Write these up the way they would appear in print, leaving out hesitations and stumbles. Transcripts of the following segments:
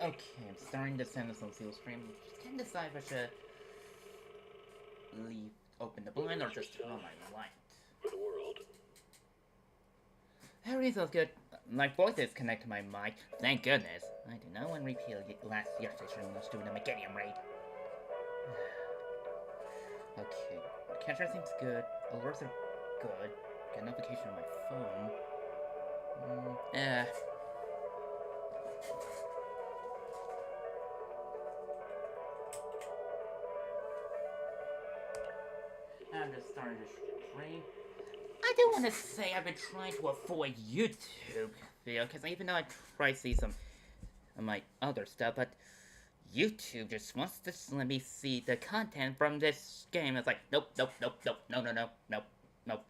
Okay, I'm starting to send this on seal stream. Just can't decide if I should leave open the blind or just turn on my light. Everything feels good. My voice is connected to my mic. Thank goodness. I do not want to repeat last yesterday's stream when I was doing a Meganium raid. Okay, the catcher seems good. Alerts are good. Got a notification on my phone. I'm just starting to stream. I do want to say I've been trying to avoid YouTube video, because even though I try to see some of my other stuff, but YouTube just wants to let me see the content from this game. It's like, nope, nope, nope, nope, no, no, no, nope, nope.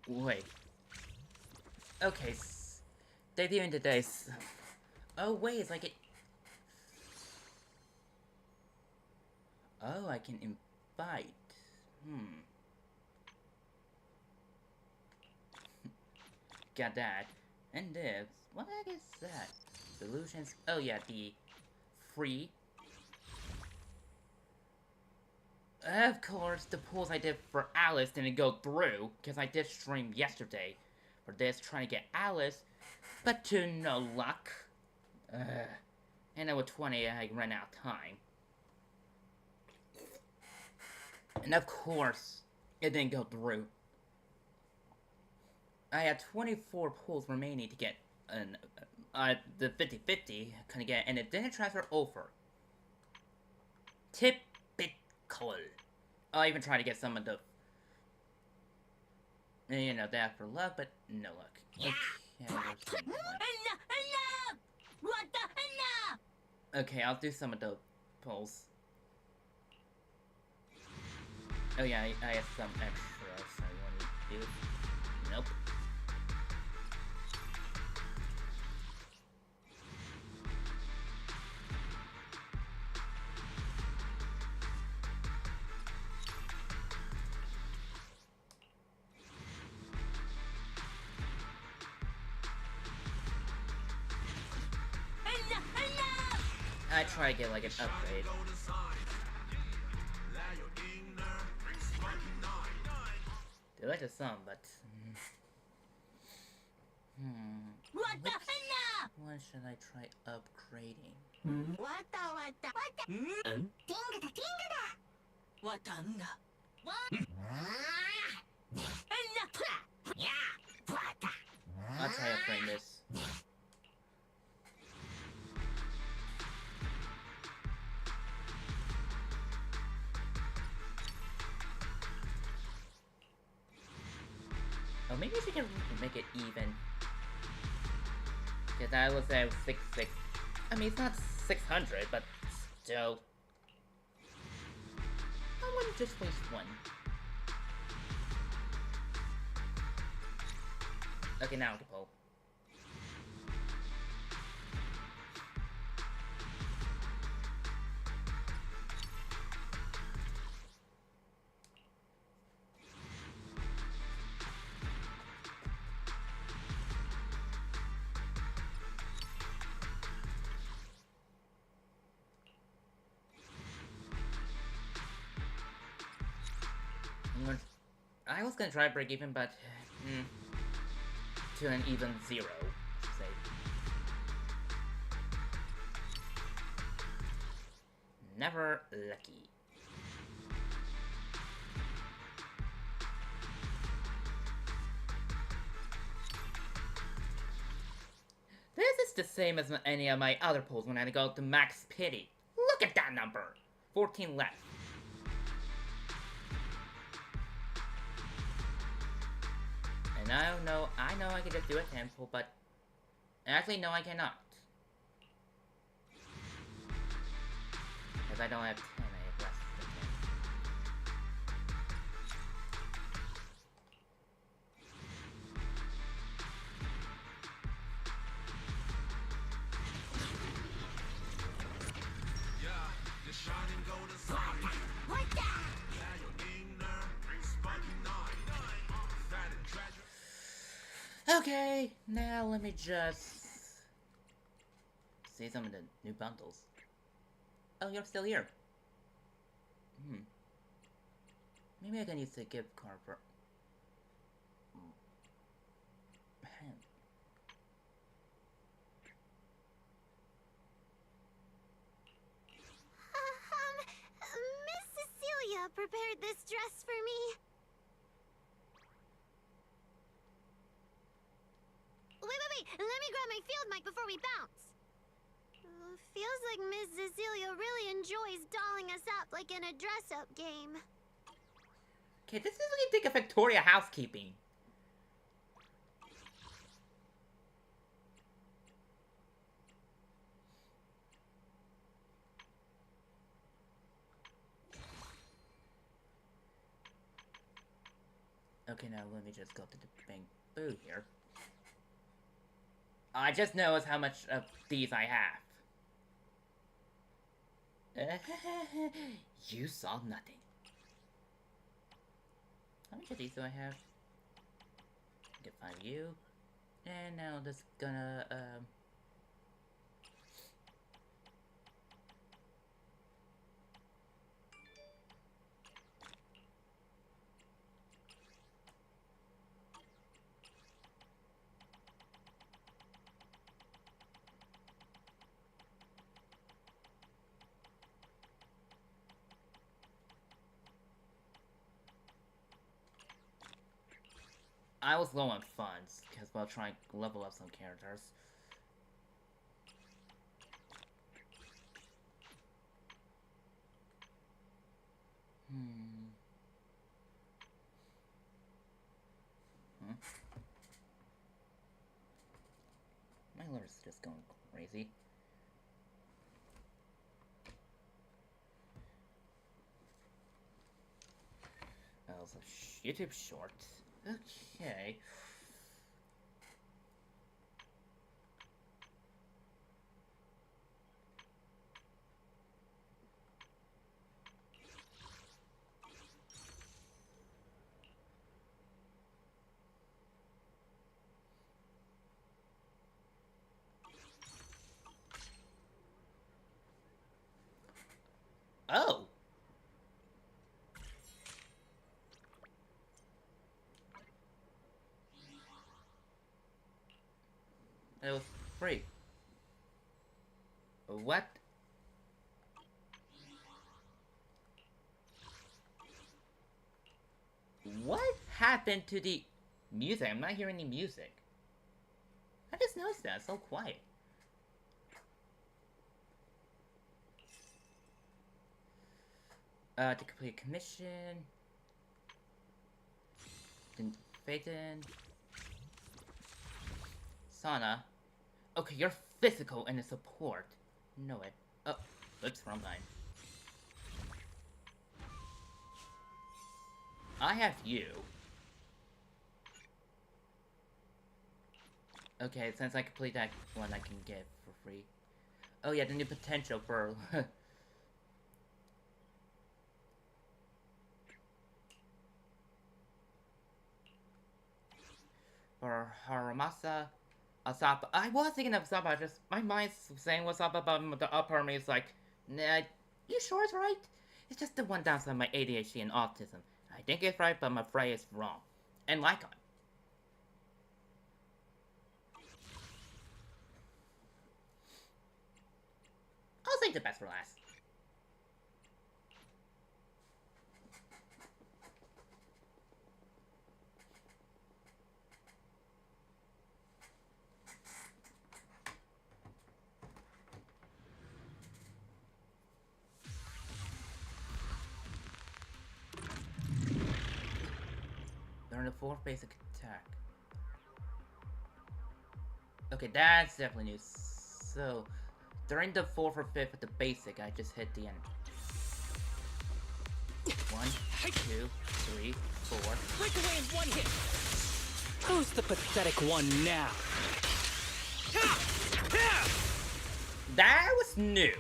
Wait. Okay, debuting today's... Oh, wait, it's like it... Oh, I can invite. Got that. And this. What the heck is that? Solutions. Oh, yeah, the free. Of course, the pulls I did for Alice didn't go through, because I did stream yesterday for this, trying to get Alice, but to no luck. And with 20, I ran out of time. And of course, it didn't go through. I had 24 pulls remaining to get the 50-50, couldn't get, and it didn't transfer over. Typical. I even tried to get some of the, you know, that for luck, but no luck. Okay, I'll do some of the pulls. Oh yeah, I have some extras I want to do. Nope. I try to get like an upgrade. They like the song, but which one should I try upgrading? I'll try upgrading this. Oh, maybe she can make it even. Because I was at 6. I mean, it's not 600, but still. I wouldn't just waste one. Okay, now to pull. I was gonna try break even, but to an even 0, I should say. Never lucky. This is the same as any of my other pulls when I go to max pity. Look at that number! 14 left. And I know I can just do a 10 pull, but actually no, I cannot. Because I don't have 10, I have less than 10. Okay, now let me just see some of the new bundles. Oh, you're still here. Maybe I can use the gift card for... Miss Cecilia prepared this dress for me. Wait, let me grab my field mic before we bounce. Feels like Miss Cecilia really enjoys dolling us up like in a dress-up game. Okay, this is what you think of Victoria housekeeping. Okay, now let me just go to the bamboo here. I just noticed how much of these I have. You saw nothing. How much of these do I have? Get 5 you. And now just gonna, I was low on funds, because while trying to level up some characters. My alert's just going crazy. Oh, so YouTube Shorts. Okay. Oh! It was free. What? What happened to the music? I'm not hearing any music. I just noticed that. It's so quiet. To complete a commission. Then Phaeton. Sana. Okay, you're physical and a support. Know it. Oh, oops, wrong line. I have you. Okay, since I complete that one, I can get for free. Oh yeah, the new potential for... for Haramasa, Asapa. I was thinking of Asapa, just my mind's saying what's up about the upper me is like, nah, you sure it's right? It's just the one downside of my ADHD and autism. I think it's right, but I'm afraid it's wrong. And Lycon. I'll save the best for last. Learn the 4th basic attack. Okay, that's definitely new. So, during the 4th or 5th of the basic, I just hit the end. 1, 2, 3, 4. Break away in one hit! Who's the pathetic one now? That was new.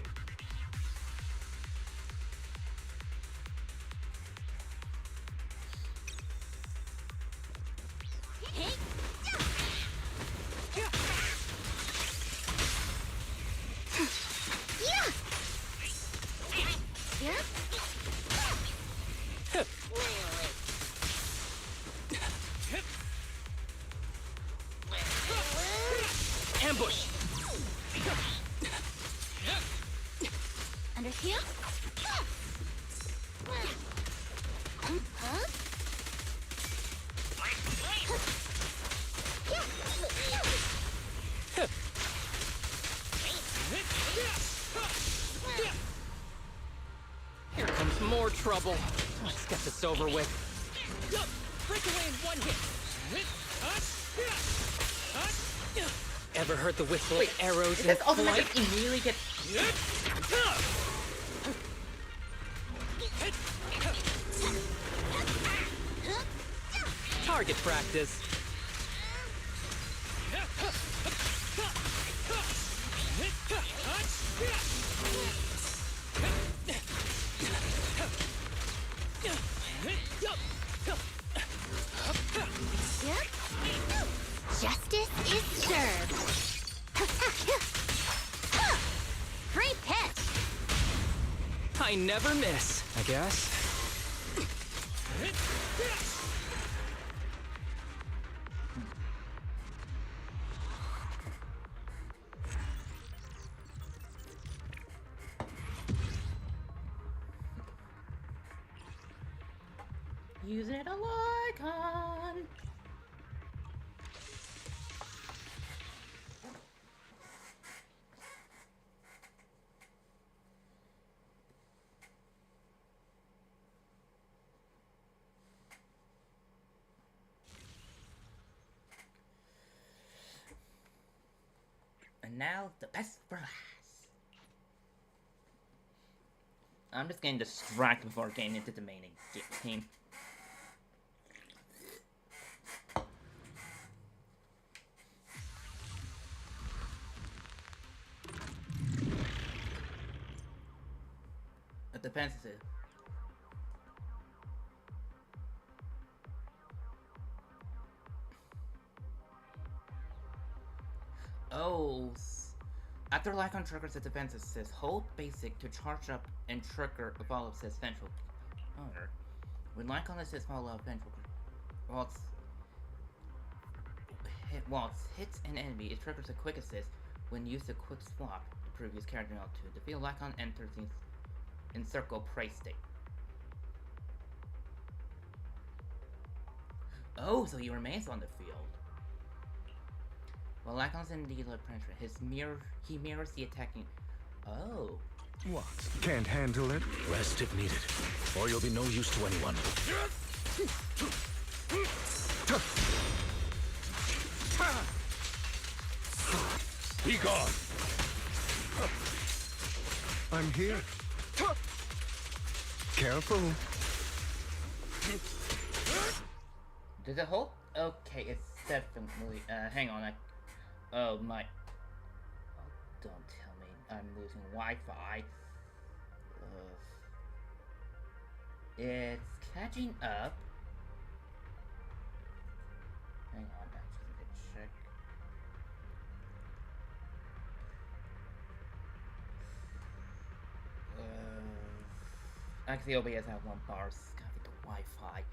ambush! Under here? Here comes more trouble. Let's get this over with. Break away in one hit. Ever heard the whistle of arrows It in says automatic flight? immediately get... Target practice. Justice is served. Free pitch. I never miss, I guess. Use it a icon. And now the best for last. I'm just getting distracted before getting into the main game. It depends. Oh, after Lycon triggers the defense assist, hold basic to charge up and trigger a follow-up assist ventral counter. When Lycon assists follow-up ventral while it hits an enemy, it triggers a quick assist when used a quick swap the previous character out to. The field Lycon enters in circle prey state. Oh, so he remains on the field. While Lycon's in dealer pressure, he mirrors the attacking. Oh. What? Can't handle it? Rest if needed, or you'll be no use to anyone. Be gone! I'm here. Careful. Does it hold? Okay, it's definitely. Hang on. Oh my. Oh, don't tell me I'm losing Wi-Fi. It's catching up. Hang on, I just need to check. Actually, OBS have one bar. It's gotta be the Wi-Fi.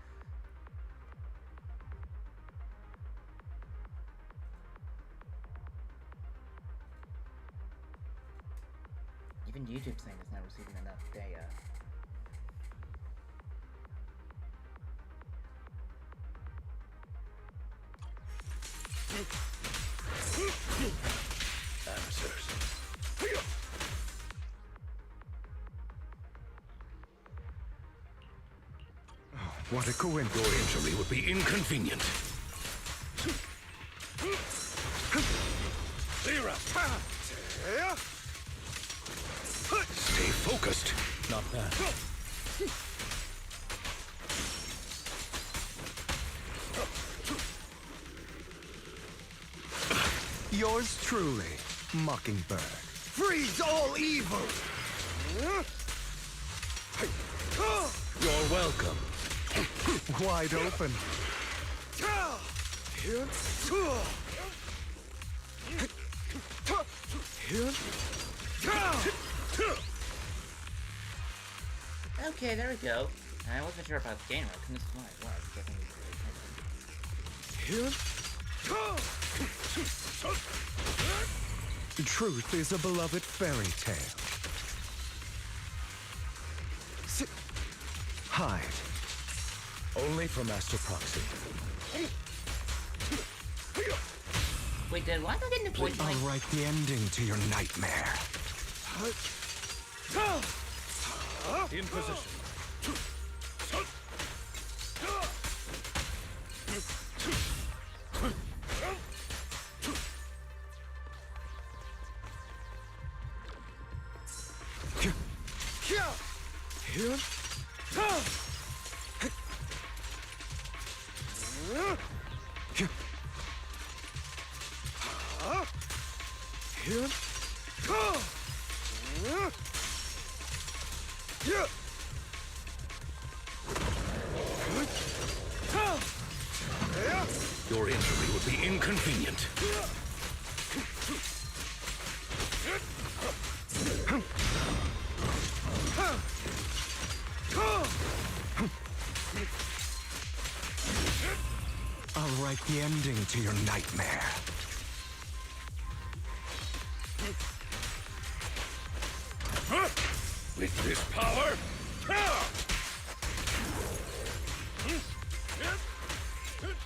Even YouTube saying it's not receiving enough data. Answers. What a coincidence. Your injury would be inconvenient. Clear up. Stay focused. Not bad. Yours truly, Mockingbird. Freeze all evil! You're welcome. Wide open. Okay, there we go. I wasn't sure about the game. I couldn't swear it was. Definitely. Truth is a beloved fairy tale. Hide. Only for Master Proxy. Wait, did why not get the voice I'll line? write the ending to your nightmare. In position. Your injury would be inconvenient. I'll write the ending to your nightmare. With this power,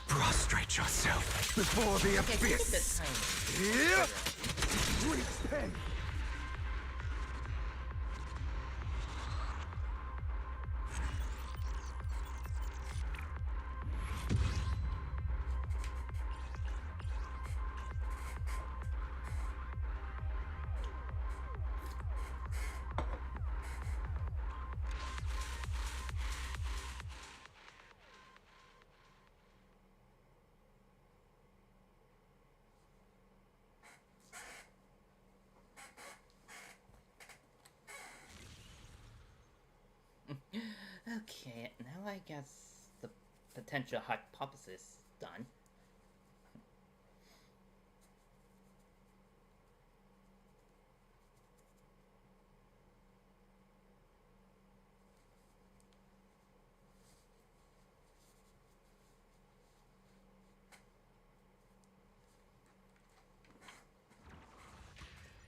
Prostrate yourself before the Okay, take it this abyss. time. Repent. Okay, now I guess the potential hypothesis done.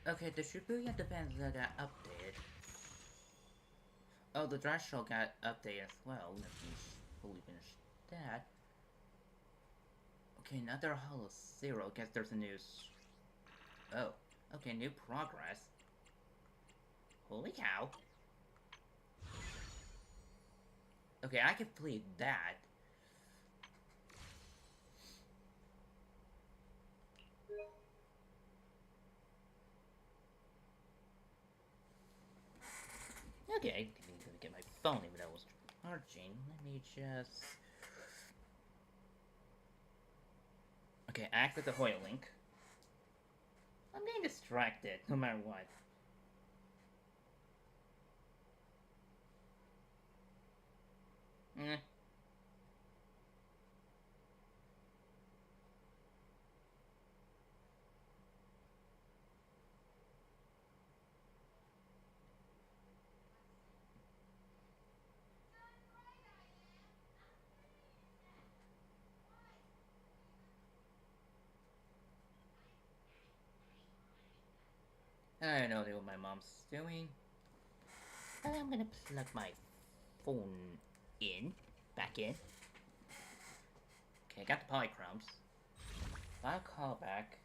Okay, the Shibuya defense got updated. Oh, the Drash Show got updated as well. Let me fully finish that. Okay, another Hollow Zero. Guess there's a news. Oh, okay, new progress. Holy cow. Okay, I completed that. Okay, I didn't even get my phone even though it was charging. Let me just... Okay, activate the Hoyle link. I'm getting distracted, no matter what. Eh. I don't know what my mom's doing. I'm gonna plug my phone in. Back in. Okay, I got the polychromes. I'll call back.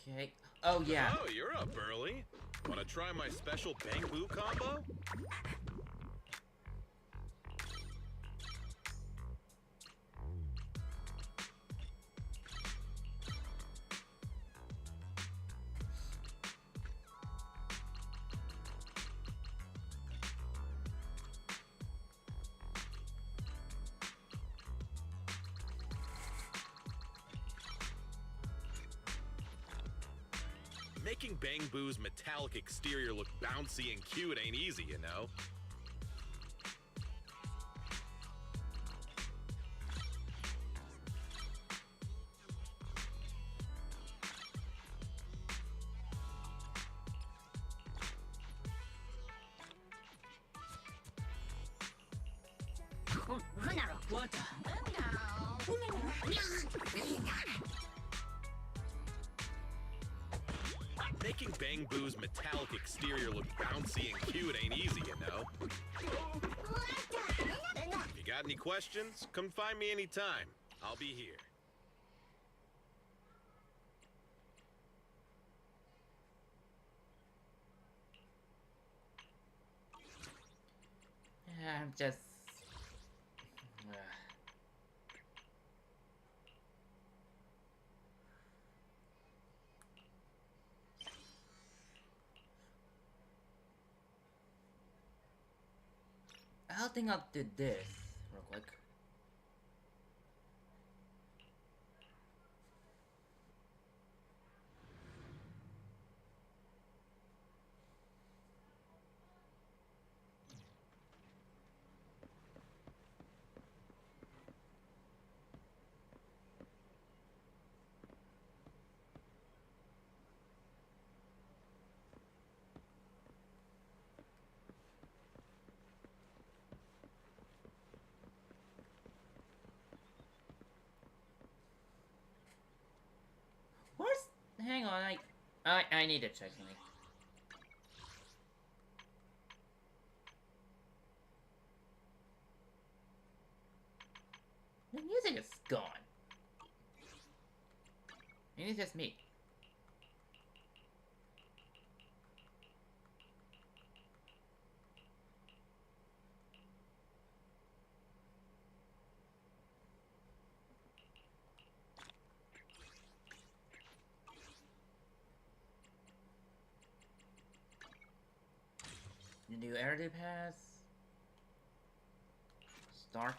Okay. Oh, yeah. Oh, you're up early. Want to try my special bamboo combo? Making Bangbu's metallic exterior look bouncy and cute ain't easy, you know? What? Making Bang Boo's metallic exterior look bouncy and cute ain't easy, you know. You got any questions? Come find me anytime. I'll be here. I'm just... I think I'll do this real quick. Where's... Hang on, I need to check something. The music is gone. Maybe it's just me. You do air to pass. Start.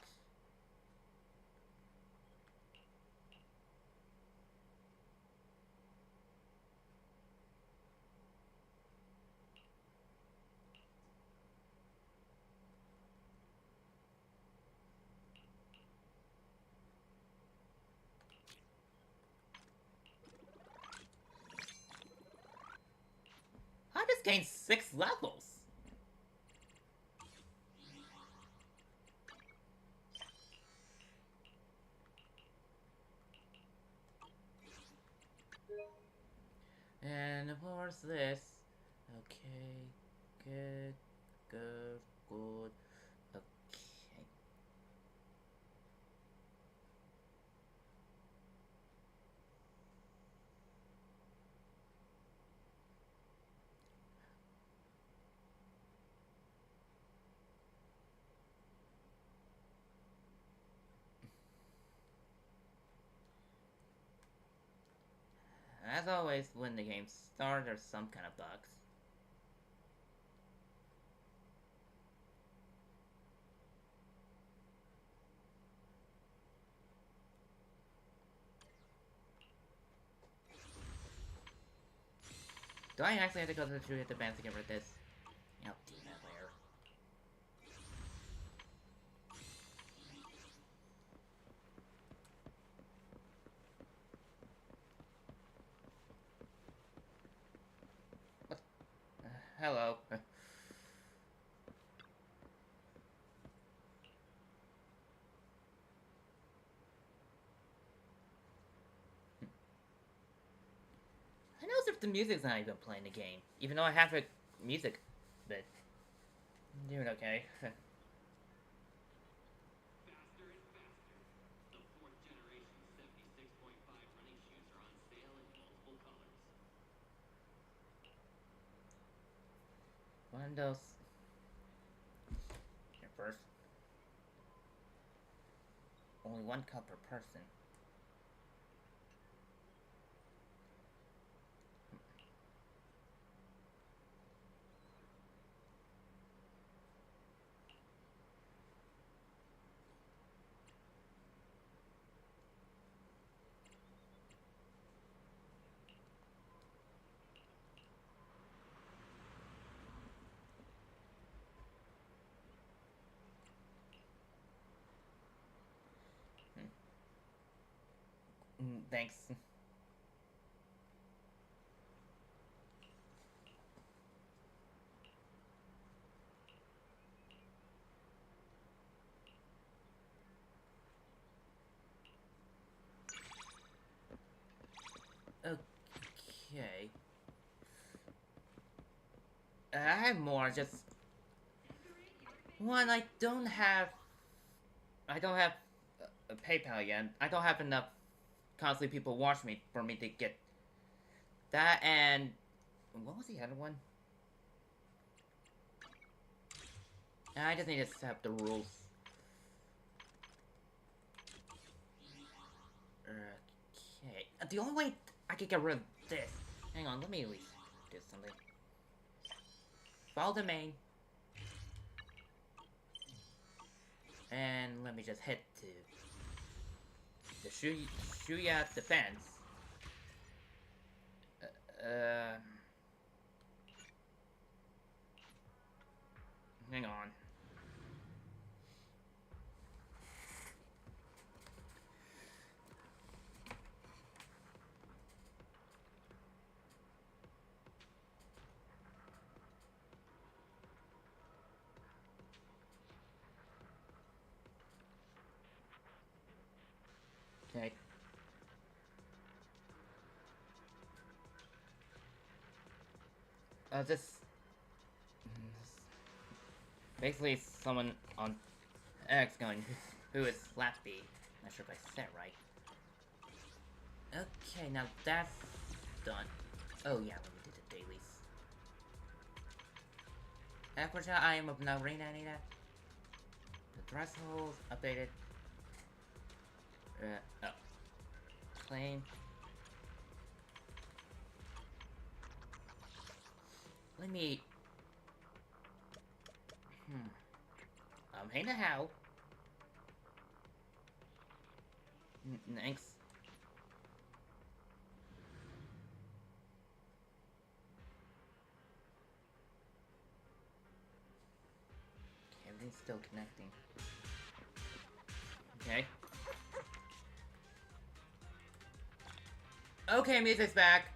I just gained 6 levels. And what's this? Okay, good, good, good. Okay. As always, when the game starts, there's some kind of bugs. Do I actually have to go to the tree at the bands to get rid of this? Oh, damn it, where? What? Hello. I know if the music's not even playing the game, even though I have a music bit. I'm doing okay. Faster and faster. The 4th generation 76.5 running shoes are on sale in multiple colors. One of those. Here first. Only 1 cup per person. Thanks. I have more, just... One, I don't have PayPal yet. I don't have enough constantly people watch me for me to get that, and... What was the other one? I just need to set up the rules. Okay. The only way I could get rid of this... Hang on, let me at least do something. Follow the main. And let me just hit to the Shuya defense. Hang on. Okay. This... Basically, someone on X going, who is Slappy. Not sure if I said it right. Okay, now that's done. Oh yeah, let me do the dailies. Aquaja, I am of Narina, I need that. The thresholds updated. Oh. Claim. Let me... Hey now how? Thanks. Okay, everything's still connecting. Okay. Okay, music's back.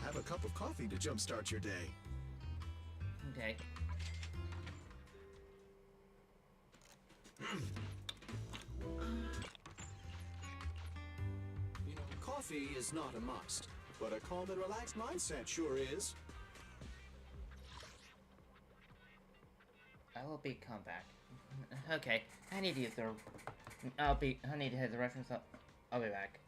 Have a cup of coffee to jumpstart your day. Okay. You know, coffee is not a must, but a calm and relaxed mindset sure is. I will come back. Okay, I need to use the... I need to hit the restroom, so I'll be back.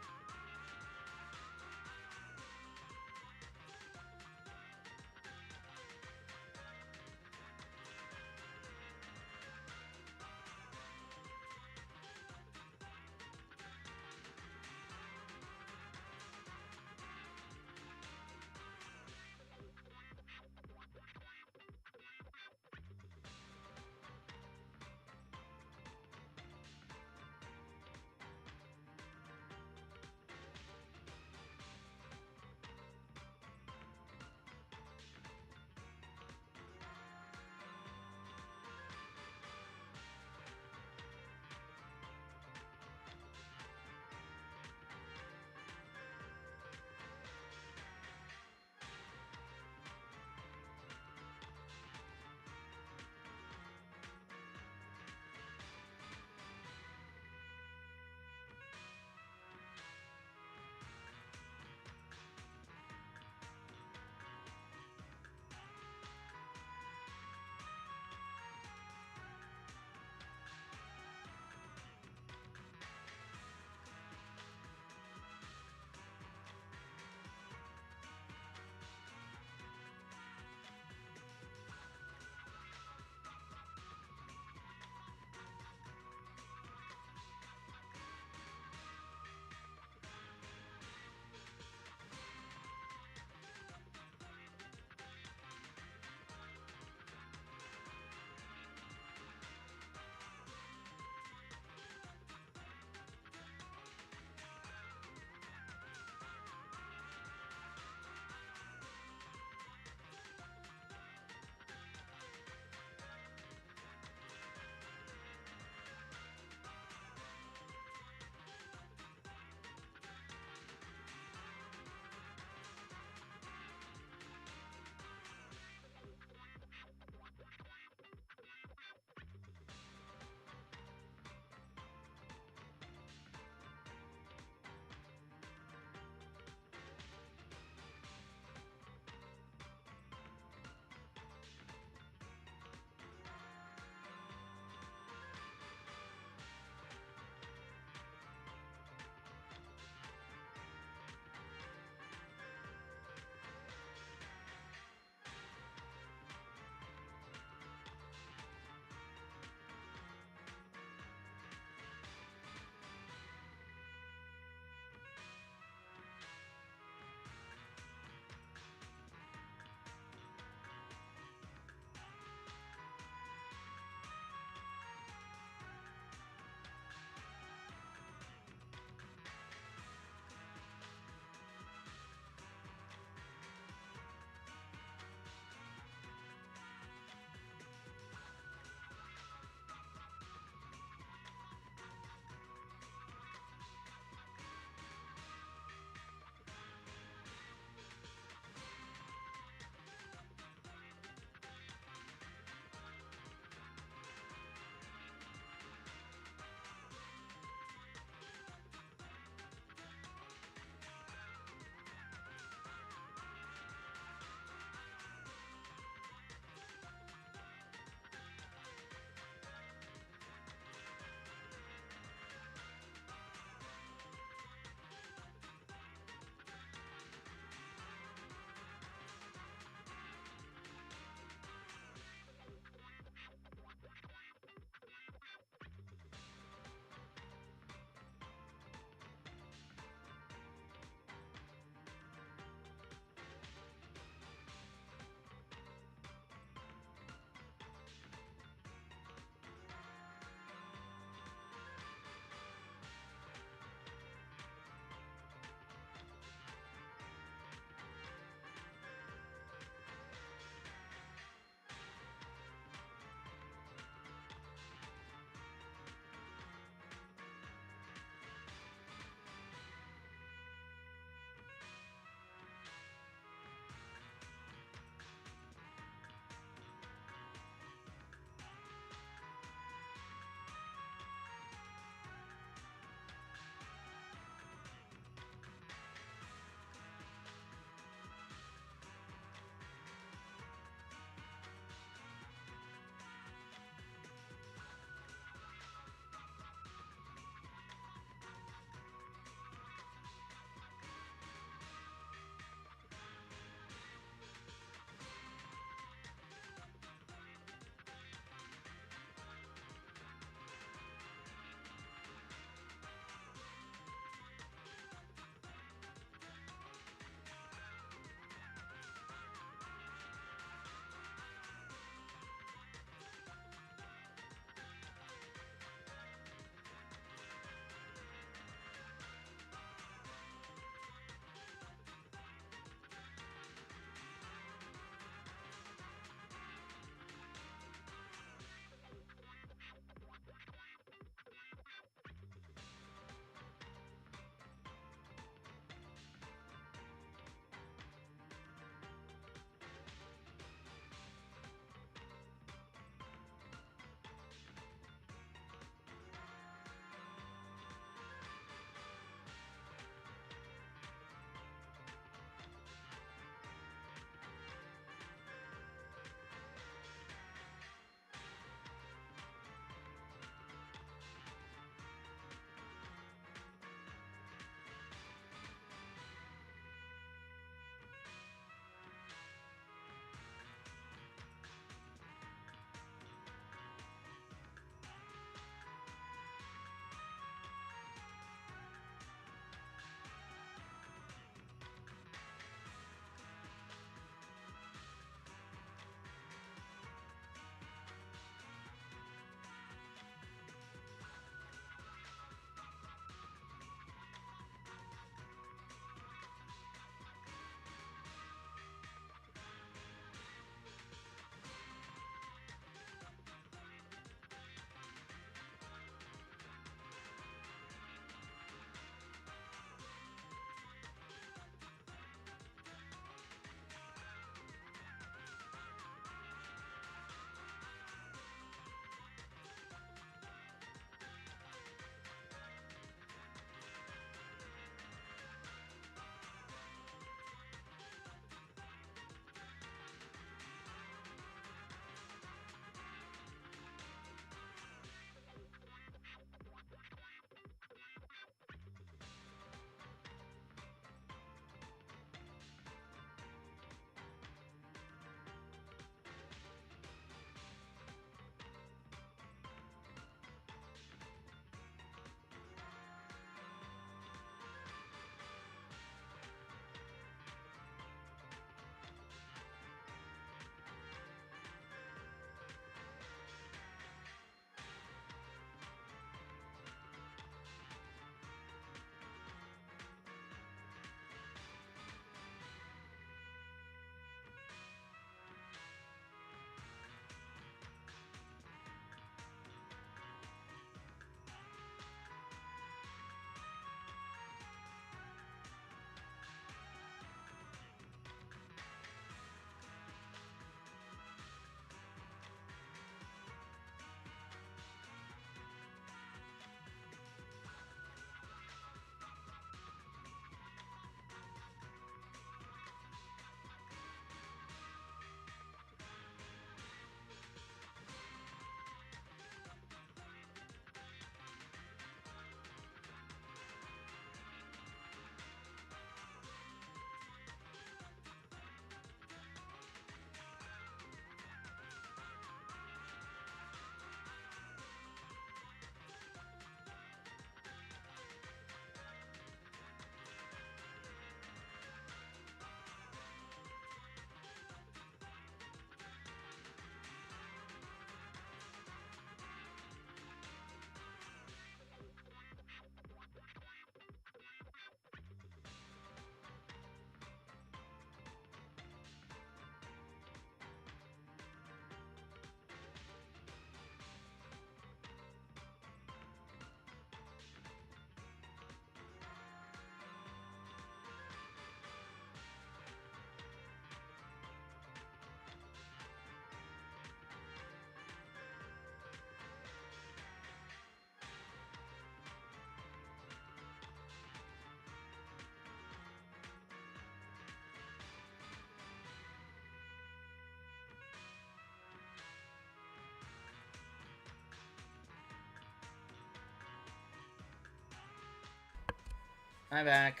I'm back.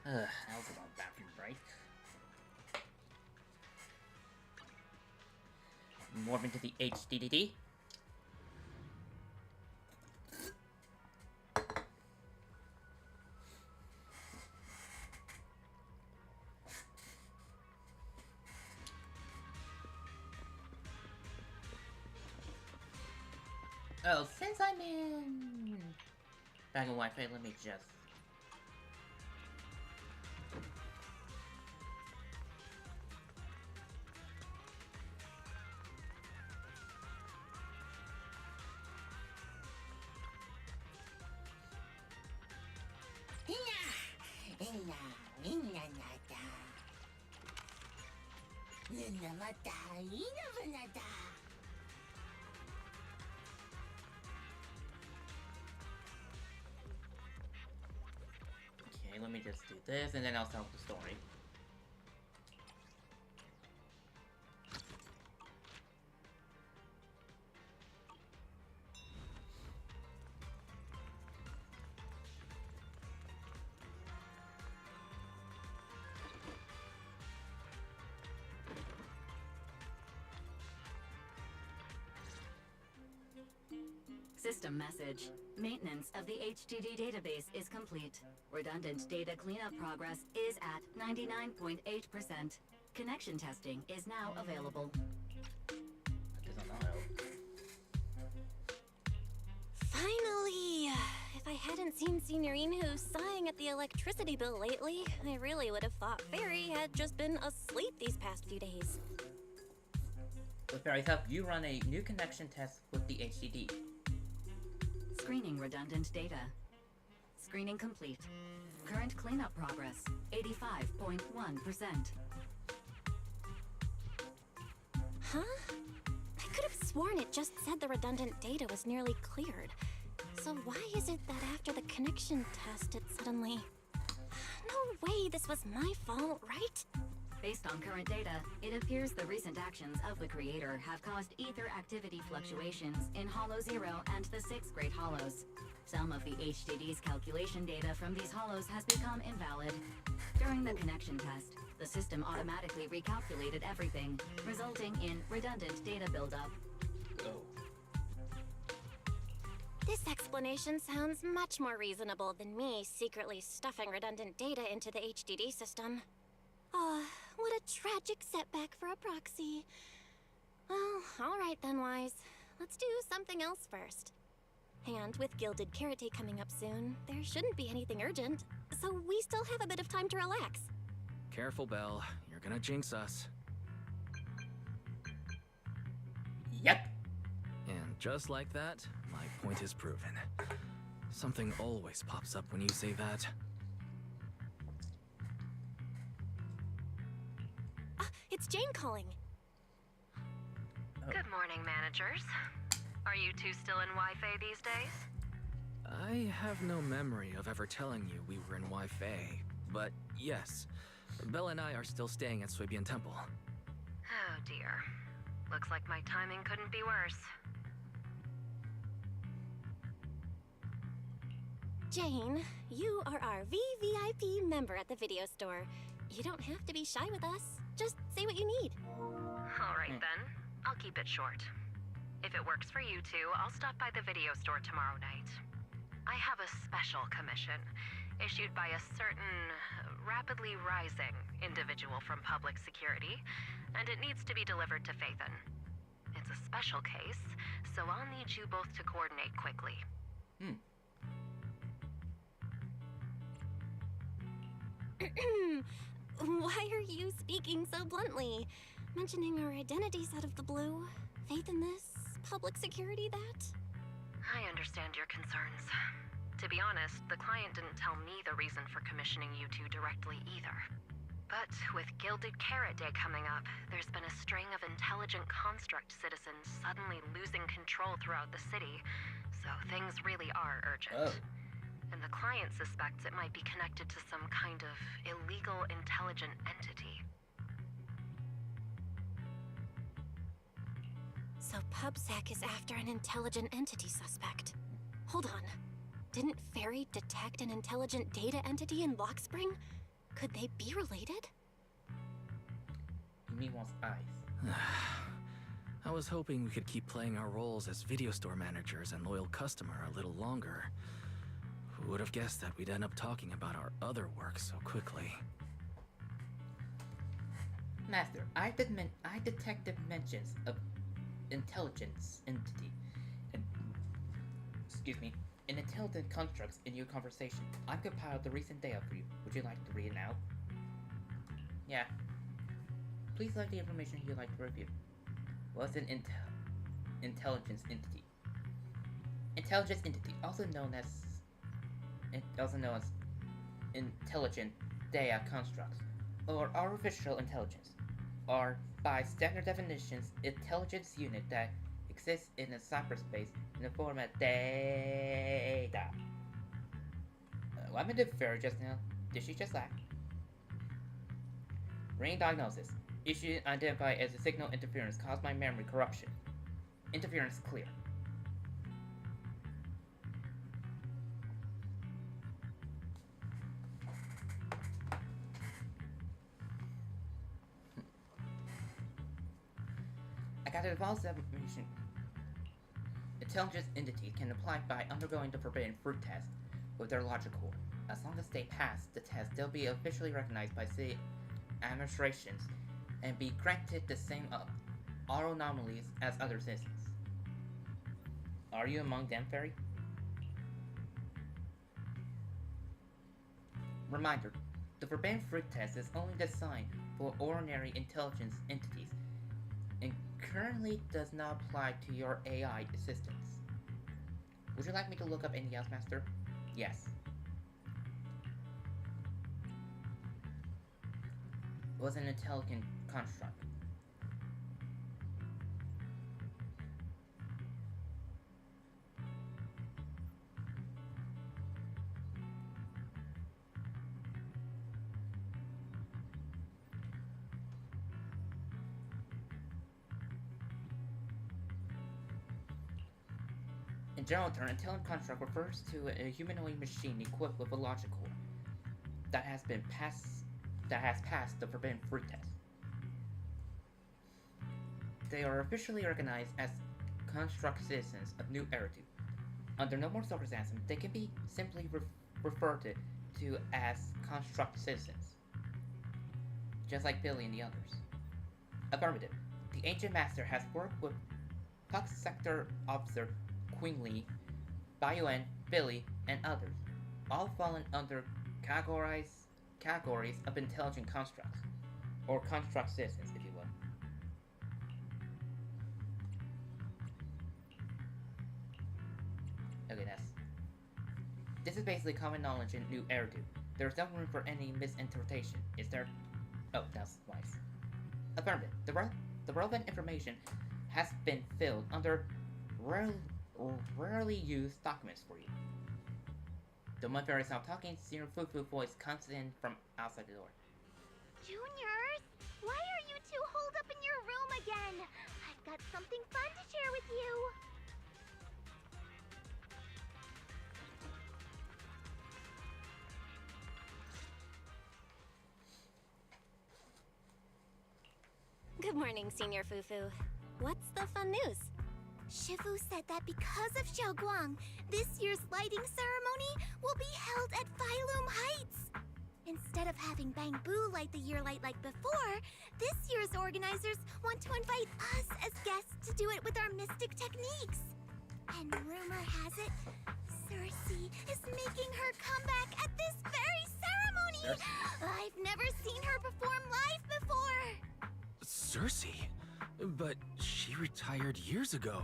Ugh, that was a long bathroom break. Morph into the HDDD. Oh, since I'm in back in Wi-Fi, let me just. Okay, let me just do this, and then I'll start with the story. System message. Maintenance of the HDD database is complete. Redundant data cleanup progress is at 99.8%. Connection testing is now available. That doesn't help. Finally! If I hadn't seen Signorino sighing at the electricity bill lately, I really would have thought Fairy had just been asleep these past few days. With Fairy's help, you run a new connection test with the HDD. Screening redundant data. Screening complete. Current cleanup progress, 85.1%. Huh? I could have sworn it just said the redundant data was nearly cleared. So why is it that after the connection test it suddenly... No way this was my fault, right? Based on current data, it appears the recent actions of the creator have caused ether activity fluctuations in Hollow 0 and the 6 Great Hollows. Some of the HDD's calculation data from these hollows has become invalid. During the connection test, the system automatically recalculated everything, resulting in redundant data buildup. Oh. This explanation sounds much more reasonable than me secretly stuffing redundant data into the HDD system. Oh, what a tragic setback for a proxy. Well, alright then, Wise. Let's do something else first. And with Gilded Carrot Day coming up soon, there shouldn't be anything urgent, so we still have a bit of time to relax. Careful, Belle. You're gonna jinx us. Yep. And just like that, my point is proven. Something always pops up when you say that. It's Jane calling. Oh. Good morning, managers. Are you two still in Wi-Fi these days? I have no memory of ever telling you we were in Wi-Fi, but yes, Belle and I are still staying at Swabian Temple. Oh dear. Looks like my timing couldn't be worse. Jane, you are our VVIP member at the video store. You don't have to be shy with us. Just say what you need. Alright then, I'll keep it short. If it works for you two, I'll stop by the video store tomorrow night. I have a special commission, issued by a certain rapidly rising individual from public security, and it needs to be delivered to Phaethon. It's a special case, so I'll need you both to coordinate quickly. Why are you speaking so bluntly? Mentioning our identities out of the blue. Faith in this, public security that? I understand your concerns. To be honest, the client didn't tell me the reason for commissioning you two directly either. But with Gilded Carrot Day coming up, there's been a string of intelligent construct citizens suddenly losing control throughout the city, so things really are urgent. Oh. And the client suspects it might be connected to some kind of illegal intelligent entity. So PubSec is after an intelligent entity suspect. Hold on. Didn't Fairy detect an intelligent data entity in Lock Spring? Could they be related? Yumi wants eyes. I was hoping we could keep playing our roles as video store managers and loyal customer a little longer. Who would have guessed that we'd end up talking about our other work so quickly? Master, I detected mentions of intelligence entity. Excuse me. In intelligent constructs in your conversation. I've compiled the recent data for you. Would you like to read it out? Yeah. Please select the information you'd like to review. What's an intelligence entity? Intelligence entity, also known as intelligent data constructs, or artificial intelligence, are, by standard definitions, intelligence unit that exists in a cyberspace in the form of data. What happened to Fairy just now? Did she just laugh? Ring diagnosis. Issue identified as a signal interference caused by memory corruption. Interference clear. I got a false definition. Intelligence entities can apply by undergoing the forbidden fruit test with their logic core. As long as they pass the test, they'll be officially recognized by city administrations and be granted the same auto anomalies as other citizens. Are you among them, Fairy? Reminder, the forbidden fruit test is only designed for ordinary intelligence entities and currently does not apply to your AI assistants. Would you like me to look up anything else, Master? Yes. Was an intelligent construct. In general term, intelligent construct refers to a humanoid machine equipped with a logic core that has passed the forbidden fruit test. They are officially recognized as construct citizens of New Eridu. Under normal circumstances, they can be simply referred to as construct citizens, just like Billy and the others. Affirmative. The Ancient Master has worked with Puck Sector Officer Queenly, Bayuan, Billy, and others, all fallen under categories of intelligent constructs, or construct citizens, if you will. Okay, this is basically common knowledge in New Eridu. There's no room for any misinterpretation, is there? Oh, that's wise. Affirmative. The relevant information has been filled under rarely used documents for you. The moment Fairy stopped talking, Senior Fufu voice comes in from outside the door. Juniors, why are you two holed up in your room again? I've got something fun to share with you. Good morning, Senior Fufu. What's the fun news? Shifu said that because of Xiaoguang, this year's lighting ceremony will be held at Phylum Heights. Instead of having Bangbu light the year light like before, this year's organizers want to invite us as guests to do it with our mystic techniques. And rumor has it, Cersei is making her comeback at this very ceremony. I've never seen her perform live before. Cersei? But she retired years ago.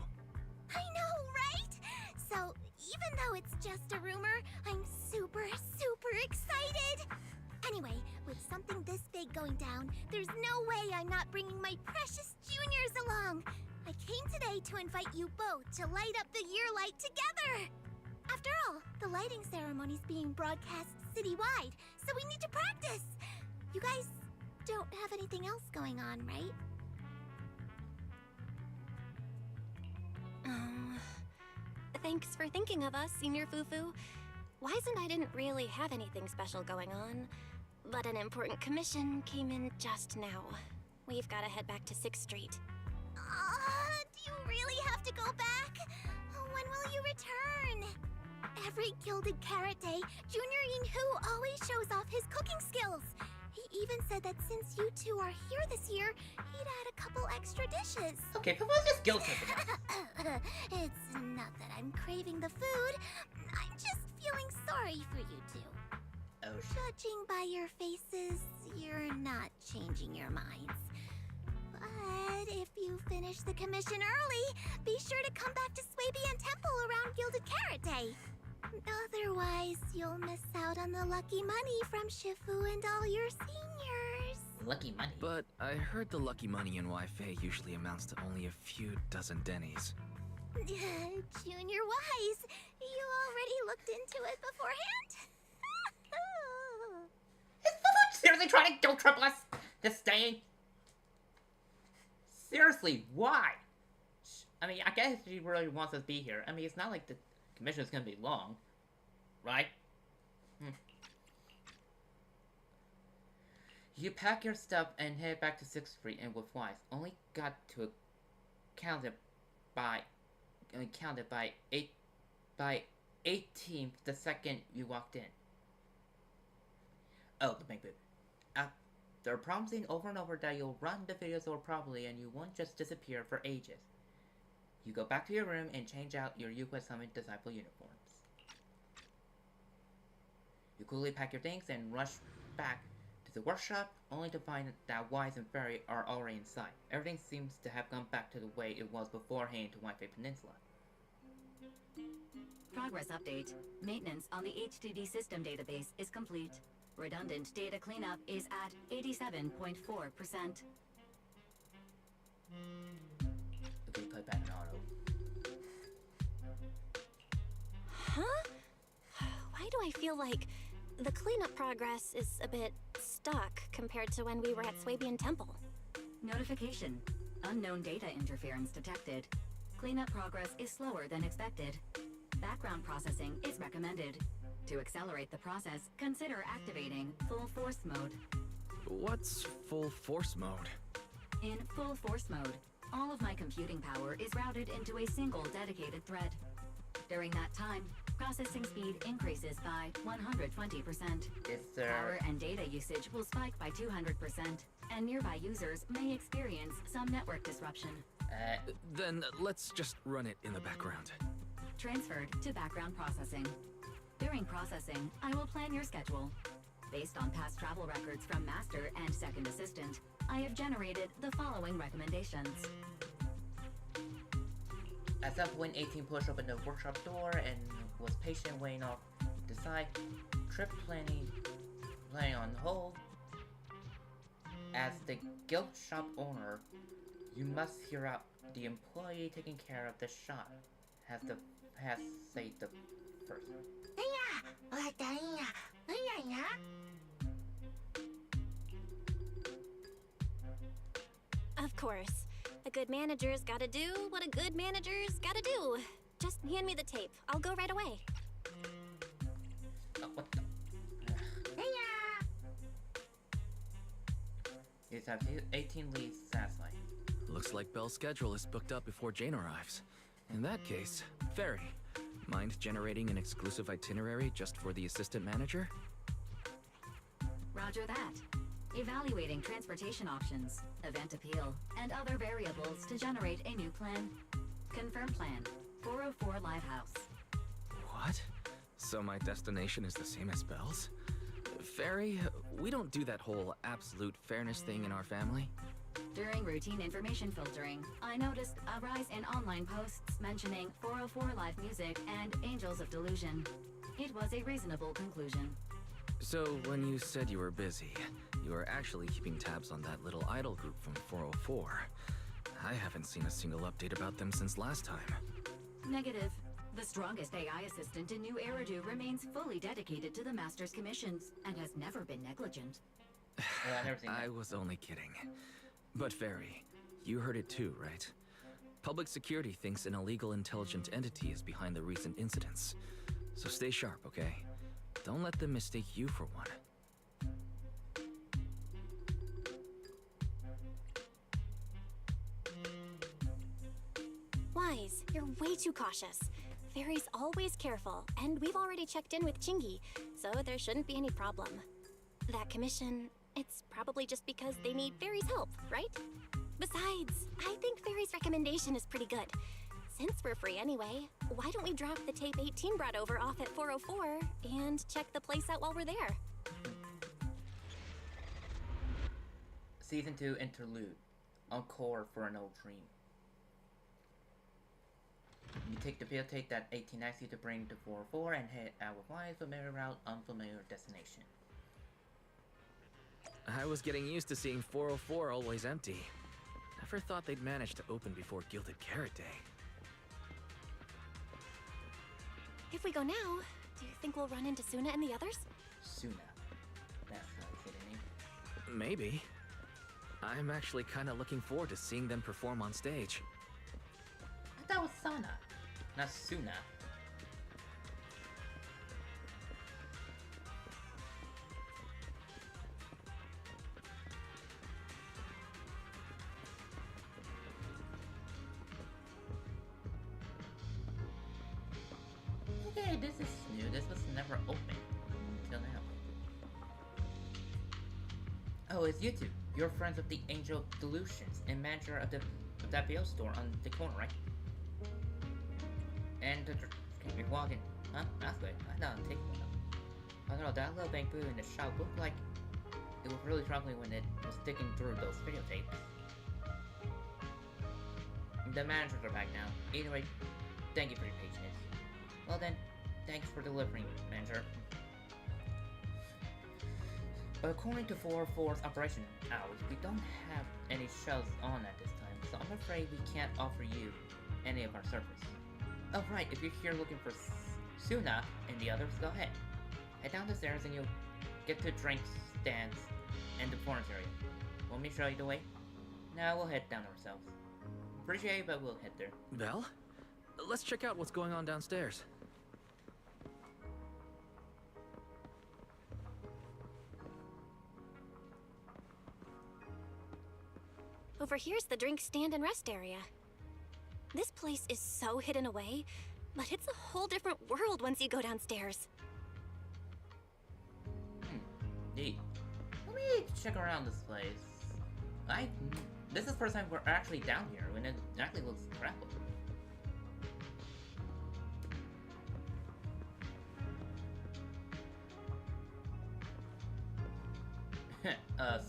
I know, right? So, even though it's just a rumor, I'm super excited. Anyway, with something this big going down, there's no way I'm not bringing my precious juniors along. I came today to invite you both to light up the year light together. After all, the lighting ceremony's being broadcast citywide, so we need to practice. You guys don't have anything else going on, right? Thanks for thinking of us, Senior Fufu. Wise and I didn't really have anything special going on, but an important commission came in just now. We've got to head back to 6th Street. Do you really have to go back? When will you return? Every Gilded Carrot Day, Junior Yinhu always shows off his cooking skills. He even said that since you two are here this year, he'd add a couple extra dishes. Okay, but what's this guilt trip? It's not that I'm craving the food. I'm just feeling sorry for you two. Oh, Judging by your faces, you're not changing your minds. But if you finish the commission early, be sure to come back to Swabian Temple around Gilded Carrot Day. Otherwise, you'll miss out on the lucky money from Shifu and all your seniors. Lucky money? But I heard the lucky money in Wi-Fi usually amounts to only a few dozen dennies. Junior Wise, you already looked into it beforehand? Is Fufu seriously trying to guilt trip us to staying? Seriously, why? I mean, I guess she really wants us to be here. I mean, it's not like the commission's gonna be long, right? You pack your stuff and head back to 6th Street and with Wise. Only got to count it by 18th the second you walked in. Oh, the big boo. They're promising over and over that you'll run the video store properly and you won't just disappear for ages. You go back to your room and change out your Yuka Summit Disciple uniforms. You coolly pack your things and rush back to the workshop, only to find that Wise and Fairy are already inside. Everything seems to have gone back to the way it was before heading to Wi-Fi Peninsula. Progress update. Maintenance on the HDD system database is complete. Redundant data cleanup is at 87.4%. Okay, put back in auto. Huh? Why do I feel like the cleanup progress is a bit stuck compared to when we were at Swabian Temple? Notification. Unknown data interference detected. Cleanup progress is slower than expected. Background processing is recommended. To accelerate the process, consider activating full force mode. What's full force mode? In full force mode, all of my computing power is routed into a single dedicated thread. During that time, processing speed increases by 120%. Power and data usage will spike by 200%, and nearby users may experience some network disruption. Then let's just run it in the background. Transferred to background processing. During processing, I will plan your schedule. Based on past travel records from Master and Second Assistant, I have generated the following recommendations. At some point, 18 pushed open the workshop door and was patient waiting off the side. Trip planning on hold. As the guild shop owner, you must hear out the employee taking care of the shop. Has say the first. Of course. A good manager's gotta do what a good manager's gotta do. Just hand me the tape. I'll go right away. Oh, what the? You have 18 leads satisfied. Looks like Belle's schedule is booked up before Jane arrives. In that case, Fairy, mind generating an exclusive itinerary just for the assistant manager? Roger that. Evaluating transportation options, event appeal, and other variables to generate a new plan. Confirm plan. 404 Live House. What? So my destination is the same as Belle's? Fairy, we don't do that whole absolute fairness thing in our family. During routine information filtering, I noticed a rise in online posts mentioning 404 Live Music and Angels of Delusion. It was a reasonable conclusion. So when you said you were busy, you were actually keeping tabs on that little idol group from 404. I haven't seen a single update about them since last time. Negative. The strongest AI assistant in New Eridu remains fully dedicated to the Master's commissions and has never been negligent. I was only kidding. But Fairy, you heard it too, right? Public security thinks an illegal intelligent entity is behind the recent incidents. So stay sharp, okay? Don't let them mistake you for one. Wise, you're way too cautious. Fairy's always careful, and we've already checked in with Chingy, so there shouldn't be any problem. That commission, it's probably just because they need Fairy's help, right? Besides, I think Fairy's recommendation is pretty good. Since we're free anyway, why don't we drop the tape 18 brought over off at 404 and check the place out while we're there? Season 2 Interlude. Encore for an Old Dream. You take the pill tape that 18 asks you to bring to 404 and head out with Wise, familiar route, unfamiliar destination. I was getting used to seeing 404 always empty. Never thought they'd manage to open before Gilded Carrot Day. If we go now, do you think we'll run into Suna and the others? Suna. That's how I say the name. Maybe. I'm actually kind of looking forward to seeing them perform on stage. I thought it was Sana, not Suna. Okay, this is new. This was never open until now. Oh, it's you two. You're friends of the Angel Delusions and manager of that BO store on the corner, right? And you're walking. Huh? That's good. I know, take one up. I don't know, that little bamboo in the shop looked like it was really struggling when it was sticking through those videotapes. The managers are back now. Either way, thank you for your patience. Well then, thanks for delivering, manager. But according to 404's operation hours, we don't have any shows on at this time, so I'm afraid we can't offer you any of our service. Oh right, if you're here looking for Suna and the others, go ahead. Head down the stairs and you'll get to drinks, stands, and the performance area. Want me to show you the way? Now we'll head down ourselves. Appreciate it, but we'll head there. Belle? Let's check out what's going on downstairs. Over here's the drink stand and rest area. This place is so hidden away, but it's a whole different world once you go downstairs. Neat. Let me check around this place. This is the first time we're actually down here, and it actually looks incredible.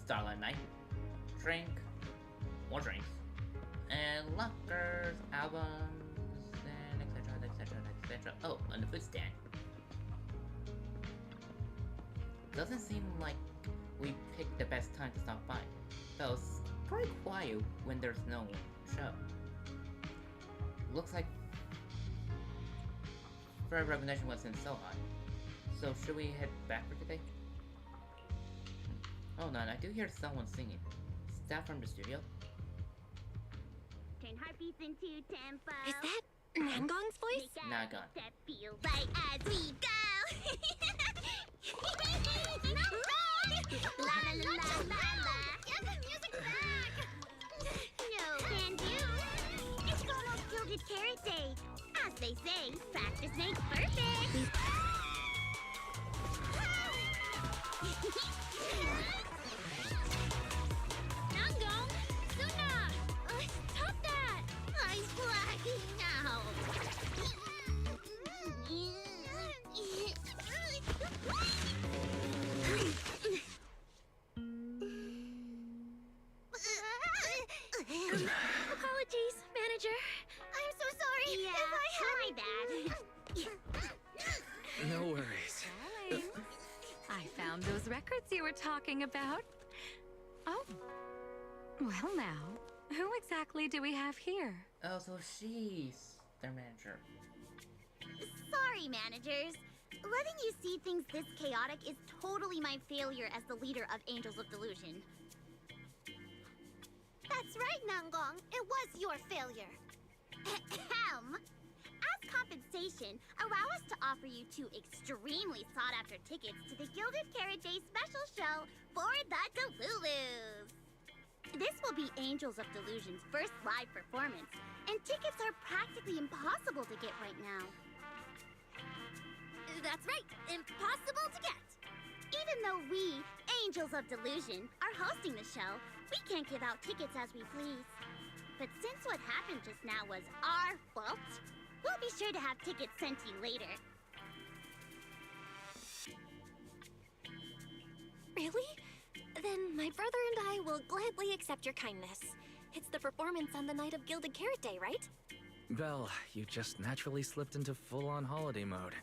Starlight Night. Drink. More drinks. And lockers, albums, and etc, etc, etc. Oh, and the food stand. Doesn't seem like we picked the best time to stop by. So it's pretty quiet when there's no show. Looks like fair recognition wasn't so high. So should we head back for today? Oh no, I do hear someone singing. Is that from the studio? Turn heartbeats into tempo. Is that Nangong's voice? Nagon. That feels right as we go. La la la la la. Get the music back. No can do. It's almost Gilded Carrot Day. As they say, practice makes perfect. Nangong! Suna! Stop that! I'm blacking out. Apologies, manager. I'm so sorry. Yeah, if I had my bad. No worries. Darling, I found those records you were talking about. Oh. Well now, who exactly do we have here? Oh, so she's their manager. Sorry, managers. Letting you see things this chaotic is totally my failure as the leader of Angels of Delusion. That's right, Nangong. It was your failure. Ahem. As compensation, allow us to offer you 2 extremely sought-after tickets to the Gilded Carrot Day special show for the Delulus. This will be Angels of Delusion's first live performance, and tickets are practically impossible to get right now. That's right, impossible to get. Even though we, Angels of Delusion, are hosting the show, we can't give out tickets as we please. But since what happened just now was our fault, we'll be sure to have tickets sent to you later. Really? Then my brother and I will gladly accept your kindness. It's the performance on the night of Gilded Carrot Day, right? Well, you just naturally slipped into full-on holiday mode.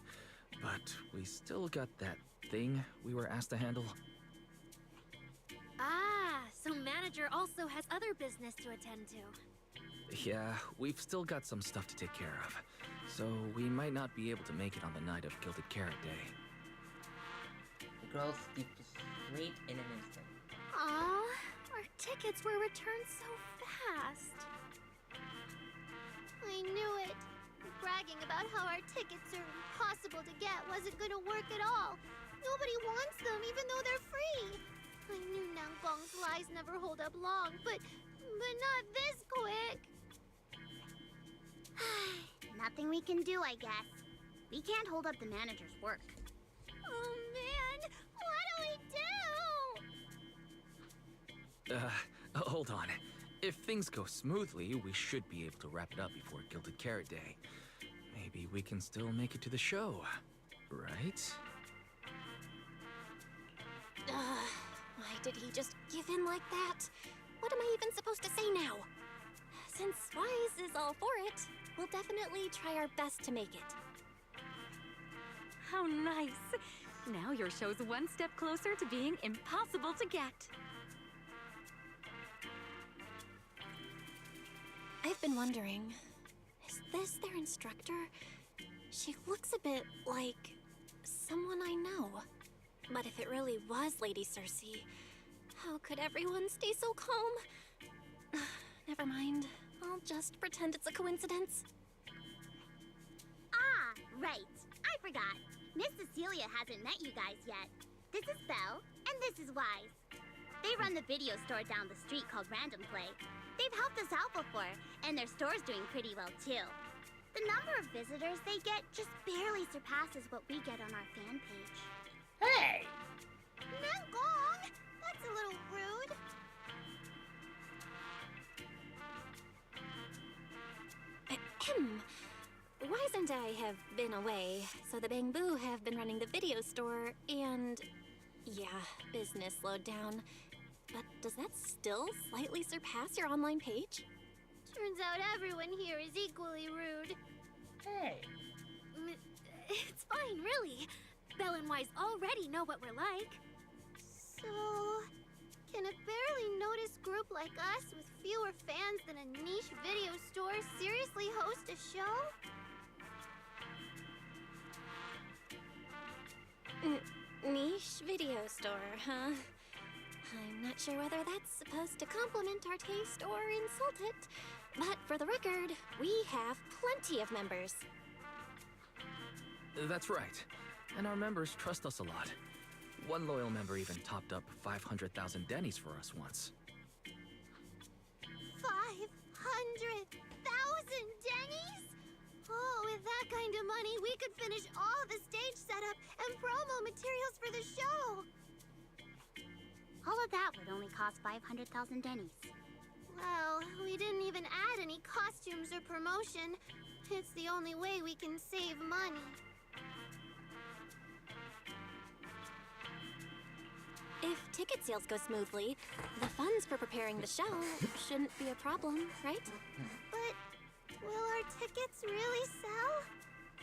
But we still got that thing we were asked to handle. Ah, so manager also has other business to attend to. Yeah, we've still got some stuff to take care of. So we might not be able to make it on the night of Gilded Carrot Day. The girls sleep straight in an instant. Aw, our tickets were returned so fast. I knew it. Bragging about how our tickets are impossible to get wasn't gonna work at all. Nobody wants them, even though they're free. I knew Nanggong's lies never hold up long, but not this quick. Nothing we can do, I guess. We can't hold up the manager's work. Oh man, what do we do? Hold on. If things go smoothly, we should be able to wrap it up before Gilded Carrot Day. Maybe we can still make it to the show, right? Why did he just give in like that? What am I even supposed to say now? Since Wise is all for it, we'll definitely try our best to make it. How nice! Now your show's one step closer to being impossible to get. I've been wondering, is this their instructor? She looks a bit like someone I know. But if it really was Lady Cersei, how could everyone stay so calm? Never mind. I'll just pretend it's a coincidence. Ah, right. I forgot. Miss Cecilia hasn't met you guys yet. This is Belle, and this is Wise. They run the video store down the street called Random Play. They've helped us out before, and their store's doing pretty well too. The number of visitors they get just barely surpasses what we get on our fan page. Hey! Nanggong! That's a little rude. Ahem. Wise and I have been away, so the Bamboo have been running the video store, and yeah, business slowed down. But does that still slightly surpass your online page? Turns out everyone here is equally rude. Hey! It's fine, really. Belle and Wise already know what we're like. So, can a barely noticed group like us with fewer fans than a niche video store seriously host a show? Niche video store, huh? I'm not sure whether that's supposed to compliment our taste or insult it, but for the record, we have plenty of members. That's right. And our members trust us a lot. One loyal member even topped up 500,000 Denny's for us once. 500,000 Denny's? Oh, with that kind of money, we could finish all the stage setup and promo materials for the show. All of that would only cost 500,000 Denny's. Well, we didn't even add any costumes or promotion. It's the only way we can save money. If ticket sales go smoothly, the funds for preparing the show shouldn't be a problem, right? But will our tickets really sell?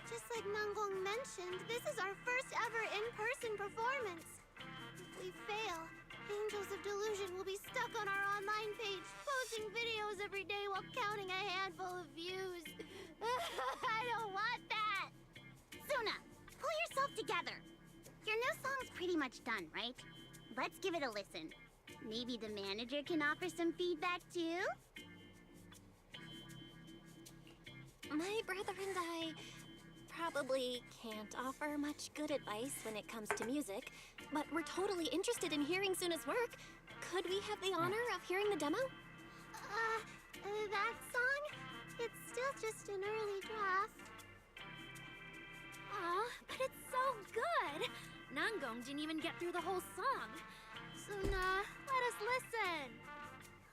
Just like Nanggong mentioned, this is our first ever in-person performance. If we fail, Angels of Delusion will be stuck on our online page, posting videos every day while counting a handful of views. I don't want that! Suna, pull yourself together. Your new song's pretty much done, right? Let's give it a listen. Maybe the manager can offer some feedback too? My brother and I probably can't offer much good advice when it comes to music, but we're totally interested in hearing Suna's work. Could we have the honor of hearing the demo? That song? It's still just an early draft. Aw, but it's so good! Nangong didn't even get through the whole song. Suna, let us listen.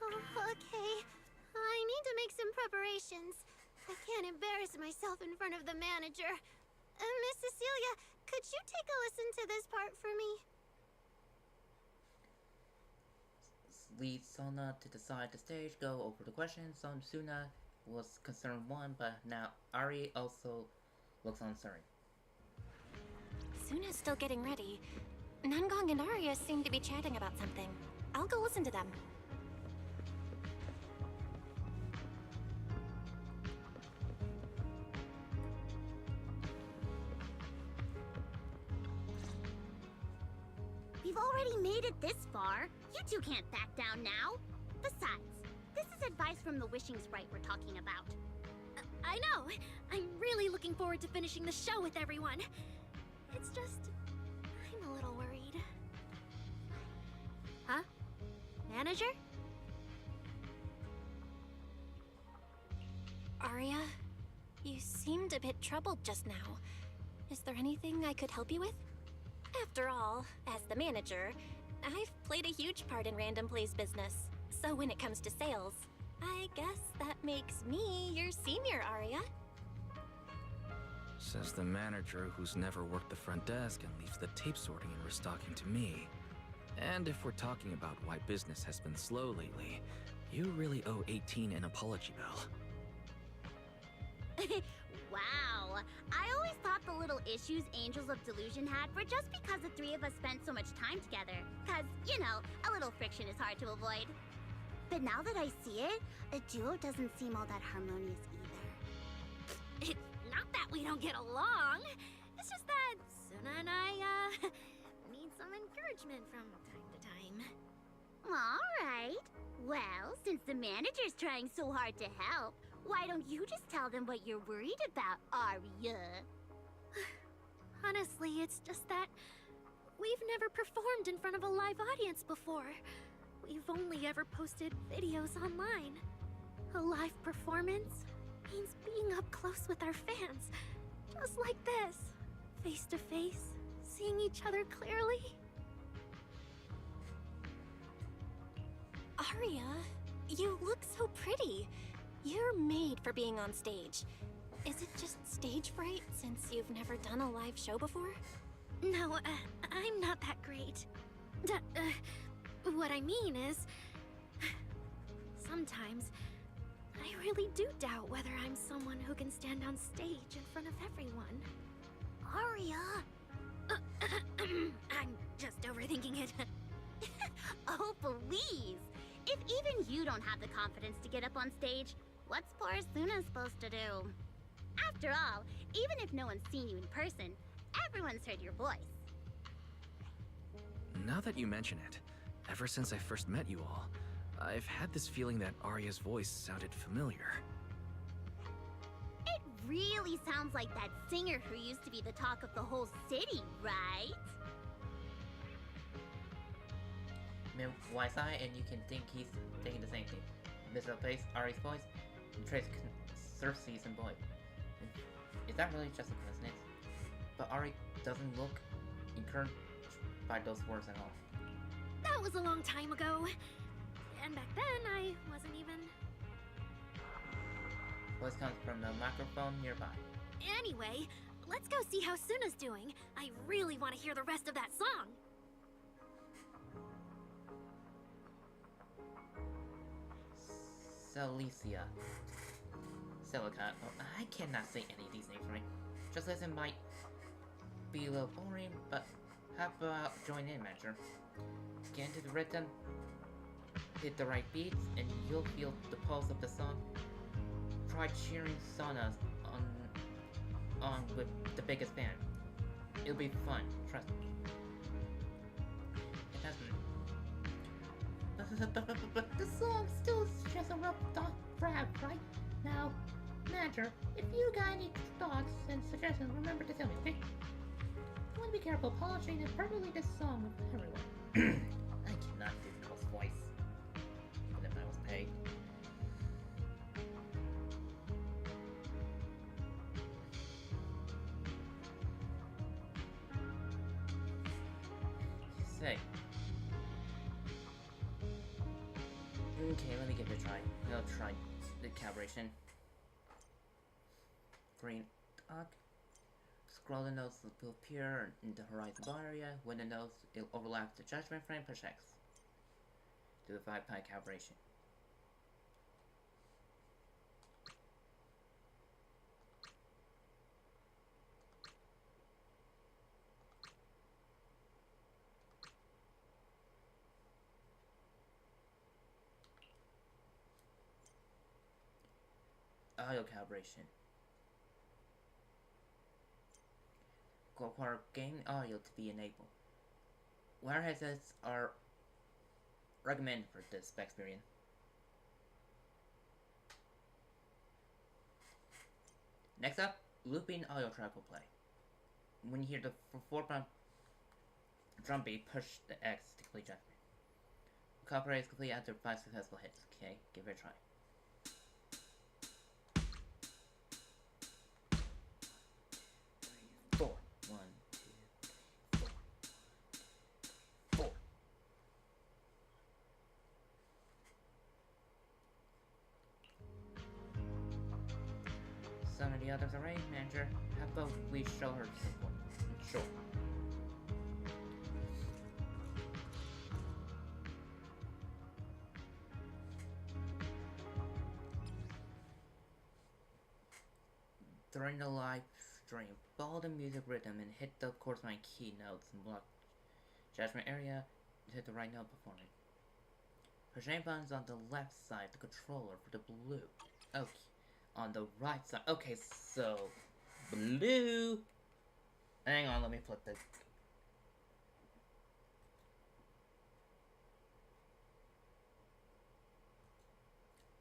Oh, okay. I need to make some preparations. I can't embarrass myself in front of the manager. Miss Cecilia, could you take a listen to this part for me? Lead Sona to decide the stage, go over the questions. Suna was concerned one, but now Ari also looks uncertain. Suna's still getting ready. Nangong and Arya seem to be chatting about something. I'll go listen to them. We've already made it this far. You two can't back down now. Besides, this is advice from the wishing sprite we're talking about. I know! I'm really looking forward to finishing the show with everyone. It's just... I'm a little worried. Huh? Manager? Arya, you seemed a bit troubled just now. Is there anything I could help you with? After all, as the manager, I've played a huge part in Random Play's business. So when it comes to sales, I guess that makes me your senior, Arya. Says the manager who's never worked the front desk and leaves the tape sorting and restocking to me. And if we're talking about why business has been slow lately, you really owe 18 an apology, Belle. Wow. I always thought the little issues Angels of Delusion had were just because the three of us spent so much time together. Cause, you know, a little friction is hard to avoid. But now that I see it, a duo doesn't seem all that harmonious either. It's not that we don't get along. It's just that Suna and I, need some encouragement from time to time. Alright. Well, since the manager's trying so hard to help, why don't you just tell them what you're worried about, Arya? Honestly, it's just that we've never performed in front of a live audience before. We've only ever posted videos online. A live performance means being up close with our fans. Just like this. Face to face, seeing each other clearly. Arya, you look so pretty. You're made for being on stage. Is it just stage fright since you've never done a live show before? No, I'm not that great. What I mean is... Sometimes, I really do doubt whether I'm someone who can stand on stage in front of everyone. Arya! I'm just overthinking it. Oh, please! If even you don't have the confidence to get up on stage, what's poor Suna supposed to do? After all, even if no one's seen you in person, everyone's heard your voice. Now that you mention it, ever since I first met you all, I've had this feeling that Arya's voice sounded familiar. It really sounds like that singer who used to be the talk of the whole city, right? Wise-eye, and you can think he's thinking the same thing. Mr. Place, Ari's voice, and Trace Cersei's and boy. Is that really just a coincidence? But Ari doesn't look encouraged by those words at all. That was a long time ago. And back then, I wasn't even... Voice comes from the microphone nearby. Anyway, let's go see how Suna's doing. I really want to hear the rest of that song. Celicia. Silica. Oh, I cannot say any of these names right. Just listen might be a little boring, but how about join in, Manager? Get into the rhythm, hit the right beats, and you'll feel the pulse of the song. Try cheering Sona on with the biggest band. It'll be fun, trust me. It has been... But the song still just a rough rap right now. Manager, if you got any thoughts and suggestions, remember to tell me, okay? I want to be careful polishing and perfectly this song with everyone. I cannot do Girl's voice, even if I was paid. Say. Okay, let me give it a try. I'll try the calibration. Green dot. Scroll the nose will appear in the horizon bar area. When the nose it overlaps the judgment frame, push X. Do the 5-pi calibration. Audio calibration. Require gain audio to be enabled. Wire headsets are recommended for this experience. Next up, looping audio track will play. When you hear the 4-bump drum beat, push the X to complete judgment. Copyright is complete after 5 successful hits. Okay, give it a try. Some of the others are right, Manager. How about we show her support? Sure. During the live stream, follow the music rhythm and hit the corresponding key notes and block judgment area to hit the right note performing. Push A buttons on the left side of the controller for the blue. Okay. On the right side. Okay, so blue. Hang on, let me flip this.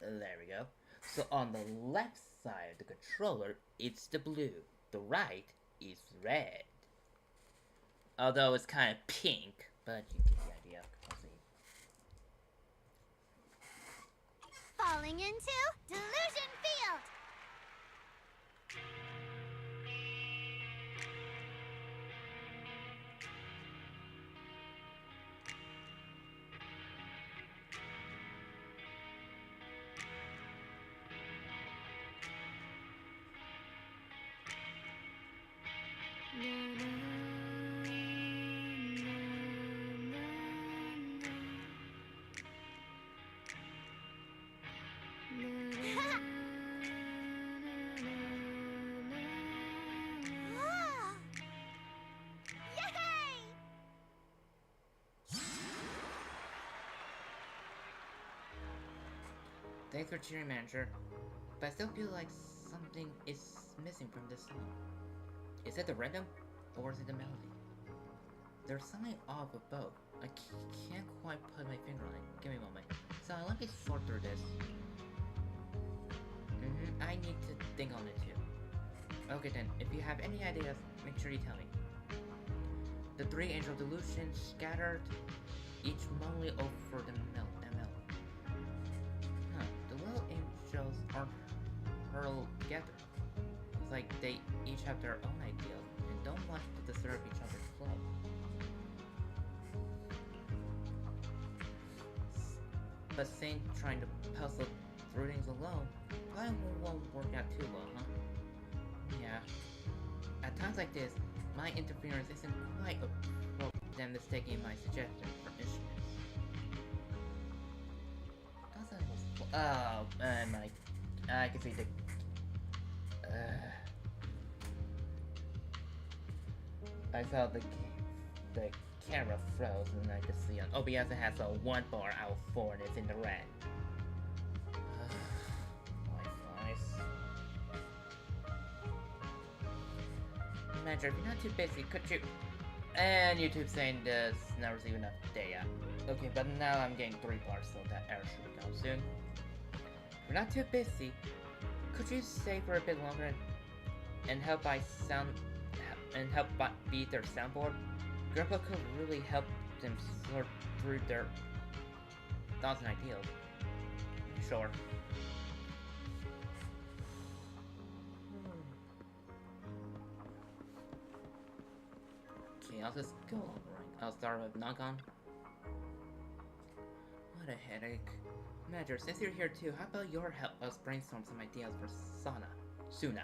There we go. So on the left side of the controller, it's the blue. The right is red. Although it's kind of pink, but you get the idea. I'll see. Falling into Delusion Field! Thanks for cheering, Manager. But I still feel like something is missing from this song. Is it the rhythm, or is it the melody? There's something off with both. I can't quite put my finger on it. Give me a moment. So let me sort through this. I need to think on it too. Okay then, if you have any ideas, make sure you tell me. The 3 angel delusions scattered, each monthly over the ML. The little angels aren't hurled together. It's like they each have their own ideals and don't want to disturb each other's flow. But Saint trying to puzzle through things alone probably won't work out too well, huh? Yeah. At times like this, my interference isn't quite appropriate than mistaking my suggestion for instruments. Oh, my... I can see the... I saw the camera froze and I could see on OBS it has a 1 bar out 4 and it's in the red. Manager, if you're not too busy, could you... And YouTube saying this not receiving enough data. Okay, but now I'm getting 3 bars, so that error should be gone soon. If you're not too busy, Could you stay for a bit longer and help be their soundboard? Grandpa could really help them sort through their thoughts and ideals. Sure. Okay, I'll just go over. I'll start with Nagon. What a headache. Manager, since you're here too, how about you help us brainstorm some ideas for Suna?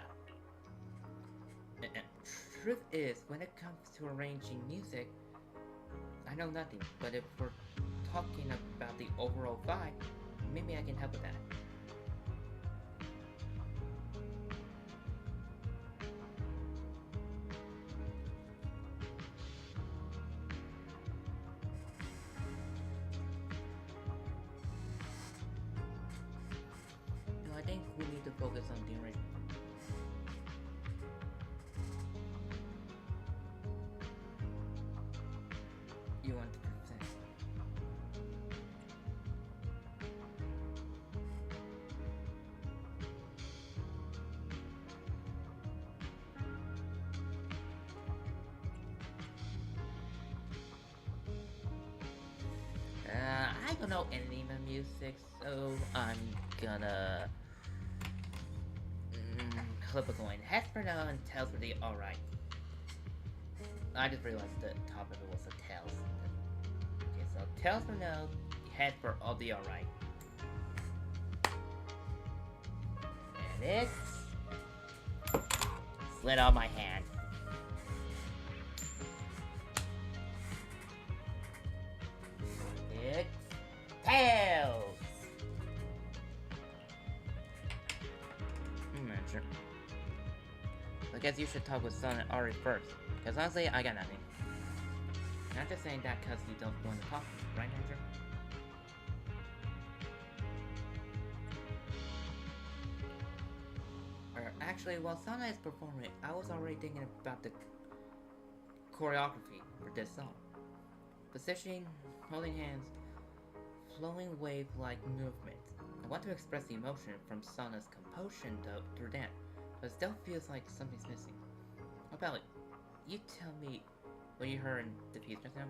Truth is, when it comes to arranging music, I know nothing, but if we're talking about the overall vibe, maybe I can help with that. No, I think we need to focus on the arrangement. You want to present? I don't know any music, so I'm gonna flip a coin. Heads for no and tails for the alright. I just realized the top of it was a tails. Okay, so tails for no, head for all the alright. And it's slid out my hand. It's tails. Sure. I guess you should talk with Sun and Ari first, because honestly, I got nothing. Not just saying that because you don't want to talk, right, Manager? Actually, while Sana is performing, I was already thinking about the choreography for this song. Positioning, holding hands, flowing wave-like movement. I want to express the emotion from Sana's composition through that, but it still feels like something's missing. How about you tell me what you heard in the piece just now?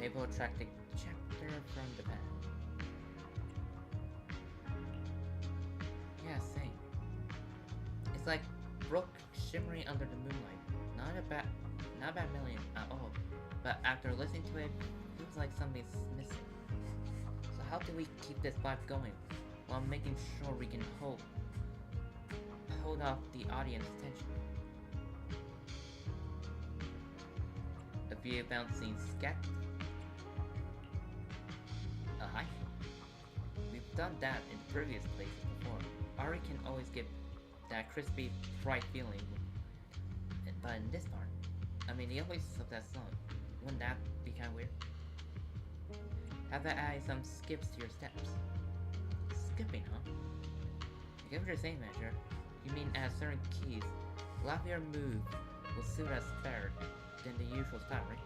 People attracting chapter from the back. Yeah, same. It's like brook shimmering under the moonlight. Not a bad melody at all, but after listening to it, it feels like something's missing. So how do we keep this vibe going while making sure we can hold off the audience attention? A few bouncing scat. Hi. We've done that in previous places before. Ari can always give that crispy, fried feeling, but in this part, I mean the voice of that song, wouldn't that be kinda weird? How about adding some skips to your steps? Skipping, huh? I get what you're saying, Manager. You mean at certain keys, livelier move will suit us better than the usual style, right?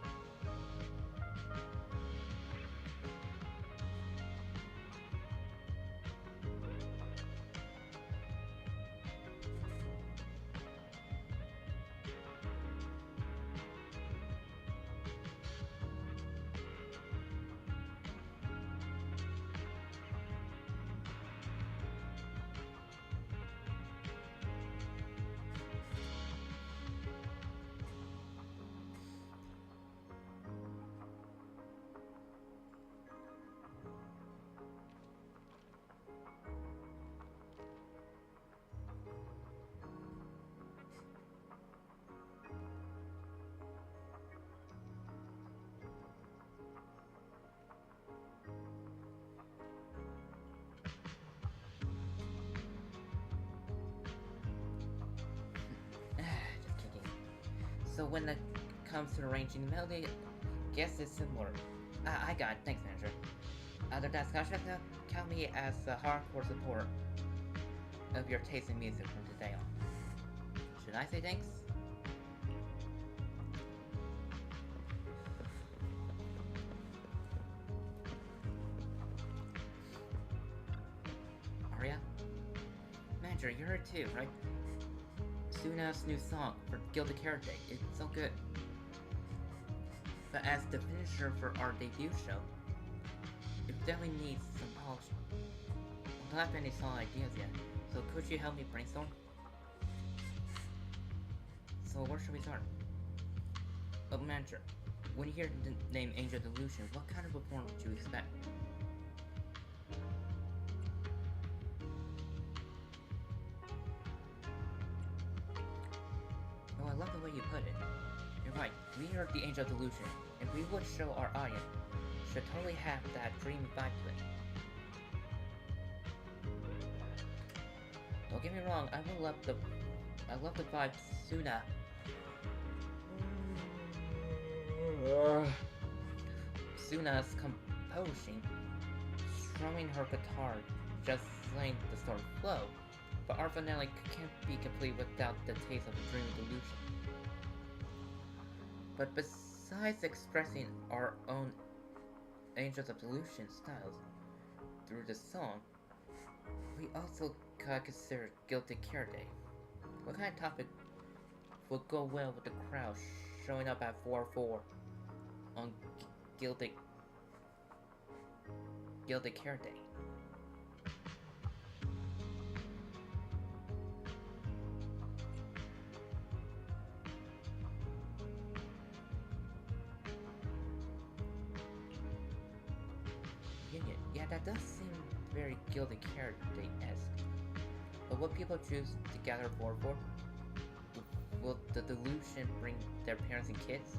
Just kidding. So when it comes to arranging the melody, guess it's similar. I got it. Thanks, Manager. Other discussion, count me as a hardcore support of your taste in music from today on. Should I say thanks? yeah? Manager, you heard too, right? Suna's new song for Gilded Carrot Day. It's so good. But as the finisher for our debut show, it definitely needs some polishing. I don't have any solid ideas yet, so could you help me brainstorm? So where should we start? Oh, manager, when you hear the name Angel Delusion, what kind of performance would you expect? Oh, I love the way you put it. You're right, we are the Angel Delusion, and we would show our audience should totally have that dreamy vibe to it. Don't get me wrong, I love the vibe Suna. Suna's composing, strumming her guitar, just letting the story flow, but our finale can't be complete without the taste of a dreamy delusion. But besides expressing our own Angels of Delusion styles through the song, we also gotta consider Gilded Carrot Day. What kind of topic would go well with the crowd showing up at 4-4 on Gilded Carrot Day? Yeah, that does seem very Gilded Carrot Day-esque. But what people choose to gather for? Will the delusion bring their parents and kids?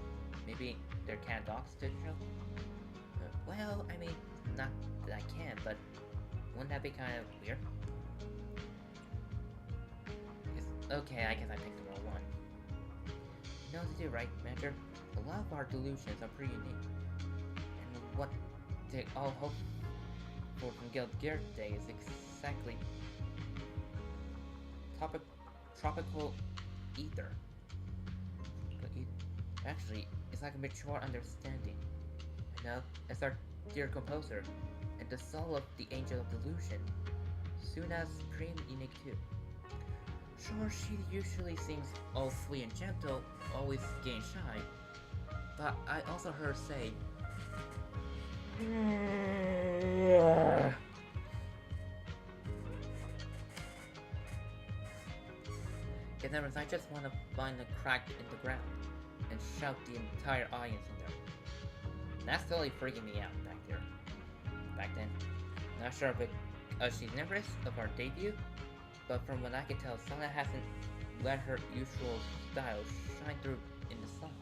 Maybe their cat and dogs to the show? Well, I mean, not that I can, but wouldn't that be kind of weird? Okay, I guess I picked the wrong one. You know what to do, right, Manager? A lot of our delusions are pretty unique. And what they all hope for from Gilded Carrot Day is exactly tropical ether. Actually, it's like a mature understanding. You know, as our dear composer, and the soul of the Angel of Delusion, Suna's pretty unique too. Sure, she usually seems all sweet and gentle, always getting shy, but I also heard her say, in other words, I just want to find a crack in the ground and shout the entire audience in there. And that's totally freaking me out back then. Not sure if she's nervous of our debut, but from what I can tell, Sana hasn't let her usual style shine through in the song.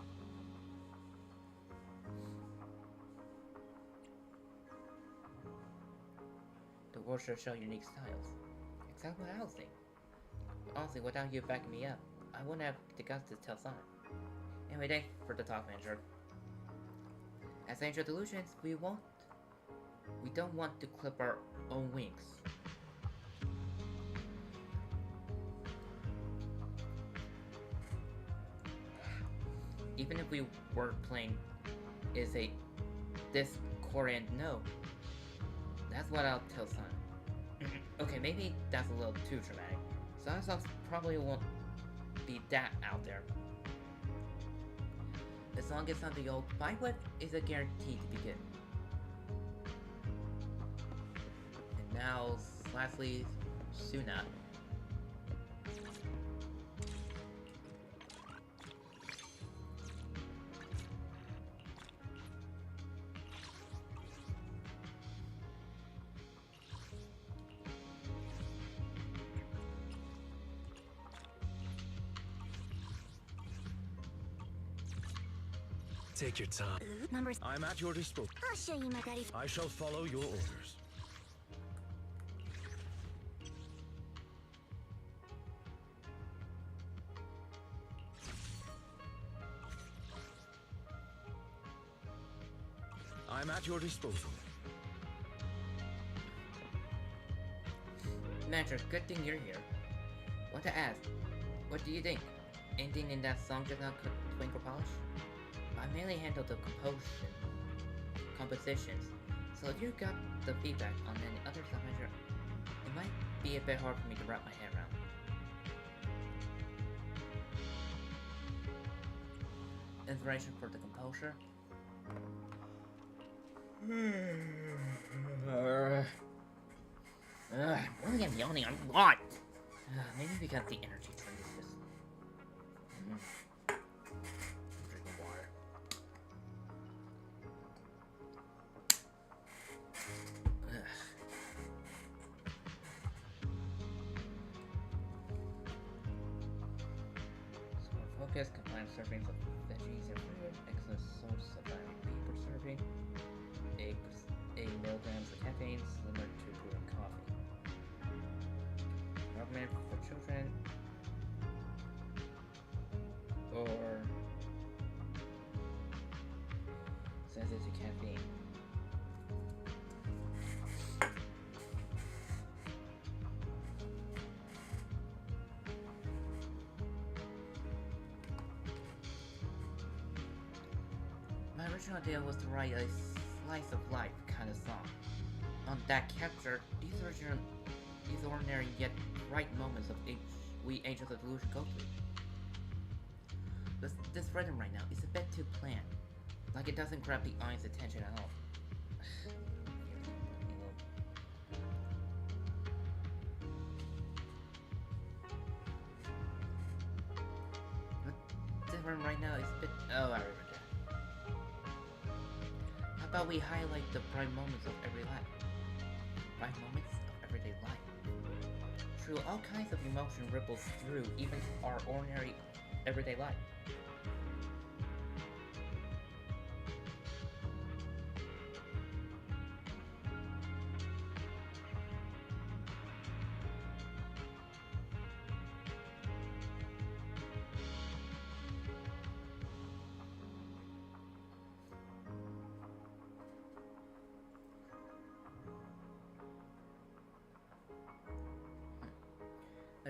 The world should show unique styles. Exactly what I was thinking. Honestly, without you backing me up, I wouldn't have the guts to tell Sana. Anyway, thanks for the talk, Manager. As Angel Delusions, we don't want to clip our own wings. Even if we were playing is a discordant note, that's what I'll tell Sana. Okay, maybe that's a little too dramatic. Sana's songs probably won't be that out there. As long as something you'll fight with is a guarantee to be good. And now, lastly, Suna. Take your time. Numbers. I'm at your disposal. I'll show you my daddy. I shall follow your orders. I'm at your disposal. Manager, good thing you're here. Want to ask, what do you think? Anything in that song just not twinkle polish? I mainly handle the compositions, so if you got the feedback on any other stuff, Manager, It might be a bit hard for me to wrap my head around. Inspiration for the composer. Really am yawning a lot. Maybe because the energy drink is just... I'm drinking water. So focus, combine servings of veggies and fruit, excellent source of vitamin B per serving, 8 milligrams of caffeine, similar to brewing coffee. Recommended for children or sensitive to caffeine. My original idea was to write a slice of life kind of song. That captured these ordinary yet bright moments of we Angels of Delusion go through. This rhythm right now is a bit too planned. Like it doesn't grab the eye's attention at all. But this rhythm right now is a bit... Oh, I remember that. How about we highlight the bright moments of every life? Bright moments of everyday life. True, all kinds of emotion ripples through even our ordinary everyday life.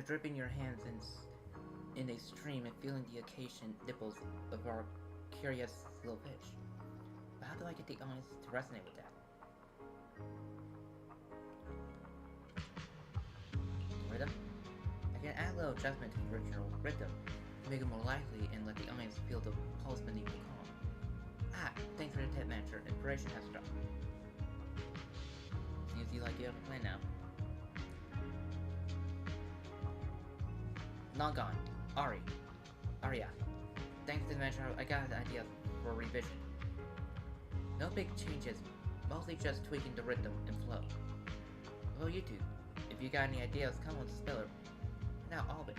Dripping your hands in a stream and feeling the occasion nipples of our curious little fish. But how do I get the audience to resonate with that? Rhythm? I can add a little adjustment to the original rhythm to make it more lively and let the audience feel the pulse beneath the calm. Thanks for the tip, manager. Inspiration has struck. Seems you like you have a plan now. Not gone. Aria. Thanks to the mentor, I got an idea for revision. No big changes, mostly just tweaking the rhythm and flow. Well, you two, if you got any ideas, come on, spill it. Now, all of it.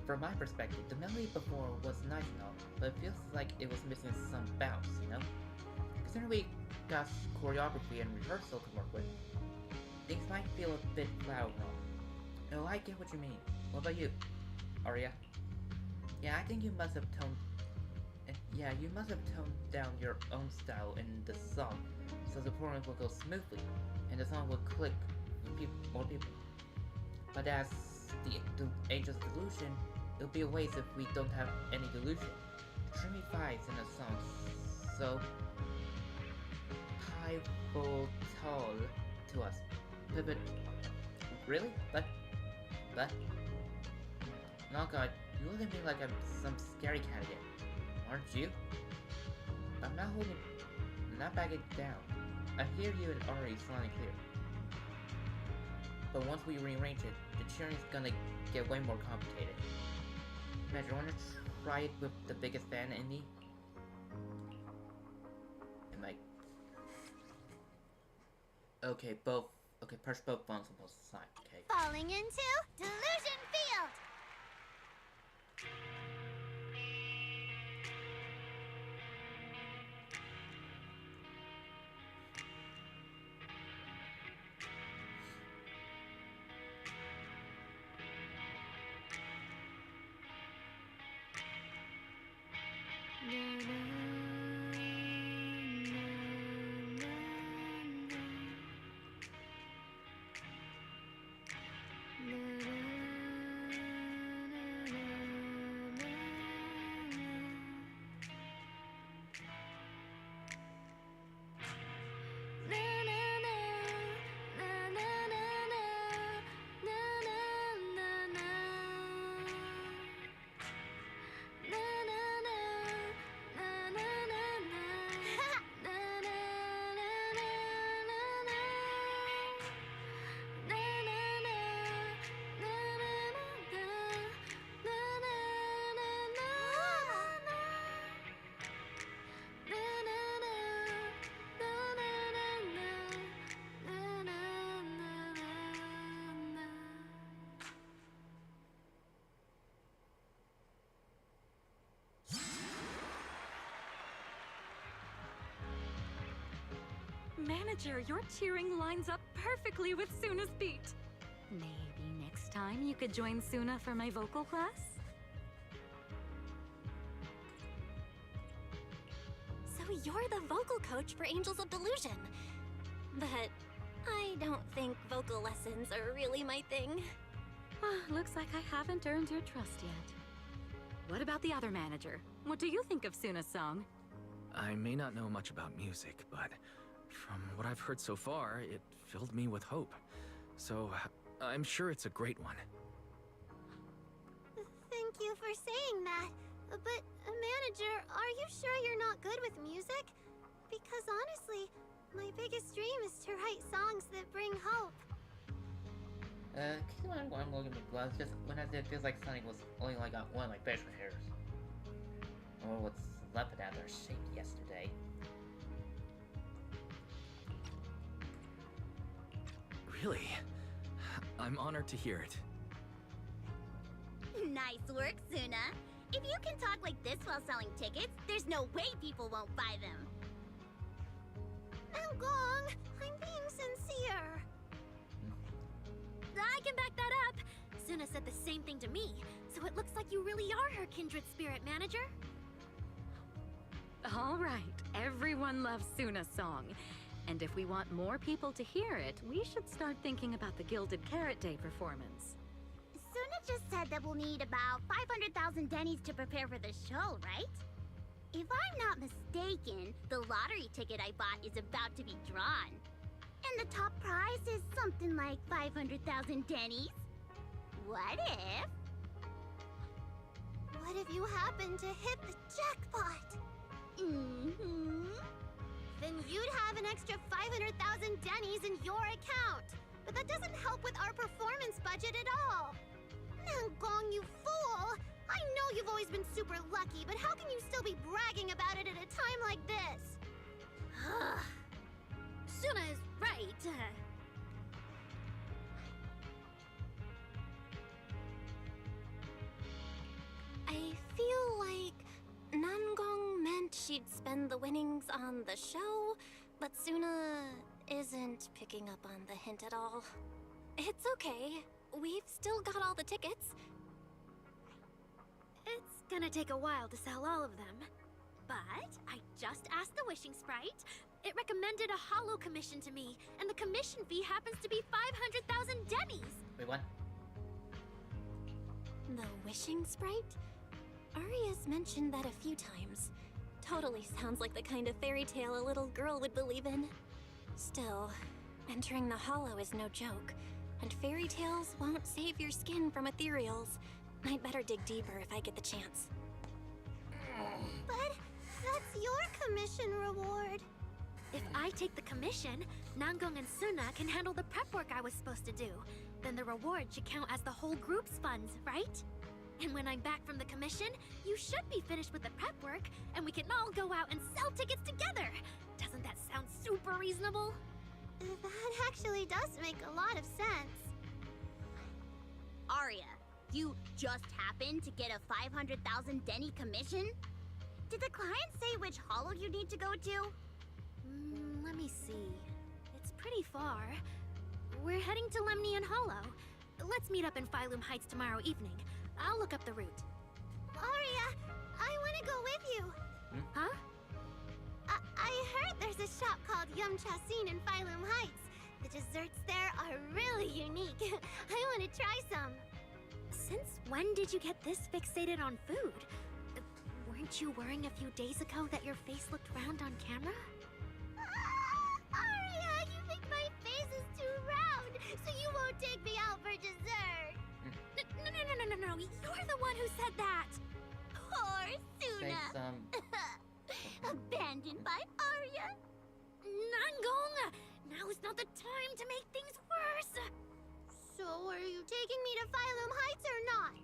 From my perspective, the melody before was nice and all, but it feels like it was missing some bounce, you know? Considering we got choreography and rehearsal to work with, things might feel a bit flat overall. Oh, I get what you mean. What about you, Aria? Yeah, I think you must have toned down your own style in the song, so the performance will go smoothly, and the song will click with more people. But as the Angels of Delusion, it'll be a waste if we don't have any delusion. Extremely vibes in the song, so pivotal to us. But really? But not God, you look at me like I'm some scary cat again, aren't you? I'm not backing down. I hear you and Ari sounding clear. But once we rearrange it, the cheering's gonna get way more complicated. Imagine, wanna try it with the biggest fan in me? And like... Okay, push both buttons on both sides, okay. Falling into Delusion Field! Manager, your cheering lines up perfectly with Suna's beat. Maybe next time you could join Suna for my vocal class? So you're the vocal coach for Angels of Delusion. But I don't think vocal lessons are really my thing. Looks like I haven't earned your trust yet. What about the other manager? What do you think of Suna's song? I may not know much about music, but from what I've heard so far, it filled me with hope. So, I'm sure it's a great one. Thank you for saying that. But, manager, are you sure you're not good with music? Because honestly, my biggest dream is to write songs that bring hope. Keep on I'm looking at the gloves, just when I did, it feels like Sonic was only like got one of my facial hairs. Or what's left of that are shaped yesterday. Really? I'm honored to hear it. Nice work, Suna. If you can talk like this while selling tickets, there's no way people won't buy them. Gong, I'm being sincere. I can back that up. Suna said the same thing to me, so it looks like you really are her kindred spirit, manager. All right, everyone loves Suna's song. And if we want more people to hear it, we should start thinking about the Gilded Carrot Day performance. Suna just said that we'll need about 500,000 dennies to prepare for the show, right? If I'm not mistaken, the lottery ticket I bought is about to be drawn. And the top prize is something like 500,000 dennies. What if you happen to hit the jackpot? Then you'd have an extra 500,000 dennies in your account. But that doesn't help with our performance budget at all. Gong, you fool! I know you've always been super lucky, but how can you still be bragging about it at a time like this? Suna is right. I feel like Nangong meant she'd spend the winnings on the show, but Suna isn't picking up on the hint at all. It's okay. We've still got all the tickets. It's gonna take a while to sell all of them. But I just asked the Wishing Sprite. It recommended a holo commission to me, and the commission fee happens to be 500,000 dennies. Wait, what? The Wishing Sprite? Aria's mentioned that a few times. Totally sounds like the kind of fairy tale a little girl would believe in. Still, entering the hollow is no joke, and fairy tales won't save your skin from ethereals. I'd better dig deeper if I get the chance. But that's your commission reward. If I take the commission, Nangong and Suna can handle the prep work I was supposed to do. Then the reward should count as the whole group's funds, right? And when I'm back from the commission, you should be finished with the prep work, and we can all go out and sell tickets together. Doesn't that sound super reasonable? That actually does make a lot of sense. Aria, you just happened to get a 500,000 denny commission? Did the client say which hollow you need to go to? Let me see. It's pretty far. We're heading to Lemnian Hollow. Let's meet up in Phylum Heights tomorrow evening. I'll look up the route. Aria, I want to go with you. Huh? I heard there's a shop called Yum Chasin in Phylum Heights. The desserts there are really unique. I want to try some. Since when did you get this fixated on food? Weren't you worrying a few days ago that your face looked round on camera? Aria, you think my face is too round, so you won't take me out for dessert. No. You're the one who said that. Poor Suna. Abandoned by Aria. Nangong! Now is not the time to make things worse. So are you taking me to Phylum Heights or not?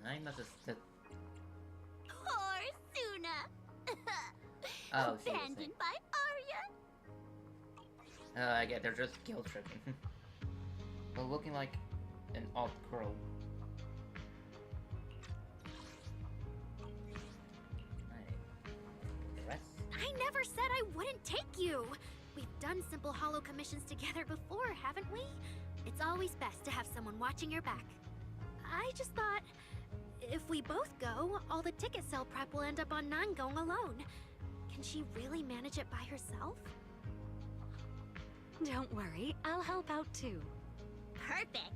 I must have said... Poor Suna. Oh, Abandoned by Aria. I get they're just guilt tripping. But looking like an alt girl. I never said I wouldn't take you. We've done simple holo commissions together before, haven't we? It's always best to have someone watching your back. I just thought, if we both go, all the ticket sale prep will end up on Nan going alone. Can she really manage it by herself? Don't worry, I'll help out too. Perfect.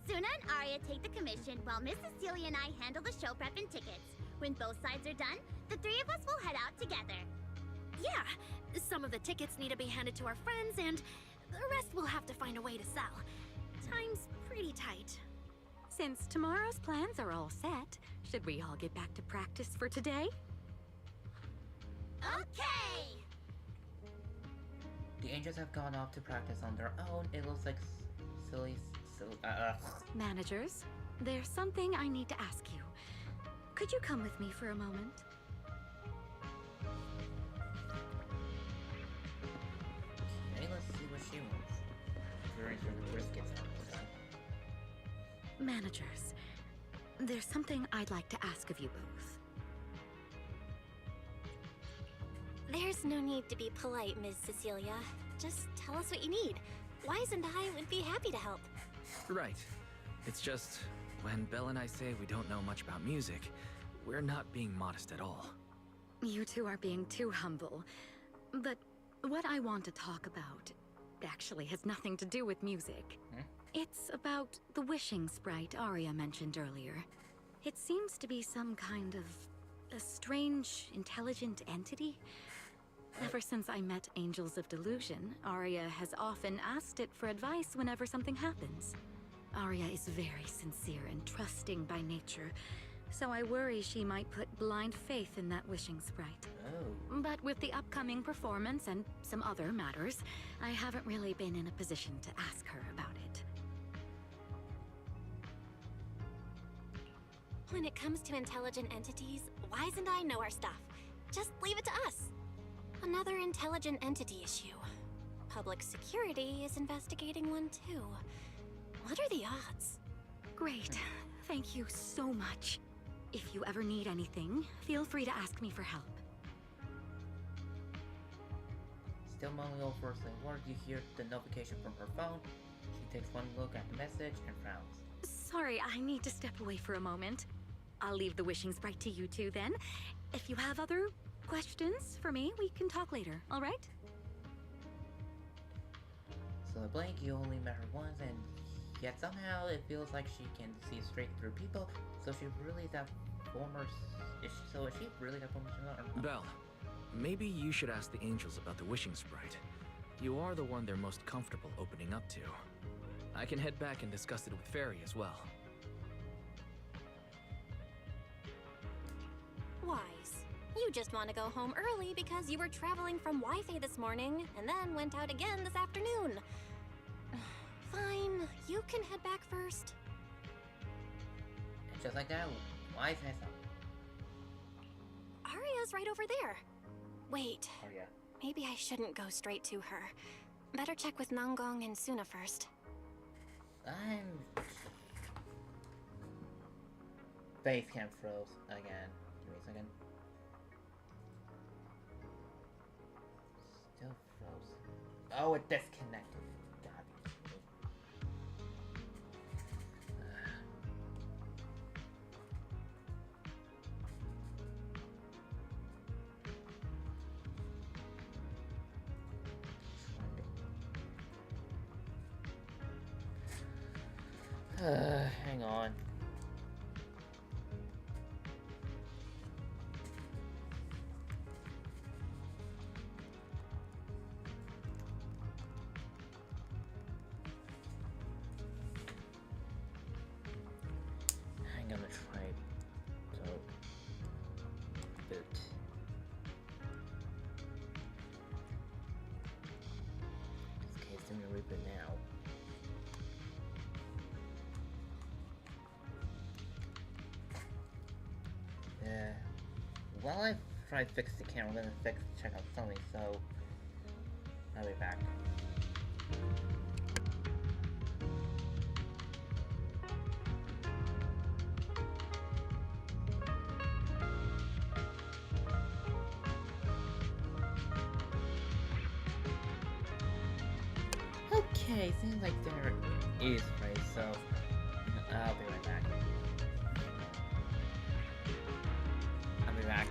Suna and Arya take the commission while Miss Cecilia and I handle the show prep and tickets. When both sides are done, the three of us will head out together. Yeah, some of the tickets need to be handed to our friends, and the rest we'll have to find a way to sell. Time's pretty tight. Since tomorrow's plans are all set, should we all get back to practice for today? Okay! The angels have gone off to practice on their own. It looks like silly. Managers, there's something I need to ask you. Could you come with me for a moment? Okay, let's see what she wants. Very sure the briskets are done. Managers, there's something I'd like to ask of you both. There's no need to be polite, Ms. Cecilia. Just tell us what you need. Wise and I would be happy to help. Right. It's just, when Belle and I say we don't know much about music, we're not being modest at all. You two are being too humble. But what I want to talk about actually has nothing to do with music. It's about the wishing sprite Arya mentioned earlier. It seems to be some kind of a strange, intelligent entity. Ever since I met Angels of Delusion, Arya has often asked it for advice whenever something happens. Arya is very sincere and trusting by nature, so I worry she might put blind faith in that wishing sprite. Oh. But with the upcoming performance and some other matters, I haven't really been in a position to ask her about it. When it comes to intelligent entities, Wise and I know our stuff. Just leave it to us. Another intelligent entity issue. Public security is investigating one too. What are the odds? Great. Thank you so much. If you ever need anything, feel free to ask me for help. Still mulling over the word, you hear the notification from her phone. She takes one look at the message and frowns. Sorry, I need to step away for a moment. I'll leave the wishing sprite to you two then. If you have other questions for me, we can talk later, all right? So blink, you only met her once, and yet somehow it feels like she can see straight through people. So she really that former? Is she really that former? Belle, maybe you should ask the angels about the wishing sprite. You are the one they're most comfortable opening up to. I can head back and discuss it with Fairy as well. Wise, you just want to go home early because you were traveling from Wi-Fi this morning and then went out again this afternoon. Fine, you can head back first. And just like that, Wise has up. Arya's right over there. Wait. Oh yeah. Maybe I shouldn't go straight to her. Better check with Nangong and Suna first. Base camp froze again. Give me a second. Still froze. Oh, it disconnected. God. Hang on. I'm gonna try to boot. In this case, I'm gonna reboot now. While I try to fix the camera, I'm gonna check out something, so I'll be back. Okay, seems like there is right, so I'll be right back. I'll be back.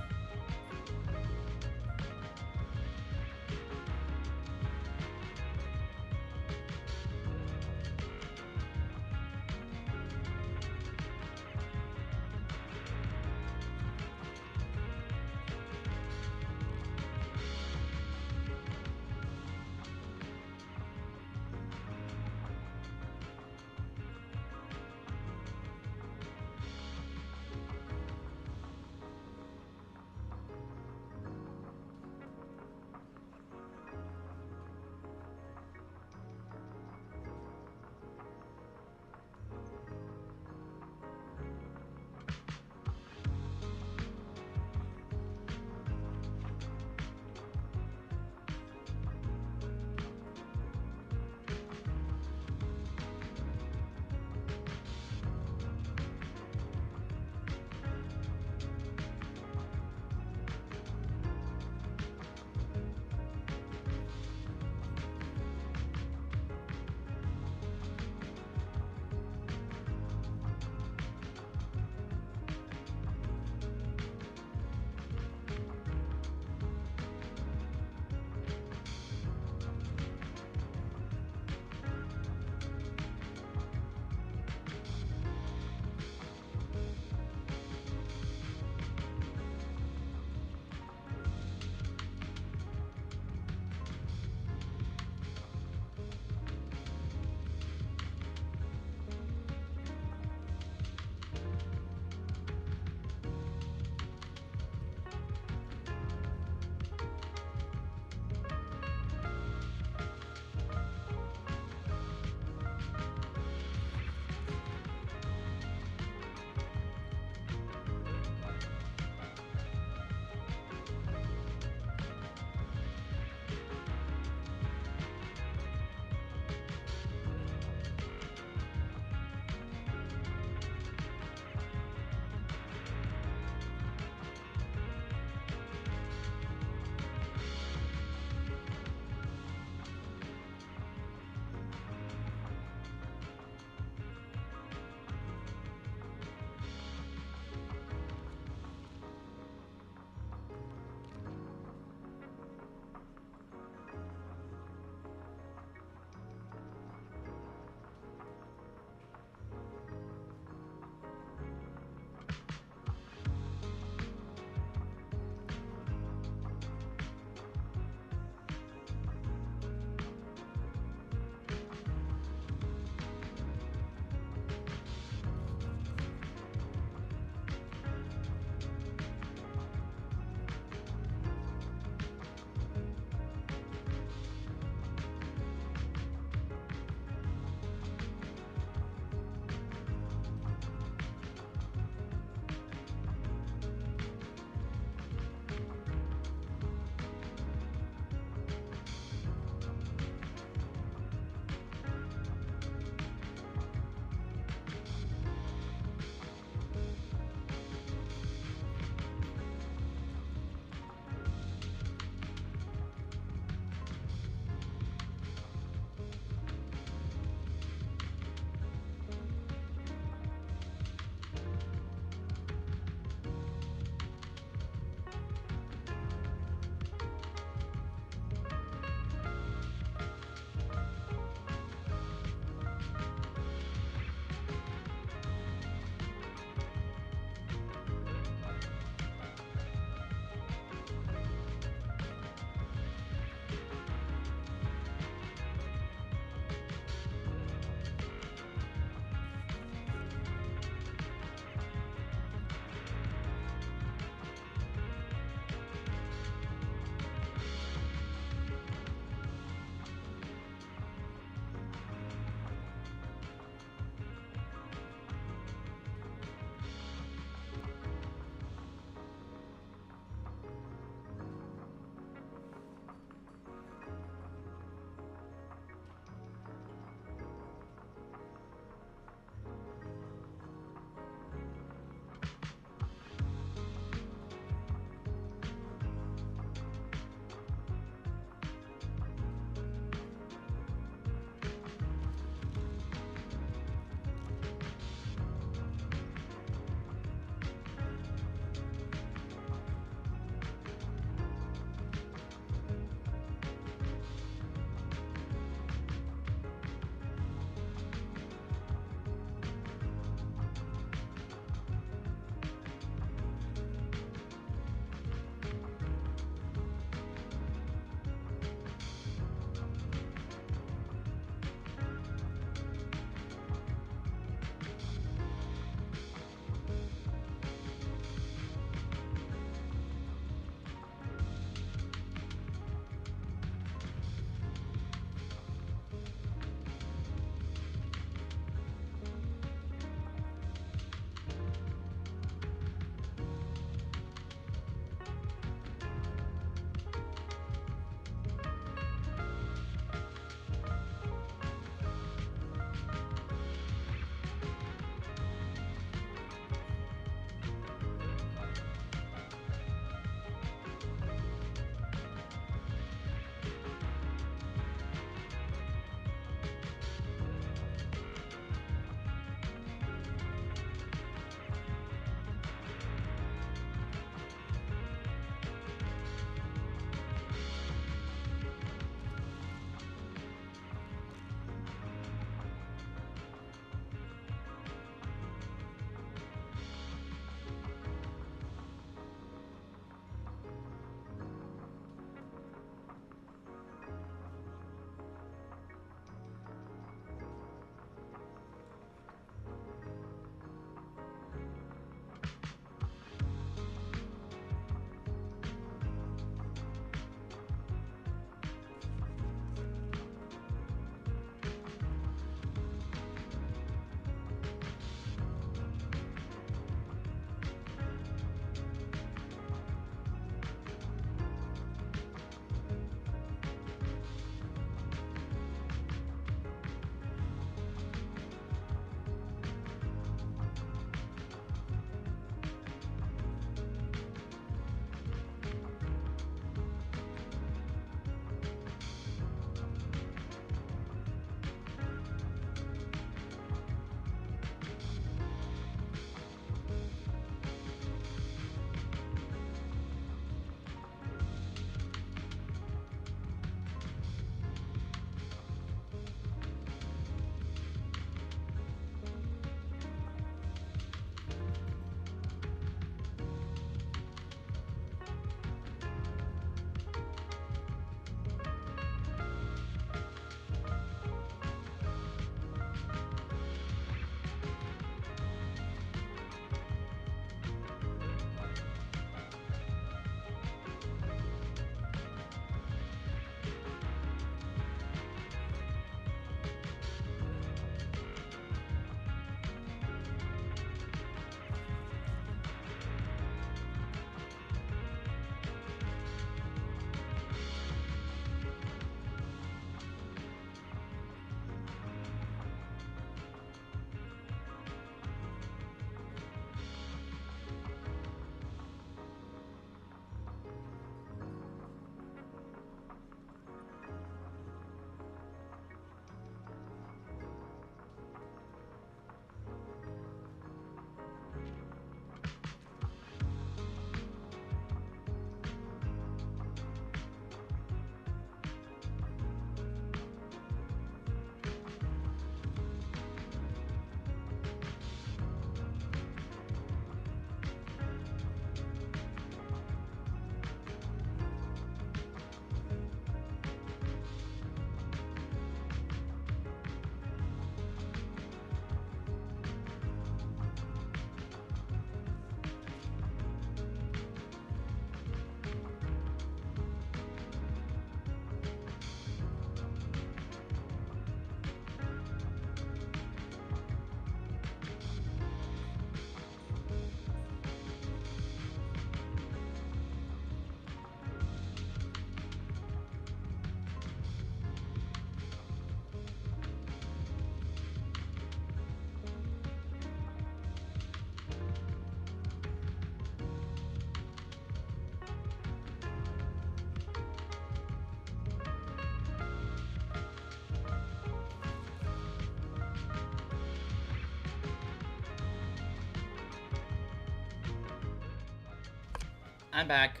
I'm back.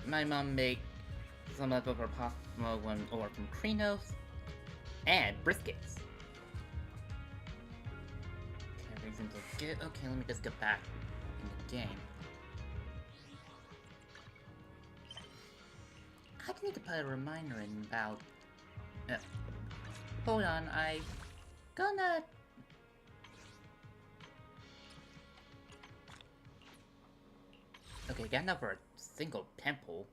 My mom made some leftover pasta or from Krinos and briskets. Okay, everything's good. Okay, let me just get back in the game. I need to put a reminder in about. Hold on, I gonna. Okay, got enough for a single temple.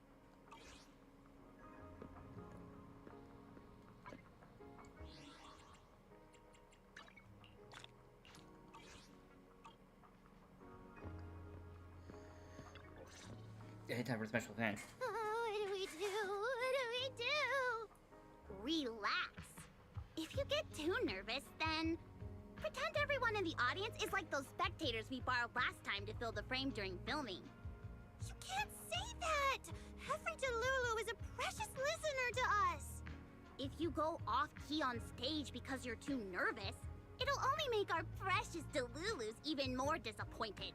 Anytime for a special event. Oh, what do we do? What do we do? Relax. If you get too nervous, then pretend everyone in the audience is like those spectators we borrowed last time to fill the frame during filming. You can't say that! Every Delulu is a precious listener to us! If you go off-key on stage because you're too nervous, it'll only make our precious Delulus even more disappointed.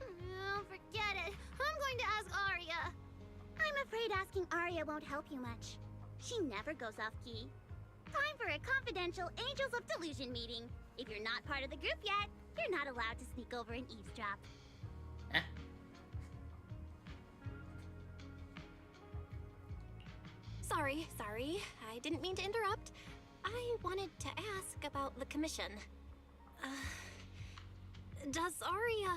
Oh, forget it. I'm going to ask Arya. I'm afraid asking Arya won't help you much. She never goes off-key. Time for a confidential Angels of Delusion meeting. If you're not part of the group yet, you're not allowed to sneak over and eavesdrop. Sorry. I didn't mean to interrupt. I wanted to ask about the commission. Does Arya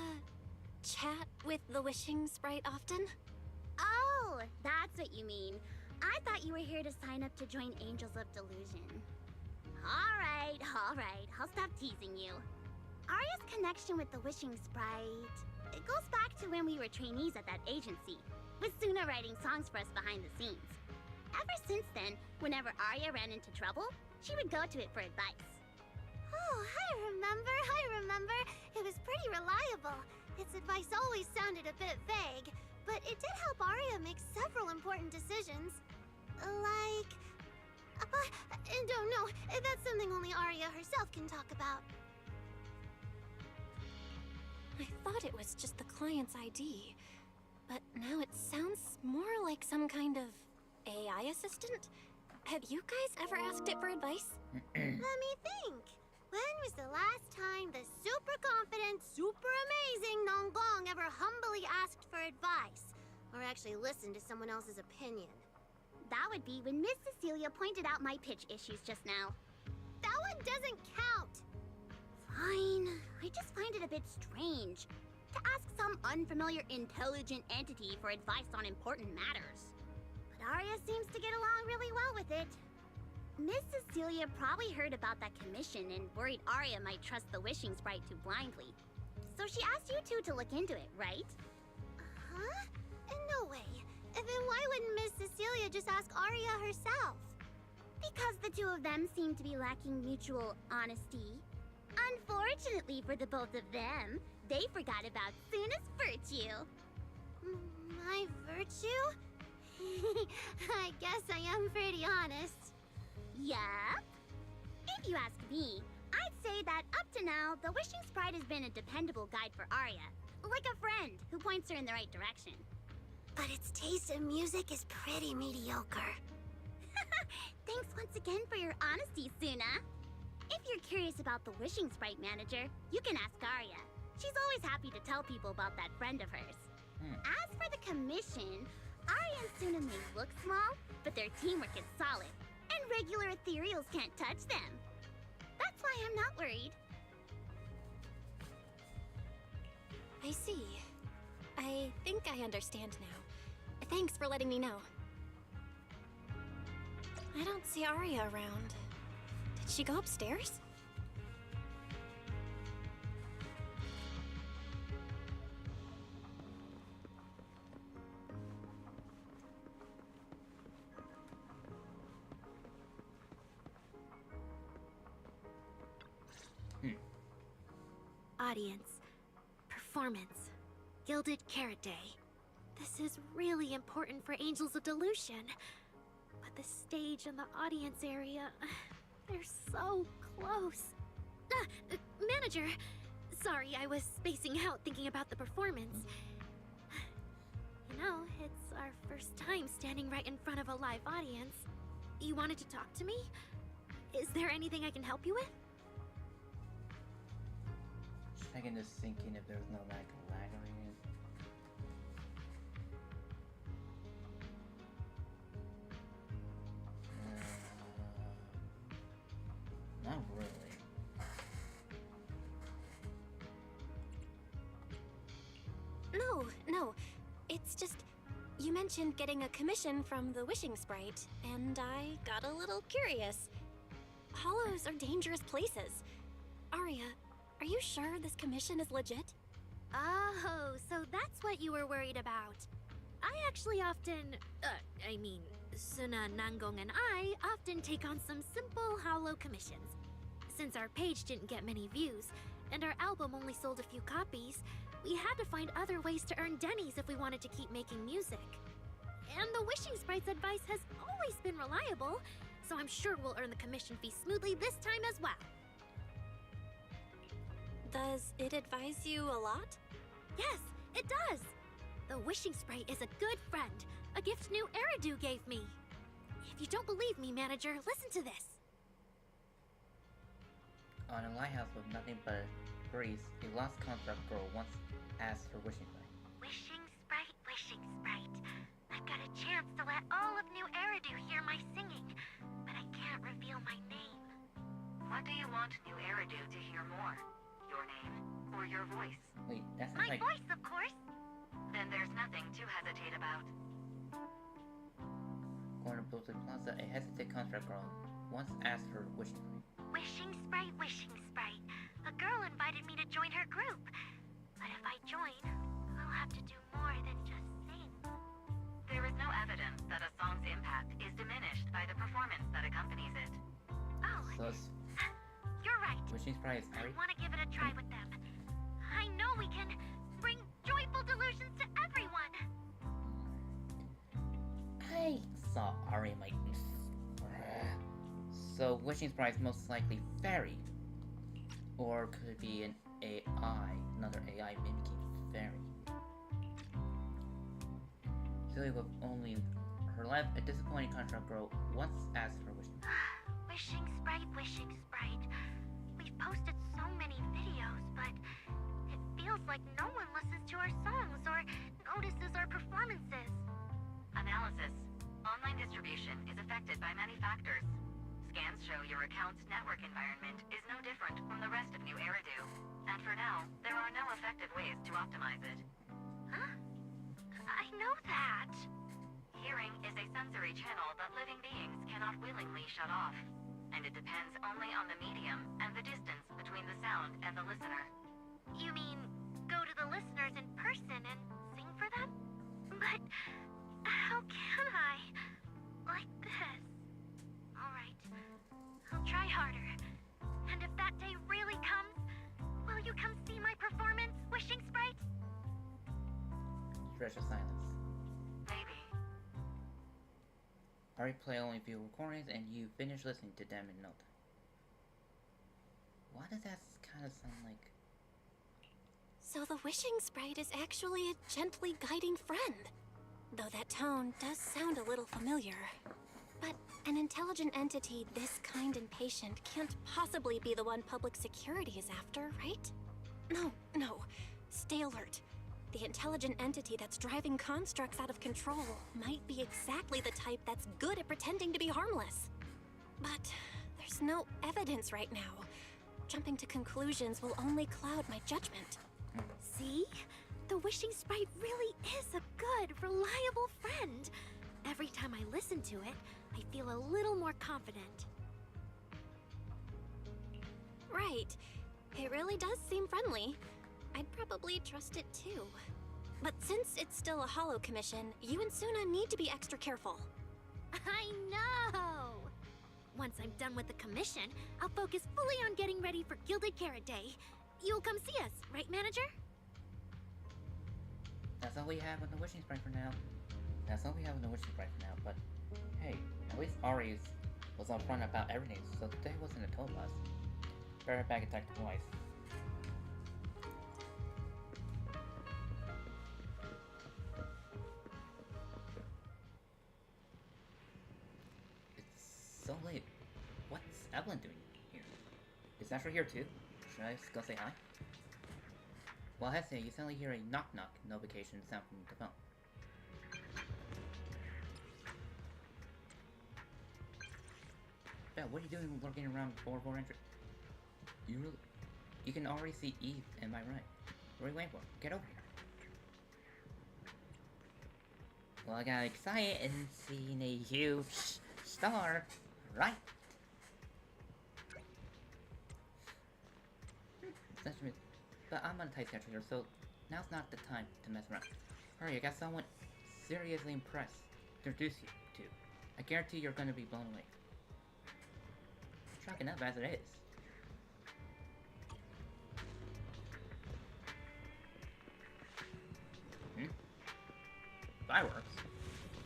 chat with the wishing sprite often? Oh, that's what you mean. I thought you were here to sign up to join Angels of Delusion. All right. I'll stop teasing you. Arya's connection with the wishing sprite, it goes back to when we were trainees at that agency, with Suna writing songs for us behind the scenes. Ever since then, whenever Arya ran into trouble, she would go to it for advice. Oh, I remember. It was pretty reliable. Its advice always sounded a bit vague, but it did help Arya make several important decisions. Like... I don't know. That's something only Arya herself can talk about. I thought it was just the client's ID, but now it sounds more like some kind of AI assistant? Have you guys ever asked it for advice? Let me think. When was the last time the super confident, super amazing Nonggong ever humbly asked for advice? Or actually listened to someone else's opinion? That would be when Miss Cecilia pointed out my pitch issues just now. That one doesn't count! Fine. I just find it a bit strange to ask some unfamiliar intelligent entity for advice on important matters. But Arya seems to get along really well with it. Miss Cecilia probably heard about that commission and worried Arya might trust the wishing sprite too blindly. So she asked you two to look into it, right? Huh? No way. Then why wouldn't Miss Cecilia just ask Arya herself? Because the two of them seem to be lacking mutual honesty. Unfortunately for the both of them, they forgot about Suna's virtue. My virtue? I guess I am pretty honest. Yup. If you ask me, I'd say that up to now, the wishing sprite has been a dependable guide for Arya. Like a friend who points her in the right direction. But its taste in music is pretty mediocre. Thanks once again for your honesty, Suna. If you're curious about the wishing sprite manager, you can ask Arya. She's always happy to tell people about that friend of hers. As for the commission, Arya and Suna may look small, but their teamwork is solid, and regular ethereals can't touch them. That's why I'm not worried. I see. I think I understand now. Thanks for letting me know. I don't see Arya around. Did she go upstairs? Audience. Performance. Gilded Carrot Day. This is really important for Angels of Delusion. But the stage and the audience area, they're so close. Manager! Sorry, I was spacing out thinking about the performance. No, it's our first time standing right in front of a live audience. You wanted to talk to me? Is there anything I can help you with? Checking to thinking if there's no lag or anything. Not really. No. It's just, you mentioned getting a commission from the Wishing Sprite, and I got a little curious. Hollows are dangerous places. Aria, are you sure this commission is legit? Oh, so that's what you were worried about. I actually often, Suna, Nangong, and I often take on some simple hollow commissions. Since our page didn't get many views, and our album only sold a few copies, we had to find other ways to earn dennies if we wanted to keep making music. And the Wishing Sprite's advice has always been reliable, so I'm sure we'll earn the commission fee smoothly this time as well. Does it advise you a lot? Yes, it does! The Wishing Sprite is a good friend, a gift new Eridu gave me. If you don't believe me, manager, listen to this. On a lighthouse with nothing but a breeze, a lost contract girl once asked for Wishing Sprite. Wishing Sprite. I've got a chance to let all of New Eridu hear my singing, but I can't reveal my name. What do you want New Eridu to hear more? Your name or your voice? Wait, that sounds My like... voice, of course. Then there's nothing to hesitate about. Corner Blizzard Plaza, a hesitant contract girl once asked for Wishing Sprite. Wishing Sprite. A girl invited me to join her group. But if I join, I'll have to do more than just sing. There is no evidence that a song's impact is diminished by the performance that accompanies it. Oh, So it's you're right. Wishing Sprite is I Ari? want to give it a try with them. I know we can bring joyful delusions to everyone. I saw Ari in my... So Wishing Sprite is most likely fairy. Or could it be an AI, another AI mimicking fairy? Silly with only her life, a disappointing contract girl once asked for Wishing Sprite. Wishing Sprite. We've posted so many videos, but it feels like no one listens to our songs or notices our performances. Analysis. Online distribution is affected by many factors. Scans show your account's network environment is no different from the rest of New Eridu. And for now, there are no effective ways to optimize it. Huh? I know that. Hearing is a sensory channel that living beings cannot willingly shut off. And it depends only on the medium and the distance between the sound and the listener. You mean go to the listeners in person and sing for them? But how can I? Like this. Alright, I'll try harder. And if that day really comes, will you come see my performance, Wishing Sprite? Stretch of silence. Maybe. Ari play only view recordings and you finish listening to them in note. Why does that kind of sound like... So the Wishing Sprite is actually a gently guiding friend. Though that tone does sound a little familiar. But an intelligent entity this kind and patient can't possibly be the one public security is after, right? No. Stay alert. The intelligent entity that's driving constructs out of control might be exactly the type that's good at pretending to be harmless. But there's no evidence right now. Jumping to conclusions will only cloud my judgment. See? The Wishing Sprite really is a good, reliable friend. Every time I listen to it, I feel a little more confident. Right. It really does seem friendly. I'd probably trust it too. But since it's still a hollow commission, you and Suna need to be extra careful. I know! Once I'm done with the commission, I'll focus fully on getting ready for Gilded Carrot Day. You'll come see us, right, manager? That's all we have on the Wishing Sprite for now. But hey, at least Ari was upfront about everything, so today wasn't a total loss. Better back attack twice. Evelyn doing here? Is Astra here too? Should I just go say hi? While hesitating, you suddenly hear a knock-knock notification sound from the phone. Belle, what are you doing lurking around before entry? You can already see Eve and my right. What are you waiting for? Get over here. Well, I got excited and seen a huge star, right? But I'm on a tight schedule here, so now's not the time to mess around. Hurry, I got someone seriously impressed to introduce you to. I guarantee you're gonna be blown away. Shocking enough as it is. Fireworks?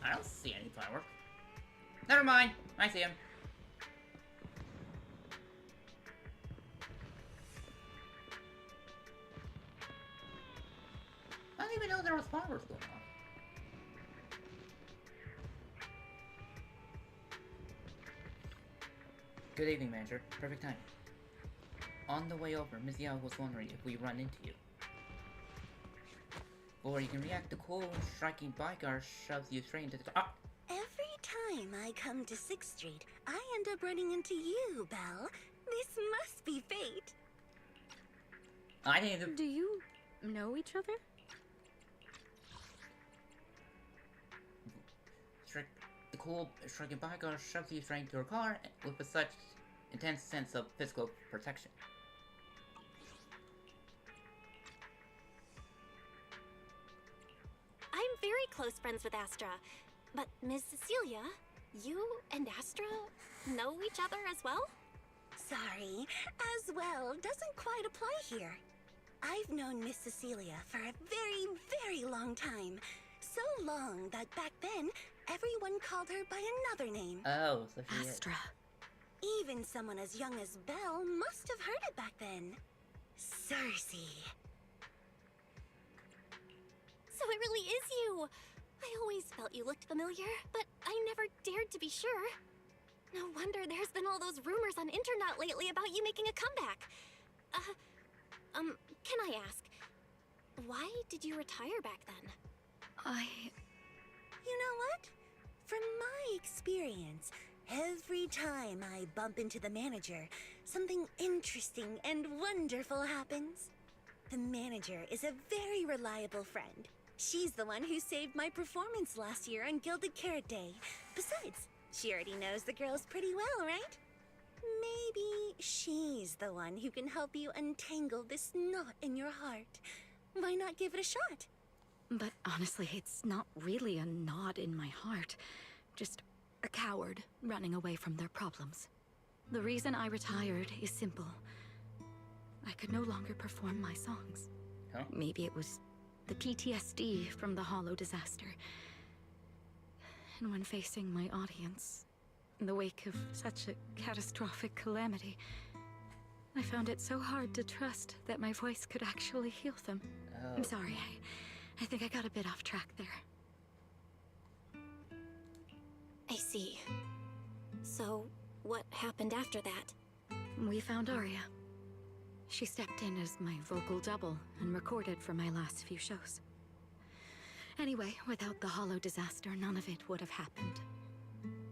I don't see any fireworks. Never mind, I see him. I didn't even know there was fireworks going on. Good evening, Manager. Perfect timing. On the way over, Miss Yao was wondering if we run into you. Or you can react to cool, striking bodyguard shoves you straight into the Every time I come to 6th Street, I end up running into you, Belle. This must be fate. I didn't. Do you know each other? The cool, striking bodyguard shoves you straight into her car with such intense sense of physical protection. I'm very close friends with Astra, but Ms. Cecilia, you and Astra know each other as well? Sorry, as well doesn't quite apply here. I've known Miss Cecilia for a very, very long time. So long that back then, everyone called her by another name. Oh, so she Astra. Even someone as young as Belle must have heard it back then. Cersei. So it really is you! I always felt you looked familiar, but I never dared to be sure. No wonder there's been all those rumors on internet lately about you making a comeback. Can I ask, why did you retire back then? You know what? From my experience, every time I bump into the manager, something interesting and wonderful happens. The manager is a very reliable friend. She's the one who saved my performance last year on Gilded Carrot Day. Besides, she already knows the girls pretty well, right? Maybe she's the one who can help you untangle this knot in your heart. Why not give it a shot? But honestly, it's not really a knot in my heart. Just a coward running away from their problems. The reason I retired is simple. I could no longer perform my songs. Huh? Maybe it was the PTSD from the Hollow disaster. And when facing my audience, in the wake of such a catastrophic calamity, I found it so hard to trust that my voice could actually heal them. Oh. I'm sorry, I think I got a bit off track there. I see. So, what happened after that? We found Arya. She stepped in as my vocal double and recorded for my last few shows. Anyway, without the Hollow disaster, none of it would have happened.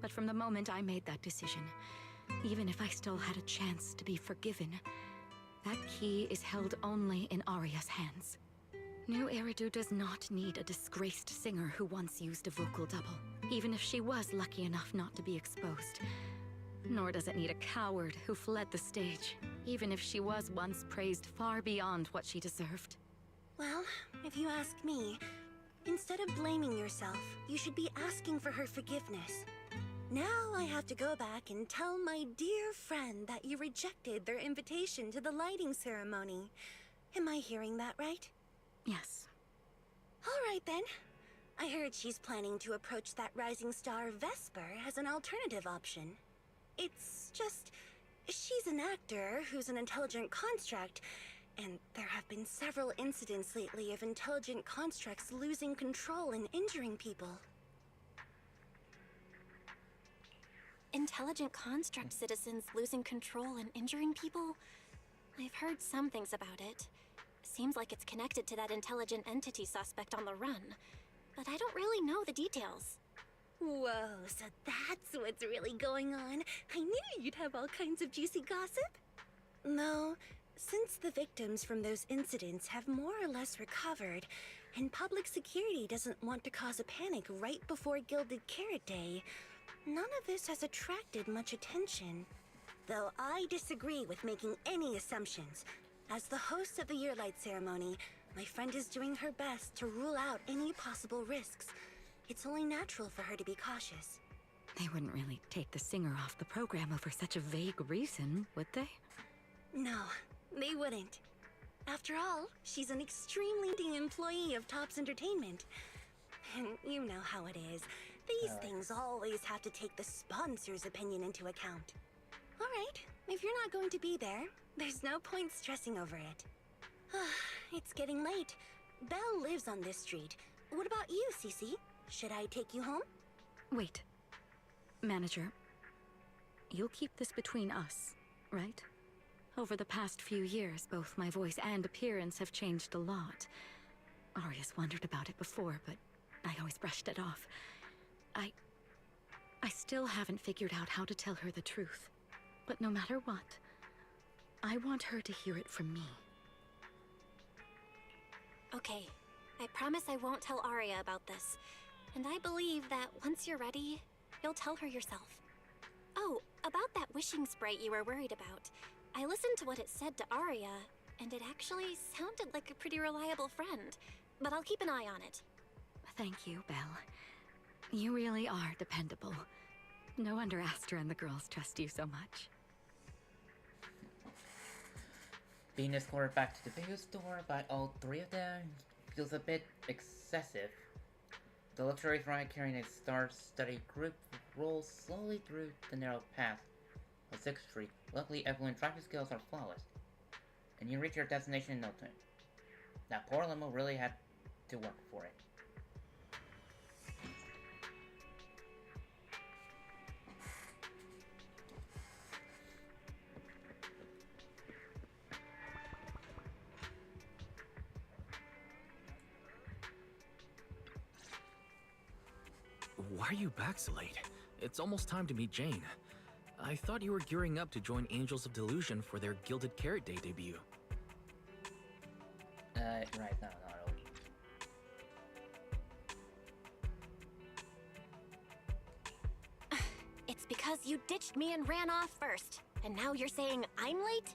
But from the moment I made that decision, even if I still had a chance to be forgiven, that key is held only in Arya's hands. New Eridu does not need a disgraced singer who once used a vocal double, even if she was lucky enough not to be exposed. Nor does it need a coward who fled the stage, even if she was once praised far beyond what she deserved. Well, if you ask me, instead of blaming yourself, you should be asking for her forgiveness. Now I have to go back and tell my dear friend that you rejected their invitation to the lighting ceremony. Am I hearing that right? Yes. All right then. I heard she's planning to approach that rising star Vesper as an alternative option. It's just, she's an actor who's an intelligent construct, and there have been several incidents lately of intelligent constructs losing control and injuring people. intelligent construct citizens losing control and injuring people? I've heard some things about it. Seems like it's connected to that intelligent entity suspect on the run, but I don't really know the details. Whoa, so that's what's really going on. I knew you'd have all kinds of juicy gossip. No, since the victims from those incidents have more or less recovered, and public security doesn't want to cause a panic right before Gilded Carrot Day, none of this has attracted much attention. Though I disagree with making any assumptions. As the host of the Yearlight ceremony, my friend is doing her best to rule out any possible risks. It's only natural for her to be cautious. They wouldn't really take the singer off the program over such a vague reason, would they? No, they wouldn't. After all, she's an extremely leading employee of Topps Entertainment. And you know how it is. These things always have to take the sponsor's opinion into account. All right, if you're not going to be there, there's no point stressing over it. It's getting late. Belle lives on this street. What about you, Cece? Should I take you home? Wait. Manager, you'll keep this between us, right? Over the past few years, both my voice and appearance have changed a lot. Aria's wondered about it before, but I always brushed it off. I still haven't figured out how to tell her the truth. But no matter what, I want her to hear it from me. Okay, I promise I won't tell Aria about this. And I believe that once you're ready, you'll tell her yourself. Oh, about that wishing sprite you were worried about. I listened to what it said to Aria, and it actually sounded like a pretty reliable friend. But I'll keep an eye on it. Thank you, Belle. You really are dependable. No wonder Astra and the girls trust you so much. Being escorted back to the video store by all three of them feels a bit excessive. The luxurious ride carrying a star-studded group rolls slowly through the narrow path of 6th Street. Luckily, everyone's driving skills are flawless, and you reach your destination in no time. That poor limo really had to work for it. Why are you back so late? It's almost time to meet Jane. I thought you were gearing up to join Angels of Delusion for their Gilded Carrot Day debut. Right now, not really. It's because you ditched me and ran off first, and now you're saying I'm late?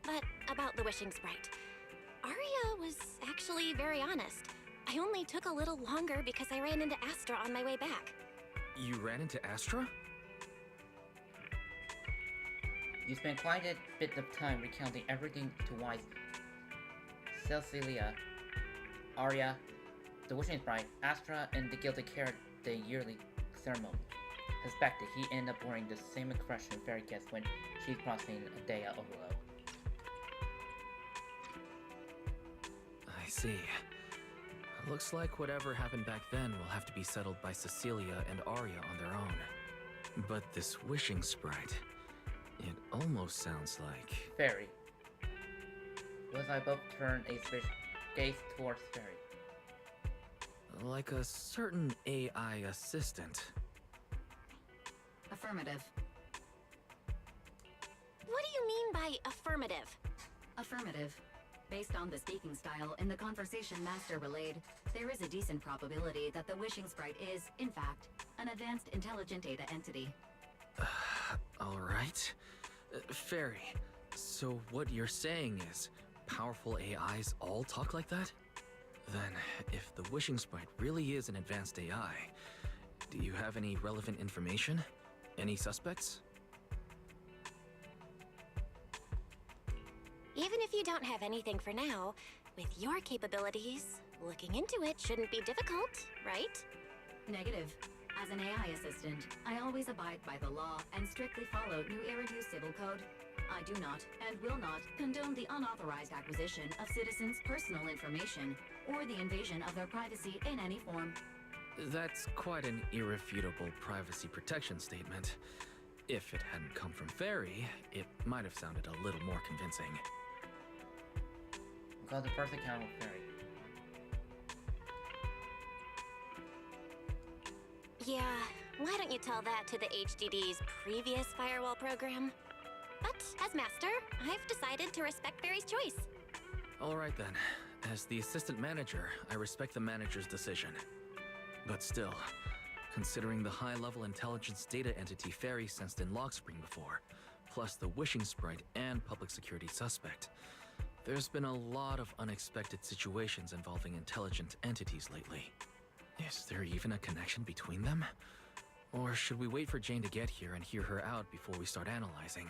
But about the wishing sprite. Aria was actually very honest. I only took a little longer because I ran into Astra on my way back. You ran into Astra? You spent quite a bit of time recounting everything to Wise, Cecilia, Aria, the Wishing Sprite, Astra, and the Gilded Carrot Day yearly ceremony. Suspected, he ended up wearing the same expression Fairy gets when she's processing a Dea overload. I see. Looks like whatever happened back then will have to be settled by Cecilia and Aria on their own. But this wishing sprite, it almost sounds like... Fairy. Those I both turned a suspicious gaze towards Fairy. Like a certain AI assistant. Affirmative. What do you mean by affirmative? Affirmative. Based on the speaking style in the conversation Master relayed, there is a decent probability that the wishing sprite is, in fact, an advanced intelligent data entity. Alright. Fairy, so what you're saying is, powerful AIs all talk like that? Then, if the wishing sprite really is an advanced AI, do you have any relevant information? Any suspects? Even if you don't have anything for now, with your capabilities, looking into it shouldn't be difficult, right? Negative. As an AI assistant, I always abide by the law and strictly follow New Eridu Civil Code. I do not, and will not, condone the unauthorized acquisition of citizens' personal information, or the invasion of their privacy in any form. That's quite an irrefutable privacy protection statement. if it hadn't come from Fairy, it might have sounded a little more convincing. Because the first account with Fairy. Yeah, why don't you tell that to the HDD's previous firewall program? But as master, I've decided to respect Fairy's choice. All right then. As the assistant manager, I respect the manager's decision. But still, considering the high-level intelligence data entity Fairy sensed in Logspring before, plus the wishing sprite and public security suspect, there's been a lot of unexpected situations involving intelligent entities lately. Is there even a connection between them? Or should we wait for Jane to get here and hear her out before we start analyzing?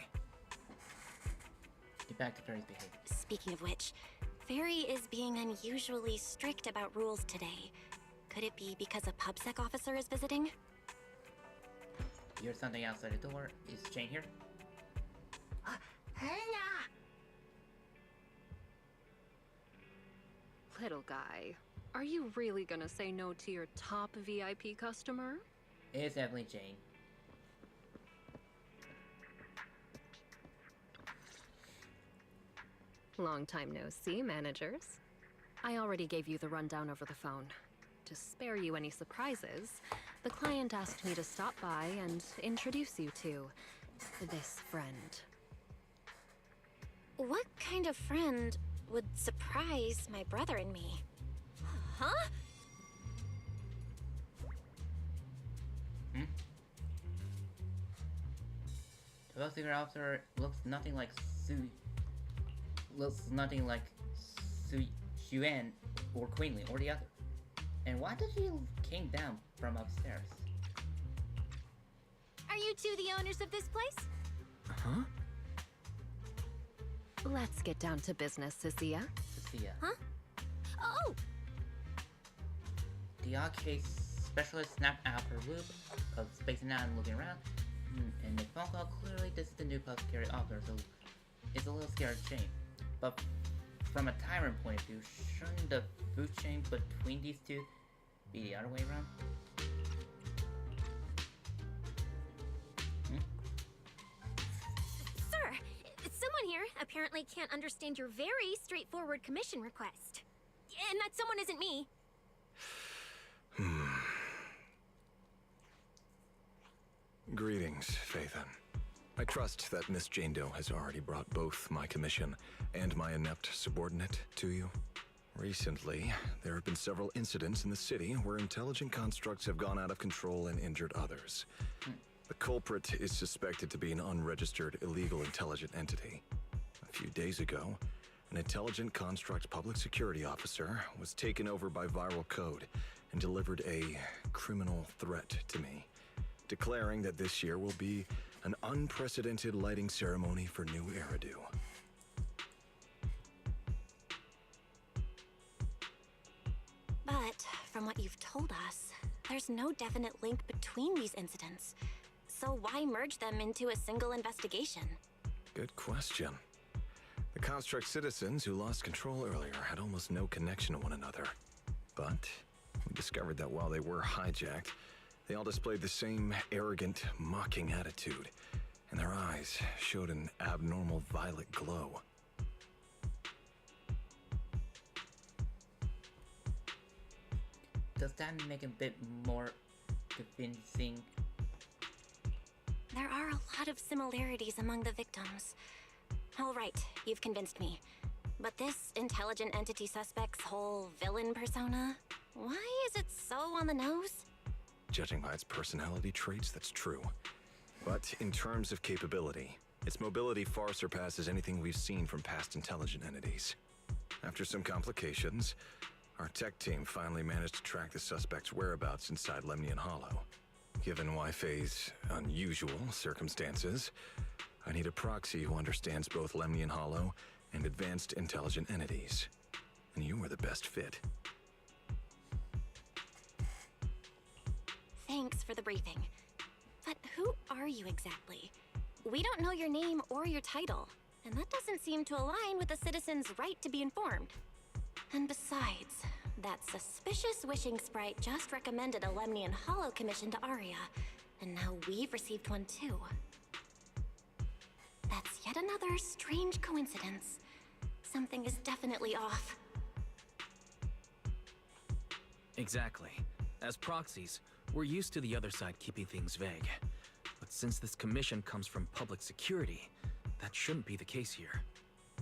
Get back to Fairy's behavior. Speaking of which, Fairy is being unusually strict about rules today. Could it be because a PubSec officer is visiting? You heard something outside the door. Is Jane here? Little guy, are you really gonna say no to your top VIP customer? It's definitely Jane. Long time no see, managers. I already gave you the rundown over the phone. To spare you any surprises, the client asked me to stop by and introduce you to this friend. What kind of friend would surprise my brother and me? Huh? The Public Security Officer looks nothing like Su Xuan or Queenly or the other. And why did he came down from upstairs? Are you two the owners of this place? Huh? Let's get down to business, Cecilia. Cecilia. Huh? Oh! The odd case specialist snapped out her loop of spacing out and looking around. And the phone call, clearly this is the new Public Security Officer, so it's a little scared of Jane. But from a tyrant point of view, shouldn't the food chain between these two be the other way around? Sir, someone here apparently can't understand your very straightforward commission request. And that someone isn't me. Greetings, Phaethon. I trust that Miss Jane Doe has already brought both my commission and my inept subordinate to you. Recently, there have been several incidents in the city where intelligent constructs have gone out of control and injured others. The culprit is suspected to be an unregistered illegal intelligent entity. A few days ago, an intelligent construct public security officer was taken over by viral code and delivered a criminal threat to me, declaring that this year will be an unprecedented lighting ceremony for New Eridu. But from what you've told us, there's no definite link between these incidents. So why merge them into a single investigation? Good question. The construct citizens who lost control earlier had almost no connection to one another. But we discovered that while they were hijacked, they all displayed the same arrogant, mocking attitude, and their eyes showed an abnormal violet glow. Does that make a bit more convincing? There are a lot of similarities among the victims. All right, you've convinced me. But this intelligent entity suspect's whole villain persona, why is it so on the nose? Judging by its personality traits, that's true. But in terms of capability, its mobility far surpasses anything we've seen from past intelligent entities. After some complications, our tech team finally managed to track the suspect's whereabouts inside Lemnian Hollow. Given Wi-Fi's unusual circumstances, I need a proxy who understands both Lemnian Hollow and advanced intelligent entities. And you were the best fit. Thanks for the briefing. But who are you exactly? We don't know your name or your title, and that doesn't seem to align with the citizen's right to be informed. And besides, that suspicious wishing sprite just recommended a Lemnian Hollow commission to Aria, and now we've received one too. That's yet another strange coincidence. Something is definitely off. Exactly. As proxies, we're used to the other side keeping things vague. But since this commission comes from public security, that shouldn't be the case here.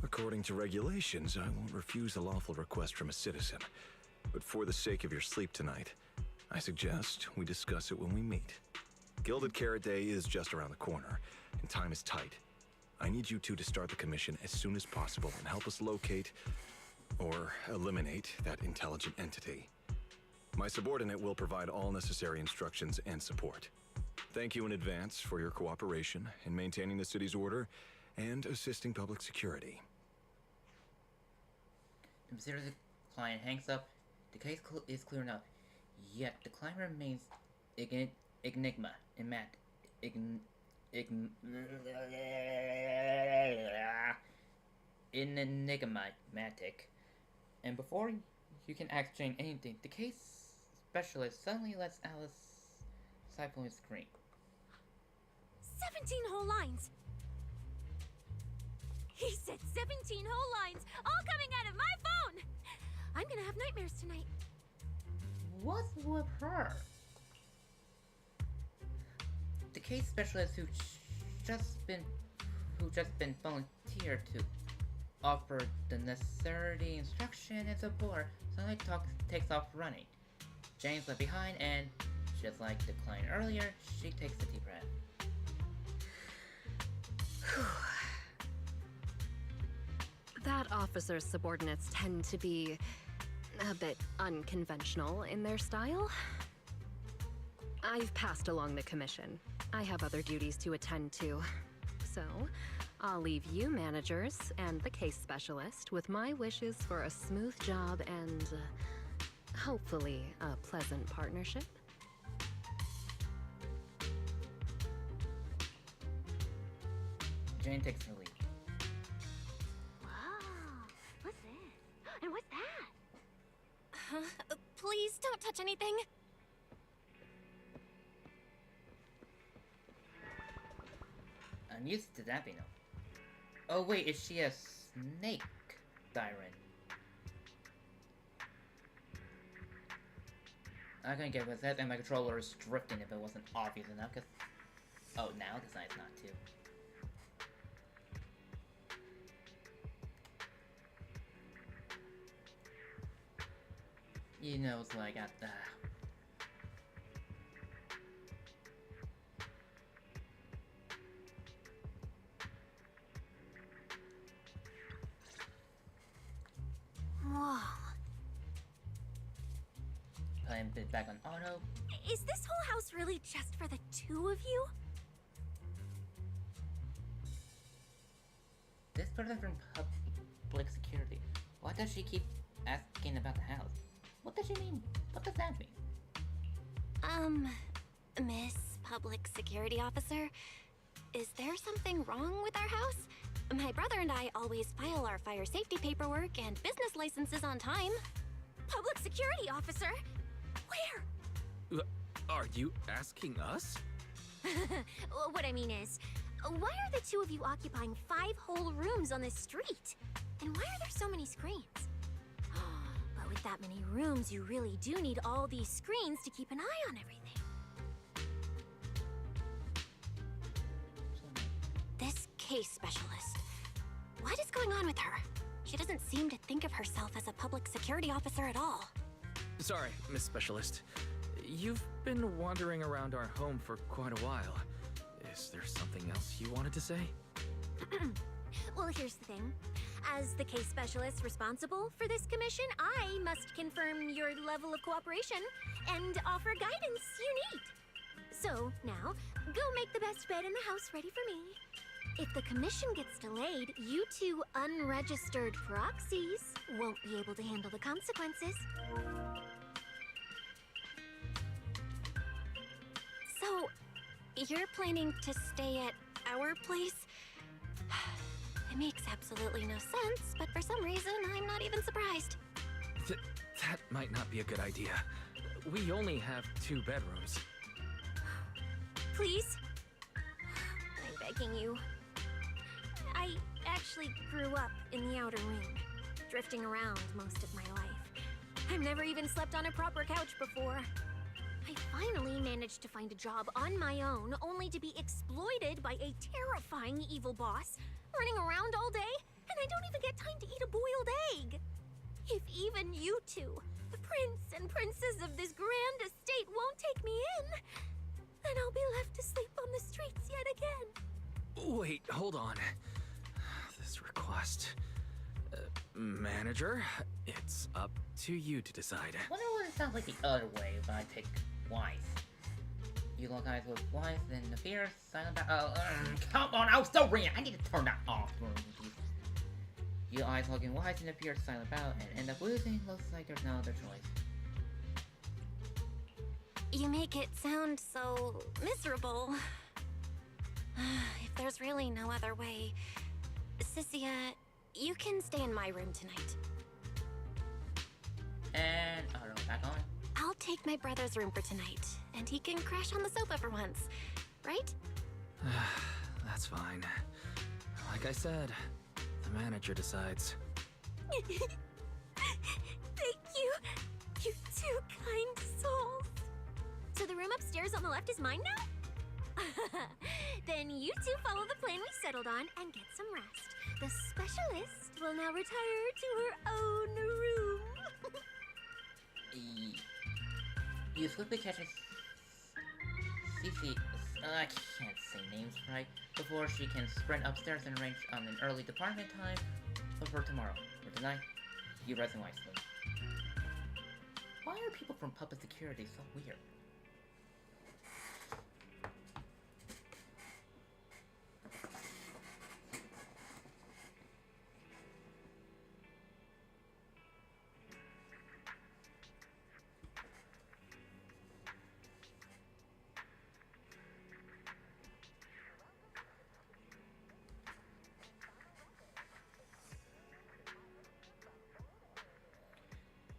According to regulations, I won't refuse a lawful request from a citizen. But for the sake of your sleep tonight, I suggest we discuss it when we meet. Gilded Carrot Day is just around the corner, and time is tight. I need you two to start the commission as soon as possible and help us locate or eliminate that intelligent entity. My subordinate will provide all necessary instructions and support. Thank you in advance for your cooperation in maintaining the city's order and assisting public security. Consider the client hangs up. The case is clear enough. Yet the client remains enigmatic. And before you can ask Jane anything, the case specialist suddenly lets Alice siphon his screen. 17 whole lines! He said 17 whole lines, all coming out of my phone! I'm gonna have nightmares tonight. What's with her? The case specialist who just been volunteered to offer the necessary instruction and support suddenly takes off running. Jane's left behind, and just like the client earlier, she takes a deep breath. That officer's subordinates tend to be a bit unconventional in their style. I've passed along the commission. I have other duties to attend to. So, I'll leave you managers and the case specialist with my wishes for a smooth job and hopefully a pleasant partnership. Jane takes her leave. Wow, what's this? And what's that? Please don't touch anything. I'm used to that being no. Oh wait, is she a snake tyrant? I'm gonna get with that, and my controller is drifting if it wasn't obvious enough, cause... Oh, now the sign's not too. You know, it's like at the... Whoa. Playing it back on auto. Is this whole house really just for the two of you? This person from public security. Why does she keep asking about the house? What does she mean? What does that mean? Miss Public Security Officer, is there something wrong with our house? My brother and I always file our fire safety paperwork and business licenses on time. Public Security Officer? Where? Are you asking us? What I mean is, why are the two of you occupying 5 whole rooms on this street? And why are there so many screens? But with that many rooms, you really do need all these screens to keep an eye on everything. This case specialist. What is going on with her? She doesn't seem to think of herself as a public security officer at all. Sorry, Miss Specialist. You've been wandering around our home for quite a while. Is there something else you wanted to say? Well, here's the thing. As the case specialist responsible for this commission, I must confirm your level of cooperation and offer guidance you need. So, now, go make the best bed in the house ready for me. If the commission gets delayed, you two unregistered proxies won't be able to handle the consequences. So, you're planning to stay at our place? It makes absolutely no sense, but for some reason, I'm not even surprised. That might not be a good idea. We only have 2 bedrooms. Please? I'm begging you. actually grew up in the Outer Ring, drifting around most of my life. I've never even slept on a proper couch before. I finally managed to find a job on my own, only to be exploited by a terrifying evil boss, running around all day, and I don't even get time to eat a boiled egg. If even you two, the prince and princess of this grand estate, won't take me in, then I'll be left to sleep on the streets yet again. Wait, hold on. This request... manager, it's up to you to decide. Wonder what it sounds like the other way if I pick wise. You look eyes with wise, then the fear, silent come on, I was still ringing. I need to turn that off. You eyes looking wise and appear silent about and end up losing. Looks like there's no other choice. You make it sound so miserable. If there's really no other way, Cynthia, you can stay in my room tonight. And auto back on. I'll take my brother's room for tonight, and he can crash on the sofa for once, right? That's fine. Like I said, the manager decides. Thank you. You two kind souls. So the room upstairs on the left is mine now? Then you two follow the plan we settled on and get some rest. The specialist will now retire to her own room. You swiftly catch a Cece, I can't say names right, before she can sprint upstairs and arrange on an early department time for tomorrow. For tonight, you rest wisely. Why are people from public security so weird?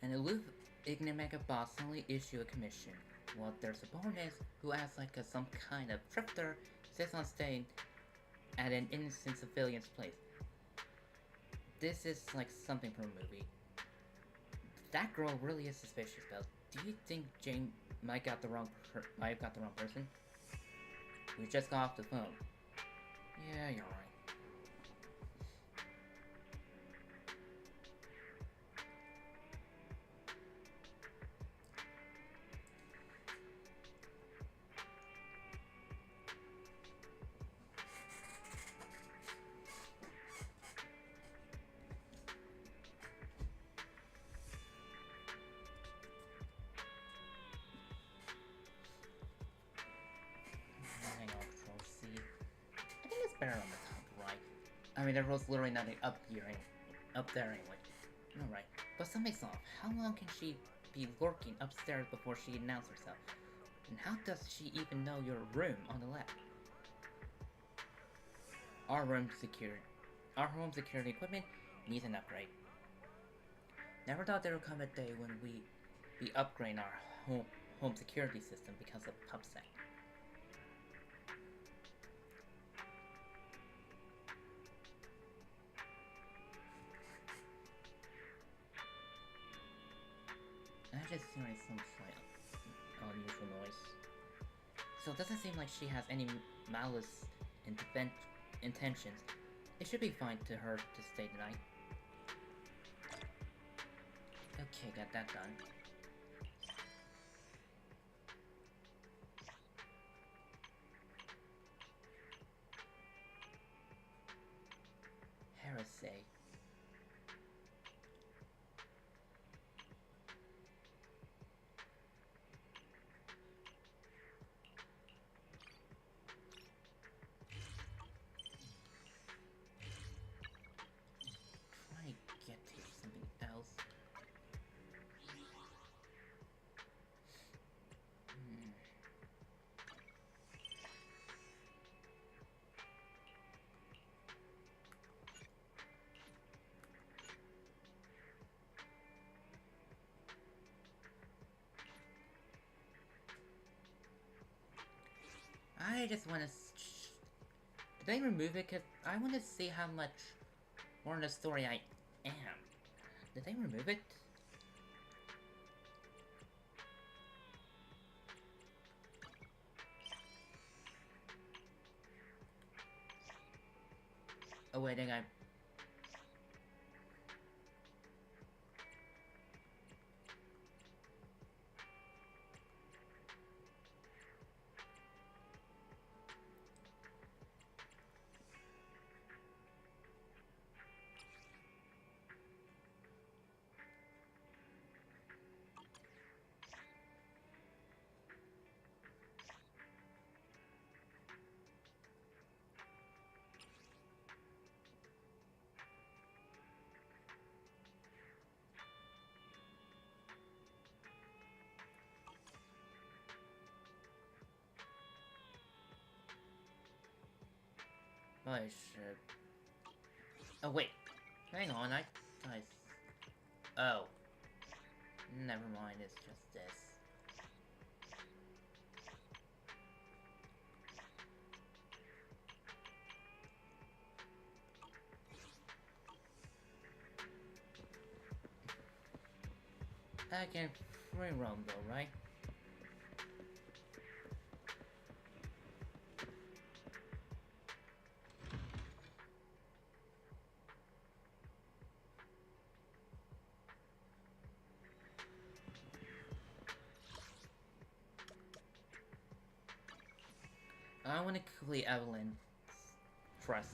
And aloof Ignomega boss suddenly issue a commission, while their subordinates, who acts like some kind of drifter, sits on staying at an innocent civilian's place. This is like something from a movie. That girl really is suspicious, though. Do you think Jane might have got the wrong person? We just got off the phone. Yeah, you're right. Better on the top right. I mean, the road's literally not up there anyway. Alright, but something's off. How long can she be lurking upstairs before she announces herself? And how does she even know your room on the left? Our home security equipment needs an upgrade. Never thought there would come a day when we be upgrading our home security system because of PubSec. I just hearing some slight unusual noise. So it doesn't seem like she has any malice intentions. It should be fine to her to stay tonight. Okay, got that done. Heresy. I just want to... Did they remove it? Because I want to see how much More in the story I am. Did they remove it? Oh wait, I think I... I should... Oh wait, hang on, I... Oh. Never mind, it's just this. I can free roam though, right? I want to complete Evelyn's trust.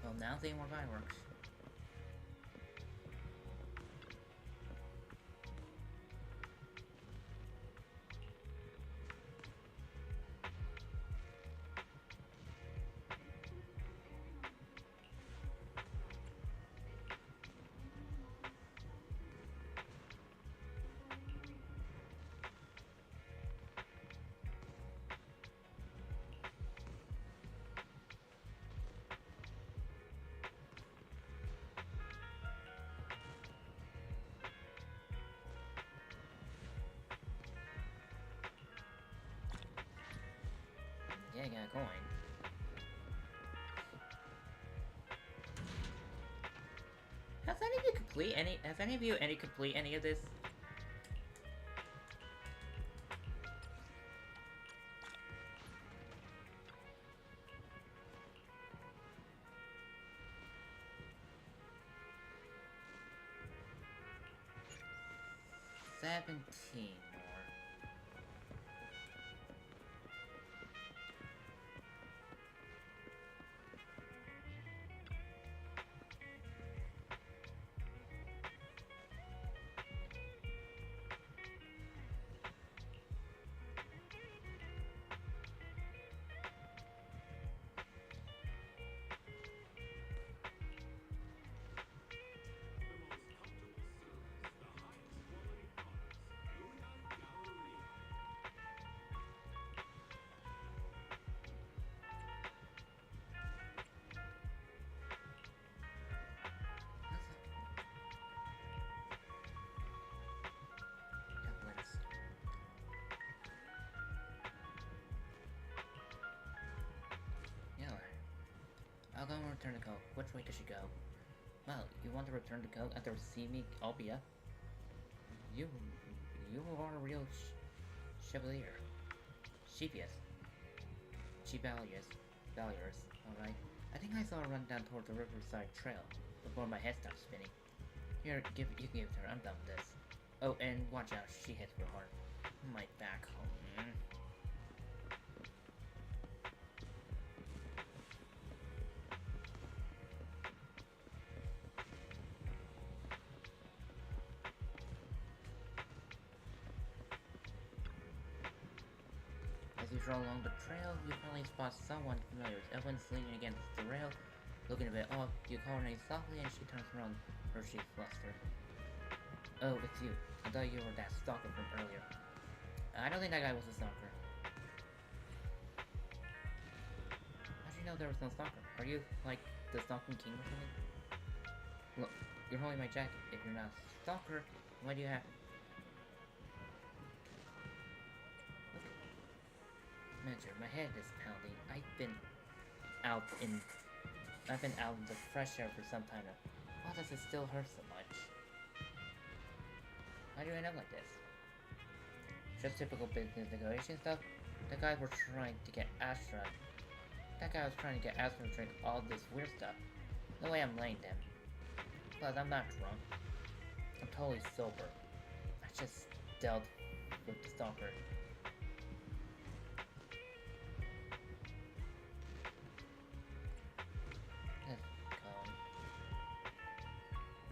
Well, now they more fireworks. Yeah, I got a coin. Has any of you complete any? Has any of you complete any of this? $17 more. I'll go and return the coat. Which way does she go? Well, you want to return the coat after seeing me, Albia? You are a real chevalier. Sheepius. Chevaliers. Alright. I think I saw her run down toward the riverside trail before my head stopped spinning. Here, you can give it to her. I'm done with this. Oh, and watch out, she hits real hard. My back home. As you stroll along the trail, you finally spot someone familiar. Evelyn's leaning against the rail, looking a bit off. You call her name softly and she turns around, her cheeks flustered. Oh, it's you. I thought you were that stalker from earlier. I don't think that guy was a stalker. How'd you know there was no stalker? Are you, like, the stalking king or something? Look, you're holding my jacket. If you're not a stalker, why do you have it? Look. Manager, my head is pounding. I've been out in the fresh air for some time now. Why does it still hurt so much? Why do I end up like this? Just typical business negotiation stuff. The guy was trying to get Astra. That guy was trying to get Astra to drink all this weird stuff. No way I'm laying them. Plus, I'm not drunk. I'm totally sober. I just dealt with the stalker.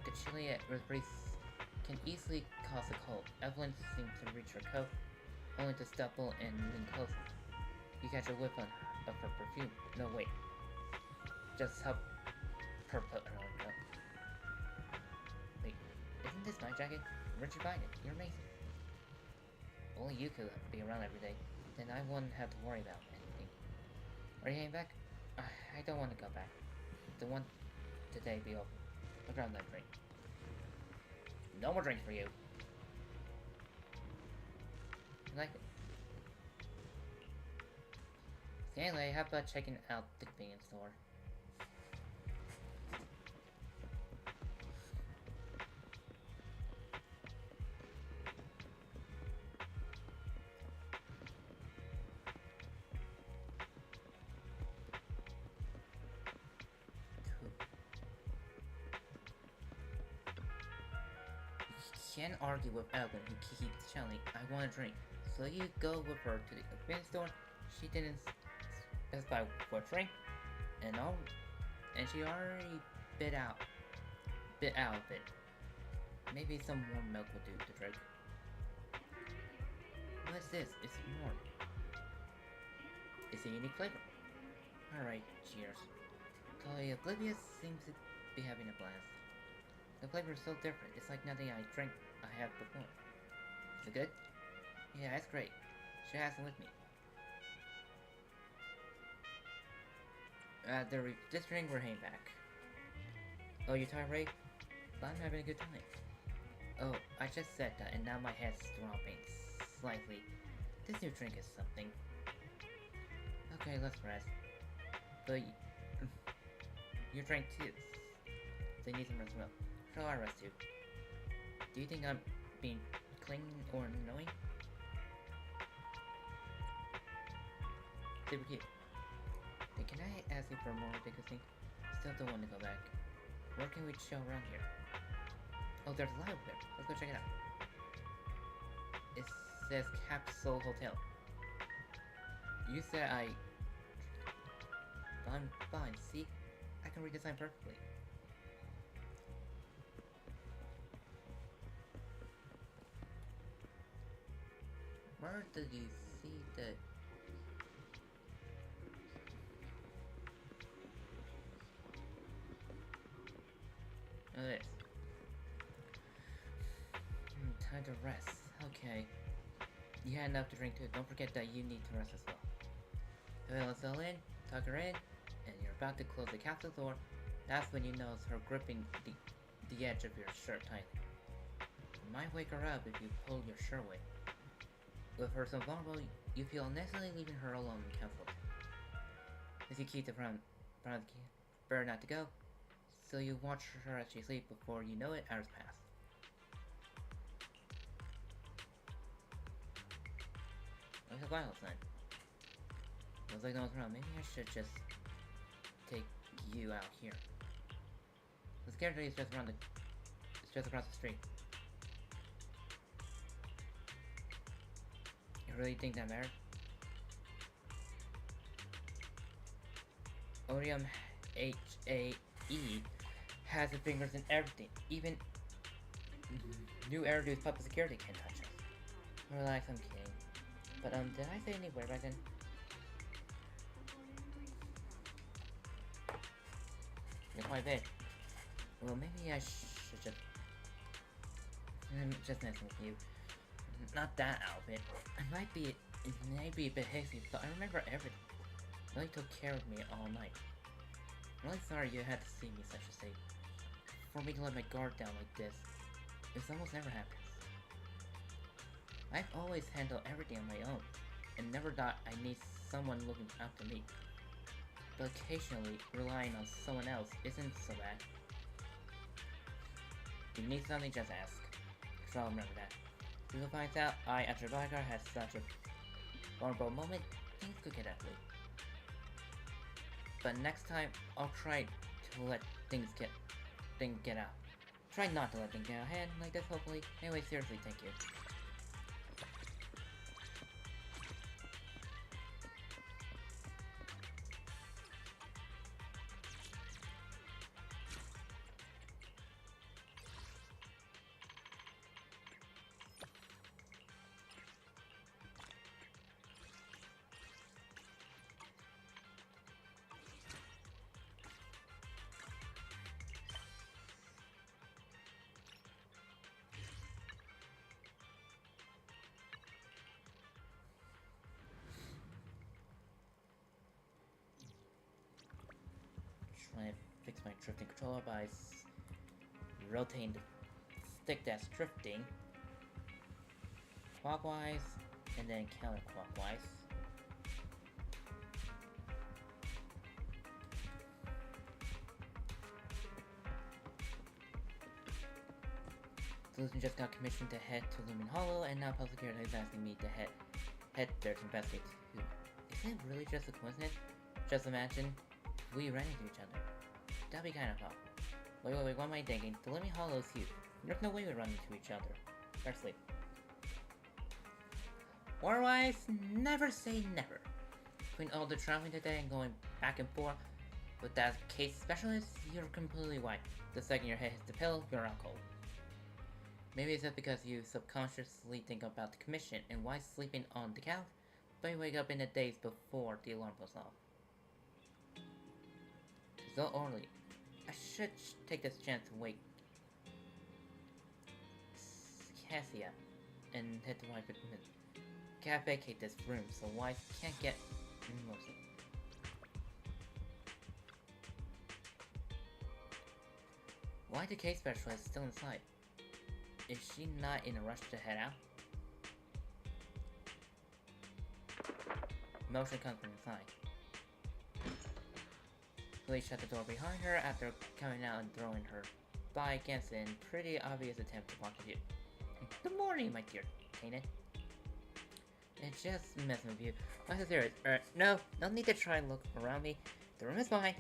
The chili at Earthbreeze can easily cause a cold. Evelyn seems to reach her coat, only to stumble and lean closer. You catch a whiff of her perfume. No, wait. Just help her put her own coat. Wait, isn't this my jacket? Where'd you find it? You're amazing. Only you could be around every day. Then I wouldn't have to worry about anything. Are you heading back? I don't want to go back. The one today be over. I'll grab that drink. No more drinks for you. You like it? So anyway, how about checking out the convenience store? Can't argue with Evelyn, who keeps shouting, "I want a drink." So you go with her to the convenience store. She didn't specify what drink, and she already bit out of it. Maybe some more milk will do the trick. What's this? It's more. It's a unique flavor. Alright, cheers. Totally Oblivious seems to be having a blast. The flavor is so different. It's like nothing I had before. Is it good? Yeah, it's great. Should have some with me. This drink, we're heading back. Oh, you tired, Ray? But I'm having a good time. Oh, I just said that, and now my head's throbbing slightly. This new drink is something. Okay, let's rest. But you drank too. So you need some rest as well. So I rest too. Do you think I'm being clingy or annoying? Super cute. Then can I ask you for more ridiculous thing? Still don't want to go back. Where can we chill around here? Oh, there's a light over there. Let's go check it out. It says Capsule Hotel. You said I'm fine. See? I can read the sign perfectly. Where did you see the... Oh, this. Time to rest. Okay. You had enough to drink too. Don't forget that you need to rest as well. Okay, let's all in, tuck her in, and you're about to close the capsule door. That's when you notice her gripping the edge of your shirt tightly. You might wake her up if you pull your shirt away. With her so vulnerable, you feel unnecessarily leaving her alone in capsule. As you keep the front of the key, better not to go. So you watch her as she sleeps. Before you know it, hours pass. Looks like wireless then. Looks like no one's around. Maybe I should just take you out here. The scarecrow is just across the street. You really think that matters? Odium HAE has the fingers in everything. Even new Eridu's public security can't touch us. Relax, I'm kidding. But did I say any word right then? You're quite big. Well, maybe I should just... I'm just messing with you. Not that outfit. It might be a bit hasty, but I remember everything. Really took care of me all night. I'm really sorry you had to see me such a state. for me to let my guard down like this. This almost never happens. I've always handled everything on my own, and never thought I need someone looking after me. But occasionally, relying on someone else isn't so bad. If you need something, just ask. So I'll remember that. If you finds out I, as your bodyguard, has such a vulnerable moment, things could get ugly. But next time, I'll try to let things get out. Try not to let things get out of hand like this, hopefully. Anyway, seriously, thank you. Try and fix my drifting controller by rotating the stick that's drifting clockwise and then counterclockwise. Solution just got commissioned to head to Lumen Hollow, and now Public Security is asking me to head there to investigate too. Is it really just a coincidence? Just imagine if we ran into each other. That'd be kind of hot. Wait, what am I thinking? The Lumen Hollow is huge. There's no way we run into each other. Firstly. Otherwise, never say never. Between all the traveling today and going back and forth with that case specialist, you're completely wiped. The second your head hits the pillow, you're out cold. Maybe it's just because you subconsciously think about the commission and why sleeping on the couch, but you wake up in the days before the alarm goes off. So early. I should take this chance to wake Cassia and head to wife it. Can't vacate this room, so wife can't get emotional. Why the case specialist still inside? Is she not in a rush to head out? Motion comes from inside. Police shut the door behind her after coming out and throwing her thigh against it in pretty obvious attempt to block the view. Good morning, my dear Kanan. It's just messing with you. I'm so serious. No need to try and look around me. The room is fine.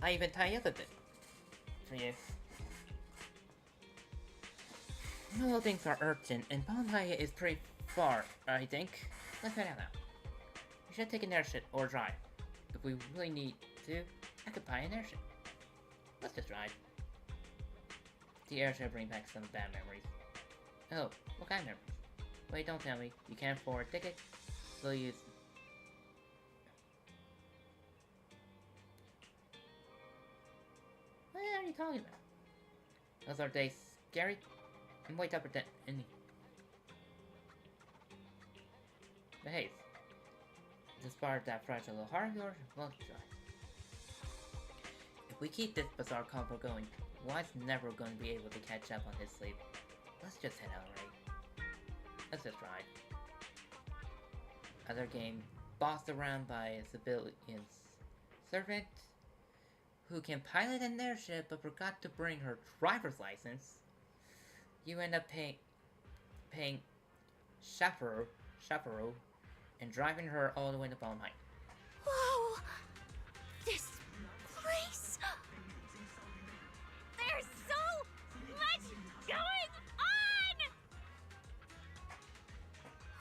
I even tie up a bit for you. No, things are urgent, and Pompeii is pretty far, I think. Let's head out now. We should take an airship or drive. If we really need to, I could buy an airship. Let's just drive. The airship brings back some bad memories. Oh, what kind of memories? Wait, don't tell me. You can't afford a ticket, so you use... What are you talking about? Those are days scary? And wait up pretend any. But hey, this part of that fragile little heart of yours, well, try. If we keep this bizarre combo going, Wyatt's never going to be able to catch up on his sleep. Let's just head out already. Let's just ride. Other game bossed around by a civilian servant who can pilot an airship but forgot to bring her driver's license. You end up paying chaperone and driving her all the way to Pompeii. Whoa! This place! There's so much going on!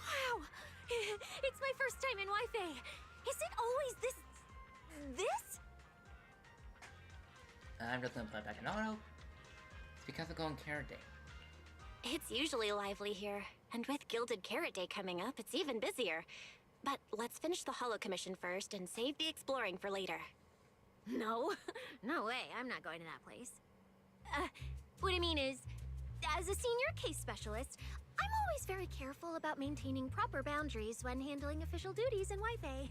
Wow! It's my first time in Wi-Fi. Is it always this? I'm just gonna play back in auto. It's because of going Carrot Day. It's usually lively here, and with Gilded Carrot Day coming up, it's even busier. But let's finish the Hollow Commission first and save the exploring for later. No, no way, I'm not going to that place. What I mean is, as a senior case specialist, I'm always very careful about maintaining proper boundaries when handling official duties in Wi-Fi.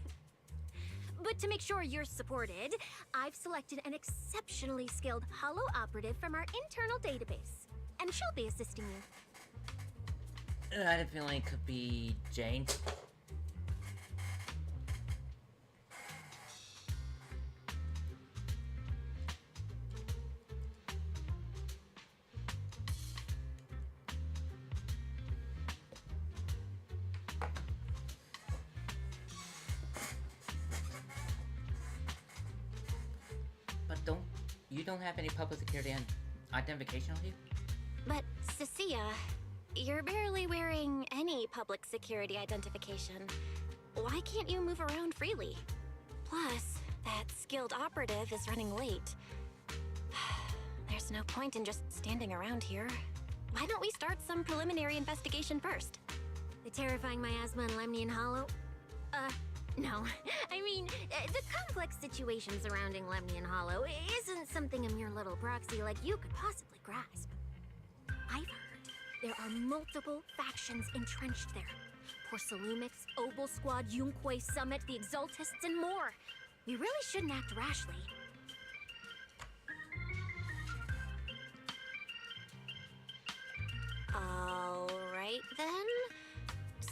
But to make sure you're supported, I've selected an exceptionally skilled holo operative from our internal database. And she'll be assisting you. I had a feeling it could be Jane. But you don't have any public security and identification on you? But, Cecilia, you're barely wearing any public security identification. Why can't you move around freely? Plus, that skilled operative is running late. There's no point in just standing around here. Why don't we start some preliminary investigation first? The terrifying miasma in Lemnian Hollow? No. I mean, the complex situation surrounding Lemnian Hollow isn't something a mere little proxy like you could possibly grasp. I've heard there are multiple factions entrenched there. Porcelumix, Obel Squad, Yunque Summit, the Exaltists, and more. We really shouldn't act rashly. Alright then.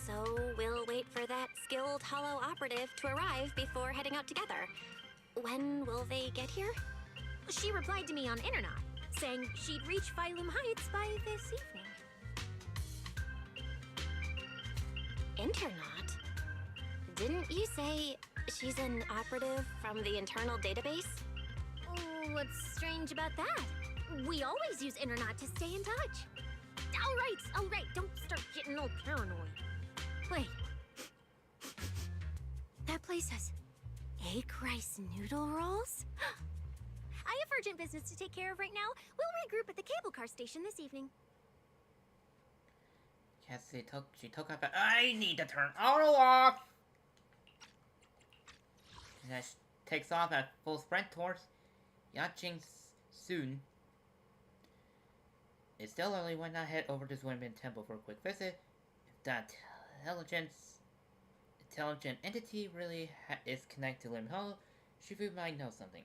So we'll wait for that skilled holo operative to arrive before heading out together. When will they get here? She replied to me on Internet, saying she'd reach Phylum Heights by this evening. Internet? Didn't you say she's an operative from the internal database? Oh, what's strange about that? We always use Internet to stay in touch. All right, don't start getting all paranoid. Wait. That place has egg rice noodle rolls? I have urgent business to take care of right now. We'll regroup at the cable car station this evening. Yes, she took off. I need to turn auto off! And she takes off at full sprint towards Yaching soon. It's still early when I head over to Zwinbin Temple for a quick visit. If that intelligent entity really is connected to Lim Hollow, Shifu might know something.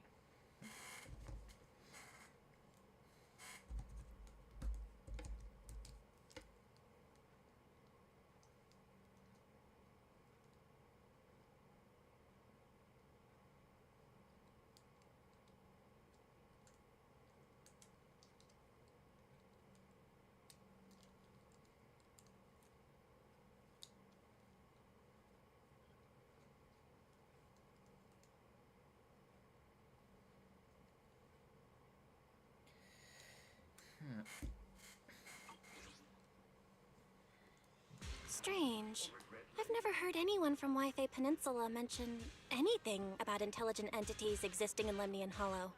Strange. I've never heard anyone from Wi-Fi Peninsula mention anything about intelligent entities existing in Lemnian Hollow.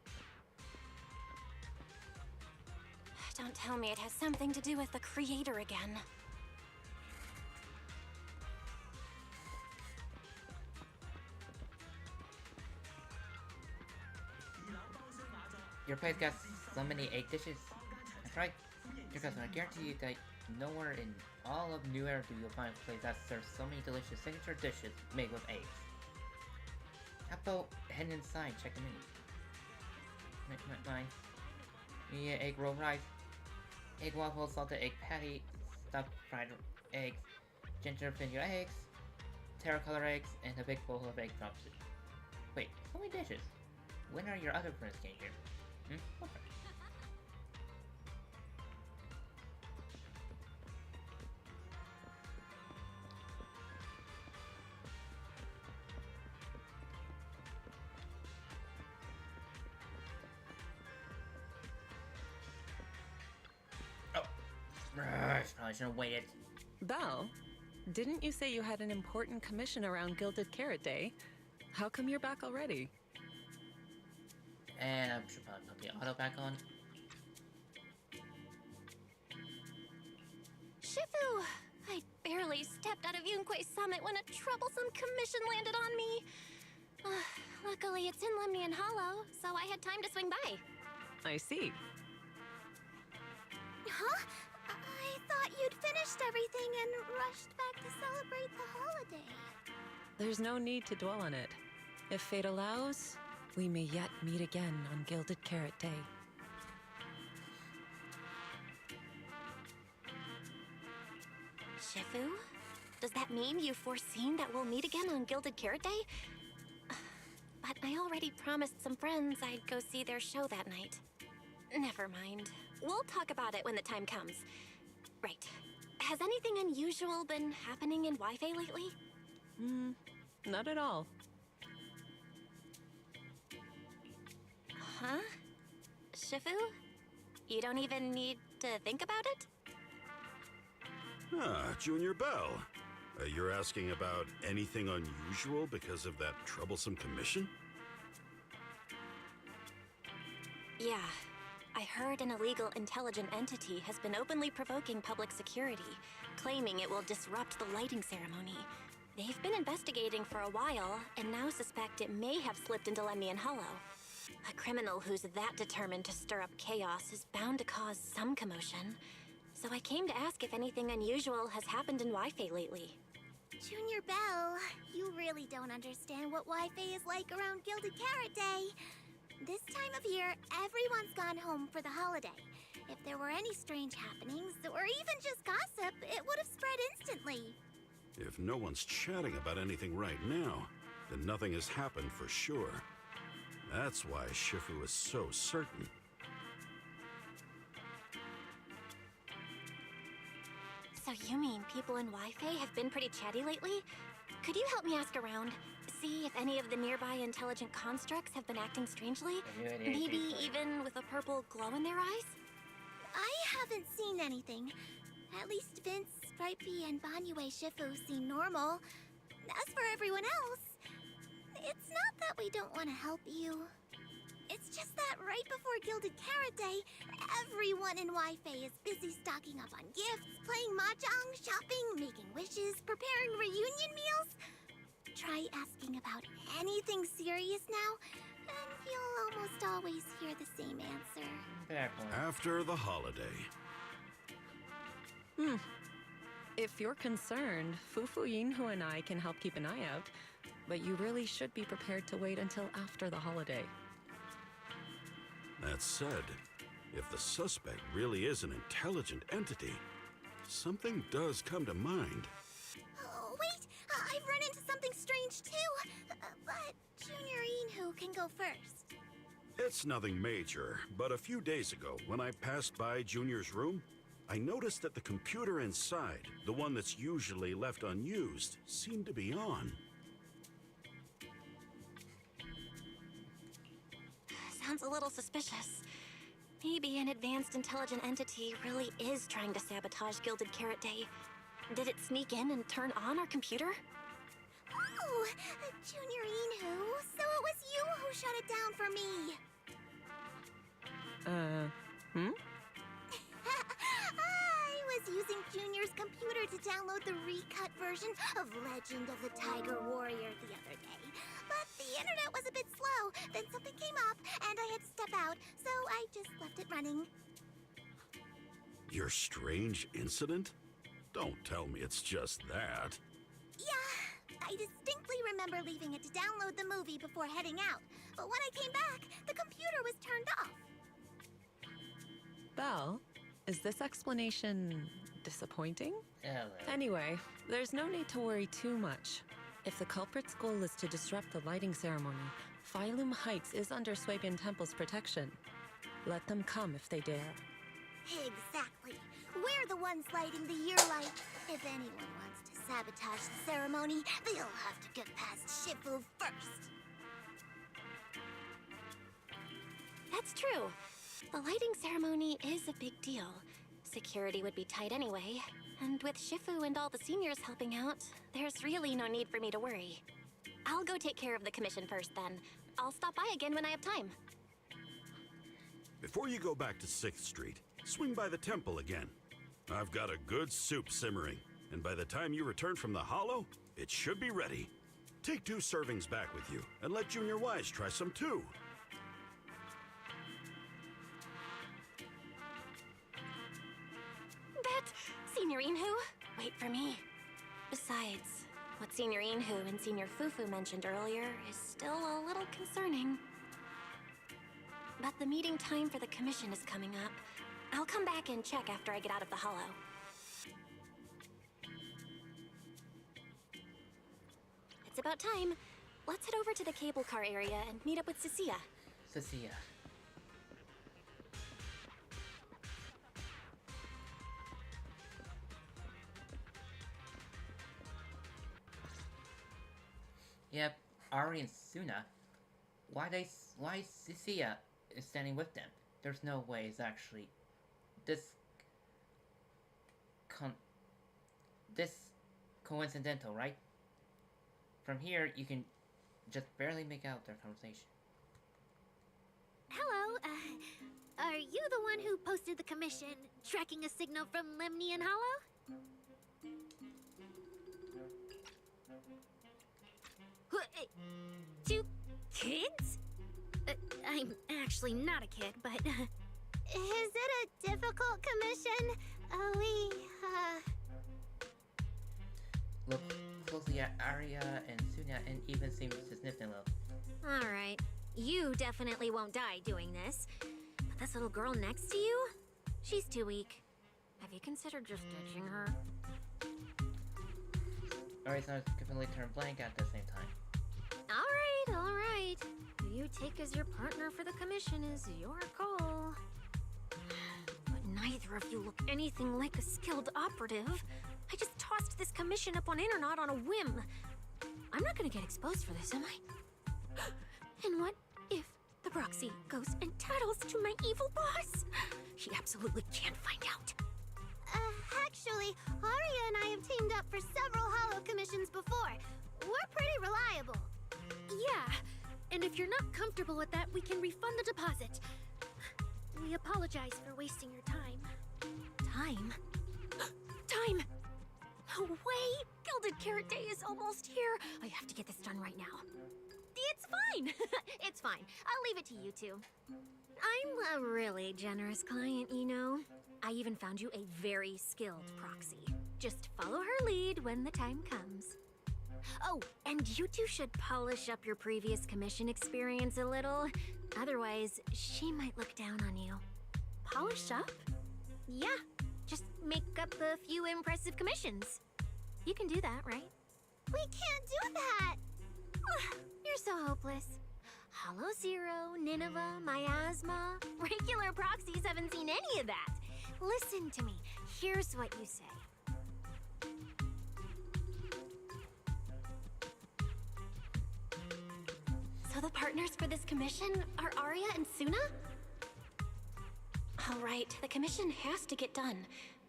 Don't tell me it has something to do with the Creator again. Your place got so many egg dishes. That's right. Because I guarantee you that nowhere in all of New Era do you find a place that serves so many delicious signature dishes made with eggs. How about heading inside, check the menu. Mine. Yeah, egg roll rice, egg waffle, salted egg patty, stuffed fried eggs, ginger finger eggs, terra color eggs, and a big bowl of egg drop soup. Wait, how many dishes? When are your other friends getting here? Okay. Probably shouldn't have waited. Belle, didn't you say you had an important commission around Gilded Carrot Day? How come you're back already? And I should probably put the auto back on. Shifu! I barely stepped out of Yunque Summit when a troublesome commission landed on me. Luckily, it's in Lemnian Hollow, so I had time to swing by. I see. Huh? I thought you'd finished everything and rushed back to celebrate the holiday. There's no need to dwell on it. If fate allows, we may yet meet again on Gilded Carrot Day. Shifu? Does that mean you've foreseen that we'll meet again on Gilded Carrot Day? But I already promised some friends I'd go see their show that night. Never mind. We'll talk about it when the time comes. Right. Has anything unusual been happening in Wi-Fi lately? Not at all. Huh? Shifu? You don't even need to think about it? Ah, Junior Bell. You're asking about anything unusual because of that troublesome commission? Yeah. I heard an illegal intelligent entity has been openly provoking public security, claiming it will disrupt the lighting ceremony. They've been investigating for a while, and now suspect it may have slipped into Lemnian Hollow. A criminal who's that determined to stir up chaos is bound to cause some commotion. So I came to ask if anything unusual has happened in Wi-Fi lately. Junior Bell, you really don't understand what Wi-Fi is like around Gilded Carrot Day. This time of year, everyone's gone home for the holiday. If there were any strange happenings, or even just gossip, it would have spread instantly. If no one's chatting about anything right now, then nothing has happened for sure. That's why Shifu is so certain. So you mean people in Wi-Fi have been pretty chatty lately? Could you help me ask around? See if any of the nearby intelligent constructs have been acting strangely? Maybe even with a purple glow in their eyes? I haven't seen anything. At least Vince, Stripey, and Banyue Shifu seem normal. As for everyone else, it's not that we don't want to help you. It's just that right before Gilded Carrot Day, everyone in Wi-Fi is busy stocking up on gifts, playing mahjong, shopping, making wishes, preparing reunion meals. Try asking about anything serious now, and you'll almost always hear the same answer. After the holiday. If you're concerned, Fufu Yinhu and I can help keep an eye out, but you really should be prepared to wait until after the holiday. That said, if the suspect really is an intelligent entity, something does come to mind. Oh, wait! I've run into something strange too! But Junior Yinhu can go first. It's nothing major, but a few days ago, when I passed by Junior's room, I noticed that the computer inside, the one that's usually left unused, seemed to be on. Sounds a little suspicious. Maybe an advanced intelligent entity really is trying to sabotage Gilded Carrot Day. Did it sneak in and turn on our computer? Oh, Junior Yinhu, so it was you who shut it down for me. I was using Junior's computer to download the recut version of Legend of the Tiger Warrior the other day. But the internet was a bit slow, then something came up, and I had to step out, so I just left it running. Your strange incident? Don't tell me it's just that. Yeah, I distinctly remember leaving it to download the movie before heading out. But when I came back, the computer was turned off. Belle, is this explanation disappointing? Hello. Anyway, there's no need to worry too much. If the culprit's goal is to disrupt the lighting ceremony, Phylum Heights is under Swabian Temple's protection. Let them come if they dare. Exactly. We're the ones lighting the year light. If anyone wants to sabotage the ceremony, they'll have to get past Shifu first. That's true. The lighting ceremony is a big deal. Security would be tight anyway. And with Shifu and all the seniors helping out, there's really no need for me to worry. I'll go take care of the commission first then. I'll stop by again when I have time. Before you go back to 6th Street, swing by the temple again. I've got a good soup simmering, and by the time you return from the hollow, it should be ready. Take 2 servings back with you, and let Junior Wise try some too. Senior Yinhu, wait for me. Besides, What Senior Inhu and Senior Fufu mentioned earlier is still a little concerning. But the meeting time for the commission is coming up. I'll come back and check after I get out of the hollow. It's about time. Let's head over to the cable car area and meet up with Cecilia. Cecilia. Yep, Ari and Suna. Why Cecilia is standing with them? There's no way it's actually this coincidental, right? From here, you can just barely make out their conversation. Hello, are you the one who posted the commission, tracking a signal from Lemnian Hollow? Two kids? I'm actually not a kid, but... Is it a difficult commission? Look closely at Arya and Suna and even seem significant low. Alright, you definitely won't die doing this. But this little girl next to you? She's too weak. Have you considered just ditching her? Arya's not completely turned blank at the same time. Alright. Who you take as your partner for the commission is your call. But neither of you look anything like a skilled operative. I just tossed this commission up on Internet on a whim. I'm not gonna get exposed for this, am I? And what if the proxy goes and tattles to my evil boss? He absolutely can't find out. Actually, Arya and I have teamed up for several hollow commissions before. We're pretty reliable. Yeah, and if you're not comfortable with that, we can refund the deposit. We apologize for wasting your time. Time? Time! No way! Gilded Carrot Day is almost here. I have to get this done right now. It's fine. It's fine. I'll leave it to you two. I'm a really generous client, you know. I even found you a very skilled proxy. Just follow her lead when the time comes. Oh, and you two should polish up your previous commission experience a little. Otherwise, she might look down on you. Polish up? Yeah, just make up a few impressive commissions. You can do that, right? We can't do that! You're so hopeless. Hollow Zero, Nineveh, Miasma. Regular proxies haven't seen any of that. Listen to me. Here's what you say. So the partners for this commission are Arya and Suna? Alright, the commission has to get done.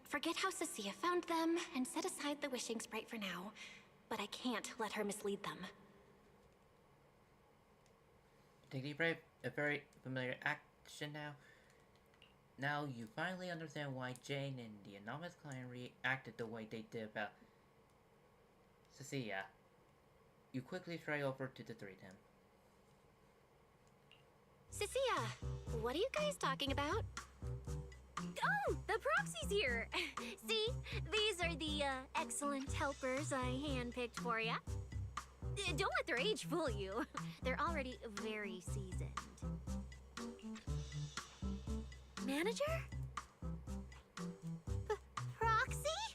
Forget how Cecilia found them, and set aside the wishing sprite for now. But I can't let her mislead them. Take a deep breath, a very familiar action now. Now you finally understand why Jane and the anonymous client reacted the way they did about Cecilia. You quickly try over to the three of them. Cecilia, what are you guys talking about? Oh, the proxy's here! See, these are the excellent helpers I handpicked for ya. Don't let their age fool you. They're already very seasoned. Manager? Proxy?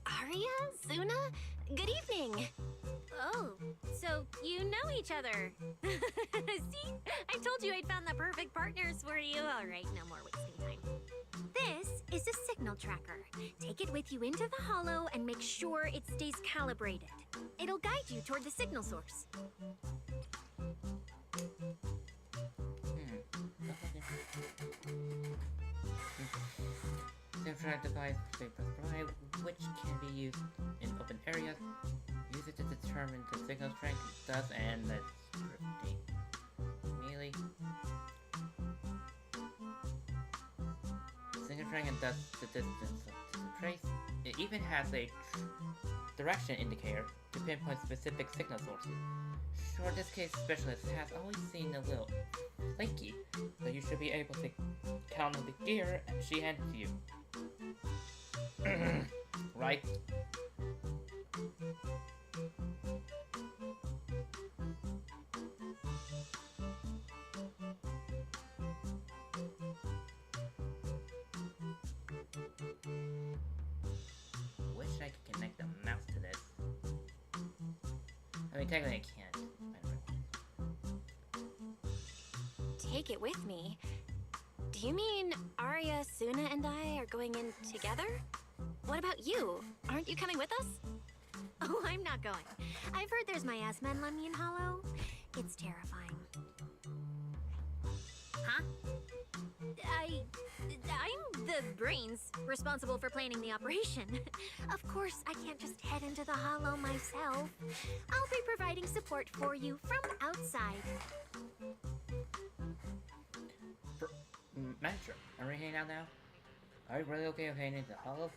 Arya? Suna? Good evening! Oh, so you know each other. See? I told you I'd found the perfect partners for you. Alright, no more wasting time. This is a signal tracker. Take it with you into the hollow and make sure it stays calibrated. It'll guide you toward the signal source. Track device provide, which can be used in open areas. Use it to determine the signal strength, thus and the scripting. Melee. Signal strength and thus the distance of the trace. It even has a direction indicator to pinpoint specific signal sources. Sure, this case specialist has always seen a little flaky, but you should be able to count on the gear she handed to you. Right? mean, technically I can't. Take it with me? Do you mean Arya, Suna, and I are going in together? What about you? Aren't you coming with us? Oh, I'm not going. I've heard there's miasma in Lemnian Hollow. It's terrifying. Huh? I'm the brains responsible for planning the operation. Of course, I can't just head into the Hollow myself. I'll be providing support for you from outside. Manager, are we hanging out now? Are you really okay with heading into the Hollow?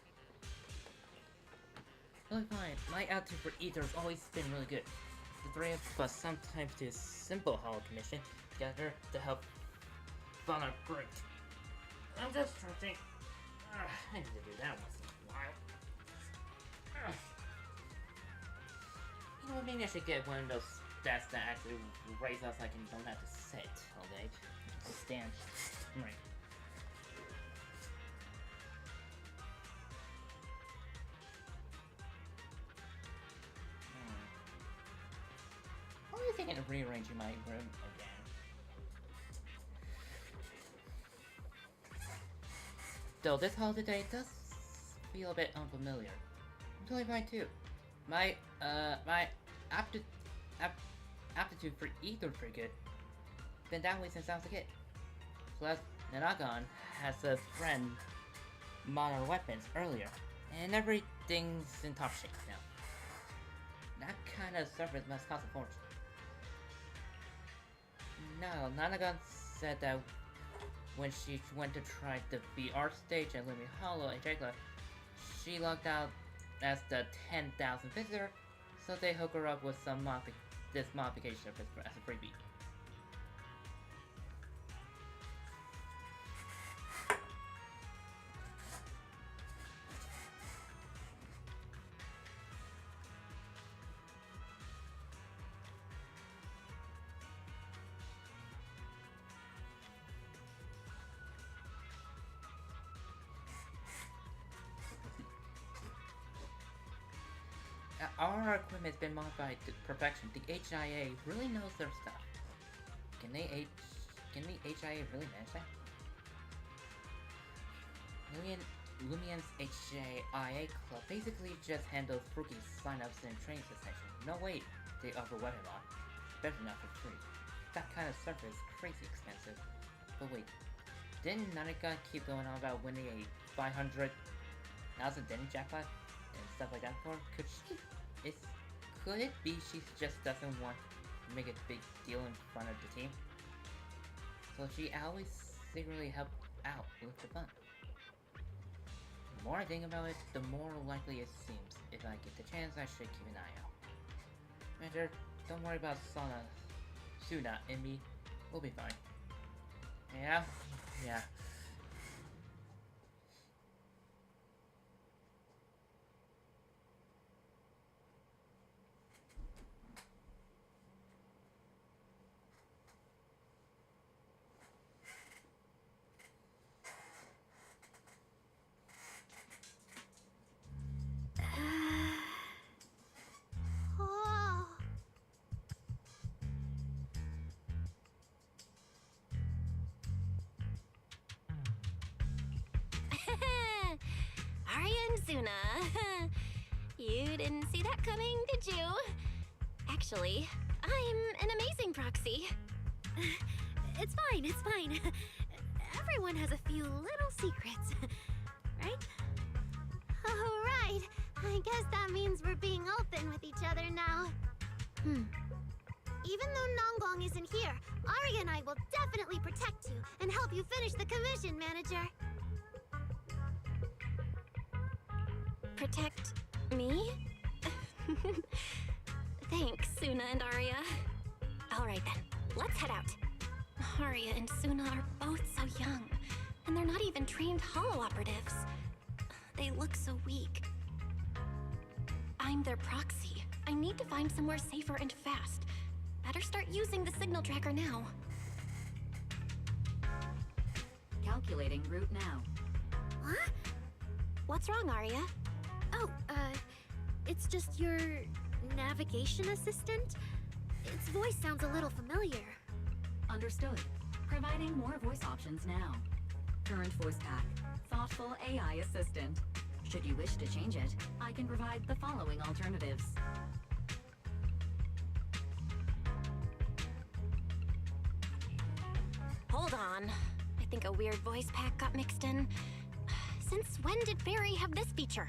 Really fine. My attitude for Ether has always been really good. The three of us sometimes do a simple Hollow commission together to help fun our great. I'm just trying to think. I need to do that once in a while. You know what, maybe I should get one of those stats that actually raise us like I don't have to sit all day. Just stand. Right. What are you thinking of rearranging my room again? Though this holiday does feel a bit unfamiliar. I'm totally fine too. My aptitude for either is pretty good. Been that way since I was a kid. Plus, Nanagon has a friend modern weapons earlier, and everything's in top shape now. That kind of surface must cost a fortune. No, Nanagon said that when she went to try the VR stage at Lumi Hollow in Jagla, she logged out as the 10,000 visitor, so they hook her up with some this modification as a freebie. Our equipment's been modified to perfection. The HIA really knows their stuff. Can the HIA really manage that? Lumien's HIA club basically just handles rookie signups and training sessions. No way they offer weapon lock, especially not for free. That kind of stuff is crazy expensive. But wait, didn't Nanika keep going on about winning a 500,000 Denny jackpot and stuff like that for? Could it be she just doesn't want to make a big deal in front of the team? So she always secretly helped out with the fun. The more I think about it, the more likely it seems. If I get the chance, I should keep an eye out. Manager, don't worry about Suna and me. We'll be fine. Yeah? Yeah. Oh. Arya and Suna. You didn't see that coming, did you? Actually, I'm an amazing proxy. It's fine, it's fine. Everyone has a few little secrets, right? Oh, right. I guess that means we're being open with each other now. Even though Nonggong isn't here, Arya and I will definitely protect you and help you finish the commission, Manager. Protect me? Thanks, Suna and Arya. Alright then, let's head out. Arya and Suna are both so young, and they're not even trained holo operatives. They look so weak. I'm their proxy. I need to find somewhere safer and fast. Better start using the signal tracker now. Calculating route now. Huh? What's wrong, Arya? Oh, it's just your navigation assistant? Its voice sounds a little familiar. Understood. Providing more voice options now. Current voice pack. Thoughtful AI assistant. Should you wish to change it, I can provide the following alternatives. Hold on. I think a weird voice pack got mixed in. Since when did Fairy have this feature?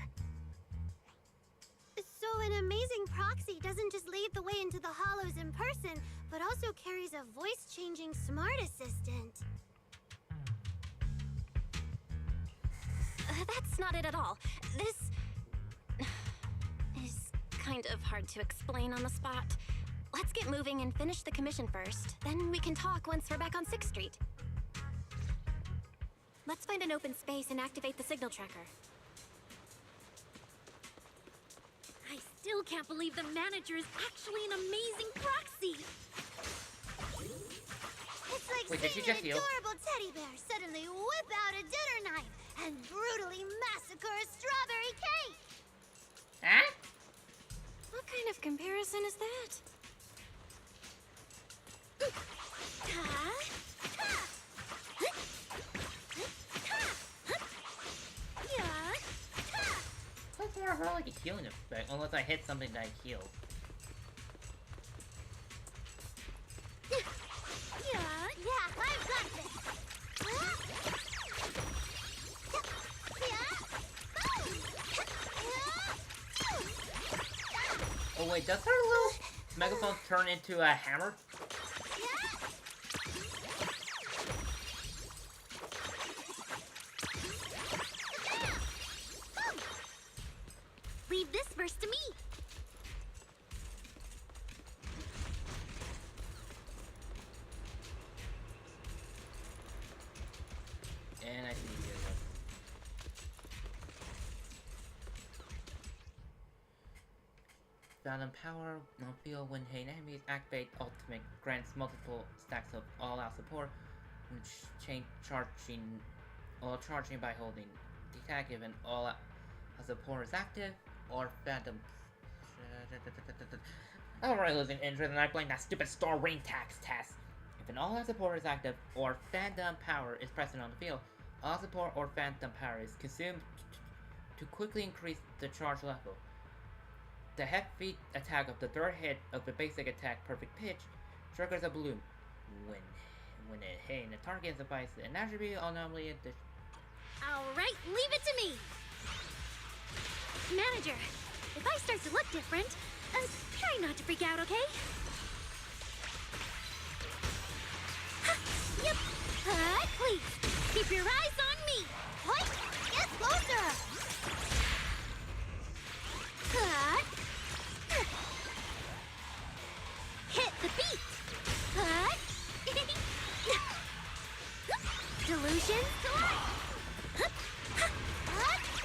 So an amazing proxy doesn't just lead the way into the hollows in person, but also carries a voice-changing smart assistant. That's not it at all. This is kind of hard to explain on the spot. Let's get moving and finish the commission first. Then we can talk once we're back on 6th Street. Let's find an open space and activate the signal tracker. I still can't believe the manager is actually an amazing proxy. It's like Wait, did she seeing just an heal? adorable teddy bear suddenly whip out a dinner knife and brutally massacre a strawberry cake. Huh? What kind of comparison is that? That's more of her like a healing effect, unless I hit something that I healed. Yeah, I've got this. Oh wait, does her little megaphone turn into a hammer? Leave this verse to me. And I see you. Phantom power no field when hitting enemies. Activate ultimate grants multiple stacks of all-out support when charging by holding detect if an all-out support is active or phantom. I'm already losing interest and I blame that stupid store ring tax test. If an all-out support is active or phantom power is present on the field, all support or phantom power is consumed to quickly increase the charge level. The heavy attack of the third hit of the basic attack perfect pitch triggers a balloon. When it hitting the target supplies an attribute anomaly at the Alright, leave it to me. Manager, if I start to look different, try not to freak out, okay? Yep. Please, keep your eyes on me. What? Get closer. Hit the beat. Delusion to life.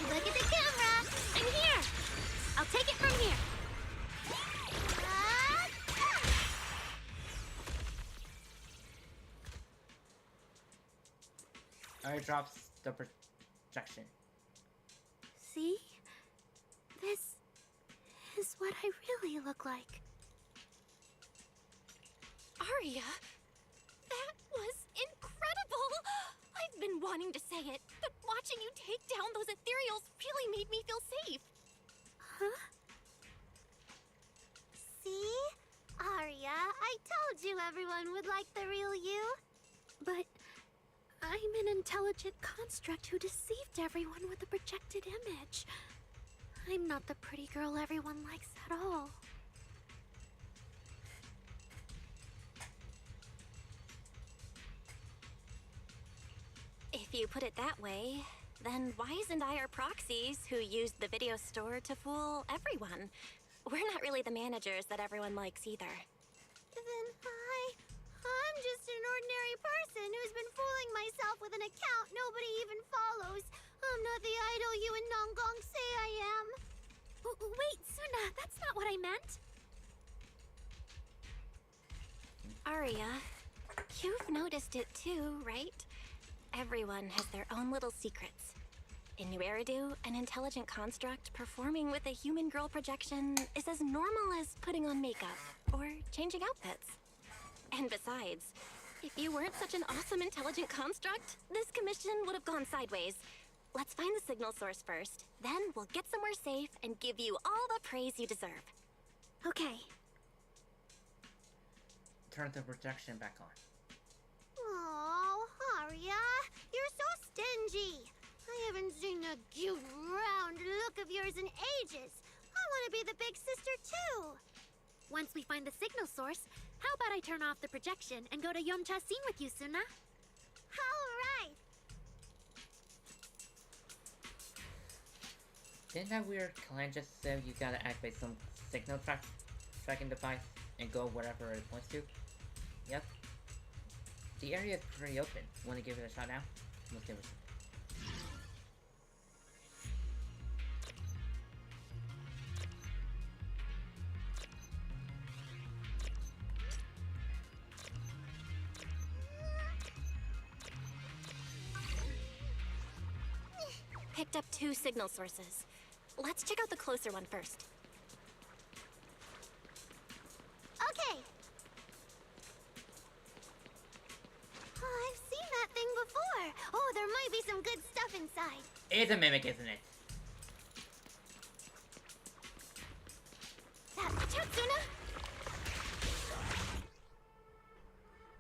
Look at the camera. I'm here. I'll take it from here. Alright, drops the projection. See? This is what I really look like. Arya, that was incredible! I've been wanting to say it, but watching you take down those ethereals really made me feel safe. Huh? See? Arya, I told you everyone would like the real you. But I'm an intelligent construct who deceived everyone with a projected image. I'm not the pretty girl everyone likes at all. If you put it that way, then why isn't I our proxies who used the video store to fool everyone? We're not really the managers that everyone likes either. Then I'm just an ordinary person who's been fooling myself with an account nobody even follows. I'm not the idol you and Nonggong say I am. Wait, Suna, that's not what I meant. Arya, you've noticed it too, right? Everyone has their own little secrets. In New Eridu, an intelligent construct performing with a human girl projection is as normal as putting on makeup or changing outfits. And besides, if you weren't such an awesome intelligent construct, this commission would have gone sideways. Let's find the signal source first, then we'll get somewhere safe and give you all the praise you deserve. Okay. Turn the projection back on. Oh, Aria, you're so stingy. I haven't seen a cute, round look of yours in ages. I want to be the big sister, too. Once we find the signal source, how about I turn off the projection and go to Yomcha scene with you, Suna? All right. Didn't that weird client just say you gotta activate some signal tracking device and go wherever it points to? Yep. The area is pretty open. Wanna give it a shot now? Let's give it a shot. Picked up 2 signal sources. Let's check out the closer one first. Okay. Oh, I've seen that thing before. Oh, there might be some good stuff inside. It's a mimic, isn't it? Watch out, Suna.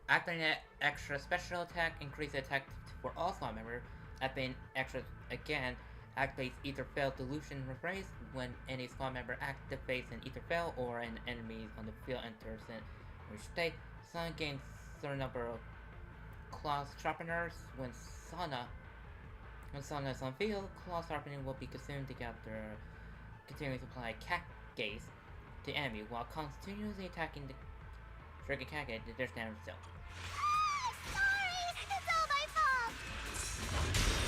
Activating an extra special attack, increase the attack for all squad members. Activating extra again activates Ether Fail Delusion Rephrase when any squad member activates an Ether Fail or an enemy on the field enters in which state. Sana gains certain number of claw sharpeners when Sana is on field. Claw sharpening will be consumed together, continuing to apply cat gaze to enemy while continuously attacking the trigger cat gaze to their standard cell. Sorry, it's all my fault.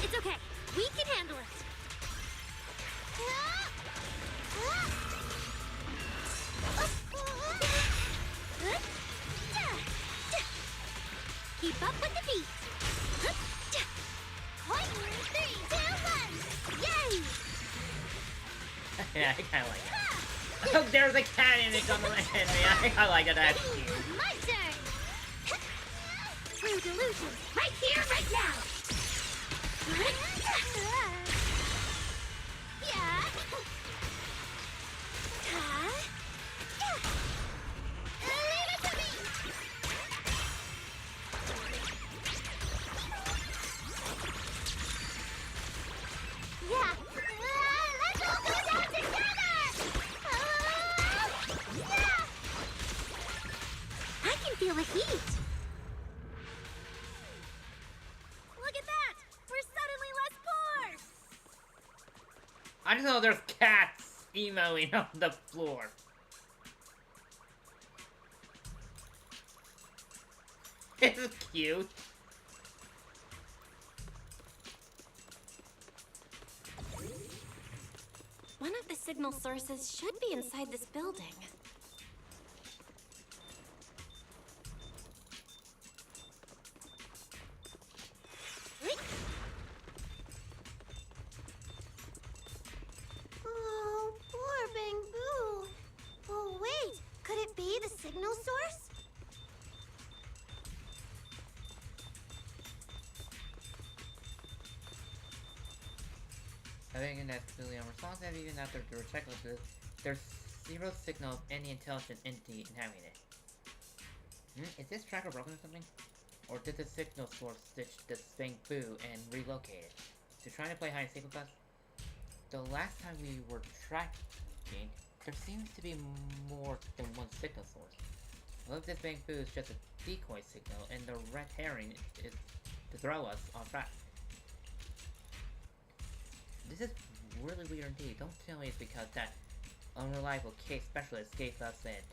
It's okay. We can handle it. Keep up with the beat. 3, 2, 1. Yay! Yeah, I kinda like it. Oh, there's a cat in it on the enemy. I kinda like it, that's cute. My turn. True delusion. Right here, right now. Yeah. Leave it to me. Yeah. Let's all go down together. Yeah. I can feel the heat. Look at that. We're suddenly less poor. I just know there's cats emoing on the floor. It's cute. One of the signal sources should be inside this building. Oh, poor Bangbu. Oh, wait. Could it be the signal source? I think that's clearly unresponsive even after the checklists. There's zero signal of any intelligent entity inhabiting it. Is this tracker broken or something? Or did the signal source ditch the Bangbu and relocate it? To try to play hide and seek with us? The last time we were tracking, there seems to be more than one signal source. What if this Bangbu is just a decoy signal and the red herring is to throw us off track? This is really weird indeed. Don't tell me it's because that unreliable case specialist gave us an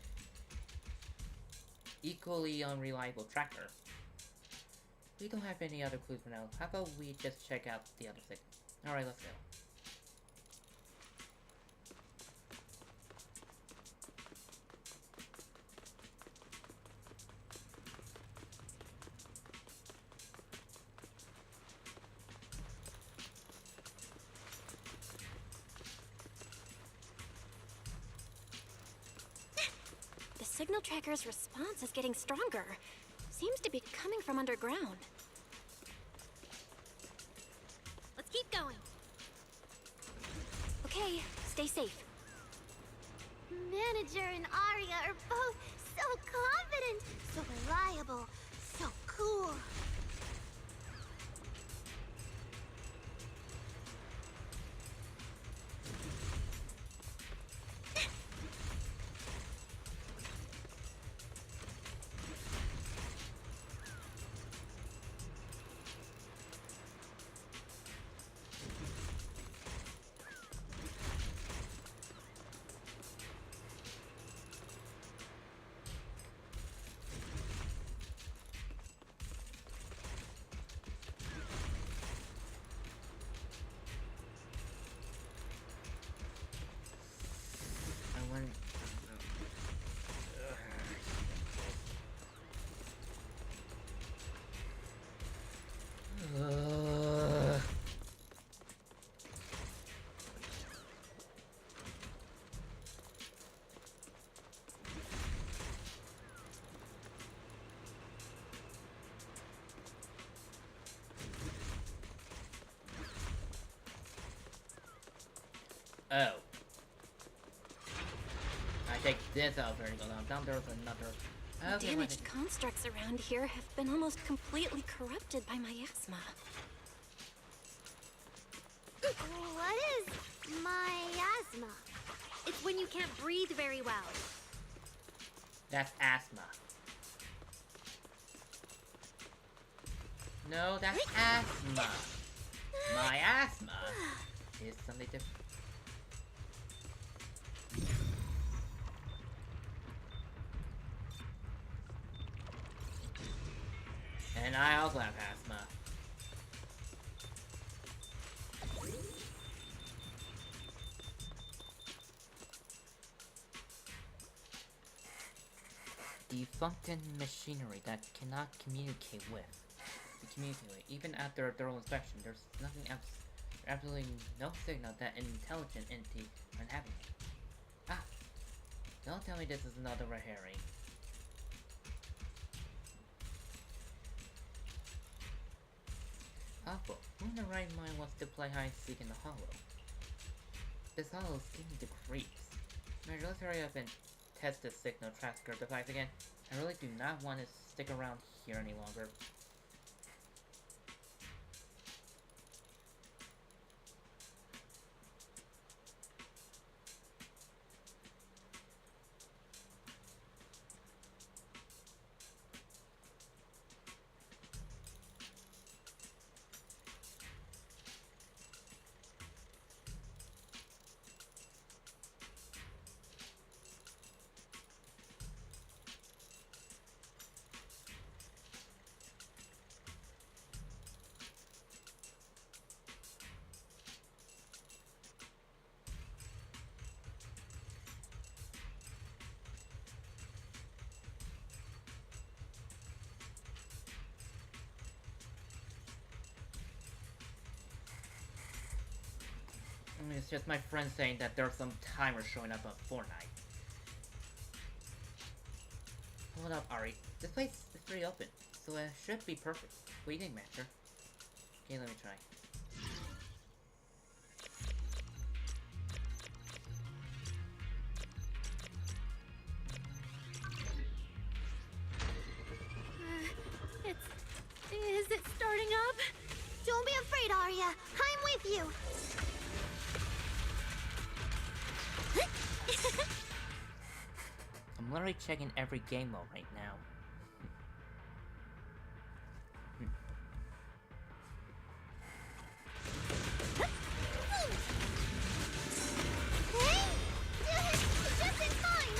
equally unreliable tracker. We don't have any other clues for now. How about we just check out the other signal? Alright, let's go. signal tracker's response is getting stronger. Seems to be coming from underground. Let's keep going. Okay, stay safe. Manager and Arya are both so confident, so reliable, so cool. Oh. I take this out there and go down. There's another. The damaged constructs around here have been almost completely corrupted by miasma. What is miasma? It's when you can't breathe very well. That's asthma. No, that's asthma. My asthma is something different. And I also have asthma. Defunct machinery that cannot communicate with. Even after a thorough inspection, there's nothing else. Absolutely no signal that an intelligent entity are inhabiting. Ah! Don't tell me this is another red herring. Awful. Who in the right mind wants to play hide and seek in the hollow? This hollow is giving the creeps. Major, let's hurry up and test this signal tracker device again. I really do not want to stick around here any longer. It's just my friend saying that there's some timer showing up on Fortnite. Hold up, Ari. This place is pretty open, so it should be perfect. What do you think, Master? Okay, let me try. Is it starting up? Don't be afraid, Arya. I'm with you. I'm literally checking every game mode right now. Just in time.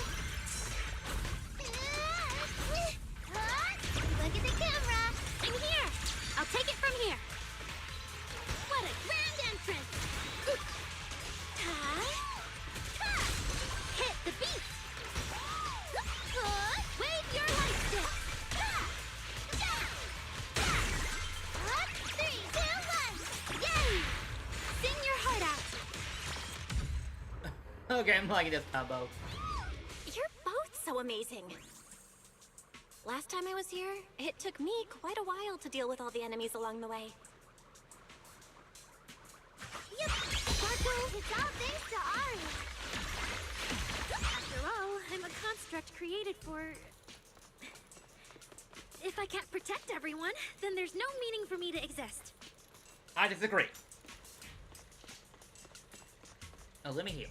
Look at the camera. I'm here. I'll take it from here. What a grand entrance. Hit the beat. Wave your light stick. 3, 2, 1. Yay! Sing your heart out. Okay, I'm liking this combo. You're both so amazing. Last time I was here, it took me quite a while to deal with all the enemies along the way. Yep, Sparkle, it's all thanks to Ari. After all, I'm a construct created for... If I can't protect everyone, then there's no meaning for me to exist. I disagree. Oh, let me heal.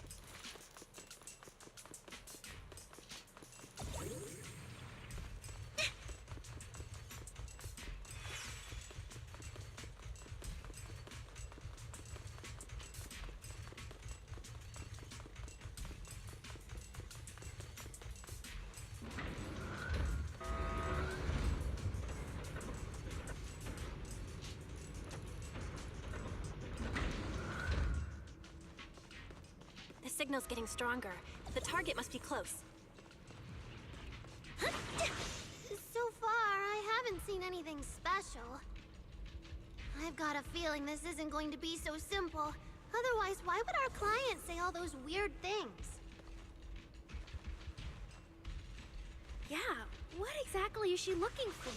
The signal's getting stronger. The target must be close. So far, I haven't seen anything special. I've got a feeling this isn't going to be so simple. Otherwise, why would our client say all those weird things? Yeah, what exactly is she looking for?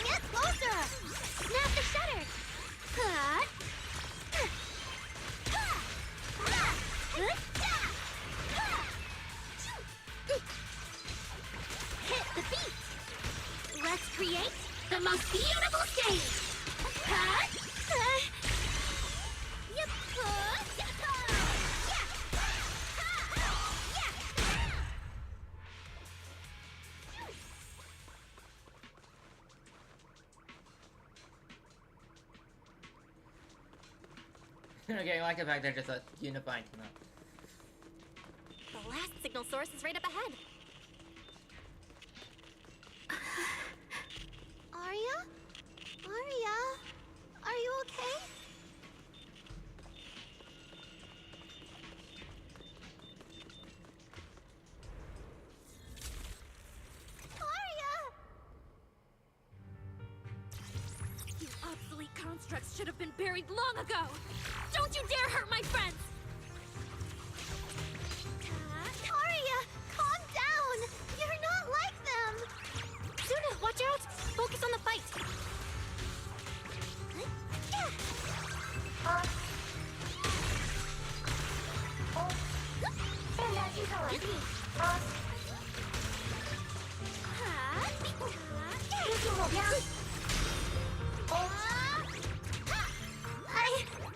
Get closer! Snap the shutter! Hit the beat! Let's create the most beautiful stage! Yep. Okay, I like the fact they're just a unified team up. The last signal source is right up ahead. Arya? Arya? Are you okay? Arya! You obsolete constructs should have been buried long ago! Don't you dare hurt my friends! Arya, calm down! You're not like them! Suna, watch out! Focus on the fight!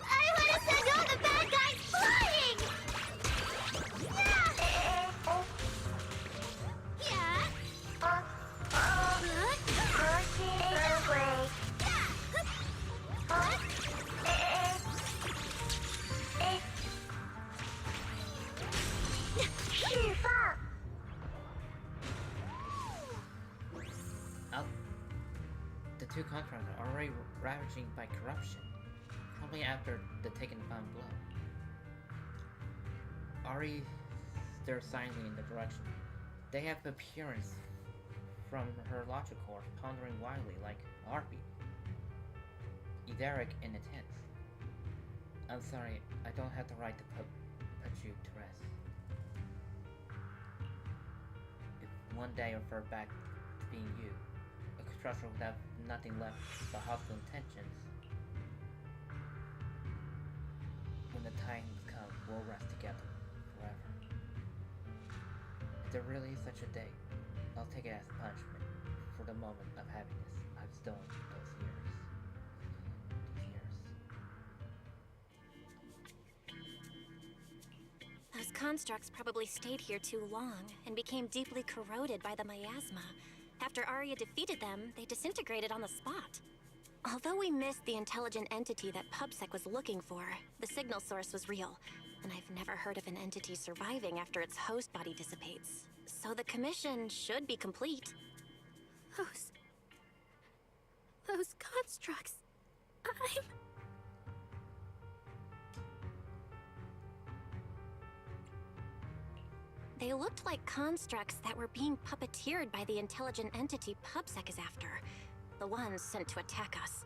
I want to send all the bad guys flying! Oh, the two contractors are already ravaging by corruption, probably after the taken bomb blow. Ari stares silently in the direction. They have appearance from her logic core, pondering wildly like Arby. Etheric and intense. I'm sorry, I don't have the right to put you to rest. If one day I revert back to being you, a constructor would have nothing left but hostile intentions. When the time comes, we'll rest together forever. If there really is such a day, I'll take it as punishment for the moment of happiness I've stolen those years. Those constructs probably stayed here too long and became deeply corroded by the miasma. After Arya defeated them, they disintegrated on the spot. Although we missed the intelligent entity that PubSec was looking for, the signal source was real, and I've never heard of an entity surviving after its host body dissipates. So the commission should be complete. Those constructs... They looked like constructs that were being puppeteered by the intelligent entity PubSec is after. The ones sent to attack us.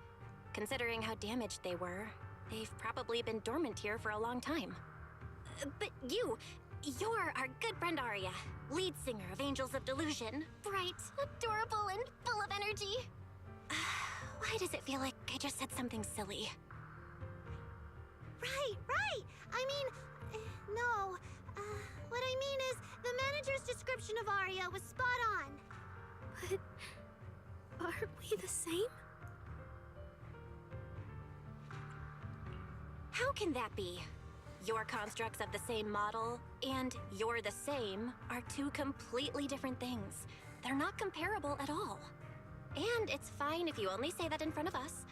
Considering how damaged they were, they've probably been dormant here for a long time. But you're our good friend Arya, lead singer of Angels of Delusion. Bright, adorable, and full of energy. Why does it feel like I just said something silly? Right. I mean, no. What I mean is, the manager's description of Arya was spot on. But aren't we the same? How can that be? Your constructs of the same model and you're the same are two completely different things. They're not comparable at all. And it's fine if you only say that in front of us.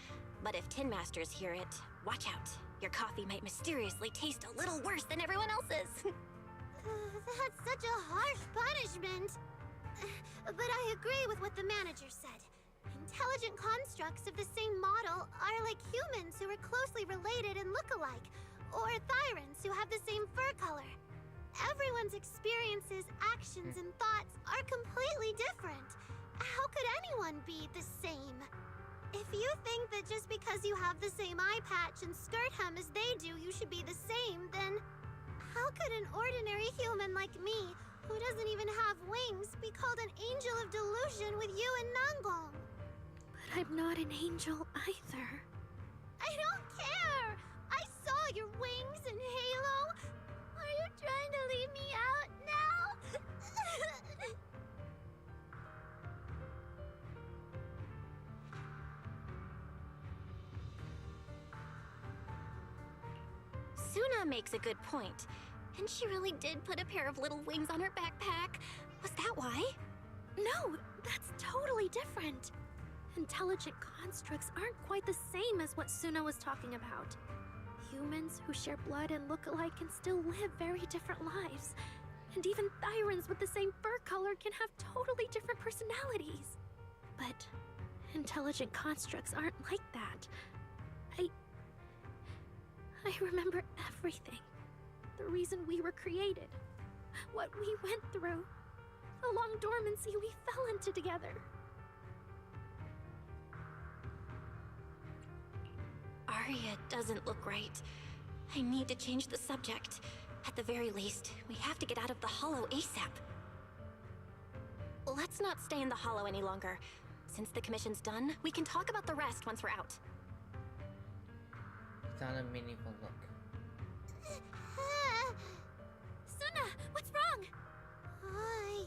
But if Tin Masters hear it, watch out. Your coffee might mysteriously taste a little worse than everyone else's. That's such a harsh punishment. But I agree with what the manager said. Intelligent constructs of the same model are like humans who are closely related and look alike, or Thyrans who have the same fur color. Everyone's experiences, actions, and thoughts are completely different. How could anyone be the same? If you think that just because you have the same eye patch and skirt hem as they do, you should be the same, then how could an ordinary human like me, who doesn't even have wings, be called an angel of delusion with you and Nangong? But I'm not an angel either. I don't care! I saw your wings and halo! Are you trying to leave me out now? Suna makes a good point. And she really did put a pair of little wings on her backpack. Was that why? No, that's totally different. Intelligent constructs aren't quite the same as what Suna was talking about. Humans who share blood and look alike can still live very different lives. And even Thyrans with the same fur color can have totally different personalities. But intelligent constructs aren't like that. I remember everything. The reason we were created. What we went through. The long dormancy we fell into together. Arya doesn't look right. I need to change the subject. At the very least, we have to get out of the Hollow ASAP. Let's not stay in the Hollow any longer. Since the commission's done, we can talk about the rest once we're out. It's not a meaningful look. Suna, what's wrong?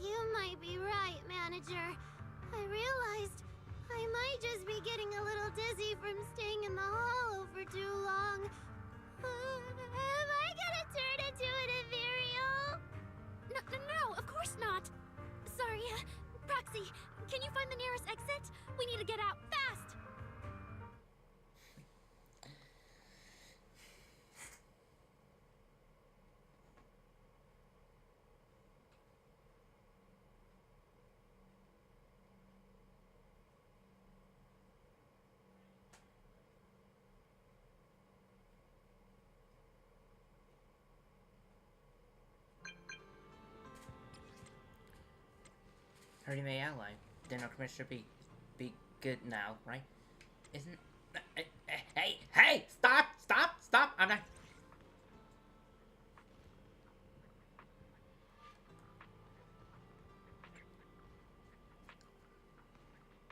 You might be right, manager. I realized I might just be getting a little dizzy from staying in the Hollow for too long. Am I gonna turn into an ethereal? No, of course not. Sorry, Proxy, can you find the nearest exit? We need to get out fast! Already made ally. Then our commission should be good now, right? Isn't... Hey! Stop! I'm not...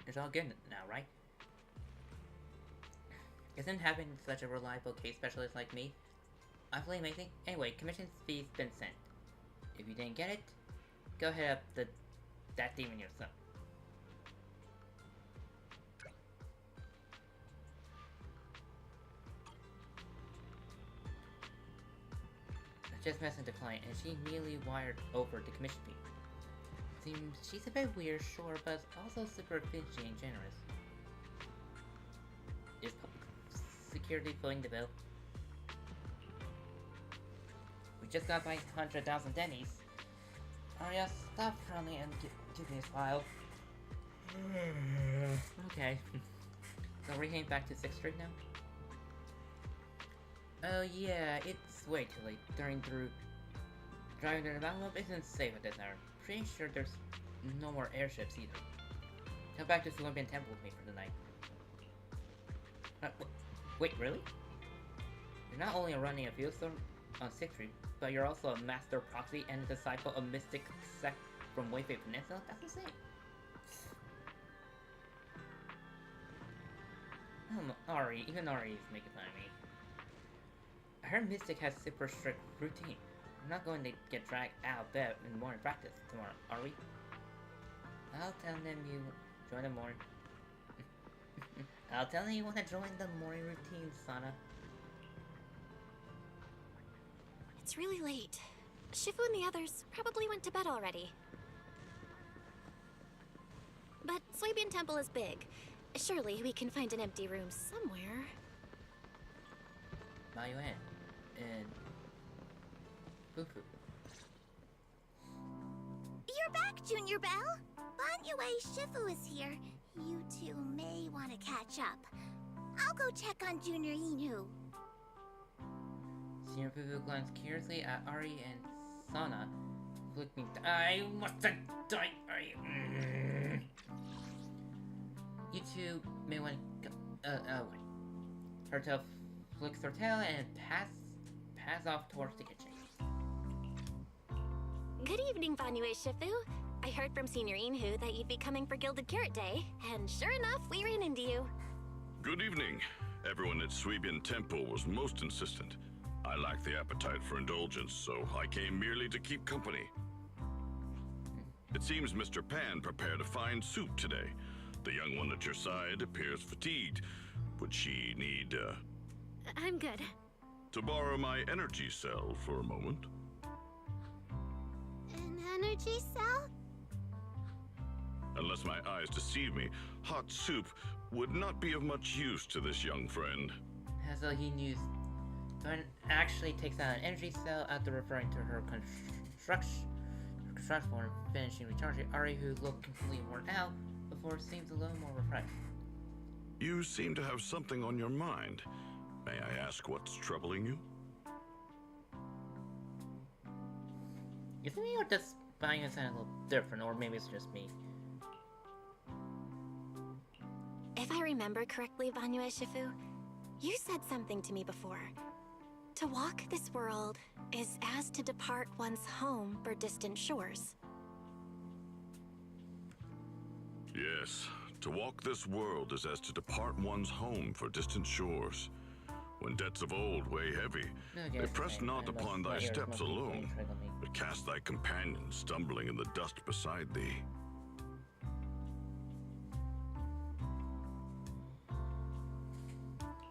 It's all good now, right? Isn't having such a reliable case specialist like me absolutely amazing? Anyway, commission fee's been sent. If you didn't get it, go hit up that demon yourself. I just messaged the client and she immediately wired over the commission fee. Seems she's a bit weird, sure, but also super fidgety and generous. Is public security filling the bill? We just got 900,000 dennies. Arya, stop frowning and give me this file. Okay. So we're heading back to 6th Street now? Oh yeah, it's way too late. Driving the envelope isn't safe at this hour. Pretty sure there's no more airships either. Come back to Olympian Temple with me for the night. Wait, really? You're not only running a field store on 6th Street, but you're also a master proxy and a disciple of mystic sect from Wayfay Peninsula? That's insane. I don't know, Ari, even Ari is making fun of me. I heard Mystic has super strict routine. I'm not going to get dragged out of bed in the morning practice tomorrow, are we? I'll tell them you join the morning. I'll tell them you want to join the morning routine, Sana. It's really late. Shifu and the others probably went to bed already. But Swabian Temple is big. Surely we can find an empty room somewhere. Mayuan and Fufu. You're back, Junior Belle. Banyue Shifu is here. You two may want to catch up. I'll go check on Junior Inu. Senior Fufu glanced curiously at Ari and Sana, flicking. I must have died. You two may want to go. Her tail flicks her tail and pass off towards the kitchen. Good evening, Banyue Shifu. I heard from Senior Inhu that you'd be coming for Gilded Carrot Day, and sure enough, we ran into you. Good evening. Everyone at Swabian Temple was most insistent. I lack the appetite for indulgence, so I came merely to keep company. It seems Mr. Pan prepared a fine soup today. The young one at your side appears fatigued. Would she need, I'm good. to borrow my energy cell for a moment? An energy cell? Unless my eyes deceive me, hot soup would not be of much use to this young friend. As though he knew. Dawn actually takes out an energy cell after referring to her construction form, finishing recharging Ari, who looked completely worn out, before seems a little more refreshed. You seem to have something on your mind. May I ask what's troubling you? Isn't me or just buying a little different, or maybe it's just me? If I remember correctly, Banyue Shifu, you said something to me before. To walk this world is as to depart one's home for distant shores. Yes, to walk this world is as to depart one's home for distant shores. When debts of old weigh heavy, they press not upon thy steps alone, but cast thy companion stumbling in the dust beside thee.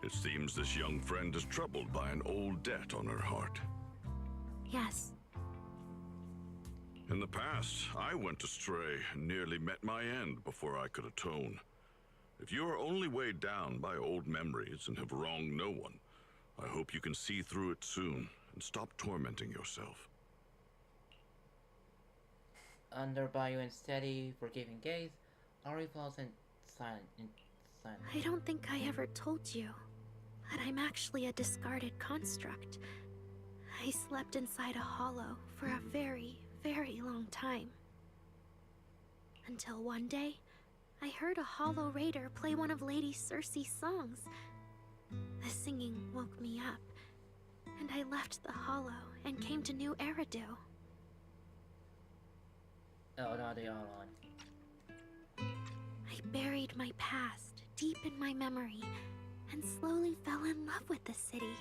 It seems this young friend is troubled by an old debt on her heart. Yes. In the past, I went astray and nearly met my end before I could atone. If you are only weighed down by old memories and have wronged no one, I hope you can see through it soon and stop tormenting yourself. Under Bayuan's steady, forgiving gaze, Ari falls in silence. I don't think I ever told you that I'm actually a discarded construct. I slept inside a hollow for a very, very long time. Until one day, I heard a hollow raider play one of Lady Circe's songs. The singing woke me up, and I left the hollow and came to New Eridu. Oh, no, they all on. I buried my past deep in my memory and slowly fell in love with the city.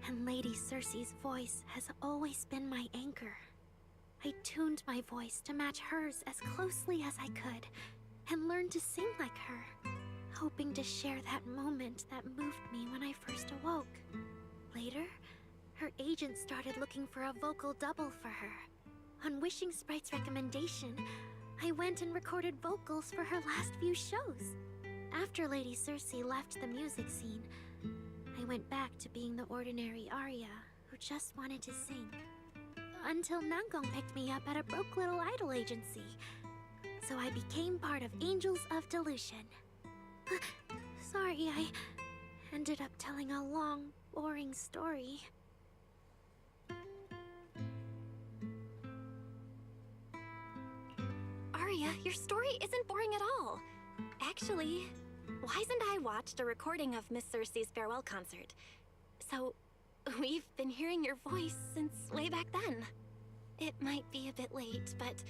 And Lady Circe's voice has always been my anchor. I tuned my voice to match hers as closely as I could and learned to sing like her, hoping to share that moment that moved me when I first awoke. Later, her agent started looking for a vocal double for her. On Wishing Sprite's recommendation, I went and recorded vocals for her last few shows. After Lady Circe left the music scene, I went back to being the ordinary Arya who just wanted to sing. Until Nangong picked me up at a broke little idol agency. So I became part of Angels of Delusion. Sorry, I ended up telling a long, boring story. Arya, your story isn't boring at all. Actually, Wise and I watched a recording of Miss Cersei's farewell concert. So, we've been hearing your voice since way back then. It might be a bit late, but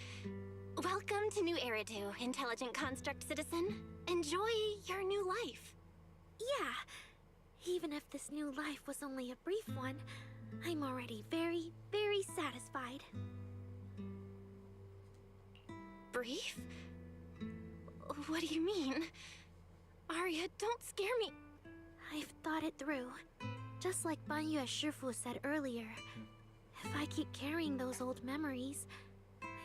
welcome to New Eridu, intelligent construct citizen. Enjoy your new life. Yeah, even if this new life was only a brief one, I'm already very, very satisfied. Brief? What do you mean? Arya, don't scare me. I've thought it through. Just like Banyu Shifu said earlier, if I keep carrying those old memories,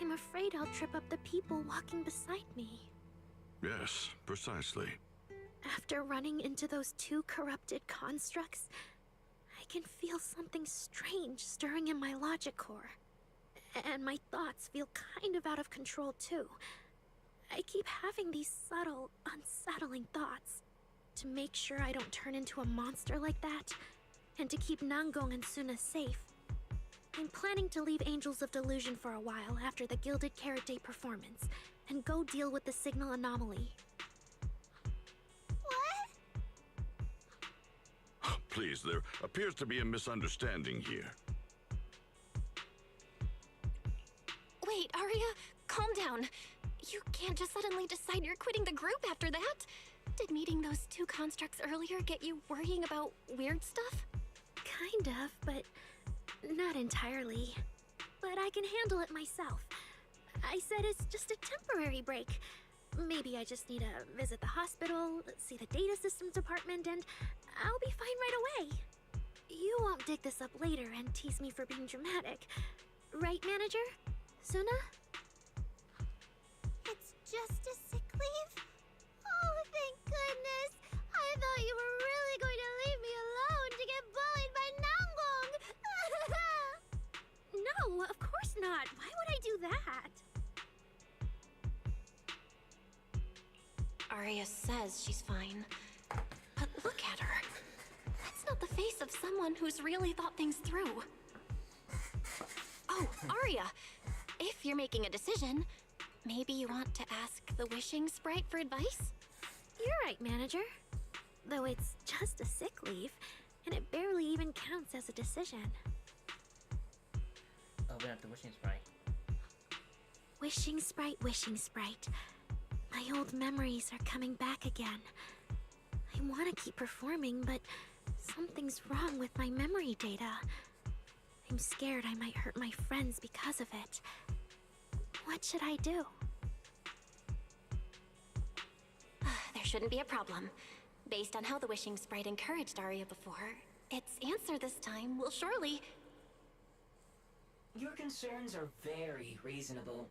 I'm afraid I'll trip up the people walking beside me. Yes, precisely. After running into those two corrupted constructs, I can feel something strange stirring in my logic core. And my thoughts feel kind of out of control too. I keep having these subtle, unsettling thoughts. To make sure I don't turn into a monster like that, and to keep Nangong and Suna safe, I'm planning to leave Angels of Delusion for a while after the Gilded Carrot Day performance, and go deal with the signal anomaly. Please, there appears to be a misunderstanding here. Wait, Arya, calm down. You can't just suddenly decide you're quitting the group after that. Did meeting those two constructs earlier get you worrying about weird stuff? Kind of, but not entirely. But I can handle it myself. I said it's just a temporary break. Maybe I just need to visit the hospital, see the data systems department, and I'll be fine right away. You won't dig this up later and tease me for being dramatic. Right, manager? Suna? It's just a sick leave? Oh, thank goodness! I thought you were really going to leave me alone to get bullied by Nangong! No, of course not. Why would I do that? Arya says she's fine. But look at her. That's not the face of someone who's really thought things through. Oh, Arya! If you're making a decision, maybe you want to ask the Wishing Sprite for advice? You're right, manager. Though it's just a sick leave, and it barely even counts as a decision. Open up the Wishing Sprite. Wishing Sprite, Wishing Sprite. My old memories are coming back again. I want to keep performing, but something's wrong with my memory data. I'm scared I might hurt my friends because of it. What should I do? There shouldn't be a problem. Based on how the Wishing Sprite encouraged Arya before, its answer this time will surely... Your concerns are very reasonable.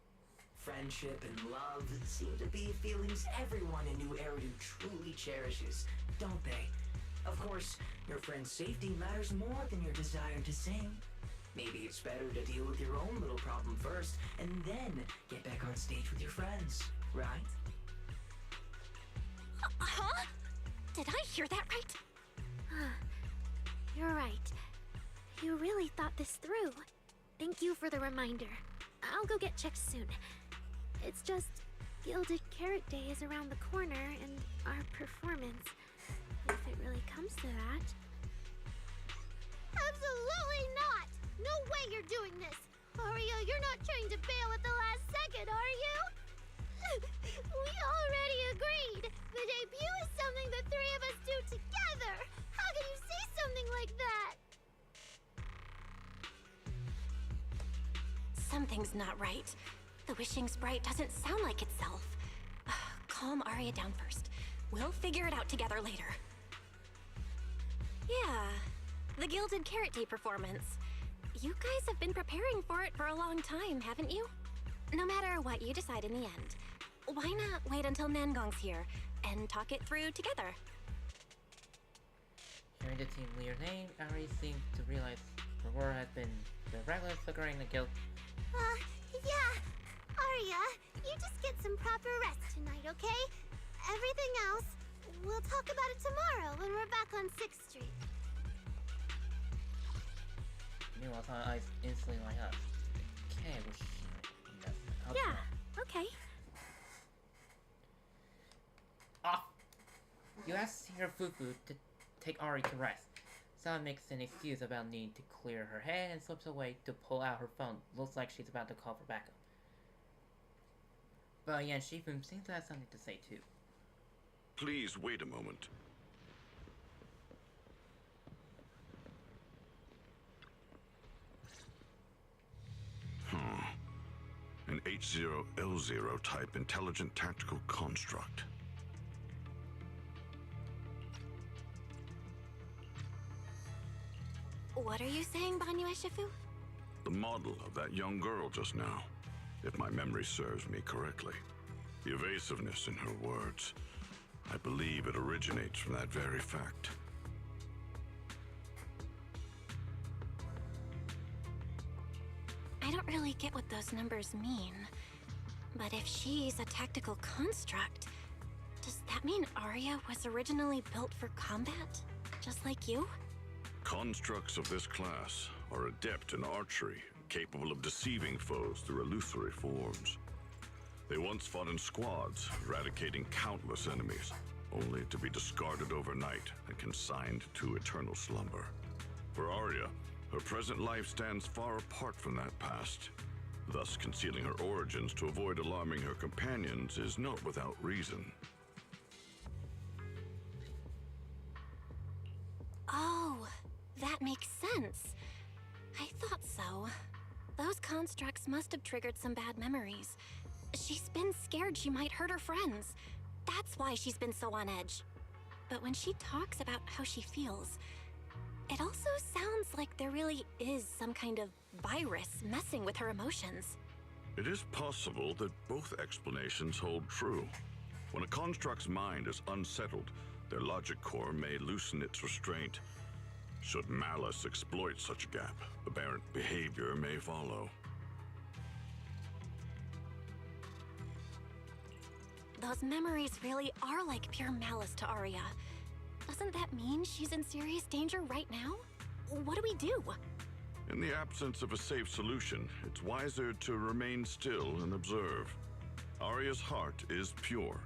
Friendship and love seem to be feelings everyone in New Eridu truly cherishes, don't they? Of course, your friend's safety matters more than your desire to sing. Maybe it's better to deal with your own little problem first, and then get back on stage with your friends, right? Huh? Did I hear that right? You're right. You really thought this through. Thank you for the reminder. I'll go get checked soon. It's just, Gilded Carrot Day is around the corner, and our performance, if it really comes to that... Absolutely not! No way you're doing this! Arya, you're not trying to bail at the last second, are you? We already agreed! The debut is something the three of us do together! How can you say something like that? Something's not right. The Wishing Sprite doesn't sound like itself. Calm Arya down first. We'll figure it out together later. Yeah, the Gilded Carrot Day performance. You guys have been preparing for it for a long time, haven't you? No matter what you decide in the end, why not wait until Nangong's here and talk it through together? Hearing the team leader name, Arya seemed to realize her word had been the regular figuring the guild. Yeah. Arya, you just get some proper rest tonight, okay? Everything else, we'll talk about it tomorrow when we're back on 6th Street. Meanwhile, Sana's eyes instantly light up. Okay, well, Yeah, okay. asks your Fufu to take Ari to rest. Sana makes an excuse about needing to clear her head and slips away to pull out her phone. Looks like she's about to call for backup. But yeah, Shifu seems to have something to say too. Please wait a moment. An H0L0 type intelligent tactical construct. What are you saying, Banyue Shifu? The model of that young girl just now, if my memory serves me correctly. The evasiveness in her words. I believe it originates from that very fact. I don't really get what those numbers mean. But if she's a tactical construct, does that mean Arya was originally built for combat? Just like you? Constructs of this class are adept in archery, capable of deceiving foes through illusory forms. They once fought in squads, eradicating countless enemies, only to be discarded overnight and consigned to eternal slumber. For Arya, her present life stands far apart from that past. Thus, concealing her origins to avoid alarming her companions is not without reason. Oh, that makes sense. I thought so. Those constructs must have triggered some bad memories. She's been scared she might hurt her friends. That's why she's been so on edge. But when she talks about how she feels, it also sounds like there really is some kind of virus messing with her emotions. It is possible that both explanations hold true. When a construct's mind is unsettled, their logic core may loosen its restraint. Should malice exploit such a gap, aberrant behavior may follow. Those memories really are like pure malice to Arya. Doesn't that mean she's in serious danger right now? What do we do? In the absence of a safe solution, it's wiser to remain still and observe. Arya's heart is pure.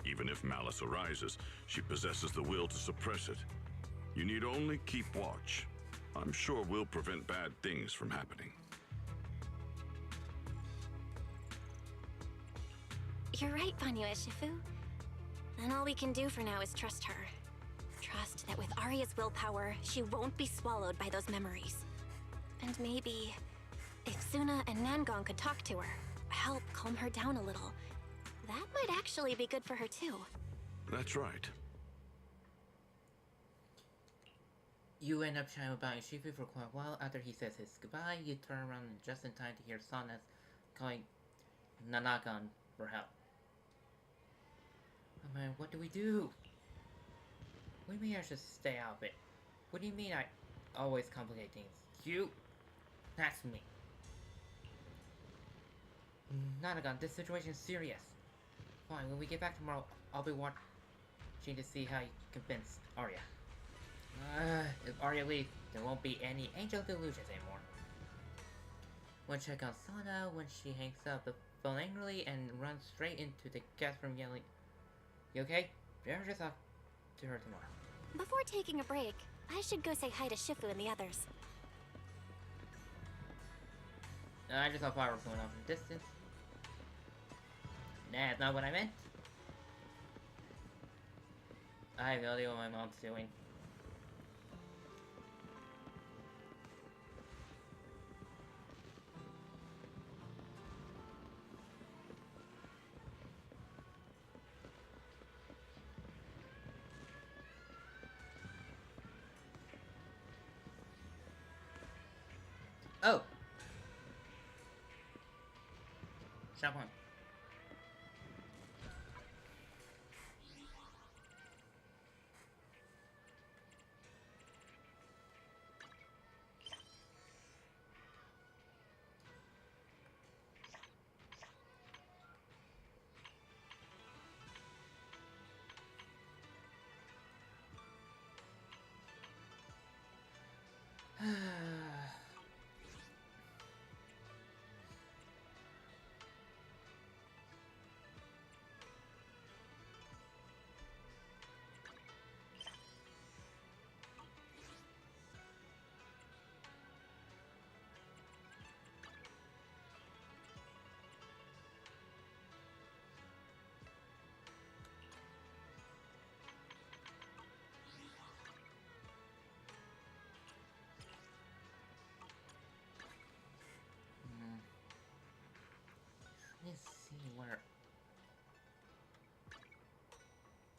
Even if malice arises, she possesses the will to suppress it. You need only keep watch. I'm sure we'll prevent bad things from happening. You're right, Banyue Shifu. Then all we can do for now is trust her. Trust that with Arya's willpower, she won't be swallowed by those memories. And maybe, if Suna and Nangong could talk to her, help calm her down a little, that might actually be good for her too. That's right. You end up chatting about Shifu for quite a while. After he says his goodbye, you turn around just in time to hear Sana's calling Nanagon for help. Oh man, what do we do? What do you mean I should stay out of it? What do you mean I always complicate things? You? That's me. Nanagon, this situation is serious. Fine, when we get back tomorrow, I'll be watching to see how you convince Arya. If Arya leaves, there won't be any angel delusions anymore. We'll check on Sana when she hangs up the phone angrily and runs straight into the guest room yelling, "You okay? Better just talk to her tomorrow." Before taking a break, I should go say hi to Shifu and the others. I just saw fireworks going off in the distance. That's not what I meant. I have no idea what my mom's doing. Oh! Shop one.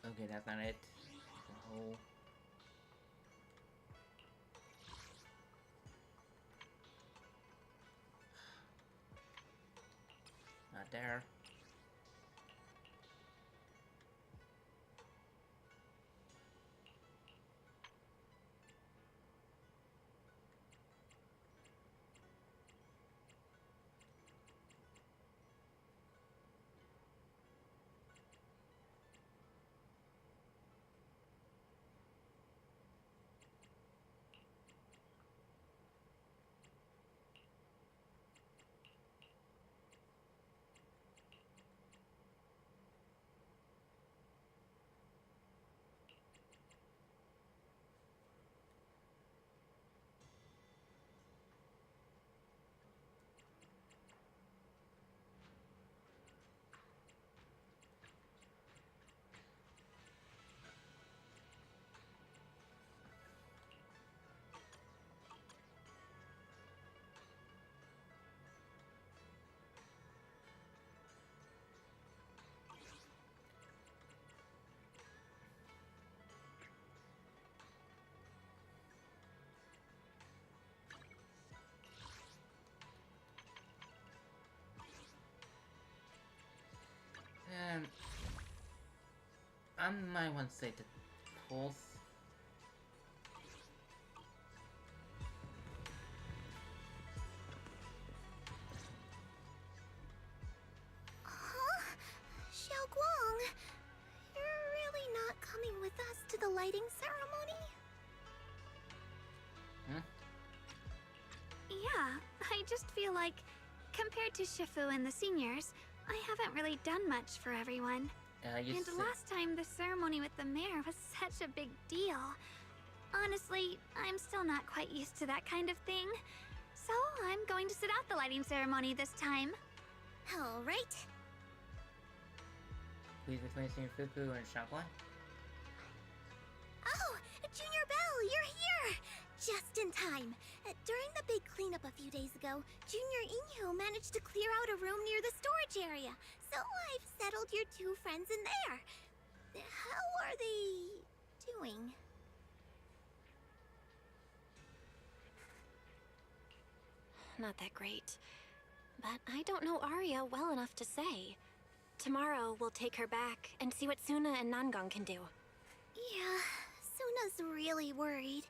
Okay, that's not it. Oh. Not there. I might want to say the pulse. Huh? Xiaoguang, you're really not coming with us to the lighting ceremony? Hmm? Yeah, I just feel like, compared to Shifu and the seniors, I haven't really done much for everyone. And last time, the ceremony with the mayor was such a big deal. Honestly, I'm still not quite used to that kind of thing. So I'm going to sit out the lighting ceremony this time. All right. Please between Senior Fufu and Xiaoguang. Oh, Junior Belle, you're here! Just in time. During the big cleanup a few days ago, Junior Inhu managed to clear out a room near the storage area. So I've settled your two friends in there. How are they doing? Not that great. But I don't know Arya well enough to say. Tomorrow, we'll take her back and see what Suna and Nangang can do. Yeah, Suna's really worried.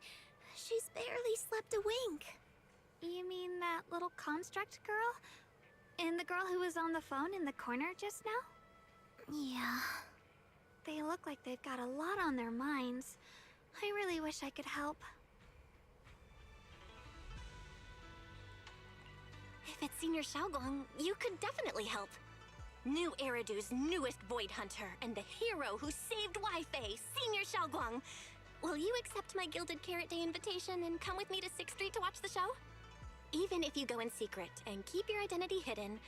She's barely slept a wink. You mean that little construct girl? And the girl who was on the phone in the corner just now? Yeah. They look like they've got a lot on their minds. I really wish I could help. If it's Senior Xiaoguang, you could definitely help. New Eridu's newest Void Hunter and the hero who saved Wi-Fi, Senior Xiaoguang. Will you accept my Gilded Carrot Day invitation and come with me to 6th Street to watch the show? Even if you go in secret and keep your identity hidden,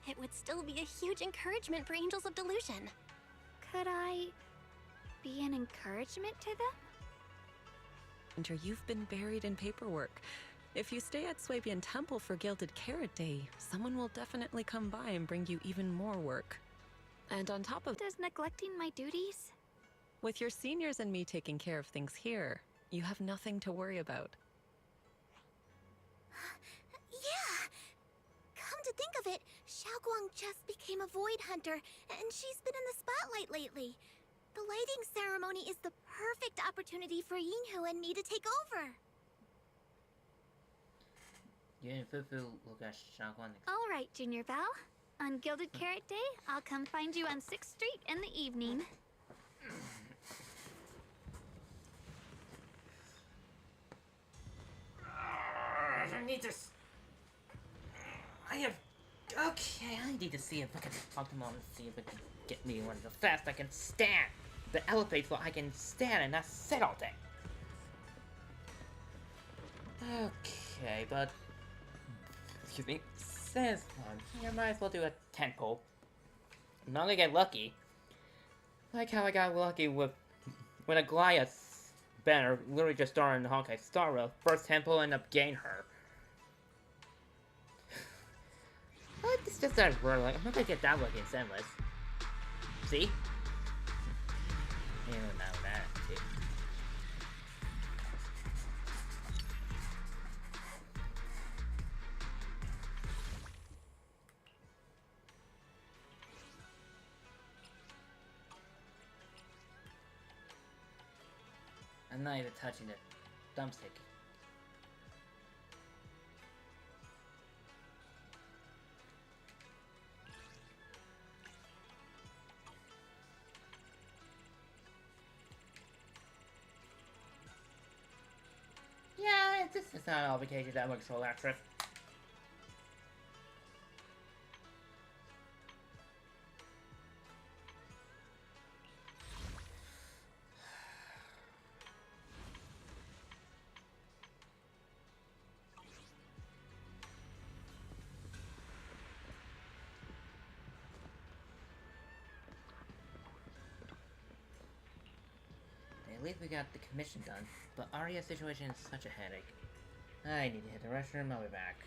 it would still be a huge encouragement for Angels of Delusion. Could I be an encouragement to them? Hunter, you've been buried in paperwork. If you stay at Swabian Temple for Gilded Carrot Day, someone will definitely come by and bring you even more work. And on top of... Does neglecting my duties? With your seniors and me taking care of things here, you have nothing to worry about. Yeah! Come to think of it, Xiaoguang just became a Void Hunter, and she's been in the spotlight lately. The lighting ceremony is the perfect opportunity for Yinhu and me to take over. You and Fufu look at Xiaoguang. All right, Junior Belle. On Gilded Carrot Day, I'll come find you on 6th Street in the evening. I need to... I have... Okay, I need to see if I can talk to Mom and see if it can get me one of the fast I can stand. The elevator so I can stand and not sit all day. Okay, but... Excuse me. Since I might as well do a temple. I'm not gonna get lucky. Like how I got lucky with... when a Goliath banner literally just started in Honkai Star Rail. First temple ended up getting her. It's just that rare, like, I'm not gonna get that lucky in Zenless. See? I'm not even touching the thumbstick. Yeah, this is not all vacation that works for electric. At least we got the commission done, but Arya's situation is such a headache. I need to hit the restroom, I'll be back.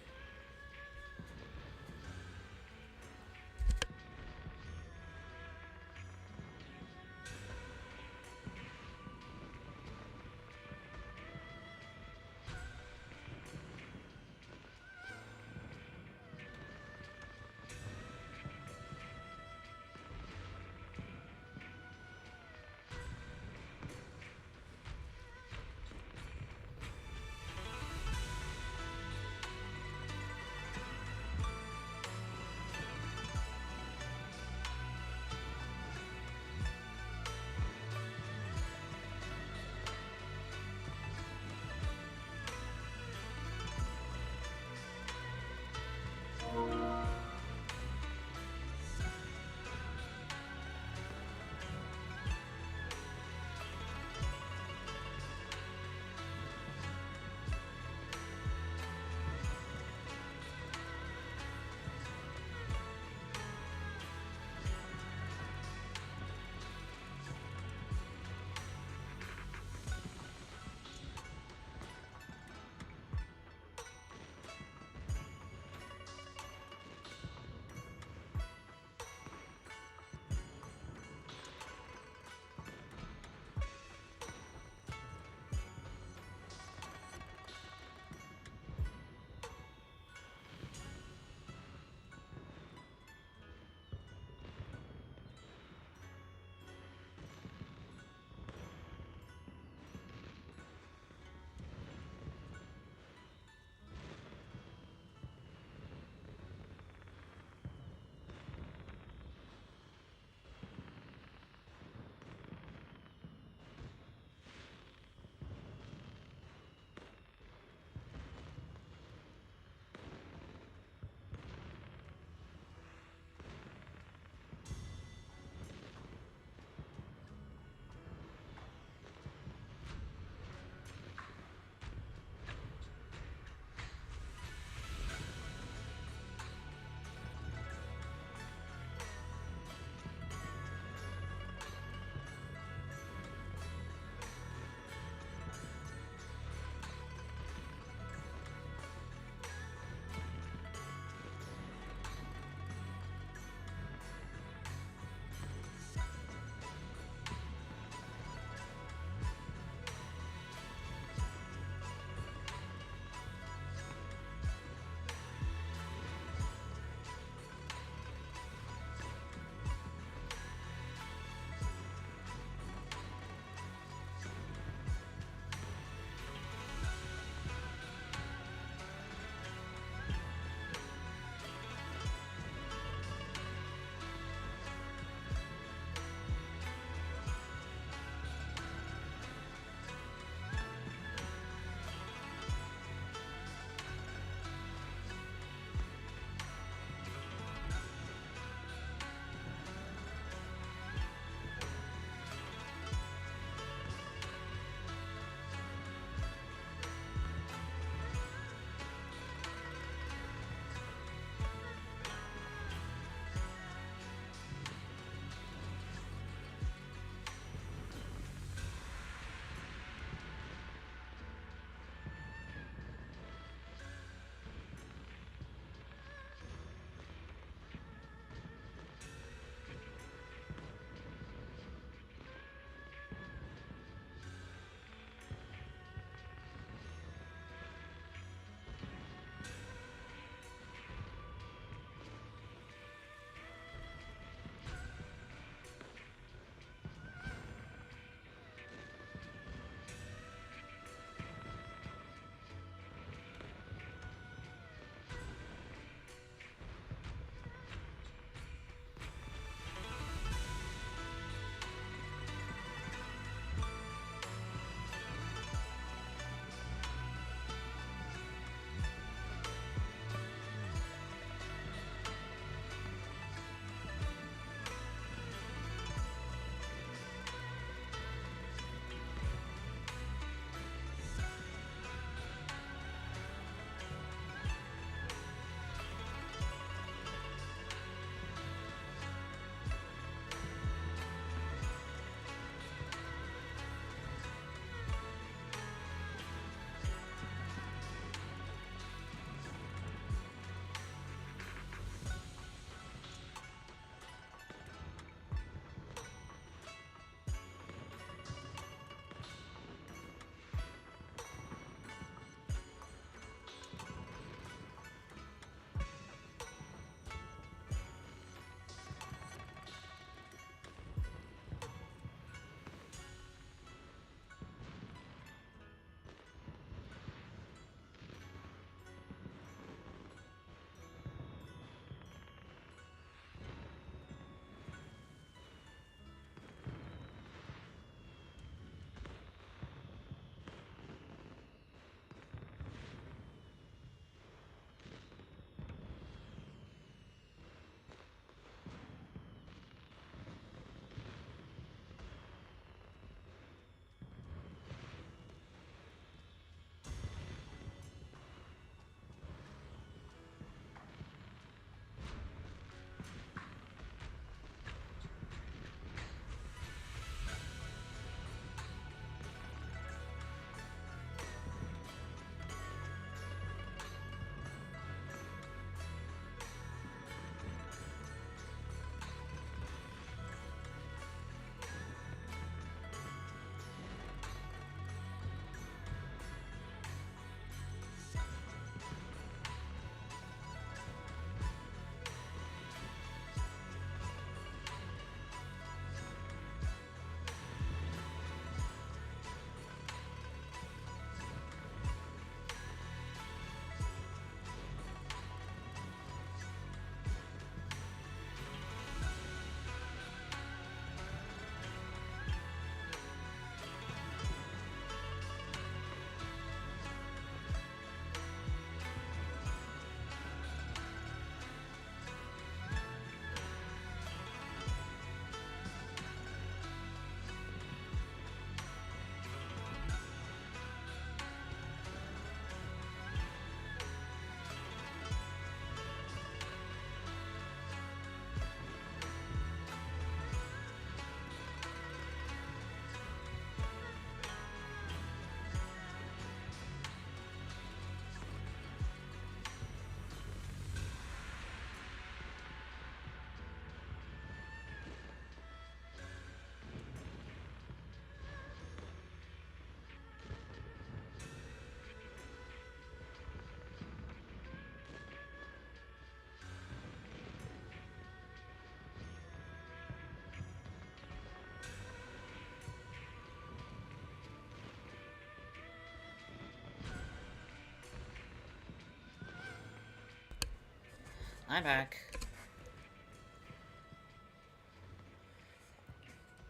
I'm back.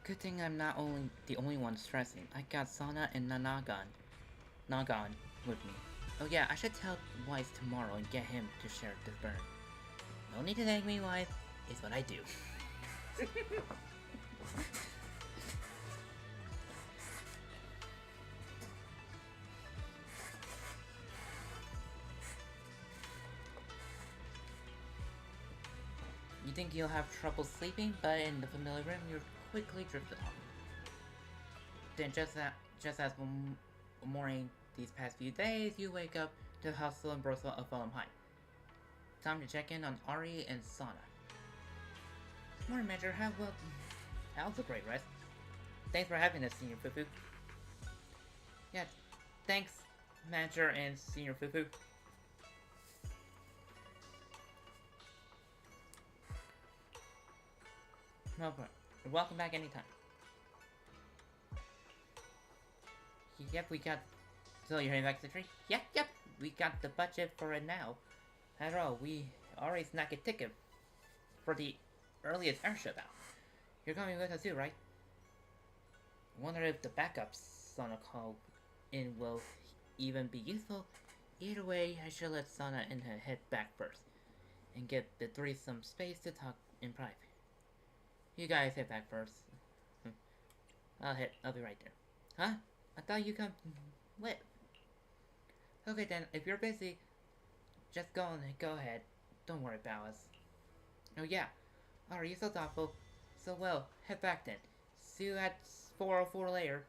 Good thing I'm not the only one stressing. I got Sana and Nagan with me. Oh yeah, I should tell Wise tomorrow and get him to share the burn. No need to thank me, Wise. It's what I do. You think you'll have trouble sleeping, but in the familiar room, you're quickly drifted off. Then just as one morning these past few days, you wake up to the hustle and bustle of Fulham High. Time to check in on Ari and Sana. Morning, Major. How's a great rest? Thanks for having us, Senior Fufu. Yeah, thanks, Manager and Senior Fufu. No problem. You're welcome back anytime. Yep, we got... So you're heading back to the tree? Yep, we got the budget for it now. After all, we already snagged a ticket for the earliest airship out. You're coming with us too, right? Wonder if the backups on a call in will even be useful. Either way, I should let Sana and her head back first, and get the three some space to talk in private. You guys head back first. I'll be right there. Huh? I thought you come with. Okay then, if you're busy, just go ahead. Don't worry about us. Oh yeah. Oh, you're so thoughtful. So well, head back then. See you at 404 later.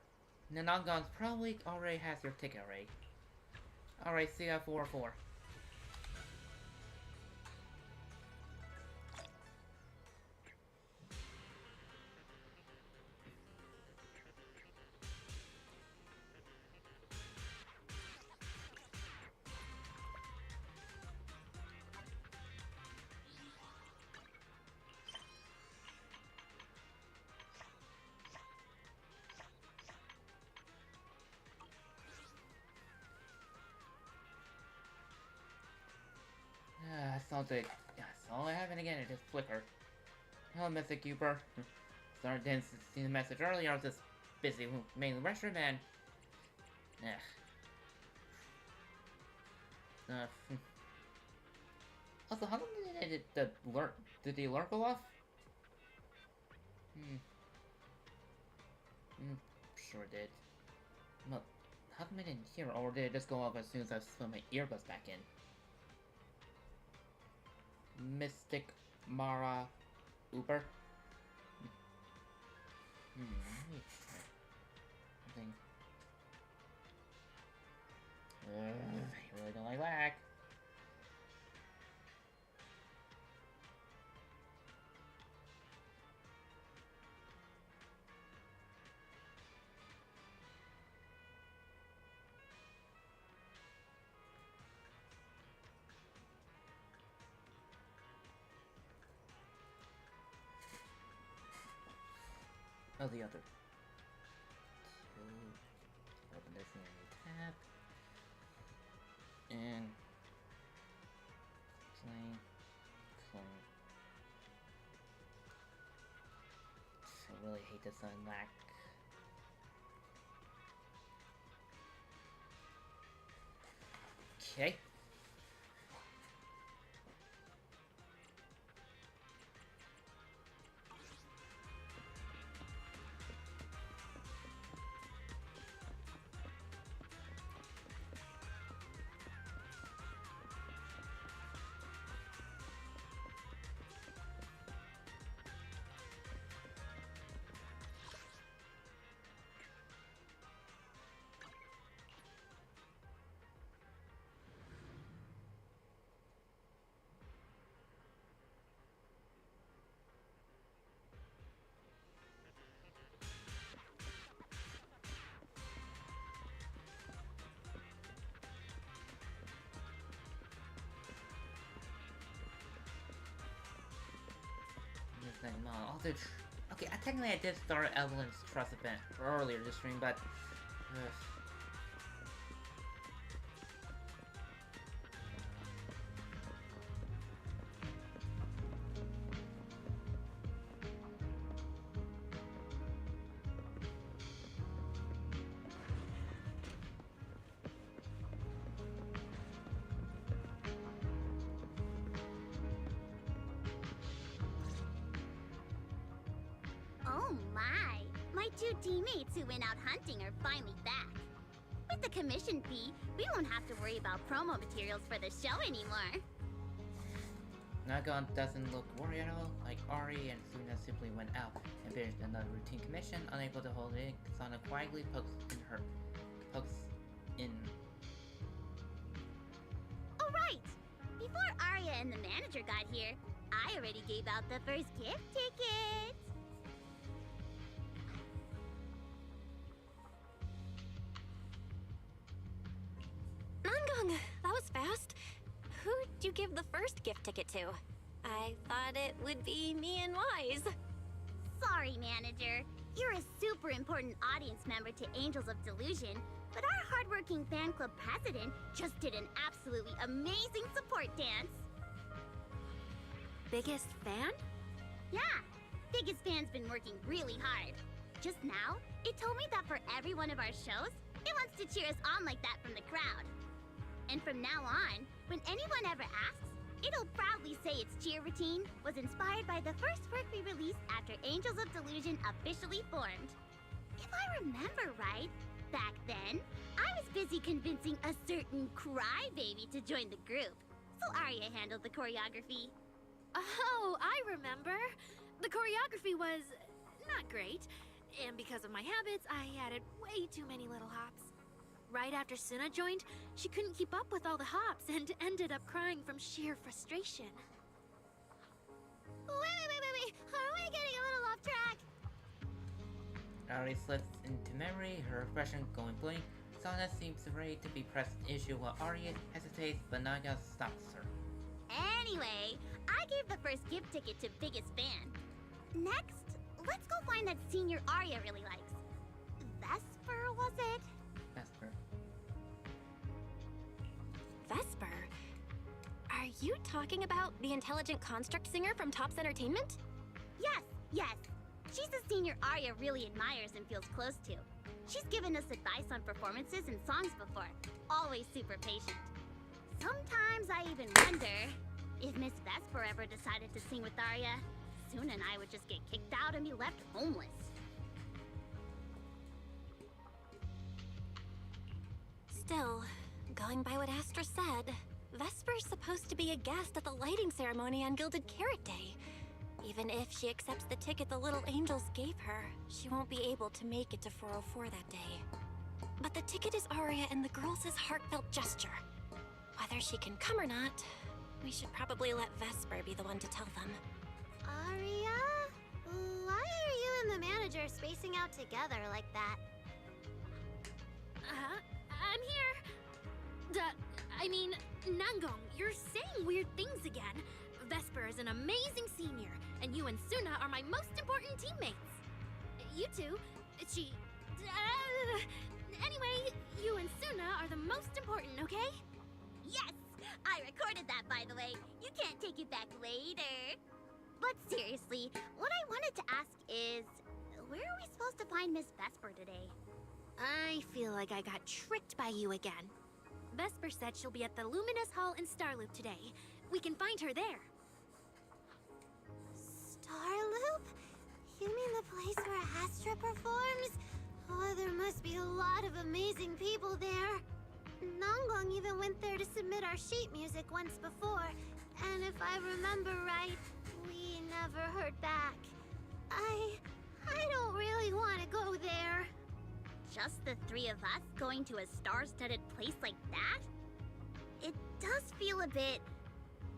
Nanongon's probably already has your ticket already. Alright, see you at 404. That's all I haven't again, it just flicker. Oh, Mr. Cooper. Sorry I didn't see the message earlier, I was just busy with mainly restroom and... Also, how long did the alert go off? Sure did. Well, how come I didn't hear, or did it just go off as soon as I put my earbuds back in? Mystic Mara Uber. Something. I really don't like lag. Oh, the other. Open this in a new tab. And plain clone. I really hate this unlock. Okay. No, okay, technically I did start Evelyn's Trust event earlier this stream, but... my! My two teammates who went out hunting are finally back. With the commission fee, we won't have to worry about promo materials for the show anymore. Nagon doesn't look worried at all, like Ari and Suna simply went out and finished another routine commission, unable to hold it. Sana quietly pokes in. Oh right! Before Arya and the manager got here, I already gave out the first gift ticket! Nangong, that was fast. Who'd you give the first gift ticket to? I thought it would be me and Wise. Sorry, manager. You're a super important audience member to Angels of Delusion, but our hardworking fan club president just did an absolutely amazing support dance. Biggest fan? Yeah, biggest fan's been working really hard. Just now, it told me that for every one of our shows, it wants to cheer us on like that from the crowd. And from now on, when anyone ever asks, it'll proudly say its cheer routine was inspired by the first work we released after Angels of Delusion officially formed. If I remember right, back then, I was busy convincing a certain crybaby to join the group, so Arya handled the choreography. Oh, I remember. The choreography was not great, and because of my habits, I added way too many little hops. Right after Suna joined, she couldn't keep up with all the hops and ended up crying from sheer frustration. Wait. Are we getting a little off track? Ari slips into memory, her expression going blank. Sana seems ready to be pressed issue while Arya hesitates, but Naga stops her. Anyway, I gave the first gift ticket to biggest fan. Next, let's go find that senior Arya really likes. Vesper, was it? Vesper. Vesper? Are you talking about the intelligent construct singer from Topps Entertainment? Yes. She's a senior Arya really admires and feels close to. She's given us advice on performances and songs before. Always super patient. Sometimes I even wonder if Miss Vesper ever decided to sing with Arya, Suna and I would just get kicked out and be left homeless. Still, going by what Astra said, Vesper's supposed to be a guest at the lighting ceremony on Gilded Carrot Day. Even if she accepts the ticket the Little Angels gave her, she won't be able to make it to 404 that day. But the ticket is Arya and the girls' heartfelt gesture. Whether she can come or not, we should probably let Vesper be the one to tell them. Arya? Why are you and the manager spacing out together like that? I'm here. Nangong, you're saying weird things again. Vesper is an amazing senior, and you and Suna are my most important teammates. You two, anyway, you and Suna are the most important, okay? Yes! I recorded that, by the way. You can't take it back later. But seriously, what I wanted to ask is, where are we supposed to find Miss Vesper today? I feel like I got tricked by you again. Vesper said she'll be at the Luminous Hall in Starloop today. We can find her there. Starloop? You mean the place where Astra performs? Oh, there must be a lot of amazing people there. Nangong even went there to submit our sheet music once before, and if I remember right, we never heard back. I don't really want to go there. Just the three of us going to a star-studded place like that? It does feel a bit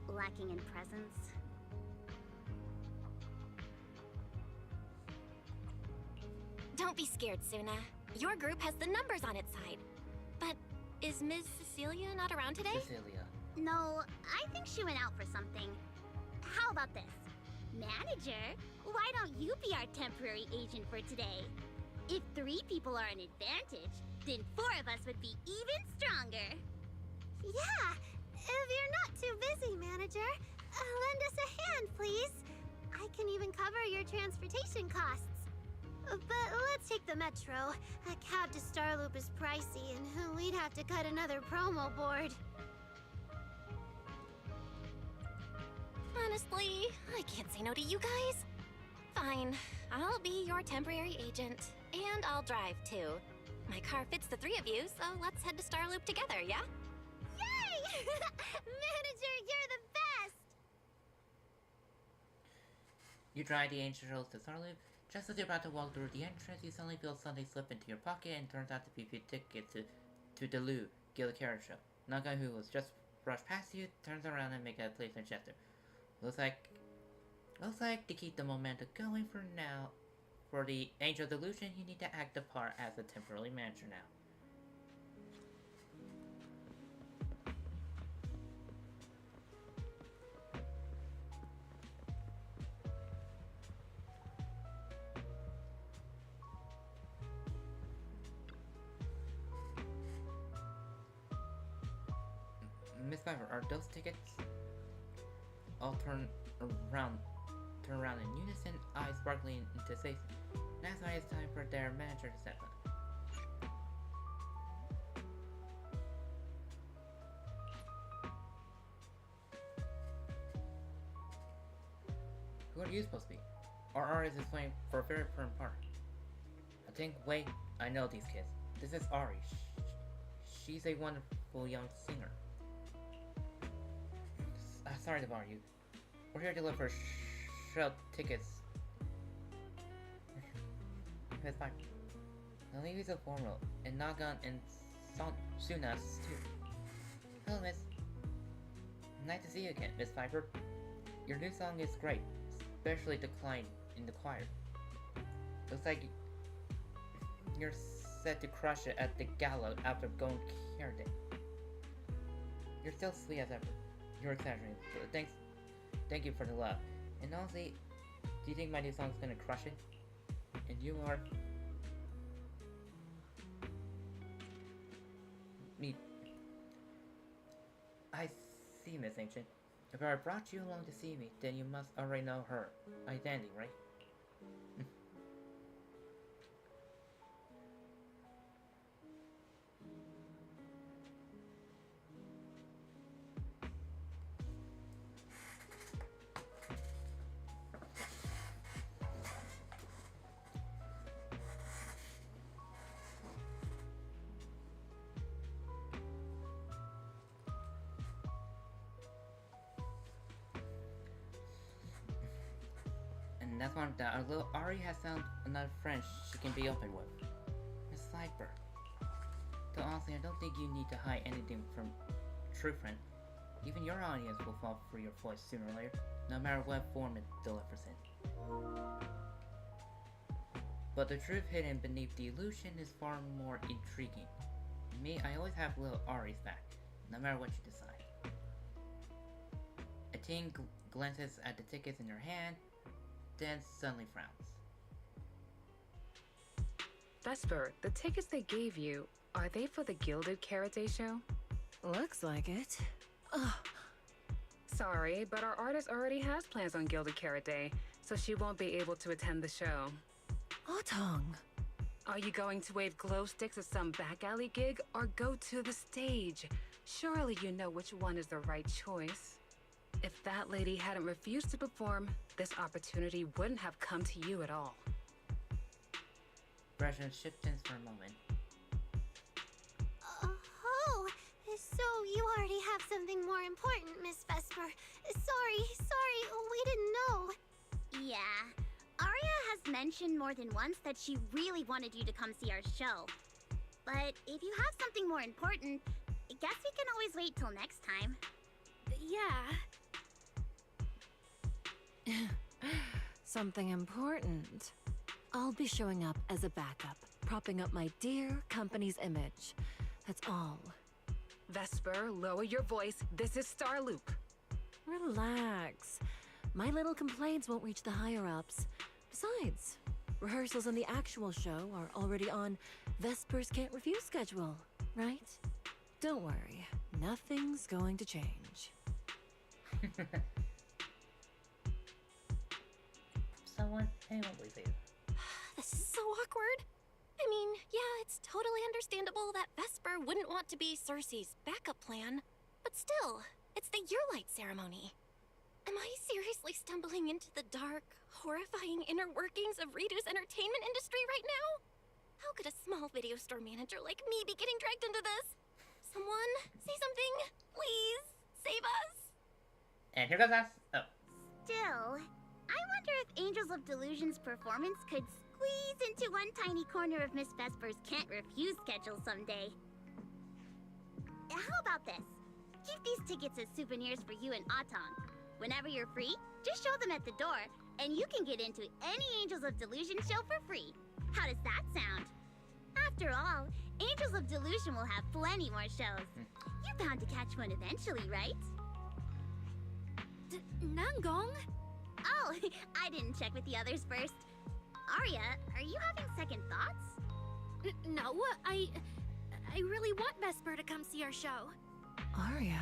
lacking in presence. Don't be scared, Suna. Your group has the numbers on its side. But is Ms. Cecilia not around today? Cecilia. No, I think she went out for something. How about this? Manager, why don't you be our temporary agent for today? If 3 people are an advantage, then 4 of us would be even stronger. Yeah, if you're not too busy, manager, lend us a hand, please. I can even cover your transportation costs. But let's take the metro. A cab to Starloop is pricey, and we'd have to cut another promo board. Honestly, I can't say no to you guys. Fine. I'll be your temporary agent. And I'll drive, too. My car fits the three of you, so let's head to Starloop together, yeah? Yay! Manager, you're the best! You drive the angels to Starloop. Just as you're about to walk through the entrance, you suddenly feel something slip into your pocket and turns out to be your ticket to the Lou Gilded Carriage Show. Naga, who was just brushed past you, turns around and makes a playful gesture. Looks like to keep the momentum going for now. For the Angel Delusion, you need to act the part as a temporary manager now. Miss Piper, are those tickets? All turn around in unison, eyes sparkling into space. That's why it's time for their manager to step up. Who are you supposed to be? Our artist is playing for a very important part. Wait, I know these kids. This is Ari. She's a wonderful young singer. Sorry to bother you. We're here to look for show tickets. That's fine. The ladies are formal, and Nagan and Sunas too. Hello, Miss. Nice to see you again, Miss Piper. Your new song is great, especially the client in the choir. Looks like you're set to crush it at the gala after going care day. You're still sweet as ever. You're exaggerating, but thank you for the love. And honestly, do you think my new song's gonna crush it? And you are... me. I see, Miss Ancient. If I brought you along to see me, then you must already know her identity, right? And that's one that although Ari has found another friend she can be open with. Miss Viper. Though honestly, I don't think you need to hide anything from true friend. Even your audience will fall for your voice sooner or later, no matter what form it delivers in. But the truth hidden beneath the illusion is far more intriguing. Me, I always have little Ari's back, no matter what you decide. A teen glances at the tickets in her hand, then suddenly frowns. Vesper, the tickets they gave you, are they for the Gilded Carrot Day show? Looks like it. Ugh. Sorry, but our artist already has plans on Gilded Carrot Day, so she won't be able to attend the show. Otong. Are you going to wave glow sticks at some back alley gig, or go to the stage? Surely you know which one is the right choice. If that lady hadn't refused to perform, this opportunity wouldn't have come to you at all. Impression shifted for a moment. Oh, so you already have something more important, Miss Vesper. Sorry, we didn't know. Yeah, Aria has mentioned more than once that she really wanted you to come see our show. But if you have something more important, I guess we can always wait till next time. Yeah. Something important. I'll be showing up as a backup, propping up my dear company's image. That's all. Vesper, lower your voice. This is Starloop. Relax. My little complaints won't reach the higher-ups. Besides, rehearsals and the actual show are already on Vesper's Can't Refuse schedule, right? Don't worry. Nothing's going to change. Anyone please say This is so awkward. I mean, yeah, it's totally understandable that Vesper wouldn't want to be Cersei's backup plan. But still, it's the Yearlight ceremony. Am I seriously stumbling into the dark, horrifying inner workings of Ridu's entertainment industry right now? How could a small video store manager like me be getting dragged into this? Someone, say something, please, save us. And here goes us. Oh. Still, I wonder if Angels of Delusion's performance could squeeze into one tiny corner of Miss Vesper's can't refuse schedule someday. How about this? Keep these tickets as souvenirs for you and Atong. Whenever you're free, just show them at the door, and you can get into any Angels of Delusion show for free. How does that sound? After all, Angels of Delusion will have plenty more shows. You're bound to catch one eventually, right? Nangong? Oh, I didn't check with the others first. Arya, are you having second thoughts? No, I really want Vesper to come see our show. Arya.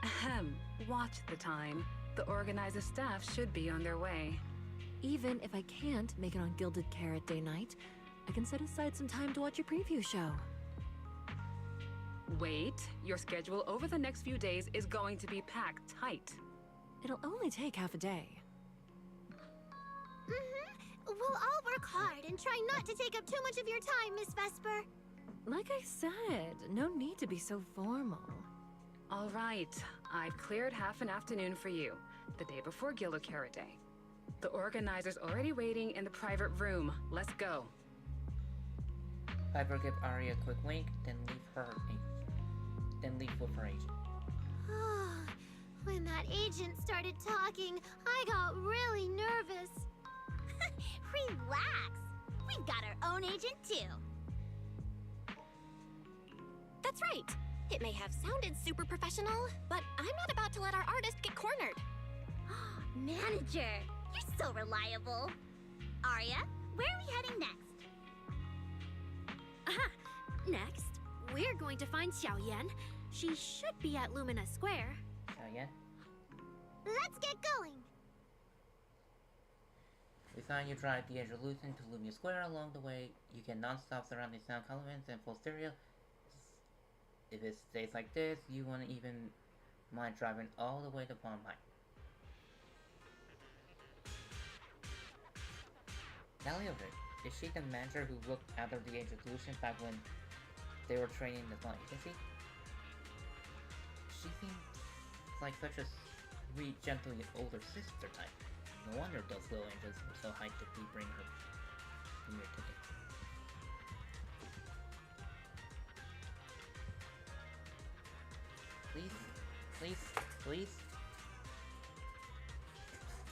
Ahem. Watch the time. The organizer staff should be on their way. Even if I can't make it on Gilded Carrot Day night, I can set aside some time to watch your preview show. Wait, your schedule over the next few days is going to be packed tight. It'll only take half a day. We'll all work hard and try not to take up too much of your time, Miss Vesper. Like I said, no need to be so formal. All right, I've cleared half an afternoon for you, the day before Gilded Carrot Day. The organizer's already waiting in the private room. Let's go. Piper give Arya a quick wink, then leave with her agent. When that agent started talking, I got really nervous. Relax. We've got our own agent too. That's right. It may have sounded super professional, but I'm not about to let our artist get cornered. Manager, you're so reliable. Arya, where are we heading next? Next, we're going to find Xiaoyan. She should be at Lumina Square. Xiaoyan? Let's get going. We find you drive the Angelucin to Lumia Square. Along the way, you get non-stop surrounding sound elements and full stereo. If it stays like this, you won't even mind driving all the way to Palm High. Naliover, is she the manager who looked after the Angelucin back when they were training the small agency? She seems like such a sweet, gentle, older sister type. No wonder those little angels were so hyped to bring her from your ticket.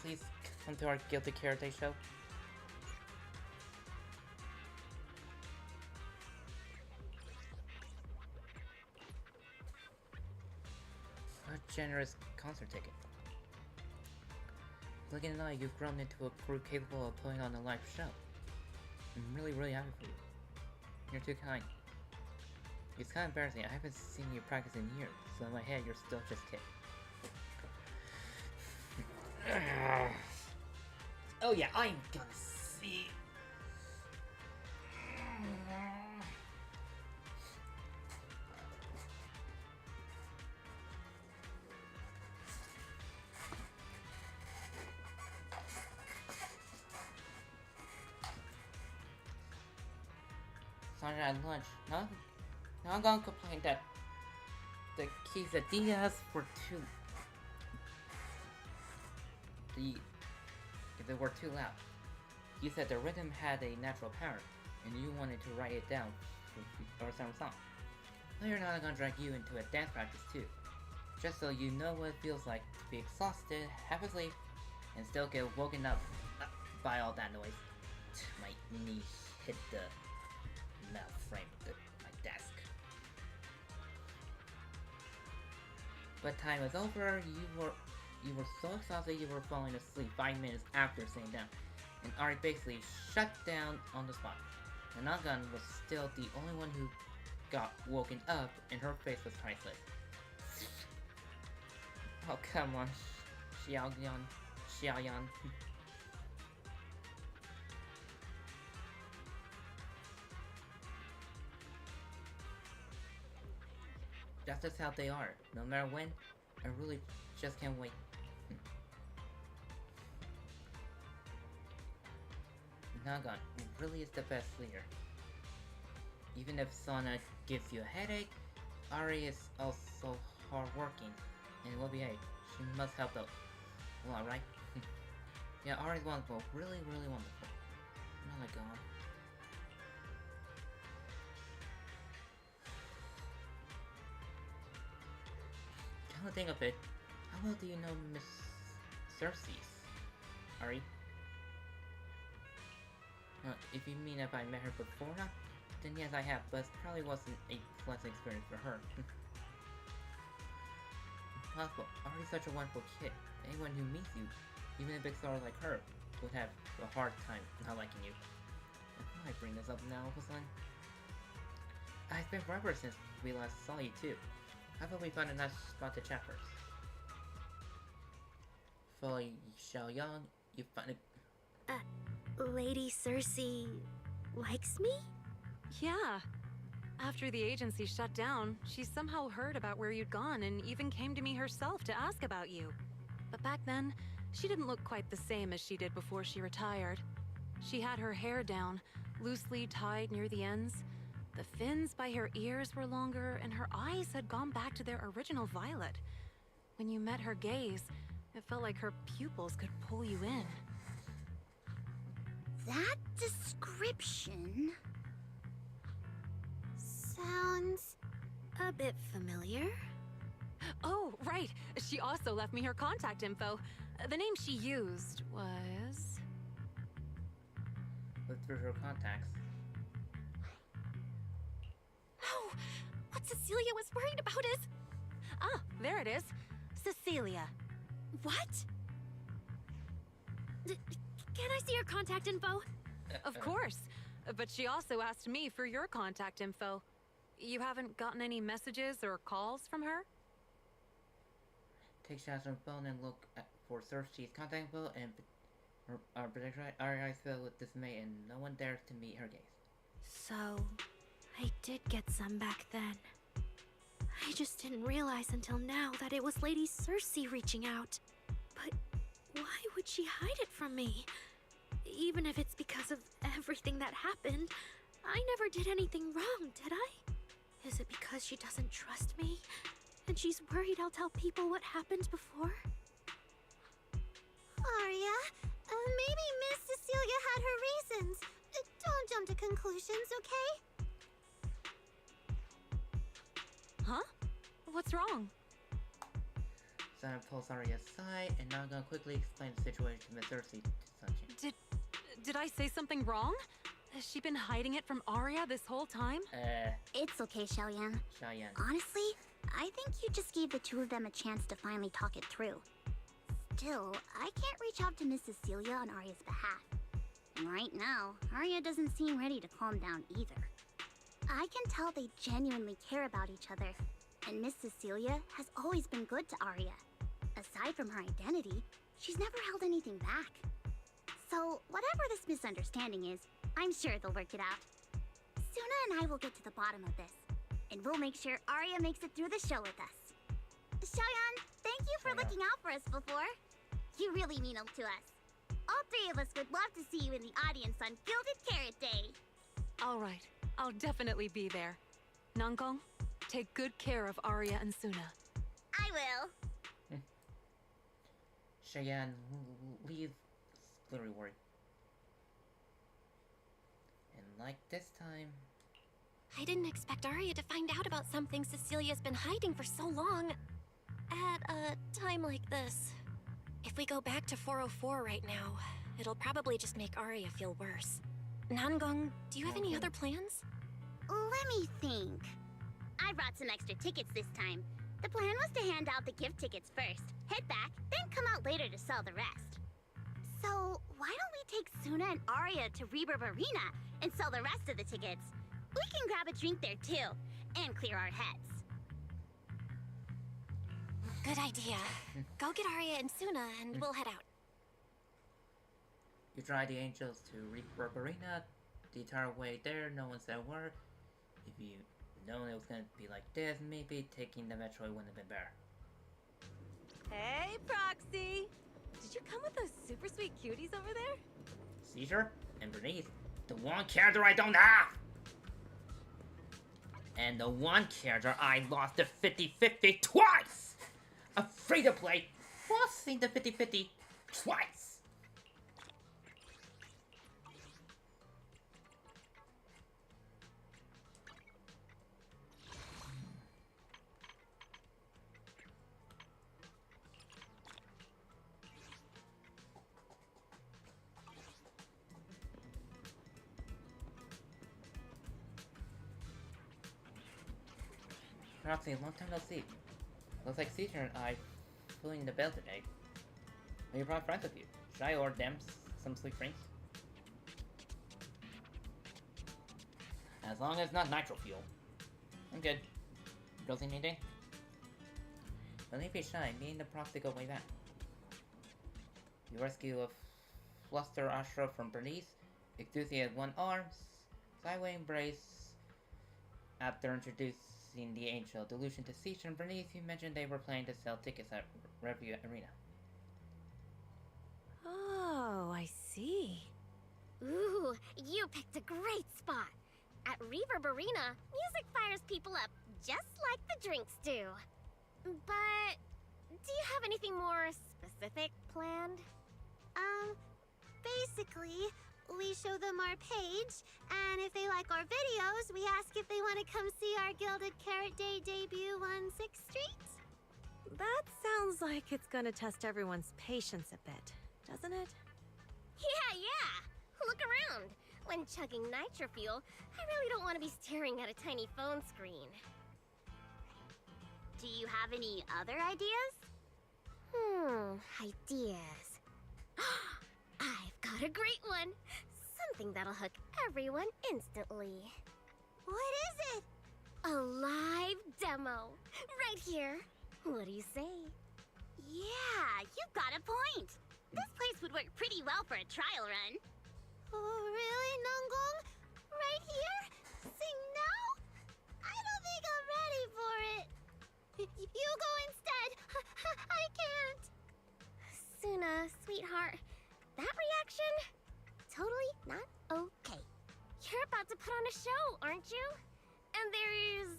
Please come to our Guilty Karate show. A generous concert ticket. Looking at it, you've grown into a crew capable of putting on a live show. I'm really happy for you. You're too kind. It's kind of embarrassing. I haven't seen you practice in years, so in my head, you're still just a kid. Oh yeah, I'm gonna see. Sorry, at lunch. No, I'm gonna complain that the quesadillas were too. They were too loud. You said the rhythm had a natural power, and you wanted to write it down for some song. Well, you're not gonna drag you into a dance practice too. Just so you know what it feels like to be exhausted, half asleep, and still get woken up by all that noise. My knee hit the metal frame of my desk. But time was over. You were so exhausted you were falling asleep 5 minutes after sitting down, and Ari basically shut down on the spot. Nanagan was still the only one who got woken up, and her face was priceless. Oh come on, Xiaoyan. That's just how they are. No matter when, I really just can't wait. Nagon really is the best leader. Even if Sona gives you a headache, Ari is also hardworking and will behave. She must help out a lot, right? Yeah, Ari's wonderful. Really, really wonderful. Oh my god. Come to think of it, how well do you know Miss Cersei's, Ari? If you mean if I met her before now, then yes I have, but it probably wasn't a pleasant experience for her. Impossible. Ari's such a wonderful kid. Anyone who meets you, even a big star like her, would have a hard time not liking you. Why bring this up now all of a sudden? It's been forever since we last saw you too. How about we find a nice spot to chat first? For Xiaoyang, you find a... Lady Cersei likes me? Yeah. After the agency shut down, she somehow heard about where you'd gone and even came to me herself to ask about you. But back then, she didn't look quite the same as she did before she retired. She had her hair down, loosely tied near the ends. The fins by her ears were longer, and her eyes had gone back to their original violet. When you met her gaze, it felt like her pupils could pull you in. That description sounds a bit familiar. Oh, right. She also left me her contact info. The name she used was... Look through her contacts. No! What Cecilia was worried about is... Ah, there it is. Cecilia. What? Can I see your contact info? Of course. But she also asked me for your contact info. You haven't gotten any messages or calls from her? Take shots on her phone and look for Cersei's contact info and our eyes fill with dismay and no one dares to meet her gaze. So, I did get some back then. I just didn't realize until now that it was Lady Cersei reaching out. But why would she hide it from me? Even if it's because of everything that happened, I never did anything wrong, did I? Is it because she doesn't trust me? And she's worried I'll tell people what happened before? Arya, maybe Miss Cecilia had her reasons. Don't jump to conclusions, okay? Huh? What's wrong? Sana pulls Arya aside and Naga quickly explains the situation to Miss Cersei to Sunshine. Did I say something wrong? Has she been hiding it from Arya this whole time? It's okay, Xiaoyan. Honestly, I think you just gave the two of them a chance to finally talk it through. Still, I can't reach out to Miss Cecilia on Arya's behalf. And right now, Arya doesn't seem ready to calm down either. I can tell they genuinely care about each other, and Miss Cecilia has always been good to Arya. Aside from her identity, she's never held anything back. So, whatever this misunderstanding is, I'm sure they'll work it out. Suna and I will get to the bottom of this, and we'll make sure Arya makes it through the show with us. Xiaoyan, thank you for looking out for us before. You really mean it to us. All three of us would love to see you in the audience on Gilded Carrot Day. All right, I'll definitely be there. Nankong, take good care of Arya and Suna. I will. Cheyenne, leave Glittery Worry. And like this time... I didn't expect Arya to find out about something Cecilia's been hiding for so long. At a time like this. If we go back to 404 right now, it'll probably just make Arya feel worse. Nangong, do you have any other plans? Let me think. I brought some extra tickets this time. The plan was to hand out the gift tickets first, head back, then come out later to sell the rest. So, why don't we take Suna and Arya to Reverb Arena and sell the rest of the tickets? We can grab a drink there too, and clear our heads. Good idea. Go get Arya and Suna and we'll head out. You drive the angels to Reverb Arena. The entire way there, no one said a word. If you known it was gonna be like this, maybe taking the metro wouldn't have been better. Hey, Proxy! Did you come with those super sweet cuties over there? Seizure? and Bernice, the one character I don't have! And the one character I lost the 50-50 twice! A free-to-play losing the 50-50 twice! Roxy, long time no see. Looks like Caesar and I filling the bell today. You brought friends with you. Should I order them some sweet drinks? As long as it's not nitro fuel. I'm good. Girls need anything? Believe me, shy, me and the proxy go way back. You rescue a fluster Ashra from Bernice, Ictusi had one arm, sideway embrace. After introducing the Angel Delusion to Caesar and Bernice, you mentioned they were planning to sell tickets at Review Arena. Oh, I see. Ooh, you picked a great spot. At Reverb Arena, music fires people up, just like the drinks do. But do you have anything more specific planned? Basically, we show them our page, and if they like our videos, we ask if they want to come see our Gilded Carrot Day debut on 6th Street. That sounds like it's gonna test everyone's patience a bit, doesn't it? Yeah. Look around. When chugging nitro fuel, I really don't want to be staring at a tiny phone screen. Do you have any other ideas? Ideas. I've got a great one. Something that'll hook everyone instantly. What is it? A live demo. Right here. What do you say? Yeah, you've got a point. This place would work pretty well for a trial run. Oh, really, Nangong? Right here? Sing now? I don't think I'm ready for it. You go instead. I can't. Suna, sweetheart, that reaction? Totally not okay. You're about to put on a show, aren't you? And there's,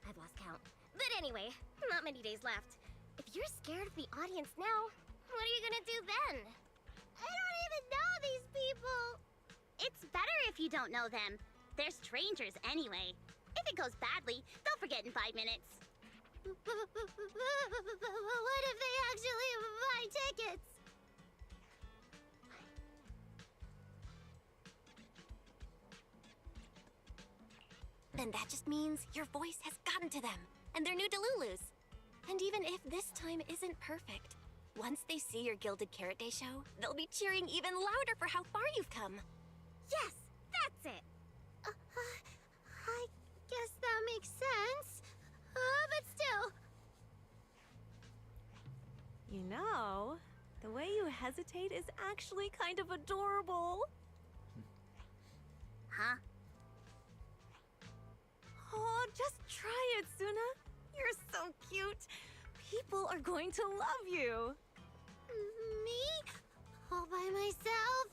I've lost count. But anyway, not many days left. If you're scared of the audience now, what are you gonna do then? I don't even know these people. It's better if you don't know them. They're strangers anyway. If it goes badly, they'll forget in 5 minutes. What if they actually buy tickets? Then that just means your voice has gotten to them, and they're new Delulus. And even if this time isn't perfect, once they see your Gilded Carrot Day show, they'll be cheering even louder for how far you've come. Yes, that's it. I guess that makes sense. But still. You know, the way you hesitate is actually kind of adorable. Huh? Oh, just try it, Suna. You're so cute. People are going to love you. Me? All by myself?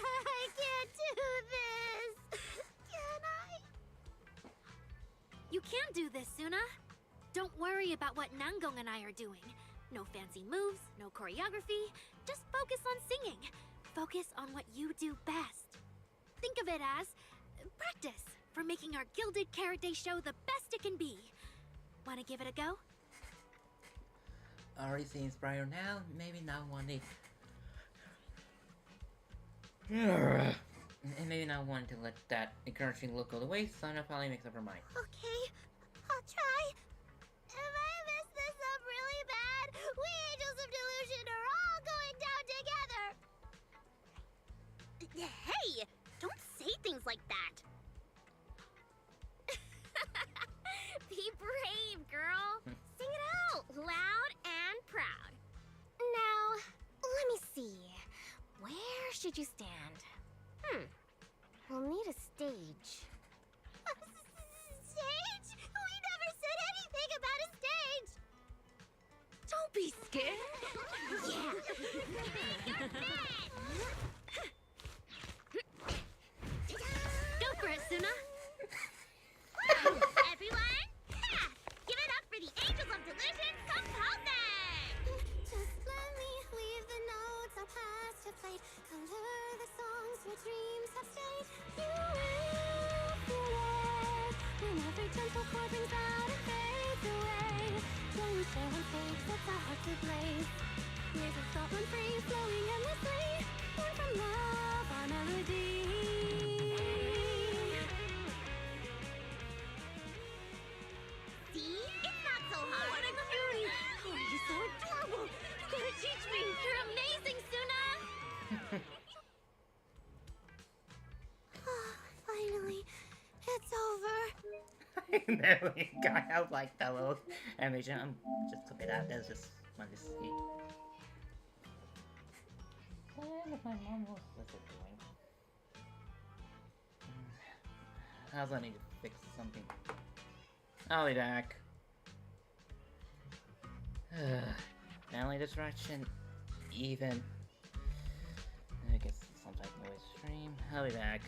I can't do this. Can I? You can do this, Suna. Don't worry about what Nangong and I are doing. No fancy moves, no choreography. Just focus on singing. Focus on what you do best. Think of it as practice for making our Gilded Carrot Day show the best it can be. Wanna give it a go? Already seems brighter now, maybe not wanting. And maybe not wanting to let that encouraging look go to waste, Sana finally makes up her mind. Okay, I'll try. If I mess this up really bad, we Angels of Delusion are all going down together. Hey, don't say things like that. Be brave, girl. Sing it out, loud and proud. Now, let me see. Where should you stand? We'll need a stage. Stage? We never said anything about a stage. Don't be scared. Yeah. There we go. I like that little animation. I'm just took it out. That's just fun to see. If my mom was what's it doing? How's I need to fix something? I'll be back. Family distraction, even. I guess some type of noise stream. I'll be back.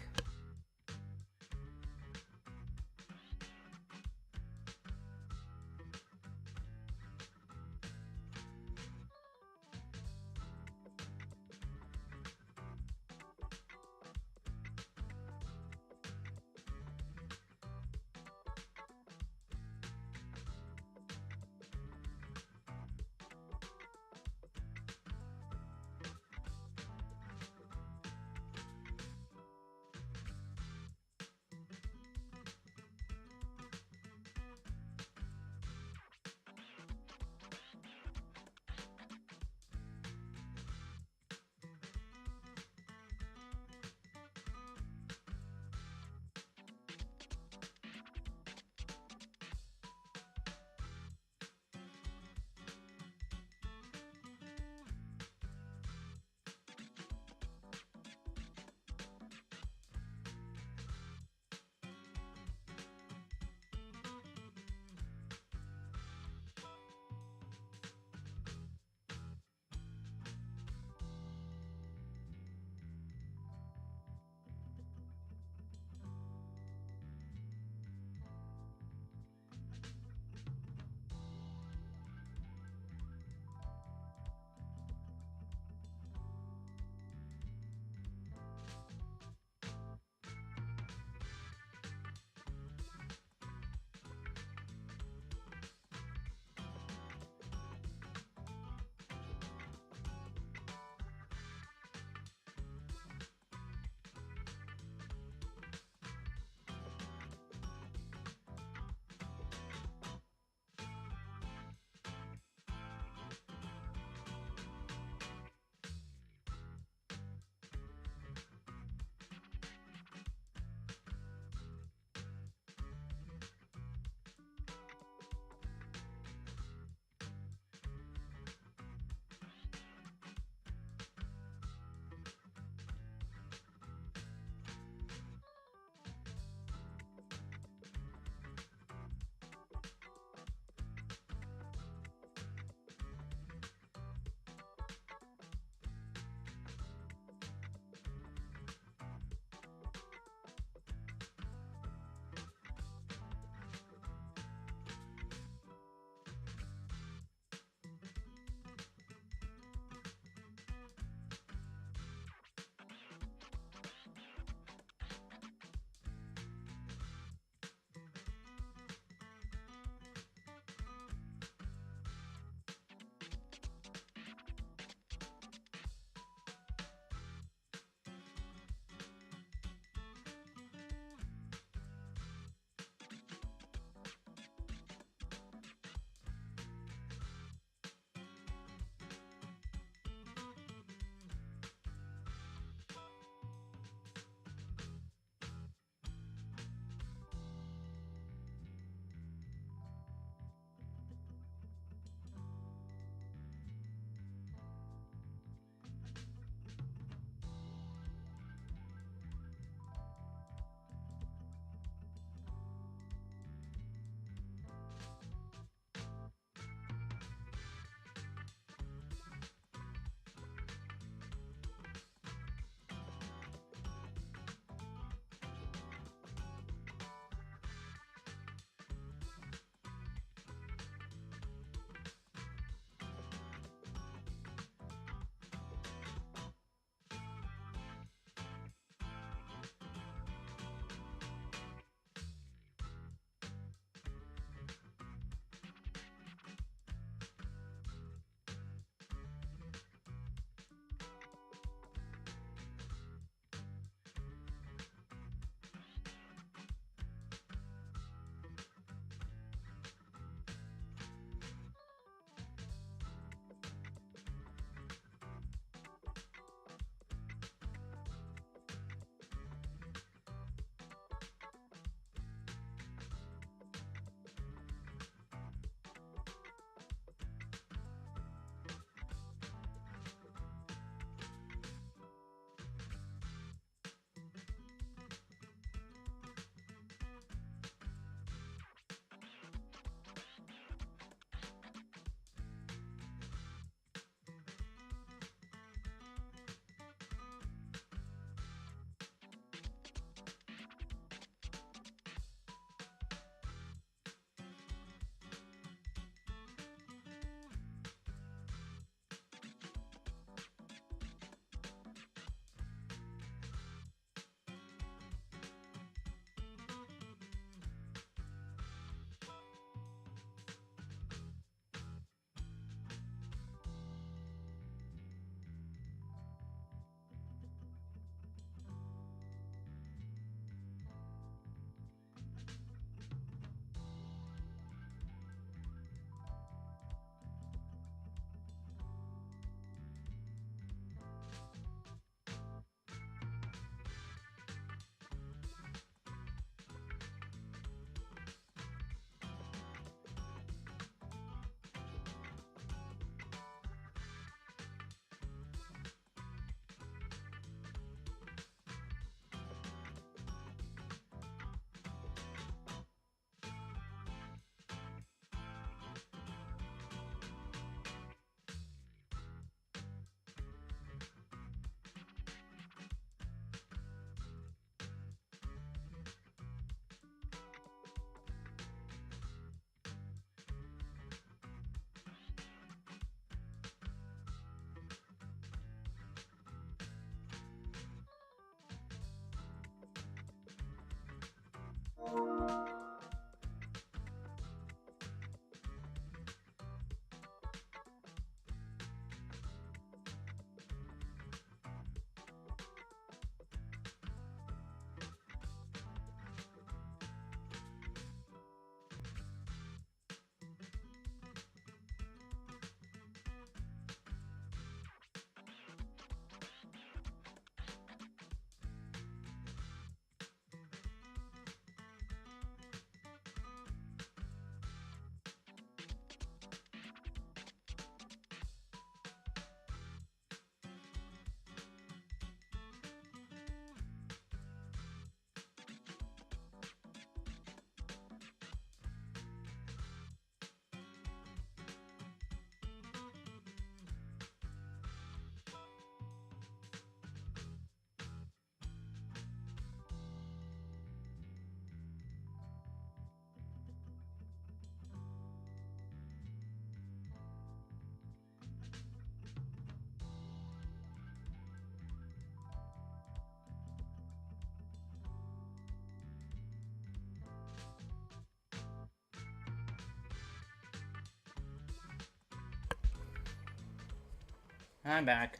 I'm back.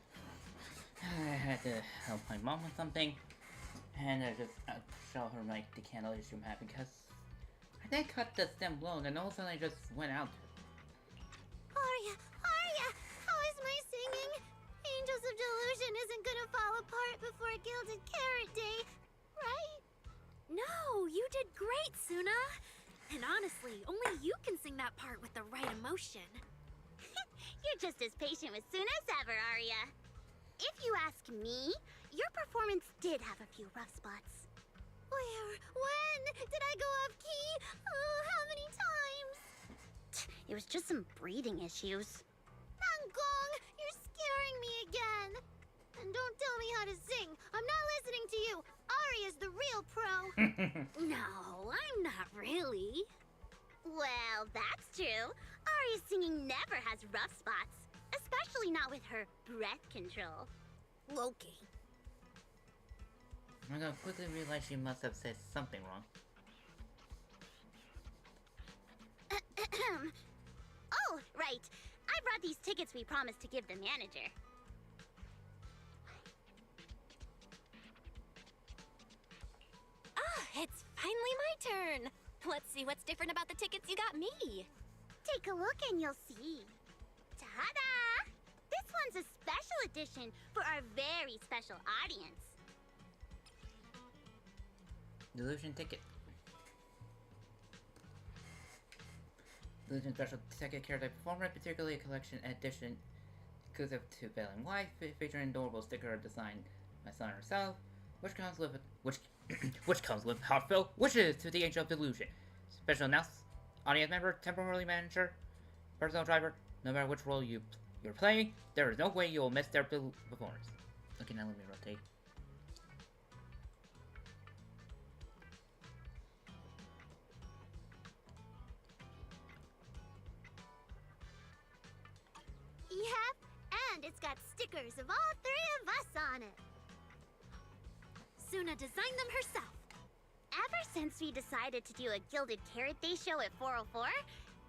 I had to help my mom with something, and I just show her like the candle issue I'm having because I did cut the stem blown, and all of a sudden I just went out. Aria, how is my singing? Angels of Delusion isn't gonna fall apart before Gilded Carrot Day, right? No, you did great, Suna. And honestly, only you can sing that part with the right emotion. You're just as patient with Suna as ever, Aria. If you ask me, your performance did have a few rough spots. Where? When? Did I go off key? Oh, how many times? It was just some breathing issues. Nangong, you're scaring me again. And don't tell me how to sing. I'm not listening to you. Aria's the real pro. No, I'm not really. Well, that's true. Aria's singing never has rough spots. Especially not with her breath control. Okay. I'm gonna quickly realize she must have said something wrong. Oh, right. I brought these tickets we promised to give the manager. It's finally my turn. Let's see what's different about the tickets you got me. Take a look and you'll see. Ta-da! This one's a special edition for our very special audience. Delusion ticket. Delusion special ticket character performer, particularly a collection edition exclusive to Veiling Life, featuring an adorable sticker designed by Sana herself, which comes with which comes with heartfelt wishes to the Angel of Delusion. Special announcement: audience member, temporary manager, personal driver. No matter which role you're playing, there is no way you'll miss their performance. Okay, now let me rotate. Yep, and it's got stickers of all three of us on it. Suna designed them herself. Ever since we decided to do a Gilded Carrot Day show at 404,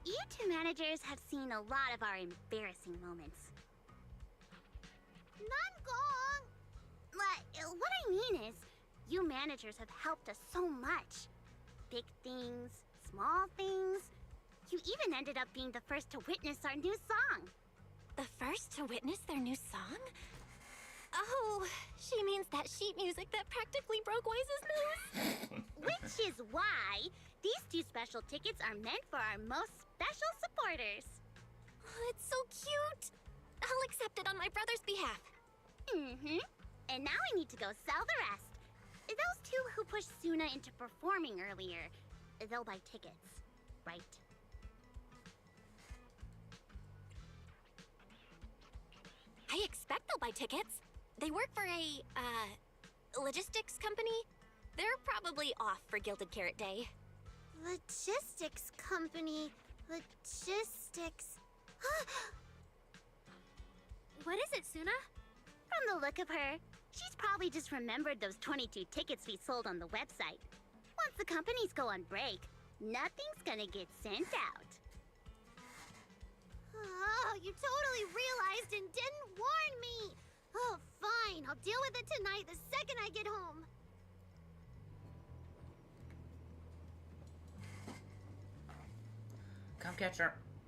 you two managers have seen a lot of our embarrassing moments. Nangong! What I mean is, you managers have helped us so much. Big things, small things. You even ended up being the first to witness our new song. The first to witness their new song? Oh, she means that sheet music that practically broke Wise's nose. Which is why these two special tickets are meant for our most special supporters. Oh, it's so cute. I'll accept it on my brother's behalf. Mm-hmm. And now I need to go sell the rest. Those two who pushed Suna into performing earlier, they'll buy tickets, right? I expect they'll buy tickets. They work for a, logistics company. They're probably off for Gilded Carrot Day. Logistics company. Logistics. What is it, Suna? From the look of her, she's probably just remembered those 22 tickets we sold on the website. Once the companies go on break, nothing's gonna get sent out. Oh, you totally realized and didn't warn me! Oh, fine. I'll deal with it tonight the second I get home. Come catch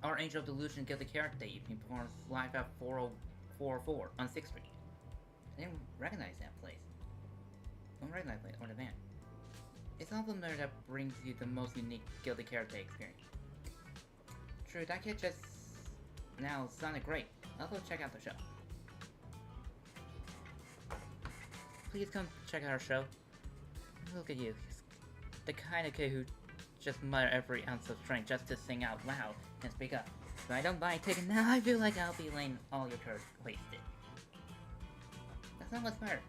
our Angel of Delusion Gilded Carrot Day evening performance live at 4044 on 6th Street. I didn't recognize that place. I don't recognize that or the band. It's something there that brings you the most unique Gilded Carrot Day experience. True, that kid just now sounded great. Also check out the show. Please come check out our show. Look at you. The kind of kid who just mutter every ounce of strength just to sing out loud and speak up. If I don't buy a ticket now, I feel like I'll be laying all your courage wasted. That's not what's better.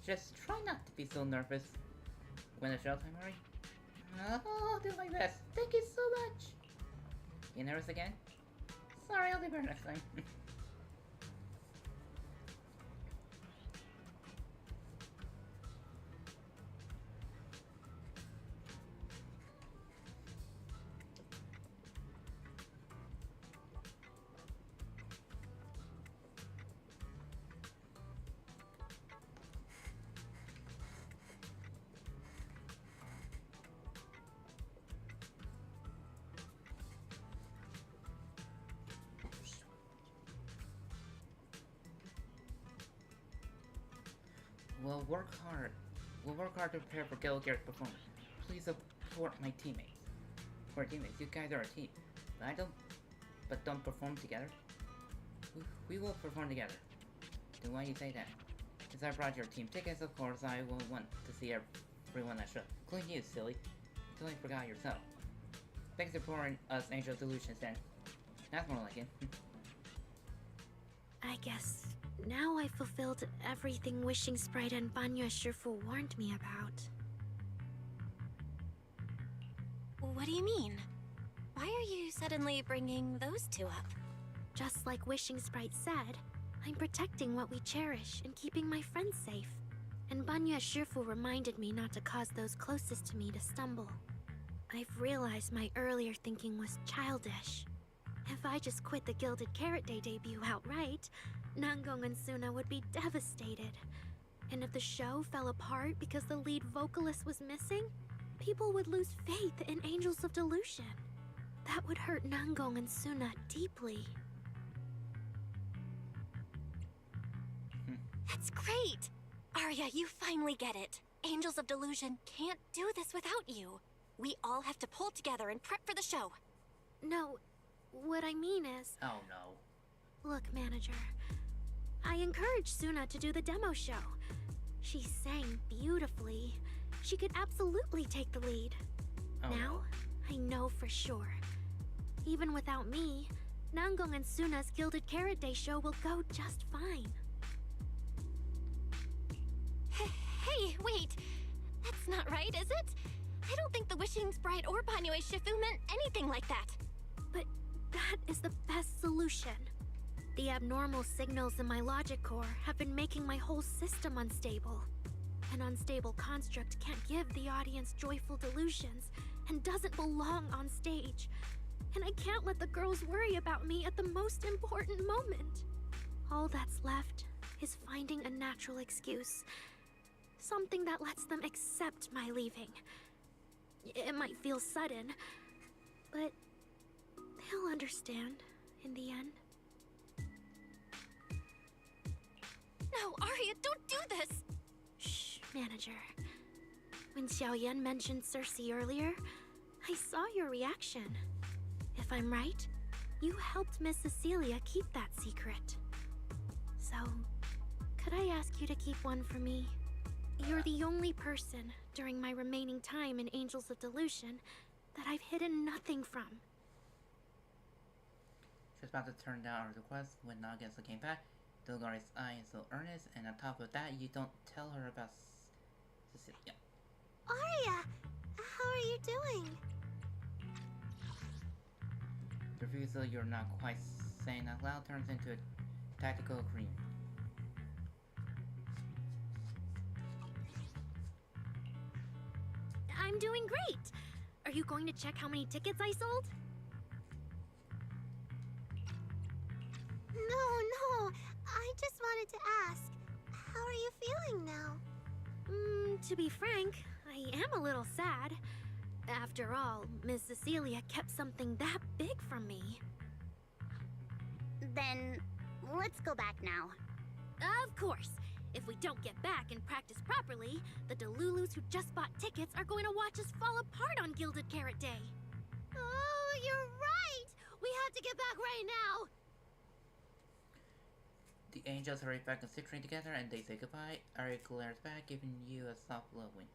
Just try not to be so nervous when it's showtime, Murray. I'll do my best. Thank you so much. You nervous again? Sorry, I'll be better next time. We'll work hard. We'll work hard to prepare for Gilgare's performance. Please support my teammates. For teammates, you guys are a team. But don't perform together. We will perform together. Then why do you say that? Since I brought your team tickets, of course I will want to see everyone that show. Including you, silly. You totally forgot yourself. Thanks for pouring us Angel Delusions then. That's more like it. I guess now I fulfilled everything Wishing Sprite and Banya Shifu warned me about. What do you mean? Why are you suddenly bringing those two up? Just like Wishing Sprite said, I'm protecting what we cherish and keeping my friends safe. And Banya Shifu reminded me not to cause those closest to me to stumble. I've realized my earlier thinking was childish. If I just quit the Gilded Carrot Day debut outright, Nangong and Suna would be devastated. And if the show fell apart because the lead vocalist was missing, people would lose faith in Angels of Delusion. That would hurt Nangong and Suna deeply. That's great! Arya, you finally get it. Angels of Delusion can't do this without you. We all have to pull together and prep for the show. No, what I mean is... Oh no. Look, manager. I encouraged Suna to do the demo show. She sang beautifully. She could absolutely take the lead. Oh, now, I know for sure. Even without me, Nangong and Suna's Gilded Carrot Day show will go just fine. Hey, wait! That's not right, is it? I don't think the Wishing Sprite or Banyue Shifu meant anything like that. But that is the best solution. The abnormal signals in my logic core have been making my whole system unstable. An unstable construct can't give the audience joyful delusions and doesn't belong on stage. And I can't let the girls worry about me at the most important moment. All that's left is finding a natural excuse. Something that lets them accept my leaving. It might feel sudden, but they'll understand in the end. No, Arya, don't do this! Shh, manager. When Xiaoyan mentioned Cersei earlier, I saw your reaction. If I'm right, you helped Miss Cecilia keep that secret. So, could I ask you to keep one for me? You're the only person during my remaining time in Angels of Delusion that I've hidden nothing from. She was about to turn down her request when Nagisa came back. Dilgare's eye is so earnest, and on top of that, you don't tell her about Cecilia. Arya, how are you doing? The refusal you're not quite saying out loud turns into a tactical agreement. I'm doing great! Are you going to check how many tickets I sold? No, I just wanted to ask, how are you feeling now? To be frank, I am a little sad. After all, Miss Cecilia kept something that big from me. Then, let's go back now. Of course! If we don't get back and practice properly, the Delulus who just bought tickets are going to watch us fall apart on Gilded Carrot Day. Oh, you're right! We have to get back right now! The angels hurry back and sit train together and they say goodbye. Arya glares back, giving you a soft low wink.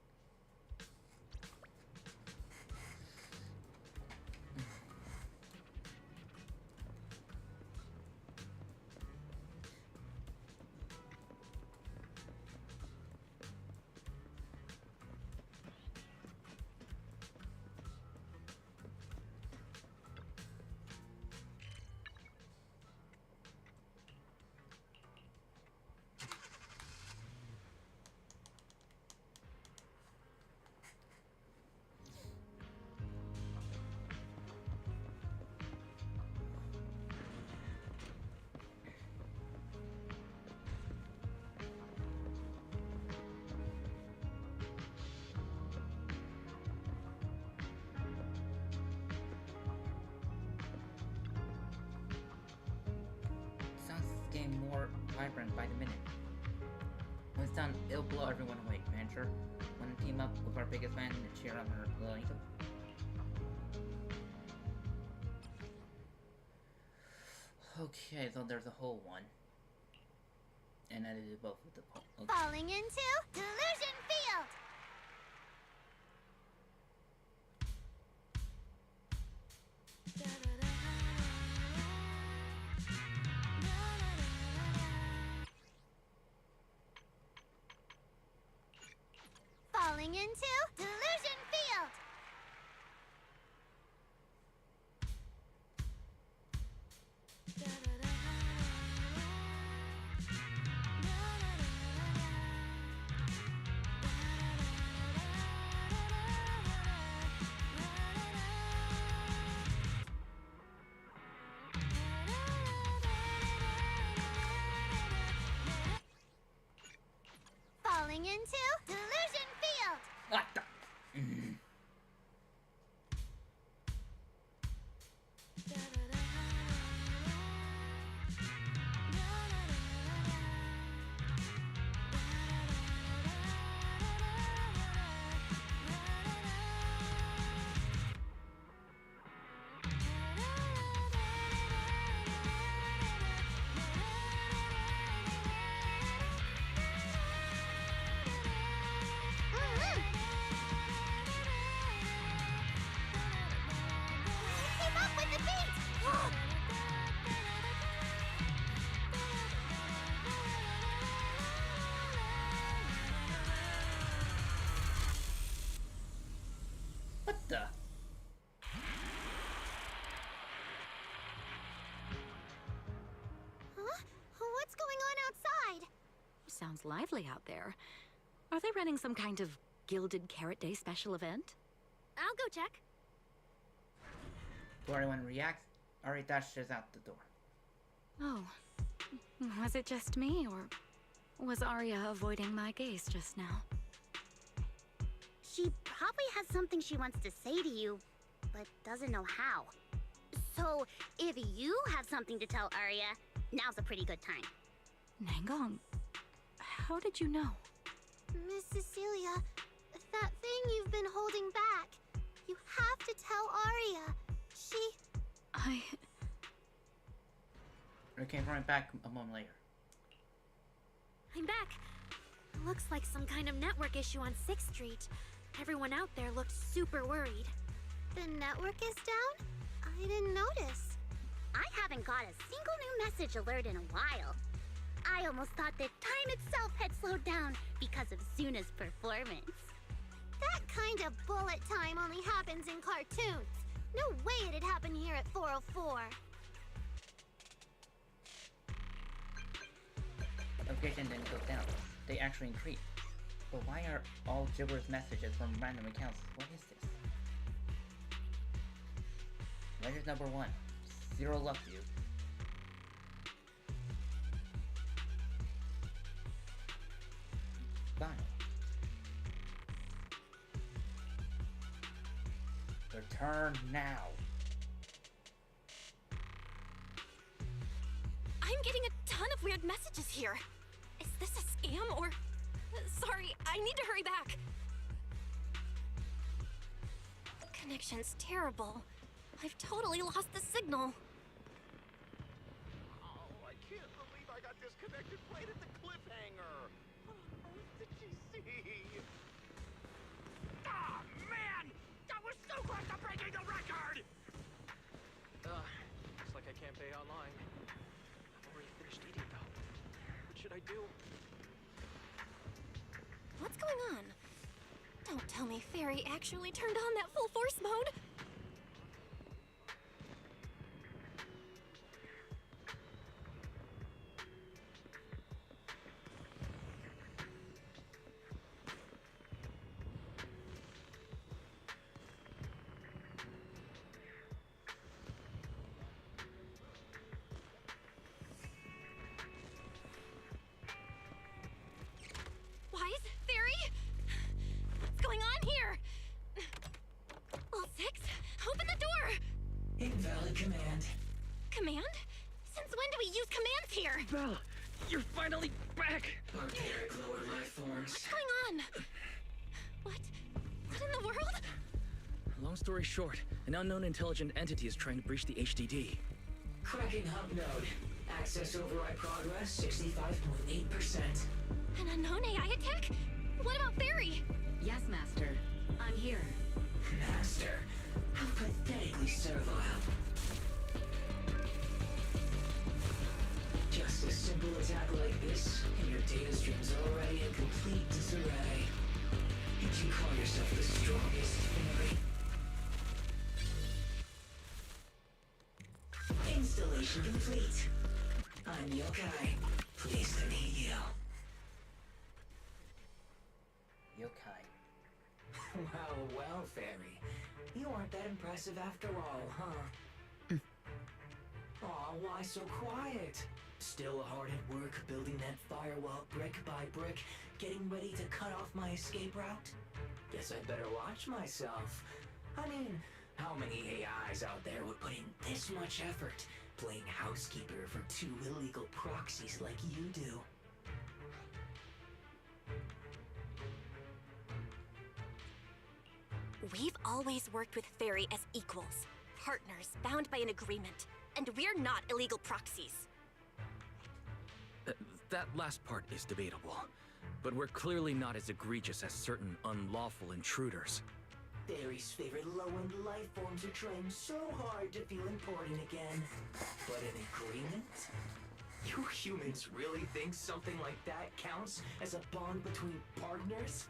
More vibrant by the minute. When it's done, it'll blow everyone away. Manager, want to team up with our biggest fan and cheer on her little angel? Okay, so there's a whole one. And I did both with the pole. Okay. Falling into Delusion Field! Falling into Delusion Field! Falling into Delusion Field! What the? Keep up with the beat! What the? Huh? What's going on outside? Sounds lively out there. Are they running some kind of Gilded Carrot Day special event? I'll go check. Before anyone reacts, Ari dashes out the door. Oh. Was it just me, or was Arya avoiding my gaze just now? She probably has something she wants to say to you, but doesn't know how. So, if you have something to tell Arya, now's a pretty good time. Nangong, how did you know? Miss Cecilia, that thing you've been holding back, you have to tell Arya. It came right back a moment later. I'm back. Looks like some kind of network issue on 6th Street. Everyone out there looked super worried. The network is down? I didn't notice. I haven't got a single new message alert in a while. I almost thought that time itself had slowed down because of Zuna's performance. That kind of bullet time only happens in cartoons. No way it'd happen here at 404. Notification didn't go down. They actually increased. But why are all gibberish messages from random accounts? What is this? Measure number 1. Zero luck, dude. Fine. Return now. I'm getting a ton of weird messages here. Is this a scam or... Sorry, I need to hurry back. Connection's terrible. I've totally lost the signal. Oh, I can't believe I got disconnected right at the cliffhanger. Did you see? Ah, man! That was so close to breaking the record! Looks like I can't pay online. I've already finished eating, though. What should I do? What's going on? Don't tell me Fairy actually turned on that full force mode. Wise? Fairy? What's going on here? All 6? Open the door! Invalid command. Command? Since when do we use commands here? Bella, You're finally back! Barbaric lower life forms. What's going on? What in the world? Long story short, an unknown intelligent entity is trying to breach the HDD. Cracking hub node. Access override progress 65.8%. An unknown AI attack? What about Barry? Yes, Master. I'm here. Master, how pathetically servile. Just a simple attack like this, and your data stream's already in complete disarray. And you call yourself the strongest fairy? Installation complete. I'm Yokai. Pleased to meet you. Yokai. Well, fairy. You aren't that impressive after all, huh? Aw, why so quiet? Still hard at work building that firewall brick by brick, getting ready to cut off my escape route? Guess I'd better watch myself. I mean, how many AIs out there would put in this much effort playing housekeeper for two illegal proxies like you do? We've always worked with Fairy as equals, partners bound by an agreement, and we're not illegal proxies. That last part is debatable, but we're clearly not as egregious as certain unlawful intruders. Fairy's favorite low-end life forms are trying so hard to feel important again. But an agreement? You humans really think something like that counts as a bond between partners?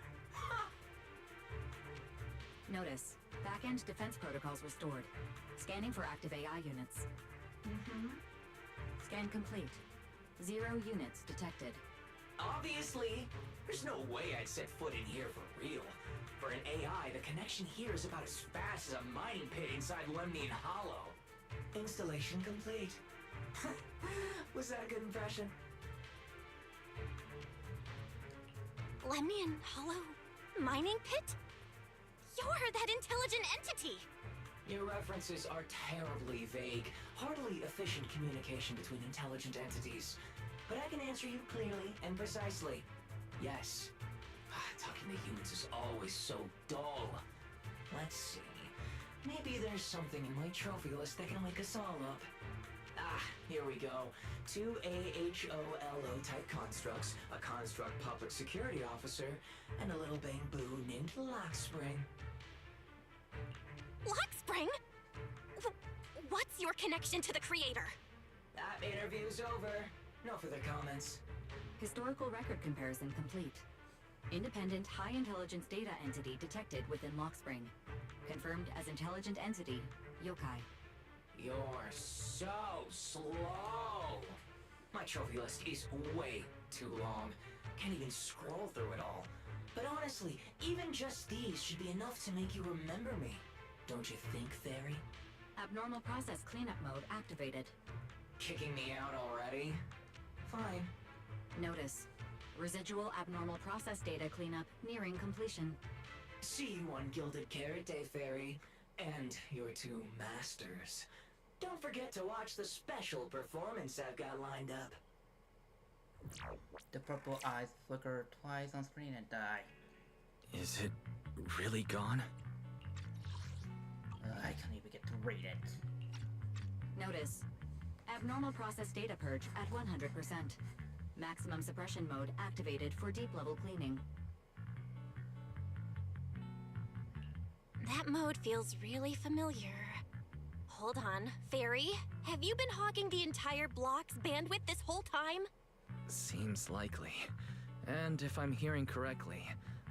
Notice, back-end defense protocols restored. Scanning for active AI units. Scan complete. 0 units detected. Obviously! There's no way I'd set foot in here for real. For an AI, the connection here is about as fast as a mining pit inside Lemnian Hollow. Installation complete. Was that a good impression? Lemnian Hollow mining pit? You're that intelligent entity! Your references are terribly vague, hardly efficient communication between intelligent entities. But I can answer you clearly and precisely. Yes. Talking to humans is always so dull. Let's see. Maybe there's something in my trophy list that can wake us all up. Here we go. 2 AHOLO type constructs, a construct public security officer, and a little bamboo named Lockspring. Lockspring? What's your connection to the creator? That interview's over. No further comments. Historical record comparison complete. Independent high intelligence data entity detected within Lockspring. Confirmed as intelligent entity, Yokai. You're so slow. My trophy list is way too long. Can't even scroll through it all. But honestly, even just these should be enough to make you remember me. Don't you think, Fairy? Abnormal process cleanup mode activated. Kicking me out already? Fine. Notice. Residual abnormal process data cleanup nearing completion. See you on Gilded Carrot Day, Fairy. And your 2 masters. Don't forget to watch the special performance I've got lined up. The purple eyes flicker twice on screen and die. Is it really gone? I can't even get to read it. Notice. Abnormal process data purge at 100%. Maximum suppression mode activated for deep level cleaning. That mode feels really familiar. Hold on, Fairy, have you been hogging the entire block's bandwidth this whole time? Seems likely. And if I'm hearing correctly,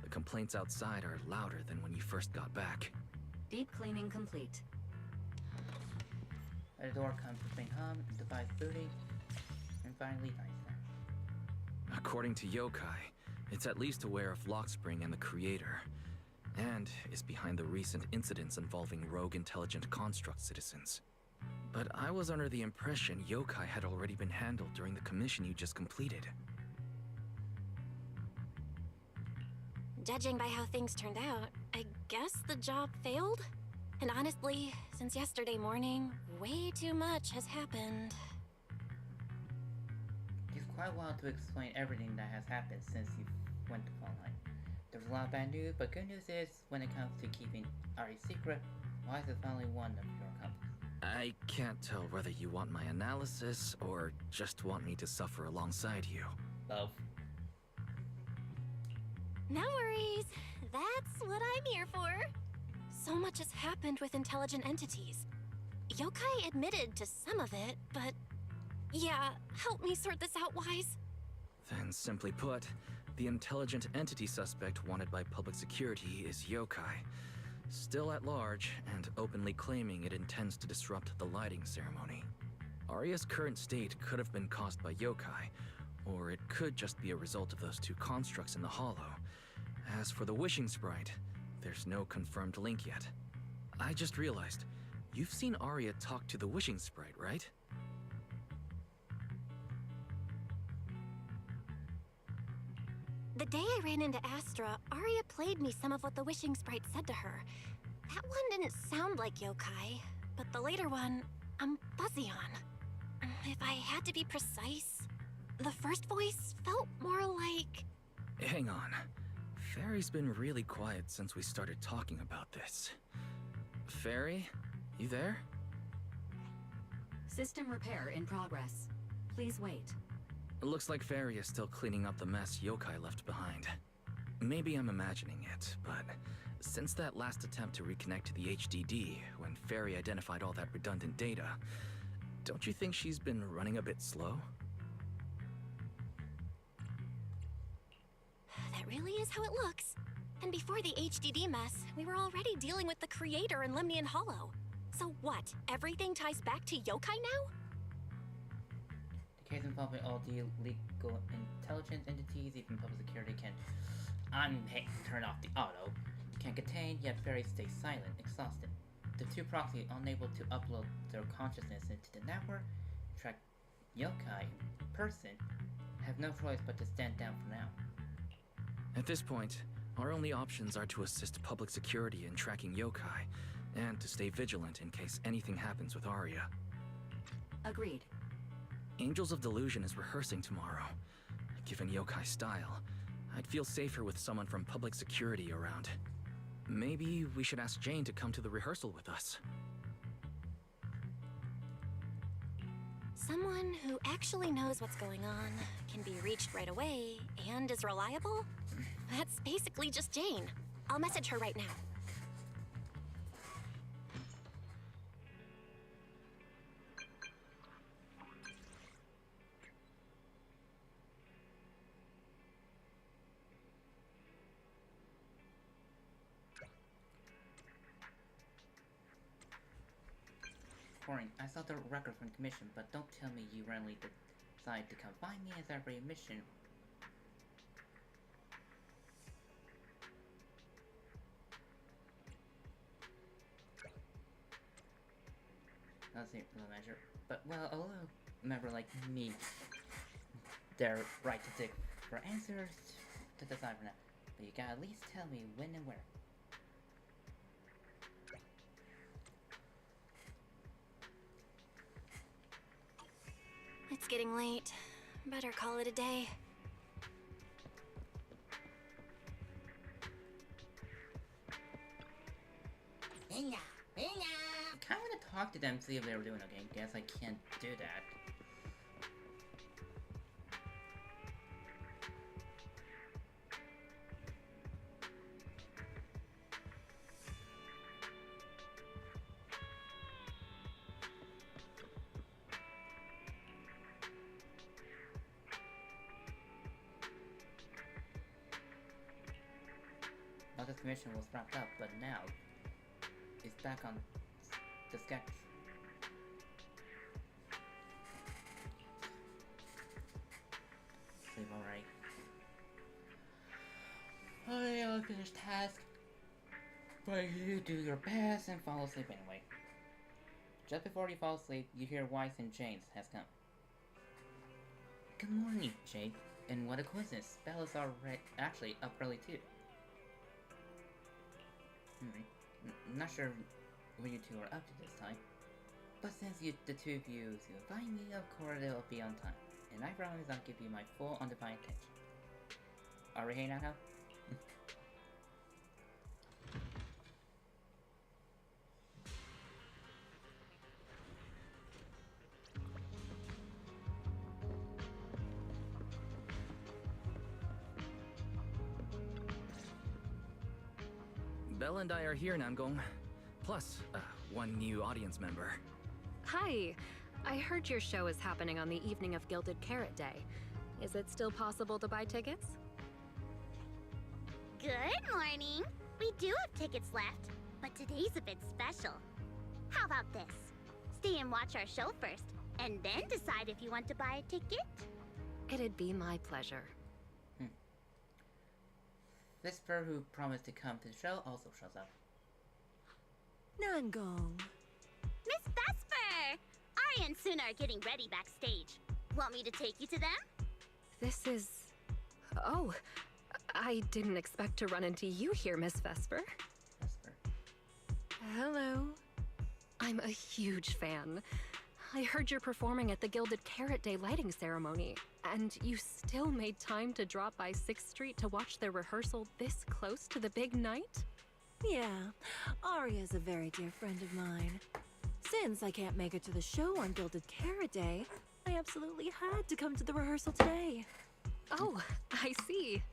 the complaints outside are louder than when you first got back. Deep cleaning complete. At the door comes between hum, device booty, and finally nice. According to Yokai, it's at least aware of Lockspring and the Creator, and is behind the recent incidents involving rogue intelligent construct citizens. But I was under the impression Yokai had already been handled during the commission you just completed. Judging by how things turned out, I guess the job failed? And honestly, since yesterday morning, way too much has happened. These quite a while to explain everything that has happened since you went to Fallout. There's a lot of bad news, but good news is, when it comes to keeping Ari's secret, Wise is finally one of your accomplices. I can't tell whether you want my analysis or just want me to suffer alongside you. Both. No worries. That's what I'm here for. So much has happened with intelligent entities. Yokai admitted to some of it, but... Yeah, help me sort this out, Wise. Then, simply put, the intelligent entity suspect wanted by public security is Yokai, still at large and openly claiming it intends to disrupt the lighting ceremony. Arya's current state could have been caused by Yokai, or it could just be a result of those two constructs in the Hollow. As for the Wishing Sprite, there's no confirmed link yet. I just realized, you've seen Arya talk to the Wishing Sprite, right? The day I ran into Astra, Arya played me some of what the Wishing Sprite said to her. That one didn't sound like Yokai, but the later one, I'm fuzzy on. If I had to be precise, the first voice felt more like... Hang on. Fairy's been really quiet since we started talking about this. Fairy, you there? System repair in progress. Please wait. Looks like Fairy is still cleaning up the mess Yokai left behind. Maybe I'm imagining it, but since that last attempt to reconnect to the HDD, when Fairy identified all that redundant data, don't you think she's been running a bit slow? That really is how it looks. And before the HDD mess, we were already dealing with the Creator in Lemnian Hollow. So what, everything ties back to Yokai now? The case involving all the legal intelligent entities, even public security can turn off the auto. Can contain, yet Fairy stays silent, exhausted. The two proxies, unable to upload their consciousness into the network, track Yokai in person, have no choice but to stand down for now. At this point, our only options are to assist public security in tracking Yokai, and to stay vigilant in case anything happens with Arya. Agreed. Angels of Delusion is rehearsing tomorrow. Given Yokai's style, I'd feel safer with someone from public security around. Maybe we should ask Jane to come to the rehearsal with us. Someone who actually knows what's going on, can be reached right away, and is reliable? That's basically just Jane. I'll message her right now. Corin, I saw the record from the commission, but don't tell me you randomly decide to come find me as every mission. That's the measure. But, well, a little member like me, they're right to dig for answers to decide for now. But you gotta at least tell me when and where. It's getting late. Better call it a day. I kinda wanna talk to them, see if they were doing okay. Guess I can't do that. Well, this mission was wrapped up, but now it's back on the sketch. Sleep alright. I will finish task, but you do your best and fall asleep anyway. Just before you fall asleep, you hear Weiss and James has come. Good morning, Jade. And what a coincidence, Belle is already actually up early too. Not sure what you two are up to this time, but since the two of you invite me, of course it'll be on time. And I promise I'll give you my full undivided attention. Are we hanging out now? Belle and I are here, Namgong. Plus, one new audience member. Hi. I heard your show is happening on the evening of Gilded Carrot Day. Is it still possible to buy tickets? Good morning. We do have tickets left, but today's a bit special. How about this? Stay and watch our show first, and then decide if you want to buy a ticket. It'd be my pleasure. Whisper, who promised to come to the show, also shows up. Namgong. Miss Vesper! Ari and Suna are getting ready backstage. Want me to take you to them? This is... Oh, I didn't expect to run into you here, Miss Vesper. Hello. I'm a huge fan. I heard you're performing at the Gilded Carrot Day lighting ceremony, and you still made time to drop by 6th Street to watch their rehearsal this close to the big night? Yeah, Arya's a very dear friend of mine. Since I can't make it to the show on Gilded Carrot Day, I absolutely had to come to the rehearsal today. Oh, I see.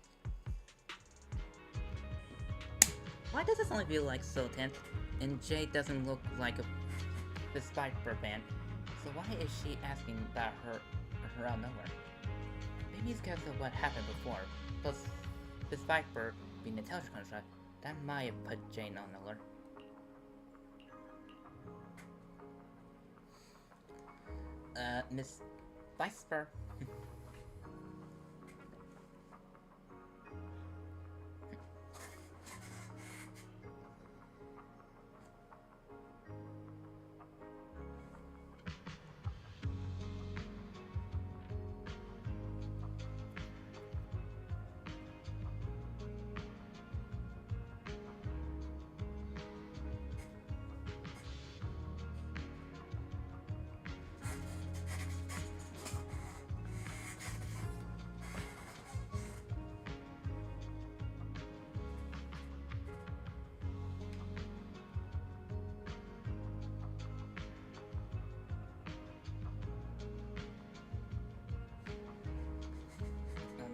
Why does this only feel like so tense? And Jade doesn't look like a Viper fan. So why is she asking about her out of nowhere? Maybe it's because of what happened before. Plus, this Viper being a intelligence construct, that might have put Jane on alert. Miss Viper.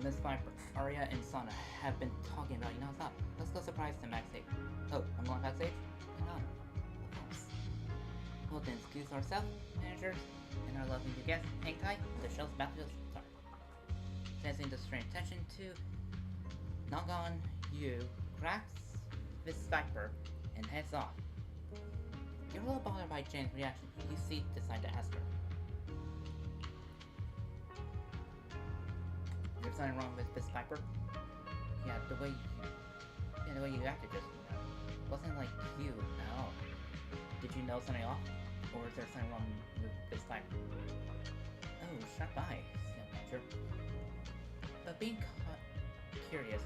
Miss Viper, Arya, and Sana have been talking about you non-stop. Let's go surprise them backstage. Oh, I'm going backstage? Hang on. Of course. We'll then excuse ourselves, managers, and our lovely new guests. Hang tight, the show's about to start. Sensing the strange tension to knock on you, grabs Miss Viper, and heads off. You're a little bothered by Jane's reaction. You see, decide to ask her. There's something wrong with Miss Viper? Yeah, the way you acted just wasn't like you at all. Did you know something off? Or is there something wrong with Miss Viper? Oh, sharp eye, said Manager. But being curious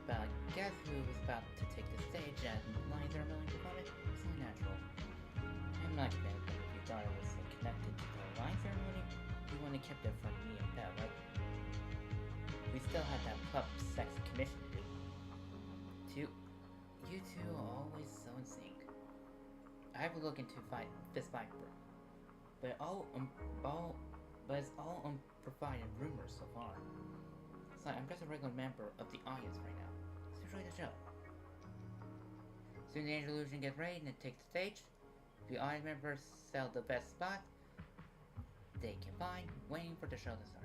about a guest who was about to take the stage at lighting ceremony performance was only natural. I'm not convinced that if you thought it was connected to the lighting ceremony, you wouldn't have kept it from me and Belle, right? We still had that pup sex commission to do. You two are always so in sync. I have a look into this Viper, but it's all unprovided rumors so far. It's like I'm just a regular member of the audience right now. So enjoy the show. Soon the Angel Illusion gets ready and takes the stage. The audience members sell the best spot they can find, waiting for the show to start.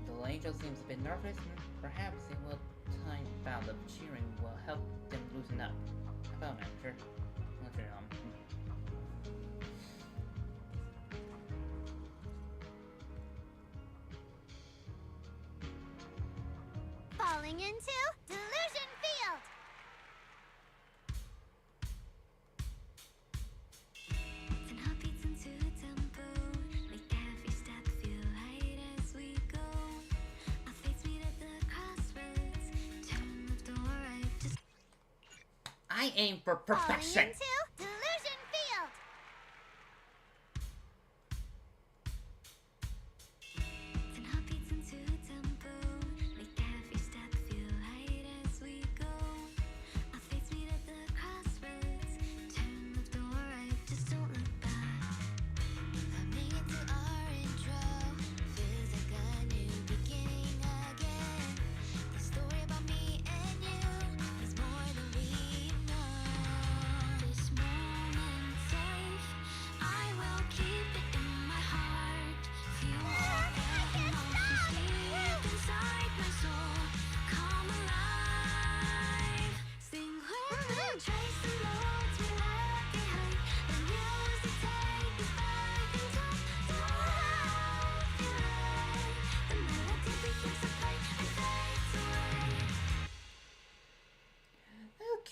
The angel seems a bit nervous. Perhaps a little time bout of cheering will help them loosen up. How about manager? I'll turn it on. Falling into Delusion Field! Then heartbeats into a I aim for perfection. Falling into Delusion Field.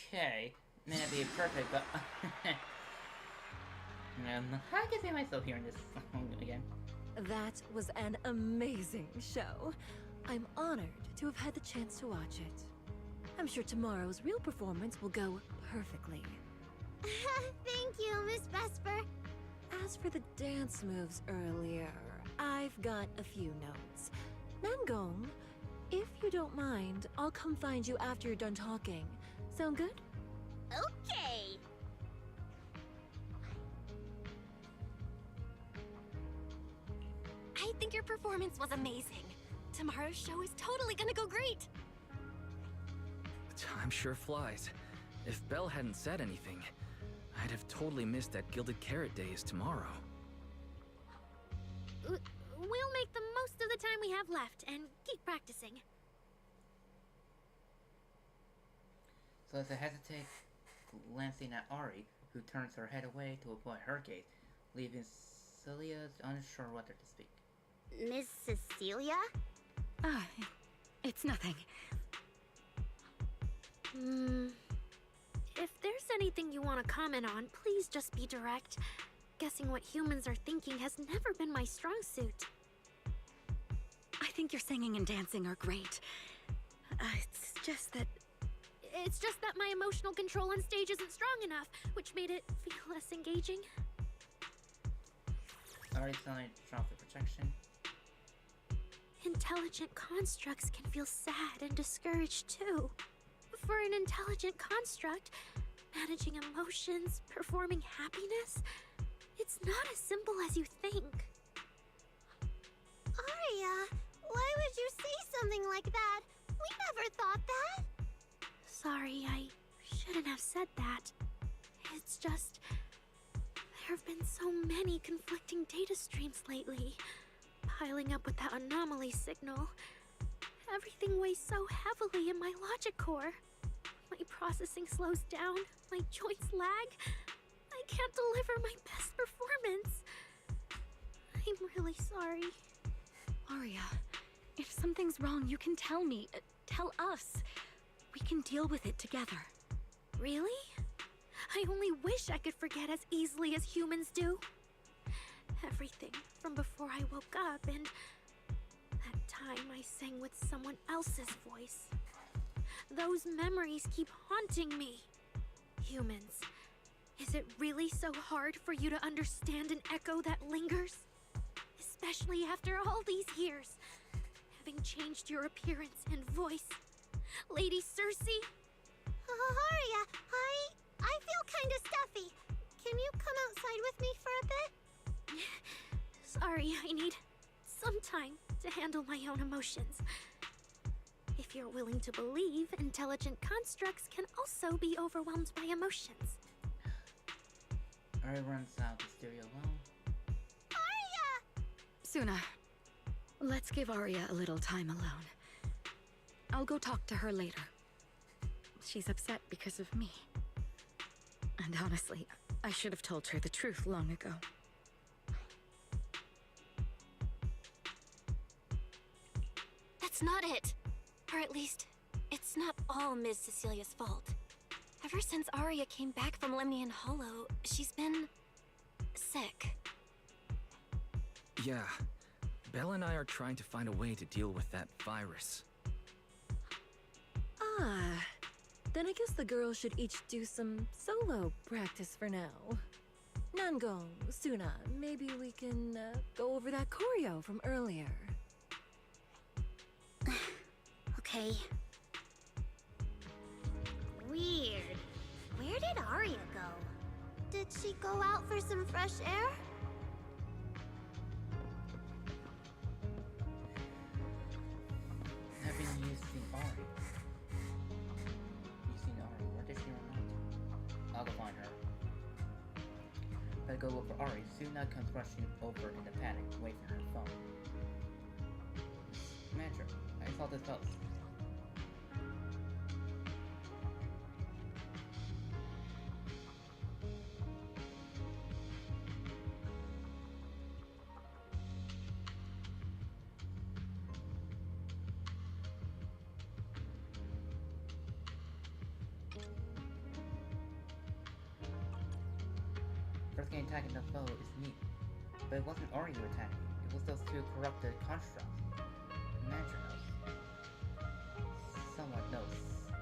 Okay, may not be perfect, but I can see myself hearing this song again. That was an amazing show. I'm honored to have had the chance to watch it. I'm sure tomorrow's real performance will go perfectly. Thank you, Miss Vesper. As for the dance moves earlier, I've got a few notes. Nangong, if you don't mind, I'll come find you after you're done talking. Sound good? Okay. I think your performance was amazing. Tomorrow's show is totally gonna go great. Time sure flies. If Belle hadn't said anything, I'd have totally missed that Gilded Carrot Day is tomorrow. We'll make the most of the time we have left and keep practicing. So as I hesitate, glancing at Ari, who turns her head away to avoid her gaze, leaving Celia unsure whether to speak. Miss Cecilia? Ah, it's nothing. If there's anything you want to comment on, please just be direct. Guessing what humans are thinking has never been my strong suit. I think your singing and dancing are great. It's just that my emotional control on stage isn't strong enough, which made it feel less engaging. Ari suddenly dropped the protection. Intelligent constructs can feel sad and discouraged too. For an intelligent construct, managing emotions, performing happiness, it's not as simple as you think. Aria, why would you say something like that? We never thought that. Sorry, I shouldn't have said that. It's just, there have been so many conflicting data streams lately, piling up with that anomaly signal. Everything weighs so heavily in my logic core. My processing slows down, my joints lag. I can't deliver my best performance. I'm really sorry. Aria, if something's wrong, you can tell me. Tell us. We can deal with it together. Really? I only wish I could forget as easily as humans do. Everything from before I woke up and that time I sang with someone else's voice. Those memories keep haunting me. Humans, is it really so hard for you to understand an echo that lingers? Especially after all these years, having changed your appearance and voice. Lady Cersei? Aria, I feel kinda stuffy. Can you come outside with me for a bit? Sorry, I need some time to handle my own emotions. If you're willing to believe, intelligent constructs can also be overwhelmed by emotions. Ari runs out the studio alone. Aria! Suna, let's give Aria a little time alone. I'll go talk to her later. She's upset because of me. And honestly, I should have told her the truth long ago. That's not it. Or at least, it's not all Ms. Cecilia's fault. Ever since Aria came back from Lemnian Hollow, she's been sick. Yeah. Belle and I are trying to find a way to deal with that virus. Ah, Then I guess the girls should each do some solo practice for now. Nangong, Suna, maybe we can go over that choreo from earlier. Okay. Weird. Where did Arya go? Did she go out for some fresh air? Have been using Ari. You seen Ari? Where did she run out? I'll go find her. If I go look for Ari, Suna comes rushing over in the panic, away from her phone. Manager, I saw this post. First getting attacked in the foe is me. But it wasn't Ari who attacked me. It was those two corrupted constructs. Manager knows. Someone knows.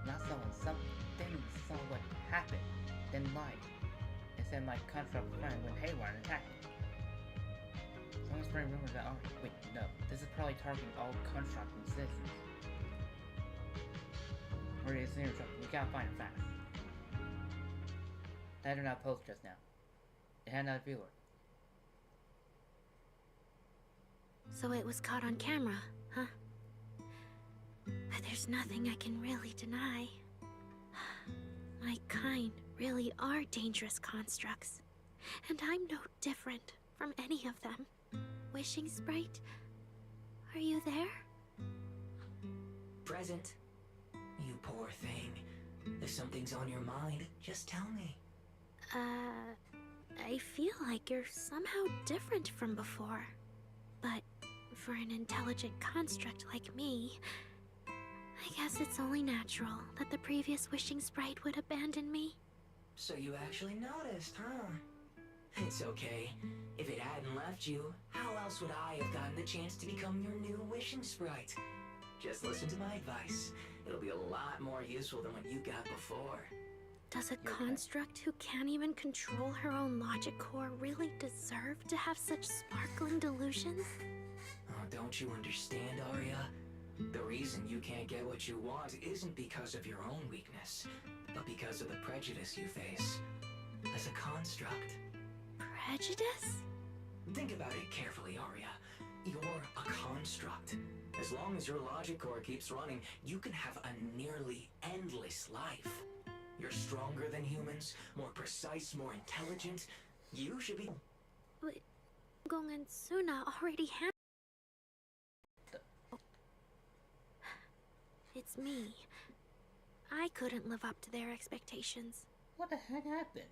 Not someone. Something saw what happened. Then lied. And said my construct friend went haywire and attacked me. Someone's spreading rumors about Ari. Wait, no. This is probably targeting all construct and citizens. Where is the truck? We gotta find him fast. That did not post just now. It had not a viewer. So it was caught on camera, huh? But there's nothing I can really deny. My kind really are dangerous constructs. And I'm no different from any of them. Wishing Sprite, are you there? Present. You poor thing. If something's on your mind, just tell me. I feel like you're somehow different from before. But for an intelligent construct like me, I guess it's only natural that the previous Wishing Sprite would abandon me. So you actually noticed, huh? It's okay. If it hadn't left you, how else would I have gotten the chance to become your new Wishing Sprite? Just listen to my advice. It'll be a lot more useful than what you got before. Does a construct who can't even control her own logic core really deserve to have such sparkling delusions? Oh, don't you understand, Arya? The reason you can't get what you want isn't because of your own weakness, but because of the prejudice you face. As a construct. Prejudice? Think about it carefully, Arya. You're a construct. As long as your logic core keeps running, you can have a nearly endless life. You're stronger than humans, more precise, more intelligent. You should be... But Gong and Suna already had... It's me. I couldn't live up to their expectations. What the heck happened?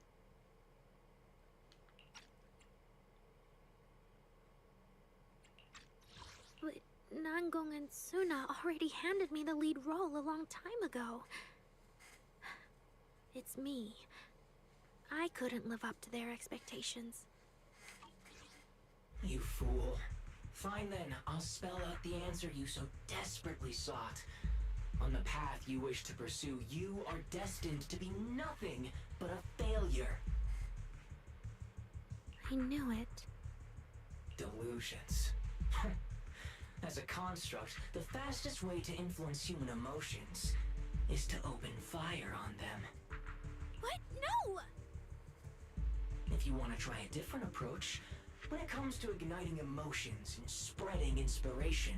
But Nangong and Suna already handed me the lead role a long time ago. It's me. I couldn't live up to their expectations. You fool. Fine then, I'll spell out the answer you so desperately sought. On the path you wish to pursue, you are destined to be nothing but a failure. I knew it. Delusions. As a construct, the fastest way to influence human emotions is to open fire on them. What? No! If you want to try a different approach, when it comes to igniting emotions and spreading inspiration,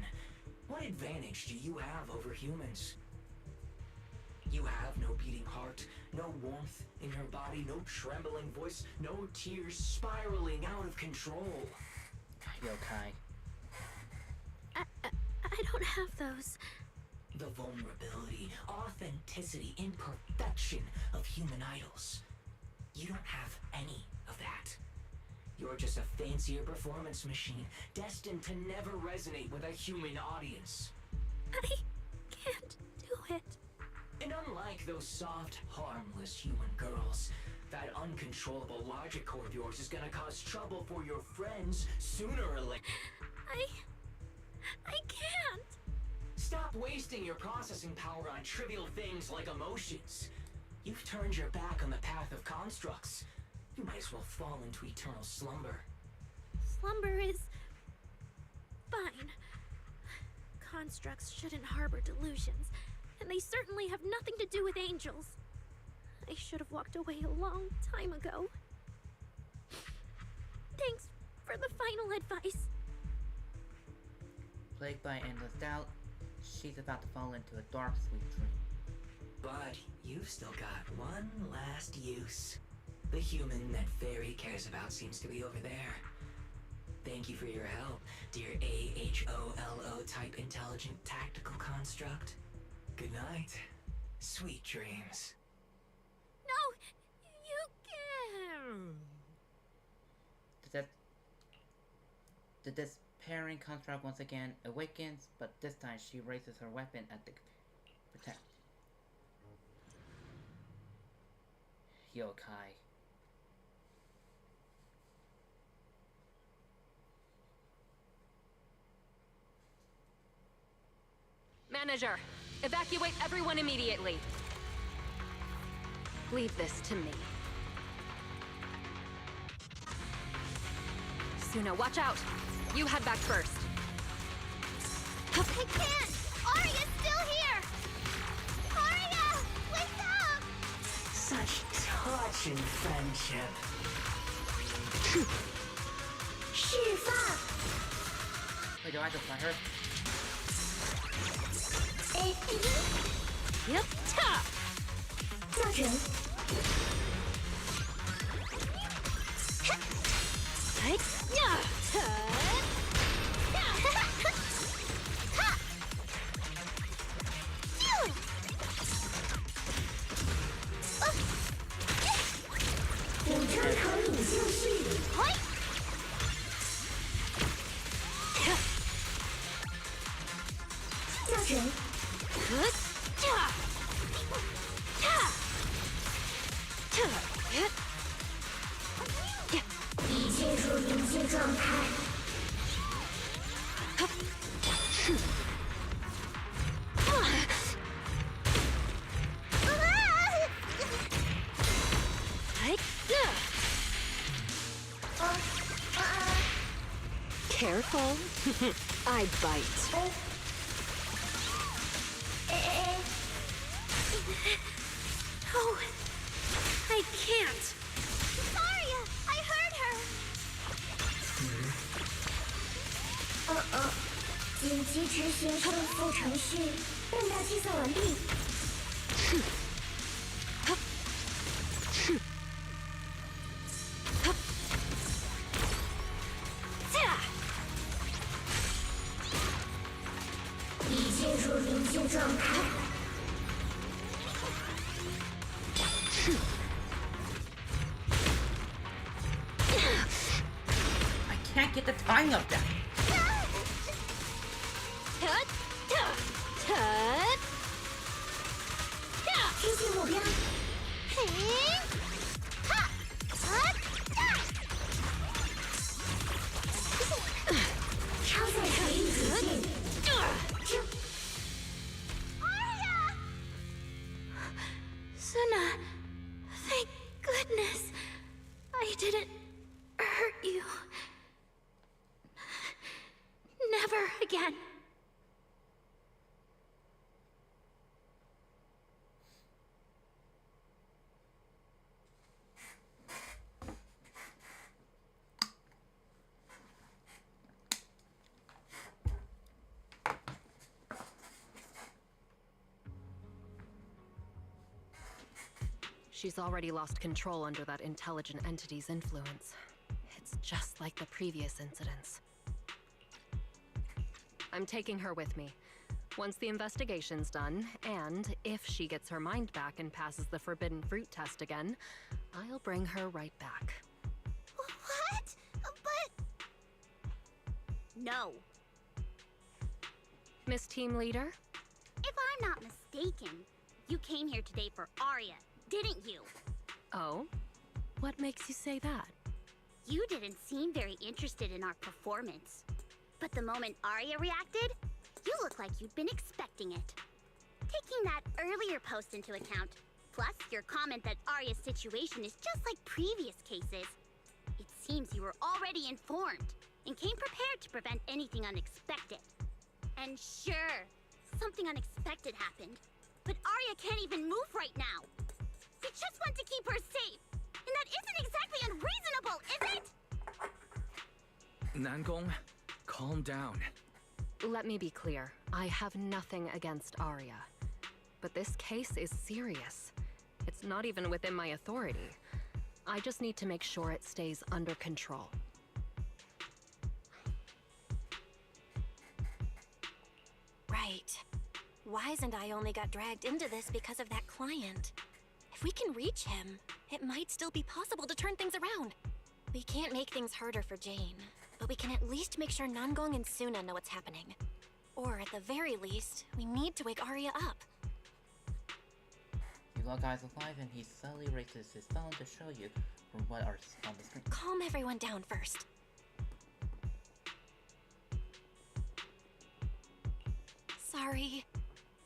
what advantage do you have over humans? You have no beating heart, no warmth in your body, no trembling voice, no tears spiraling out of control. Yokai. I don't have those. The vulnerability, authenticity, imperfection of human idols. You don't have any of that. You're just a fancier performance machine, destined to never resonate with a human audience. I can't do it. And unlike those soft, harmless human girls, that uncontrollable logic core of yours is gonna cause trouble for your friends sooner or later. I can't. Stop wasting your processing power on trivial things like emotions. You've turned your back on the path of constructs. You might as well fall into eternal slumber. Slumber is... fine. Constructs shouldn't harbor delusions, and they certainly have nothing to do with angels. I should have walked away a long time ago. Thanks for the final advice. Plagued by endless doubt, she's about to fall into a dark, sweet dream. But you've still got one last use. The human that Fairy cares about seems to be over there. Thank you for your help, dear AHOLO type intelligent tactical construct. Good night. Sweet dreams. No! You can't! The despairing construct once again awakens, but this time she raises her weapon at the protect. Yokai. Manager, evacuate everyone immediately. Leave this to me. Suna, watch out! You head back first. I can't! Aria's still here! Aria! Wake up! Such touching friendship. 释放! Wait, do I just fight her? Yep, ta! 教程. Careful. I bite. Oh, I can't. Aria! I heard her! 紧急执行正副程序，问答计算完毕。已进入临界状态。 I can't get the timing of that. 接近目标。超载水域准进。Aria! Suna, thank goodness I didn't hurt you. Never again. She's already lost control under that intelligent entity's influence. It's just like the previous incidents. I'm taking her with me. Once the investigation's done, and if she gets her mind back and passes the forbidden fruit test again, I'll bring her right back. What? But... No. Miss Team Leader? If I'm not mistaken, you came here today for Aria, didn't you? Oh? What makes you say that? You didn't seem very interested in our performance. But the moment Aria reacted, You look like you'd been expecting it. Taking that earlier post into account, plus your comment that Arya's situation is just like previous cases, it seems you were already informed and came prepared to prevent anything unexpected. And sure, something unexpected happened, but Arya can't even move right now. We just want to keep her safe, and that isn't exactly unreasonable, is it? Nangong, calm down. Let me be clear. I have nothing against Arya. But this case is serious. It's not even within my authority. I just need to make sure it stays under control. Right. Wise and I only got dragged into this because of that client. If we can reach him, it might still be possible to turn things around. We can't make things harder for Jane, but we can at least make sure Nangong and Suna know what's happening. Or at the very least, we need to wake Arya up. You lock eyes alive and he slowly raises his phone to show you from what are on the screen. Calm everyone down first. Sorry.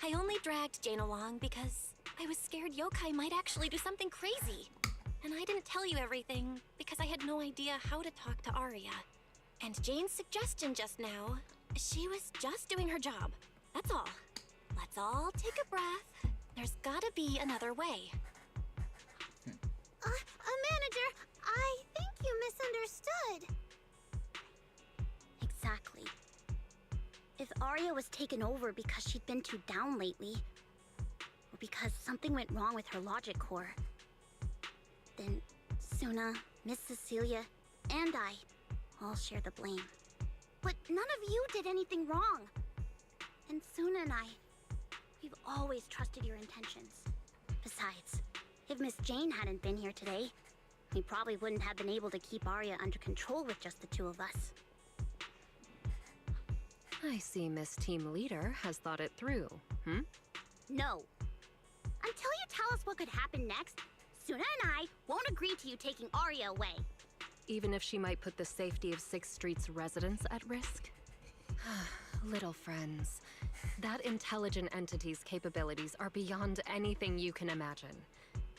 I only dragged Jane along because I was scared yokai might actually do something crazy. And I didn't tell you everything because I had no idea how to talk to Arya. And Jane's suggestion just now, she was just doing her job. That's all. Let's all take a breath. There's gotta be another way. Manager, I think you misunderstood. Exactly. If Arya was taken over because she'd been too down lately, or because something went wrong with her logic core, then Suna, Miss Cecilia, and I all share the blame. But none of you did anything wrong. And Suna and I, we've always trusted your intentions. Besides, if Miss Jane hadn't been here today, we probably wouldn't have been able to keep Arya under control with just the two of us. I see Miss Team Leader has thought it through, No. Until you tell us what could happen next, Suna and I won't agree to you taking Arya away. Even if she might put the safety of 6th Street's residents at risk? Little friends, that intelligent entity's capabilities are beyond anything you can imagine.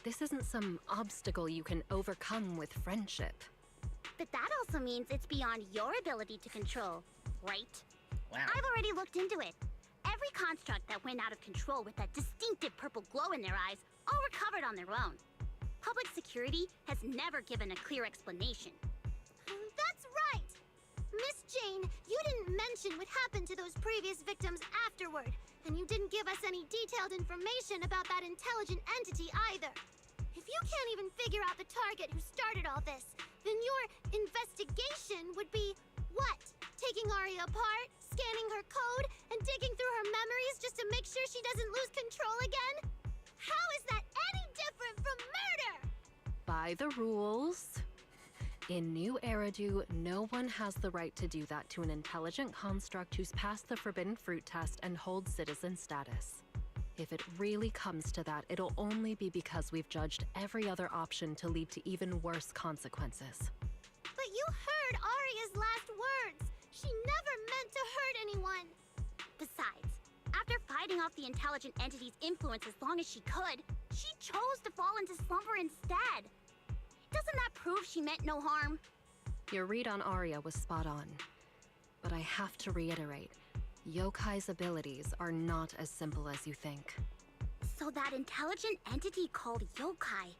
This isn't some obstacle you can overcome with friendship. But that also means it's beyond your ability to control, right? Wow. I've already looked into it. Every construct that went out of control with that distinctive purple glow in their eyes all recovered on their own. Public security has never given a clear explanation. That's right! Miss Jane, you didn't mention what happened to those previous victims afterward, and you didn't give us any detailed information about that intelligent entity either. If you can't even figure out the target who started all this, then your investigation would be what? Taking Arya apart, scanning her code, and digging through her memories just to make sure she doesn't lose control again? How is that any different from murder? By the rules. In New Eridu, no one has the right to do that to an intelligent construct who's passed the Forbidden Fruit test and holds citizen status. If it really comes to that, it'll only be because we've judged every other option to lead to even worse consequences. But you heard Arya's last words. She never meant to hurt anyone. Besides, after fighting off the intelligent entity's influence as long as she could, she chose to fall into slumber instead. Doesn't that prove she meant no harm? Your read on Arya was spot on. But I have to reiterate, yokai's abilities are not as simple as you think. So that intelligent entity called yokai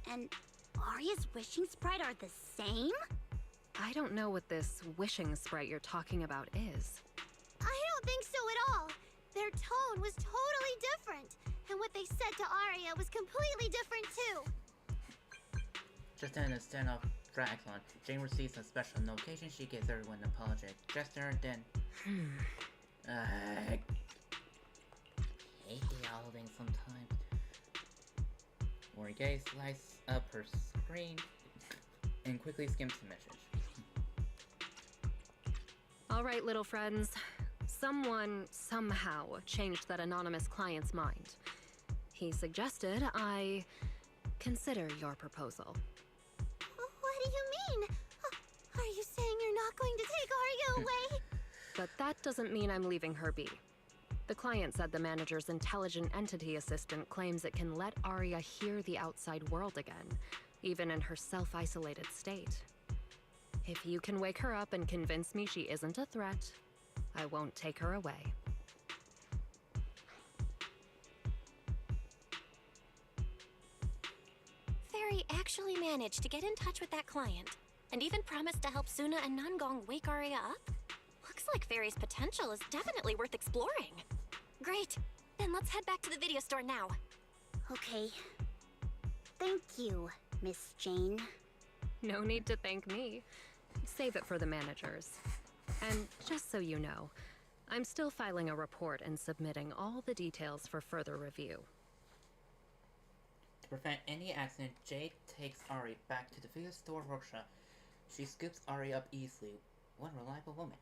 and Arya's wishing sprite are the same? I don't know what this wishing sprite you're talking about is. I don't think so at all. Their tone was totally different, and what they said to Arya was completely different too. Just then, a standoff drags on. Jane receives a special notification. She gives everyone an apologetic gesture, then... hate the outing sometimes. Mori Gay slices up her screen and quickly skims the message. Alright, little friends. Someone, somehow, changed that anonymous client's mind. He suggested I consider your proposal. What do you mean? Are you saying you're not going to take Arya away? But that doesn't mean I'm leaving her be. The client said the manager's intelligent entity assistant claims it can let Arya hear the outside world again, even in her self-isolated state. If you can wake her up and convince me she isn't a threat, I won't take her away. Fairy actually managed to get in touch with that client, and even promised to help Suna and Nangong wake Arya up? Looks like Fairy's potential is definitely worth exploring. Great! Then let's head back to the video store now. Okay. Thank you, Miss Jane. No need to thank me. Save it for the managers. And just so you know, I'm still filing a report and submitting all the details for further review. To prevent any accident, Jade takes Ari back to the video store workshop. She scoops Ari up easily. What a reliable woman.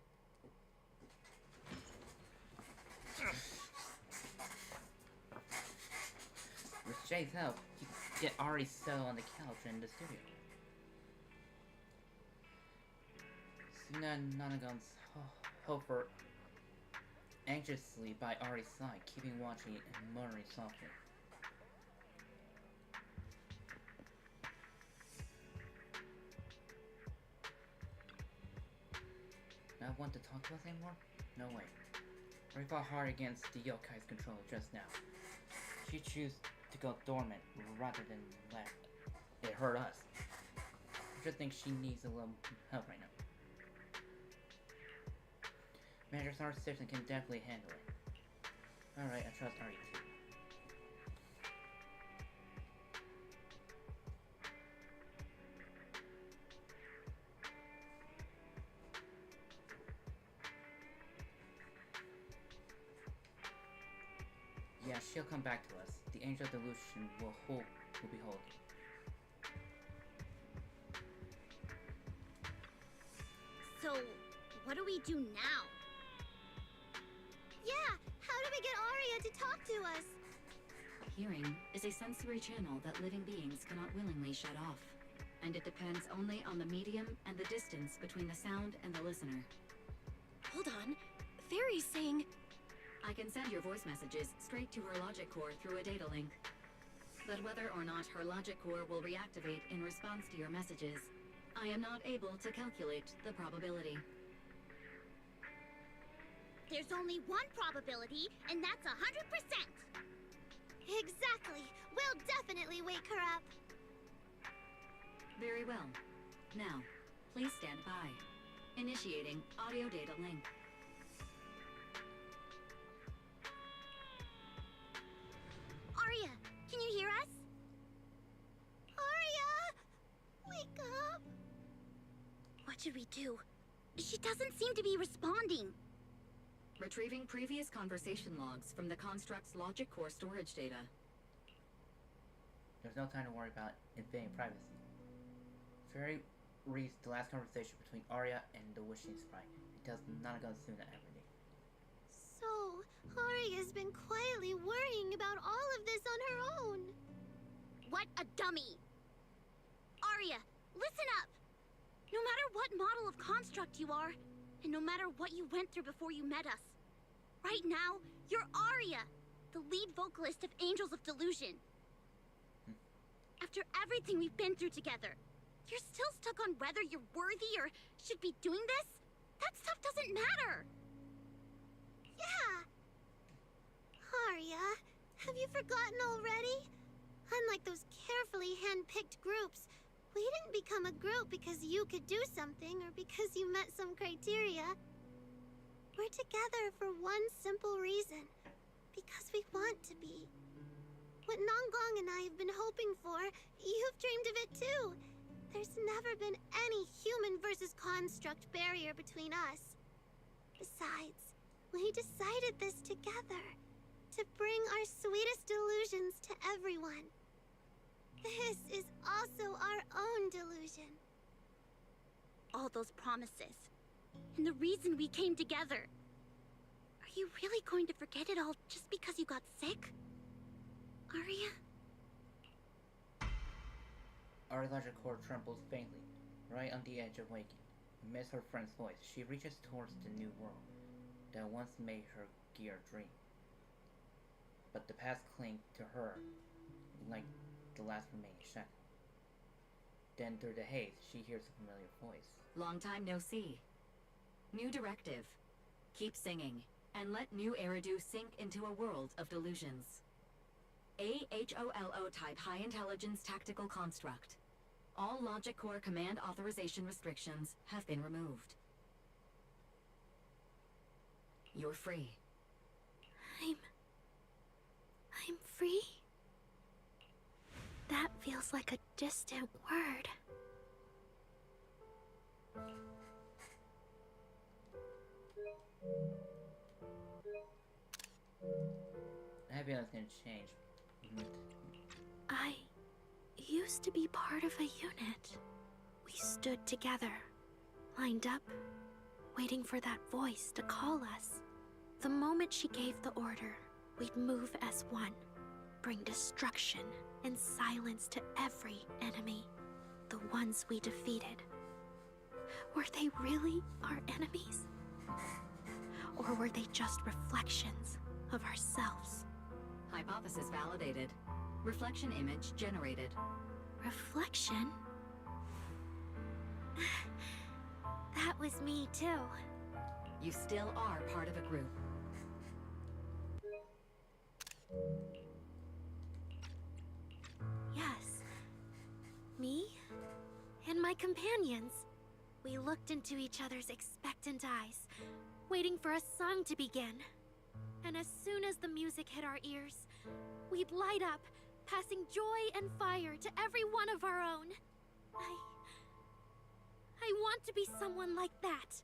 With Jade's help, he can get Ari settled on the couch in the studio. Suna and Nanagon's hover anxiously by Ari's side, keeping watching and murmuring softly. Not want to talk to us anymore? No way. Ari fought hard against the yokai's control just now. She chose to go dormant rather than let it hurt us. I just think she needs a little help right now. Manager Star Station can definitely handle it. Alright, I trust Ari too. Yeah, she'll come back to us. The Angel Delusion will be holding. So, what do we do now? Yeah, how do we get Arya to talk to us? Hearing is a sensory channel that living beings cannot willingly shut off, and it depends only on the medium and the distance between the sound and the listener. Hold on. Fairy's saying... I can send your voice messages straight to her logic core through a data link. But whether or not her logic core will reactivate in response to your messages, I am not able to calculate the probability. There's only one probability, and that's 100%! Exactly! We'll definitely wake her up! Very well. Now, please stand by. Initiating audio data link. Arya, can you hear us? Arya! Wake up! What should we do? She doesn't seem to be responding. Retrieving previous conversation logs from the construct's logic core storage data. There's no time to worry about invading privacy. Fairy reads the last conversation between Arya and the Wishing Sprite. It tells Nanagon Suna everything. So, Arya's been quietly worrying about all of this on her own. What a dummy! Arya, listen up! No matter what model of construct you are, and no matter what you went through before you met us, right now, you're Arya, the lead vocalist of Angels of Delusion. After everything we've been through together, you're still stuck on whether you're worthy or should be doing this? That stuff doesn't matter! Yeah! Arya, have you forgotten already? Unlike those carefully hand-picked groups, we didn't become a group because you could do something or because you met some criteria. We're together for one simple reason. Because we want to be. What Nangong and I have been hoping for, you've dreamed of it too. There's never been any human versus construct barrier between us. Besides, we decided this together. To bring our sweetest delusions to everyone. This is also our own delusion. All those promises. And the reason we came together. Are you really going to forget it all just because you got sick? Arya? Our logic core trembles faintly, right on the edge of waking. Miss her friend's voice. She reaches towards the new world that once made her gear dream. But the past clings to her like the last remaining shadow. Then through the haze, she hears a familiar voice. Long time no see. New directive. Keep singing, and let new Eridu sink into a world of delusions. AHOLO type high intelligence tactical construct. All logic core command authorization restrictions have been removed. You're free. I'm free? That feels like a distant word. I have a feeling it's gonna change. I used to be part of a unit. We stood together, lined up, waiting for that voice to call us. The moment she gave the order, we'd move as one, bring destruction and silence to every enemy, the ones we defeated. Were they really our enemies? Or were they just reflections of ourselves? Hypothesis validated. Reflection image generated. Reflection? That was me too. You still are part of a group. Yes. Me and my companions. We looked into each other's expectant eyes, waiting for a song to begin. And as soon as the music hit our ears, we'd light up, passing joy and fire to every one of our own. I want to be someone like that.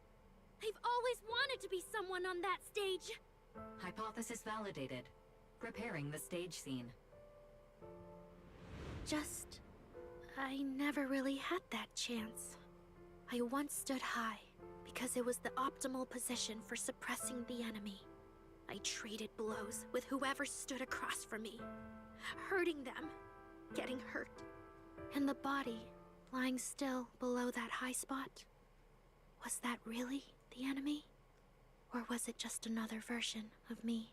I've always wanted to be someone on that stage. Hypothesis validated. Preparing the stage scene. Just... I never really had that chance. I once stood high, because it was the optimal position for suppressing the enemy. I traded blows with whoever stood across from me, hurting them, getting hurt. And the body, lying still below that high spot, was that really the enemy? Or was it just another version of me?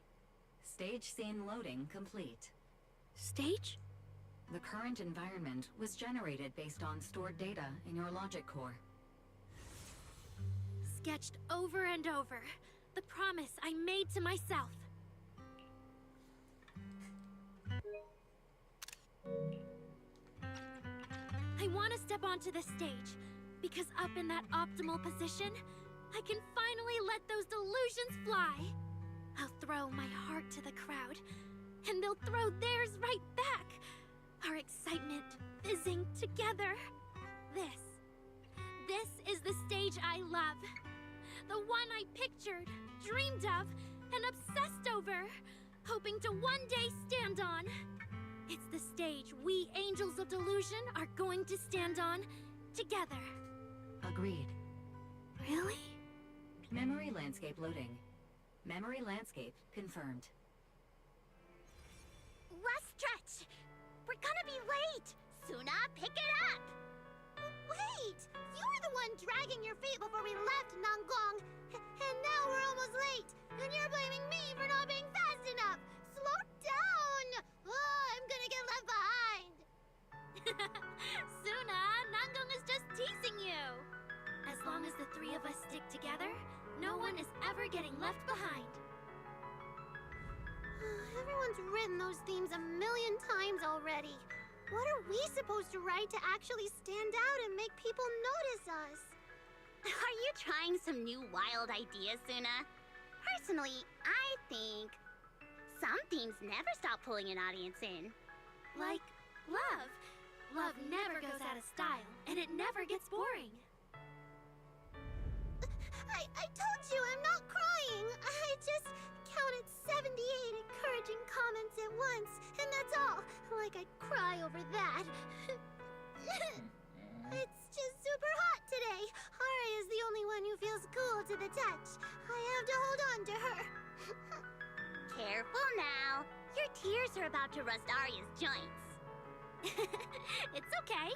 Stage scene loading complete. Stage? The current environment was generated based on stored data in your logic core. Sketched over and over. The promise I made to myself. I want to step onto the stage, because up in that optimal position, I can finally let those delusions fly. I'll throw my heart to the crowd, and they'll throw theirs right back. Our excitement fizzing together. This is the stage I love. The one I pictured, dreamed of, and obsessed over, hoping to one day stand on. It's the stage we Angels of Delusion are going to stand on together. Agreed. Really? Memory landscape loading. Memory landscape confirmed. Last stretch! We're gonna be late! Suna, pick it up! Wait! You were the one dragging your feet before we left Nangong! And now we're almost late! And you're blaming me for not being fast enough! Slow down! Oh, I'm gonna get left behind! Suna, Nangong is just teasing you! As long as the three of us stick together, no one is ever getting left behind. Everyone's written those themes a million times already. What are we supposed to write to actually stand out and make people notice us? Are you trying some new wild ideas, Suna? Personally, I think some themes never stop pulling an audience in. Like love. Love never goes out of style, and it never gets boring. I told you I'm not crying. I just counted 78 encouraging comments at once, and that's all. Like I'd cry over that. It's just super hot today. Ari is the only one who feels cool to the touch. I have to hold on to her. Careful now. Your tears are about to rust Arya's joints. It's okay.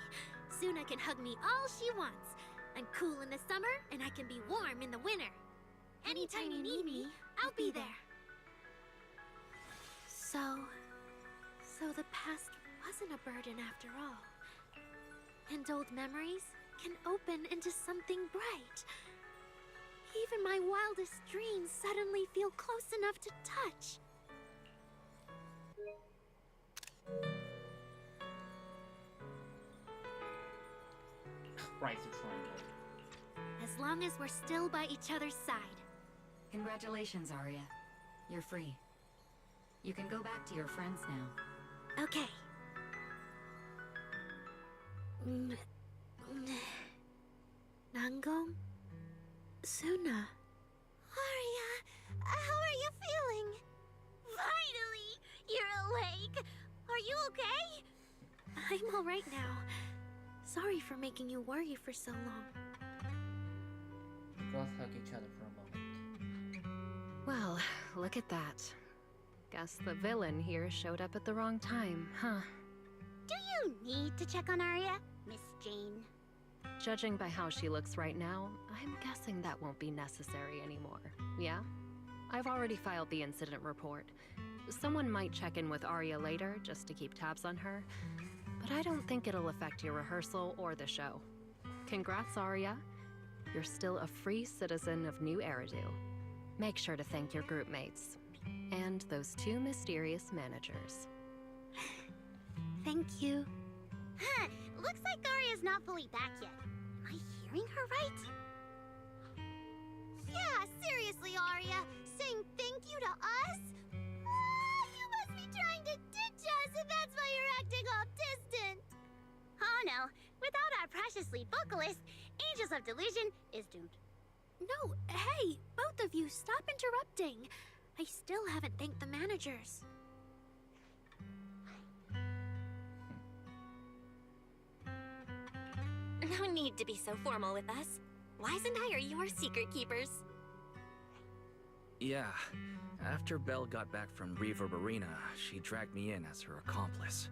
Suna can hug me all she wants. I'm cool in the summer, and I can be warm in the winter. Anytime you need me, I'll be there. So the past wasn't a burden after all. And old memories can open into something bright. Even my wildest dreams suddenly feel close enough to touch. Rise of triangle. As long as we're still by each other's side. Congratulations, Arya. You're free. You can go back to your friends now. Okay. Nangong? Suna? Arya, how are you feeling? Finally! You're awake! Are you okay? I'm alright now. Sorry for making you worry for so long. The girls hug each other for a moment. Well, look at that. Guess the villain here showed up at the wrong time, huh? Do you need to check on Arya, Miss Jane? Judging by how she looks right now, I'm guessing that won't be necessary anymore. Yeah? I've already filed the incident report. Someone might check in with Arya later, just to keep tabs on her, but I don't think it'll affect your rehearsal or the show. Congrats, Arya. You're still a free citizen of New Eridu. Make sure to thank your group mates. And those two mysterious managers. Thank you. Huh, looks like Arya's not fully back yet. Am I hearing her right? Yeah, seriously, Arya. Saying thank you to us? You must be trying to ditch us, and that's why you're acting all distant. Oh no, without our precious lead vocalist, Angels of Delusion is doomed. No, hey, both of you, stop interrupting. I still haven't thanked the managers. No need to be so formal with us. Wise and I are your secret keepers. Yeah. After Belle got back from Reverb Arena, she dragged me in as her accomplice.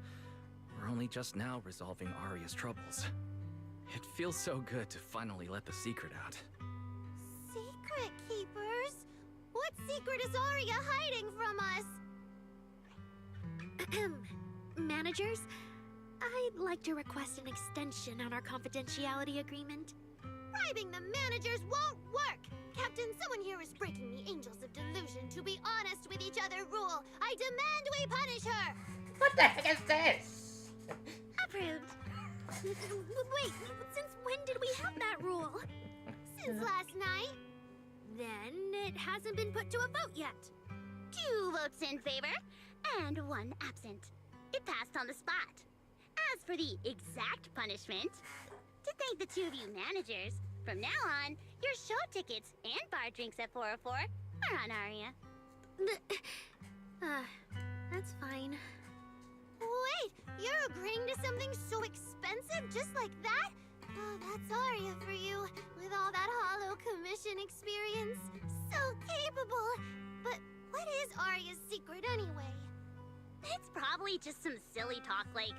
We're only just now resolving Arya's troubles. It feels so good to finally let the secret out. Secret keepers? What secret is Arya hiding from us? Managers, I'd like to request an extension on our confidentiality agreement. Bribing the managers won't work! Captain, someone here is breaking the Angels of Delusion to be honest with each other rule. I demand we punish her! What the heck is this? Approved. Wait, since when did we have that rule? Since last night. Then it hasn't been put to a vote yet. 2 votes in favor, and 1 absent. It passed on the spot. As for the exact punishment, to thank the 2 of you managers, from now on, your show tickets and bar drinks at 404 are on Arya. That's fine. Wait, you're agreeing to something so expensive just like that? Oh, that's Arya for you, with all that hollow commission experience. So capable. But what is Arya's secret anyway? It's probably just some silly talk like,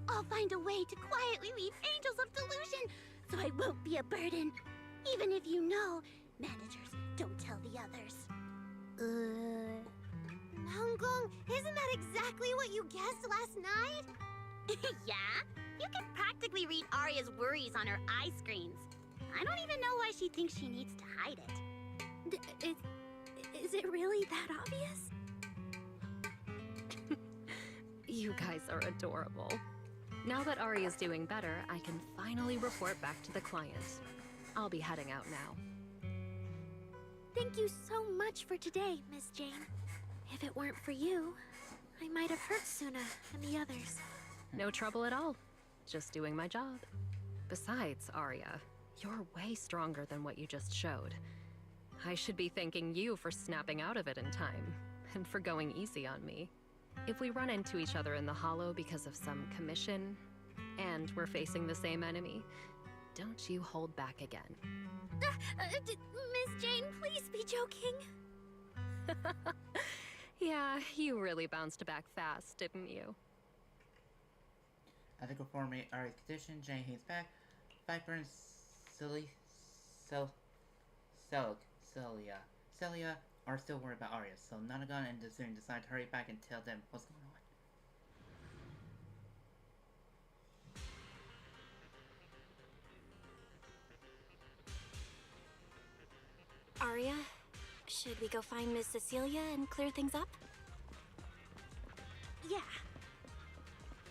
I'll find a way to quietly leave Angels of Delusion so I won't be a burden. Even if you know, managers don't tell the others. Nangong, isn't that exactly what you guessed last night? Yeah? You can practically read Arya's worries on her eye screens. I don't even know why she thinks she needs to hide it. Is it really that obvious? You guys are adorable. Now that Arya's doing better, I can finally report back to the client. I'll be heading out now. Thank you so much for today, Miss Jane. If it weren't for you, I might have hurt Suna and the others. No trouble at all. Just doing my job. Besides, Arya, you're way stronger than what you just showed. I should be thanking you for snapping out of it in time, and for going easy on me. If we run into each other in the Hollow because of some commission, and we're facing the same enemy, don't you hold back again. Miss Jane, please be joking. Yeah, you really bounced back fast, didn't you? I think performing Ari's condition, Jane he's back. Viper and Celia are still worried about Arya, so Nonagon and Zune decide to hurry back and tell them what's going on. Arya, should we go find Miss Cecilia and clear things up? Yeah.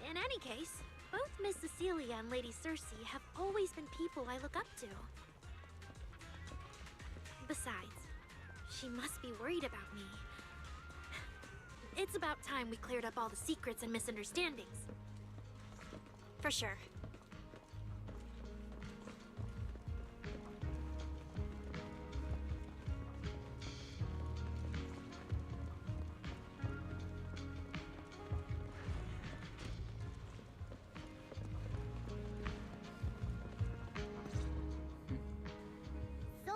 In any case, both Miss Cecilia and Lady Cersei have always been people I look up to. Besides, she must be worried about me. It's about time we cleared up all the secrets and misunderstandings. For sure. So,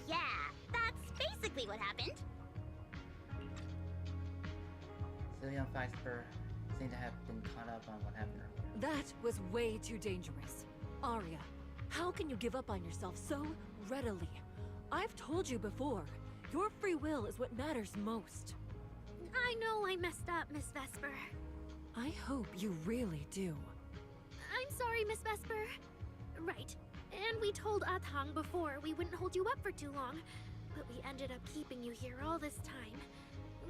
yeah, that's basically what happened. Celia and Viper seem to have been caught up on what happened earlier. That was way too dangerous. Arya, how can you give up on yourself so readily? I've told you before, your free will is what matters most. I know I messed up, Miss Vesper. I hope you really do. I'm sorry, Miss Vesper. Right. And we told Athang before we wouldn't hold you up for too long, but we ended up keeping you here all this time.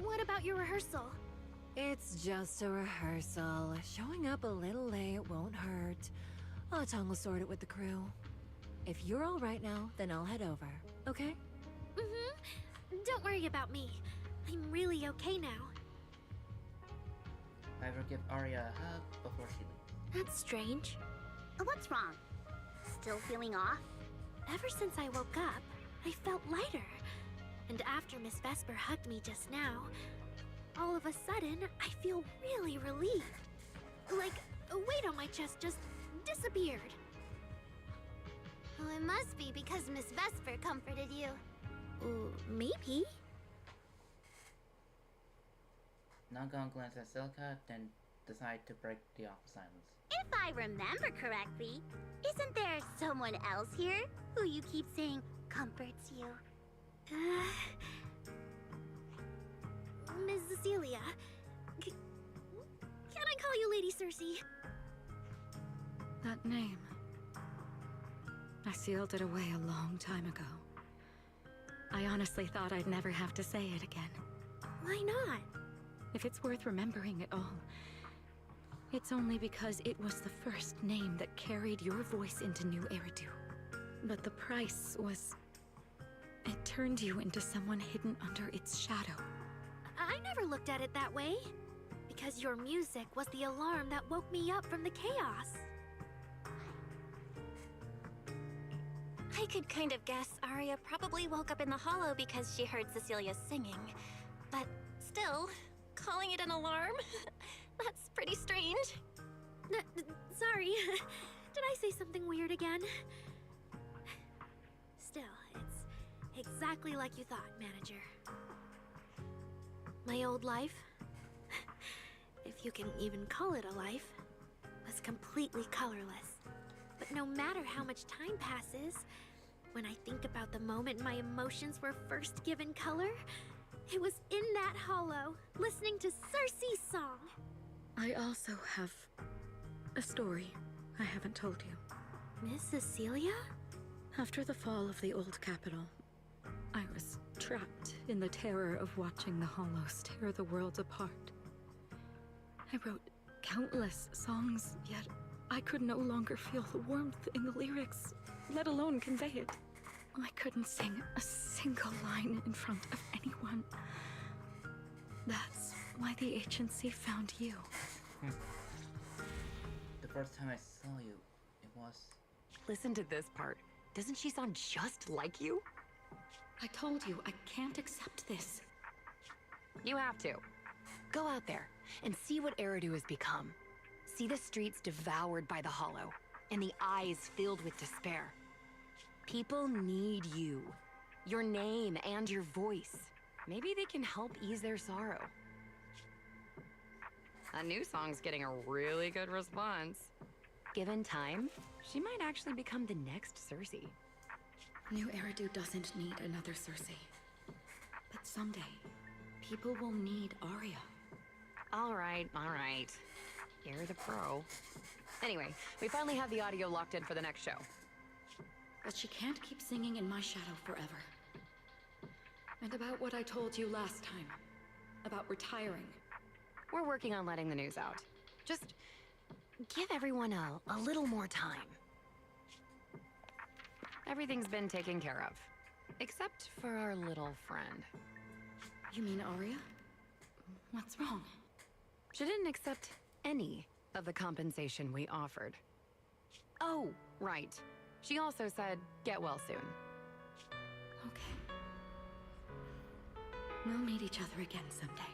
What about your rehearsal? It's just a rehearsal. Showing up a little late won't hurt. Athang will sort it with the crew. If you're all right now, then I'll head over, okay? Mm-hmm. Don't worry about me. I'm really okay now. Viper give Arya a hug before she leaves. That's strange. What's wrong? Still feeling off? Ever since I woke up, I felt lighter. And after Miss Vesper hugged me just now, all of a sudden, I feel really relieved. Like a weight on my chest just disappeared. Well, it must be because Miss Vesper comforted you. Maybe. Nonagon glances at Silica, then decide to break the awkward silence. If I remember correctly, isn't there someone else here who you keep saying comforts you? Miss Cecilia. Can I call you Lady Cersei? That name. I sealed it away a long time ago. I honestly thought I'd never have to say it again. Why not? If it's worth remembering at all, it's only because it was the first name that carried your voice into New Eridu. But the price was... it turned you into someone hidden under its shadow. I never looked at it that way. Because your music was the alarm that woke me up from the chaos. I could kind of guess Arya probably woke up in the hollow because she heard Cecilia singing. But still, calling it an alarm? That's pretty strange. Sorry. Did I say something weird again? Still, it's exactly like you thought, Manager. My old life, if you can even call it a life, was completely colorless. But no matter how much time passes, when I think about the moment my emotions were first given color, it was in that hollow, listening to Cersei's song. I also have a story I haven't told you. Miss Cecilia? After the fall of the old capital, I was trapped in the terror of watching the hollows tear the world apart. I wrote countless songs, yet I could no longer feel the warmth in the lyrics, let alone convey it. I couldn't sing a single line in front of anyone. That's why the agency found you. The first time I saw you, it was... Listen to this part. Doesn't she sound just like you? I told you, I can't accept this. You have to. Go out there and see what Eridu has become. See the streets devoured by the hollow, and the eyes filled with despair. People need you. Your name and your voice. Maybe they can help ease their sorrow. A new song's getting a really good response. Given time, she might actually become the next Cersei. New Eridu doesn't need another Cersei. But someday, people will need Arya. All right. You're the pro. Anyway, we finally have the audio locked in for the next show. But she can't keep singing in my shadow forever. And about what I told you last time. About retiring. We're working on letting the news out. Just give everyone a little more time. Everything's been taken care of. Except for our little friend. You mean Arya? What's wrong? She didn't accept any of the compensation we offered. Oh, right. She also said, get well soon. Okay. We'll meet each other again someday.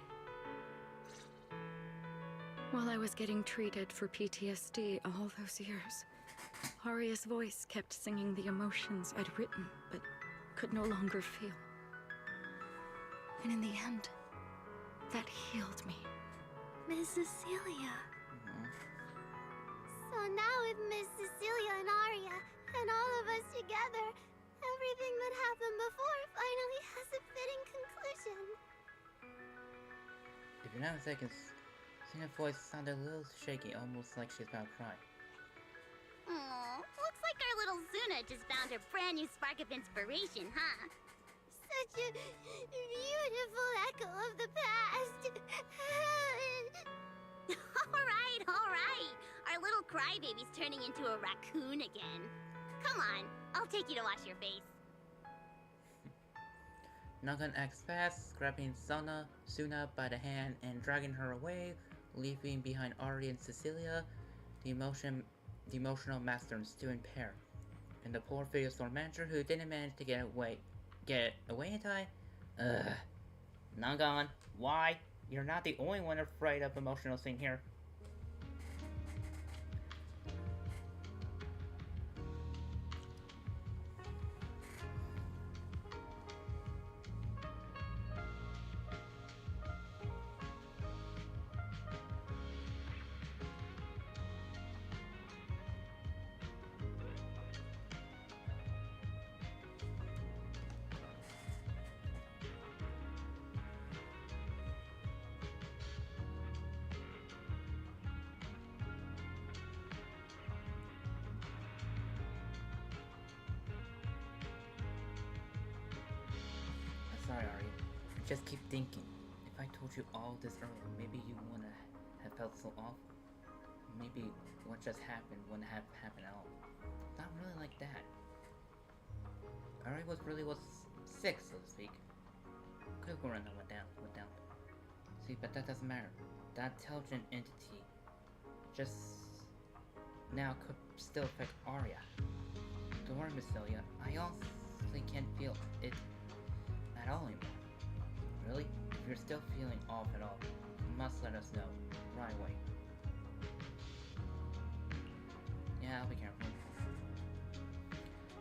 While I was getting treated for PTSD all those years, Arya's voice kept singing the emotions I'd written, but could no longer feel. And in the end, that healed me. Miss Cecilia. So now with Miss Cecilia and Arya, and all of us together, everything that happened before finally has a fitting conclusion. If you're not mistaken, Sina's voice sounded a little shaky, almost like she's about to cry. Aw, looks like our little Zuna just found her brand new spark of inspiration, huh? Such a beautiful echo of the past. All right. Our little crybaby's turning into a raccoon again. Come on, I'll take you to wash your face. Nagan acts fast, grabbing Suna by the hand and dragging her away, leaving behind Ari and Cecilia, the emotional master and student pair, and the poor video store manager who didn't manage to get away in time. Nagan, why? You're not the only one afraid of emotional scene here. Sorry, Ari. I just keep thinking. If I told you all this earlier, maybe you wouldn't have felt so awful. Maybe what just happened wouldn't have happened at all. Not really like that. Ari was sick, so to speak. Could have run and went down. See, but that doesn't matter. That intelligent entity just now could still affect Arya. Don't worry, Miss Celia. I honestly can't feel it at all anymore. Really? If you're still feeling off at all, you must let us know right away. Yeah, I'll be careful.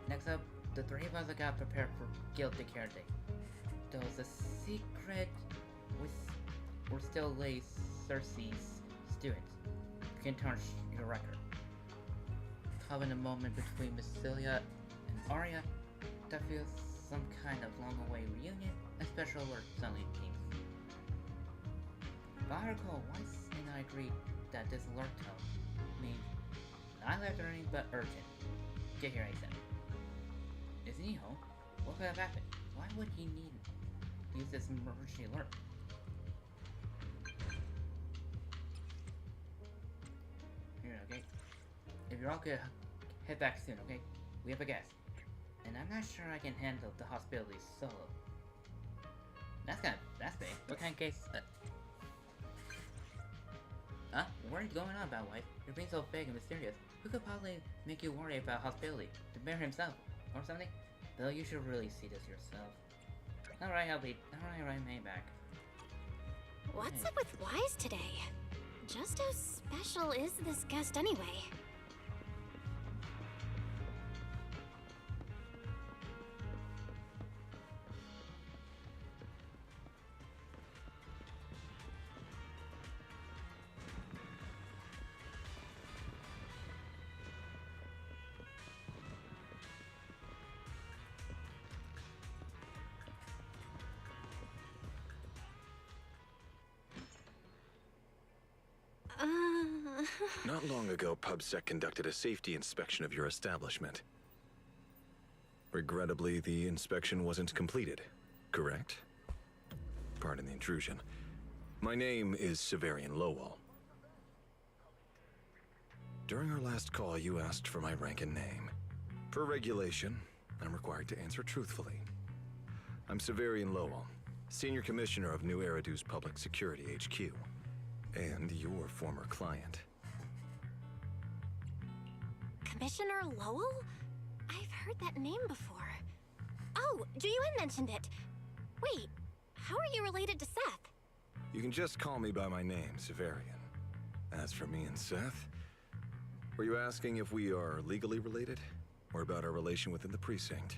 Next up, the three of us got prepared for Guild Declare Day. There was a secret we're still late Cersei's students. You can tarnish your record. Covering a moment between Miss Celia and Arya that feels some kind of long-away reunion, a special alert suddenly pings. If I recall, Weiss and I agreed that this alert tone means not life-threatening but urgent. Get here ASAP. Isn't he home? What could have happened? Why would he need to use this emergency alert? Here, okay? If you're all good, head back soon, okay? We have a guest. And I'm not sure I can handle the hospitality solo. That's big. What kind of case? Huh? What are you going on about, wife? You're being so vague and mysterious. Who could possibly make you worry about hospitality? The mayor himself, or something? Bill, you should really see this yourself. Alright, I'll be back. What's up with Wise today? Just how special is this guest anyway? Not long ago, PubSec conducted a safety inspection of your establishment. Regrettably, the inspection wasn't completed, correct? Pardon the intrusion. My name is Severian Lowell. During our last call, you asked for my rank and name. Per regulation, I'm required to answer truthfully. I'm Severian Lowell, Senior Commissioner of New Eridu's Public Security HQ, and your former client. Commissioner Lowell? I've heard that name before. Oh, Juyuan mentioned it. Wait, how are you related to Seth? You can just call me by my name, Severian. As for me and Seth, were you asking if we are legally related, or about our relation within the precinct?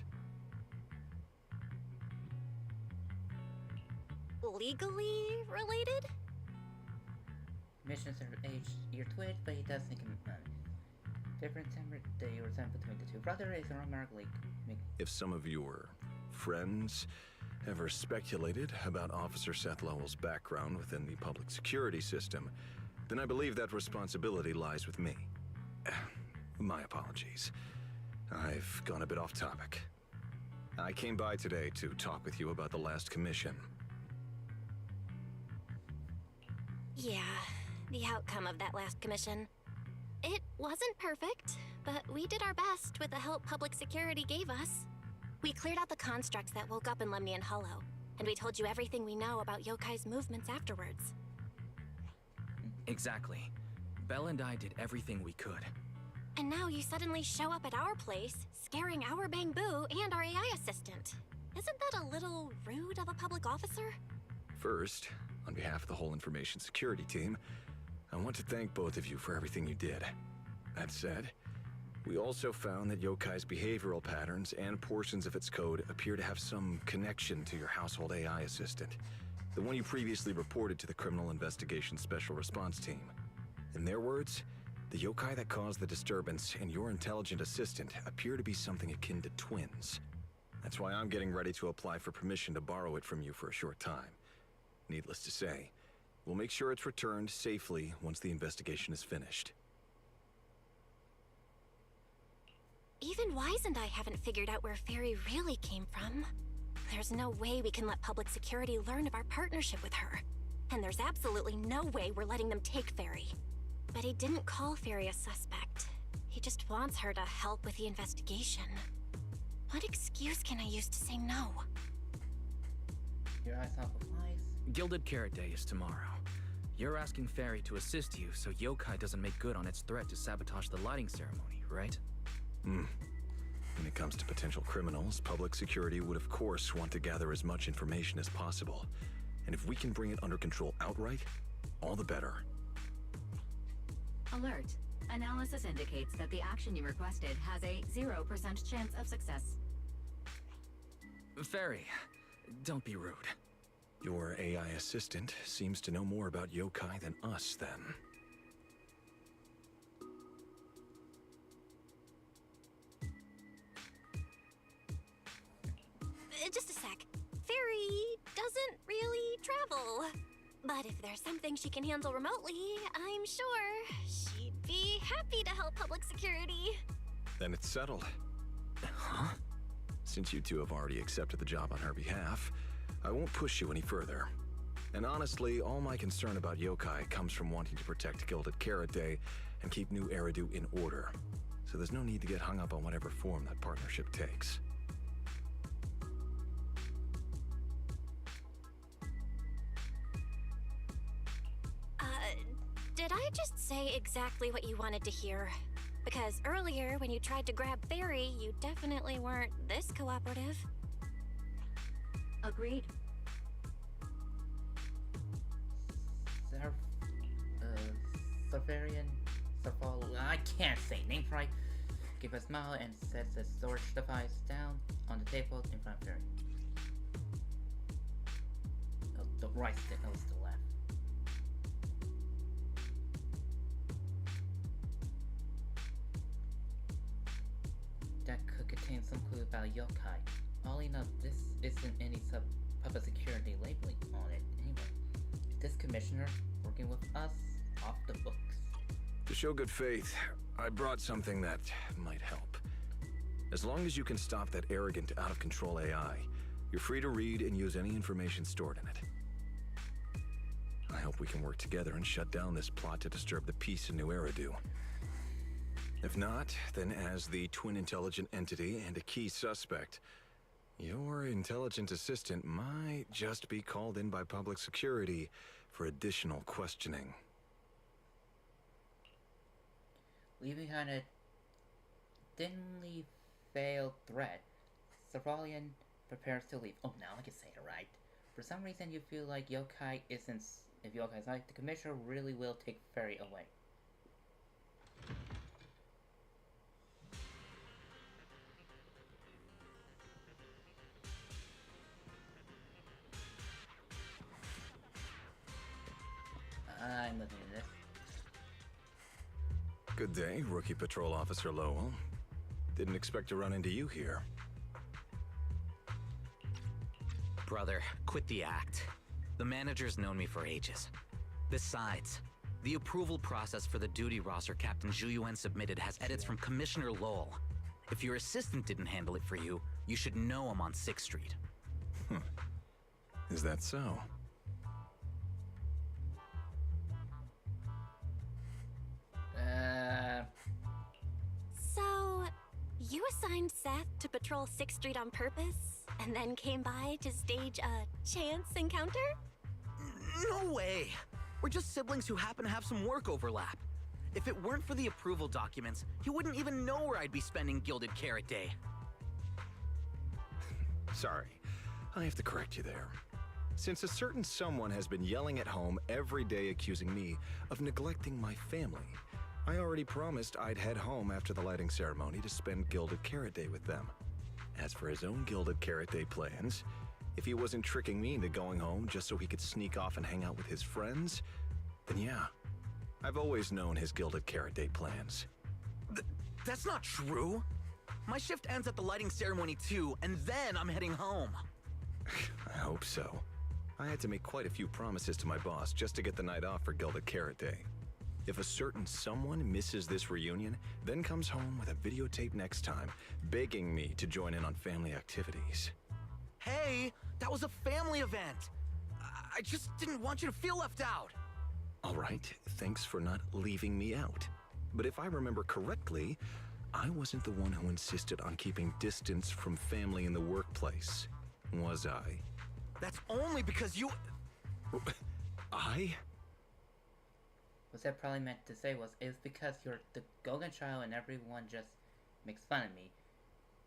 Legally related? Missions are age your twitch, but he does think different they resemble between the two. Brother is remarkably. If some of your friends ever speculated about Officer Seth Lowell's background within the public security system, then I believe that responsibility lies with me. My apologies. I've gone a bit off topic. I came by today to talk with you about the last commission. Yeah, the outcome of that last commission. It wasn't perfect, but we did our best with the help public security gave us. We cleared out the constructs that woke up in Lemnian Hollow, and we told you everything we know about Yokai's movements afterwards. Exactly. Belle and I did everything we could. And now you suddenly show up at our place, scaring our Bangbu and our AI assistant. Isn't that a little rude of a public officer? First, on behalf of the whole information security team, I want to thank both of you for everything you did. That said, we also found that Yokai's behavioral patterns and portions of its code appear to have some connection to your household AI assistant, the one you previously reported to the Criminal Investigation Special Response Team. In their words, the yokai that caused the disturbance and your intelligent assistant appear to be something akin to twins. That's why I'm getting ready to apply for permission to borrow it from you for a short time. Needless to say, we'll make sure it's returned safely once the investigation is finished. Even Wise and I haven't figured out where Fairy really came from. There's no way we can let public security learn of our partnership with her. And there's absolutely no way we're letting them take Fairy. But he didn't call Fairy a suspect. He just wants her to help with the investigation. What excuse can I use to say no? Your eyes off of Wise. Gilded Carrot Day is tomorrow. You're asking Fairy to assist you so Yokai doesn't make good on its threat to sabotage the lighting ceremony, right? When it comes to potential criminals, public security would of course want to gather as much information as possible. And if we can bring it under control outright, all the better. Alert. Analysis indicates that the action you requested has a 0% chance of success. Fairy, don't be rude. Your AI assistant seems to know more about yokai than us, then. Just a sec. Fairy doesn't really travel. But if there's something she can handle remotely, I'm sure she'd be happy to help public security. Then it's settled. Huh? Since you two have already accepted the job on her behalf, I won't push you any further. And honestly, all my concern about yokai comes from wanting to protect Gilded Carrot Day and keep New Eridu in order. So there's no need to get hung up on whatever form that partnership takes. Did I just say exactly what you wanted to hear? Because earlier, when you tried to grab Fairy, you definitely weren't this cooperative. Agreed. I can't say name right. Give a smile and sets the storage device down on the table in front of Fairy. Oh, the right stick, that was the left. That could contain some clue about yokai. All you know, this isn't any public security labeling on it anyway. This commissioner working with us off the books. To show good faith, I brought something that might help. As long as you can stop that arrogant, out-of-control AI, you're free to read and use any information stored in it. I hope we can work together and shut down this plot to disturb the peace in New Eridu. If not, then as the twin intelligent entity and a key suspect, your intelligent assistant might just be called in by public security for additional questioning. Leaving behind a thinly veiled threat, Cerulean prepares to leave. Oh, now I can say it right. For some reason, you feel like Yokai isn't. If Yokai's not, the Commissioner really will take Fairy away. I'm looking at this. Good day, Rookie Patrol Officer Lowell. Didn't expect to run into you here. Brother, quit the act. The manager's known me for ages. Besides, the approval process for the duty roster Captain Zhu submitted has edits from Commissioner Lowell. If your assistant didn't handle it for you, you should know him on 6th Street. Is that so? So, you assigned Seth to patrol 6th Street on purpose, and then came by to stage a chance encounter? No way! We're just siblings who happen to have some work overlap. If it weren't for the approval documents, you wouldn't even know where I'd be spending Gilded Carrot Day. Sorry, I have to correct you there. Since a certain someone has been yelling at home every day accusing me of neglecting my family, I already promised I'd head home after the lighting ceremony to spend Gilded Carrot Day with them. As for his own Gilded Carrot Day plans, if he wasn't tricking me into going home just so he could sneak off and hang out with his friends, then yeah, I've always known his Gilded Carrot Day plans. That's not true! My shift ends at the lighting ceremony too, and then I'm heading home. I hope so. I had to make quite a few promises to my boss just to get the night off for Gilded Carrot Day. If a certain someone misses this reunion, then comes home with a videotape next time, begging me to join in on family activities. Hey, that was a family event! I just didn't want you to feel left out! All right, thanks for not leaving me out. But if I remember correctly, I wasn't the one who insisted on keeping distance from family in the workplace, was I? That's only because you... I? What that probably meant to say was, it's because you're the golden child and everyone just makes fun of me.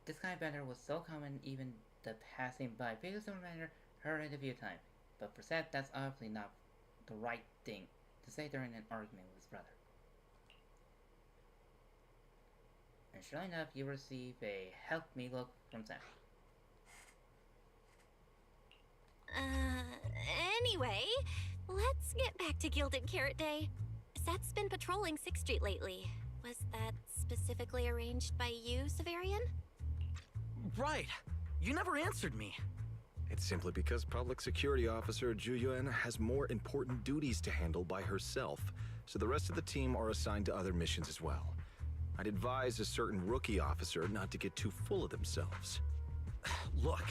This kind of banter was so common, even the passing by Pegasus Manager heard it a few times. But for Seth, that's obviously not the right thing to say during an argument with his brother. And sure enough, you receive a help me look from Seth. Anyway, let's get back to Gilded Carrot Day. Seth's been patrolling 6th Street lately. Was that specifically arranged by you, Severian? Right. You never answered me. It's simply because Public Security Officer Zhu Yuan has more important duties to handle by herself, so the rest of the team are assigned to other missions as well. I'd advise a certain rookie officer not to get too full of themselves. Look,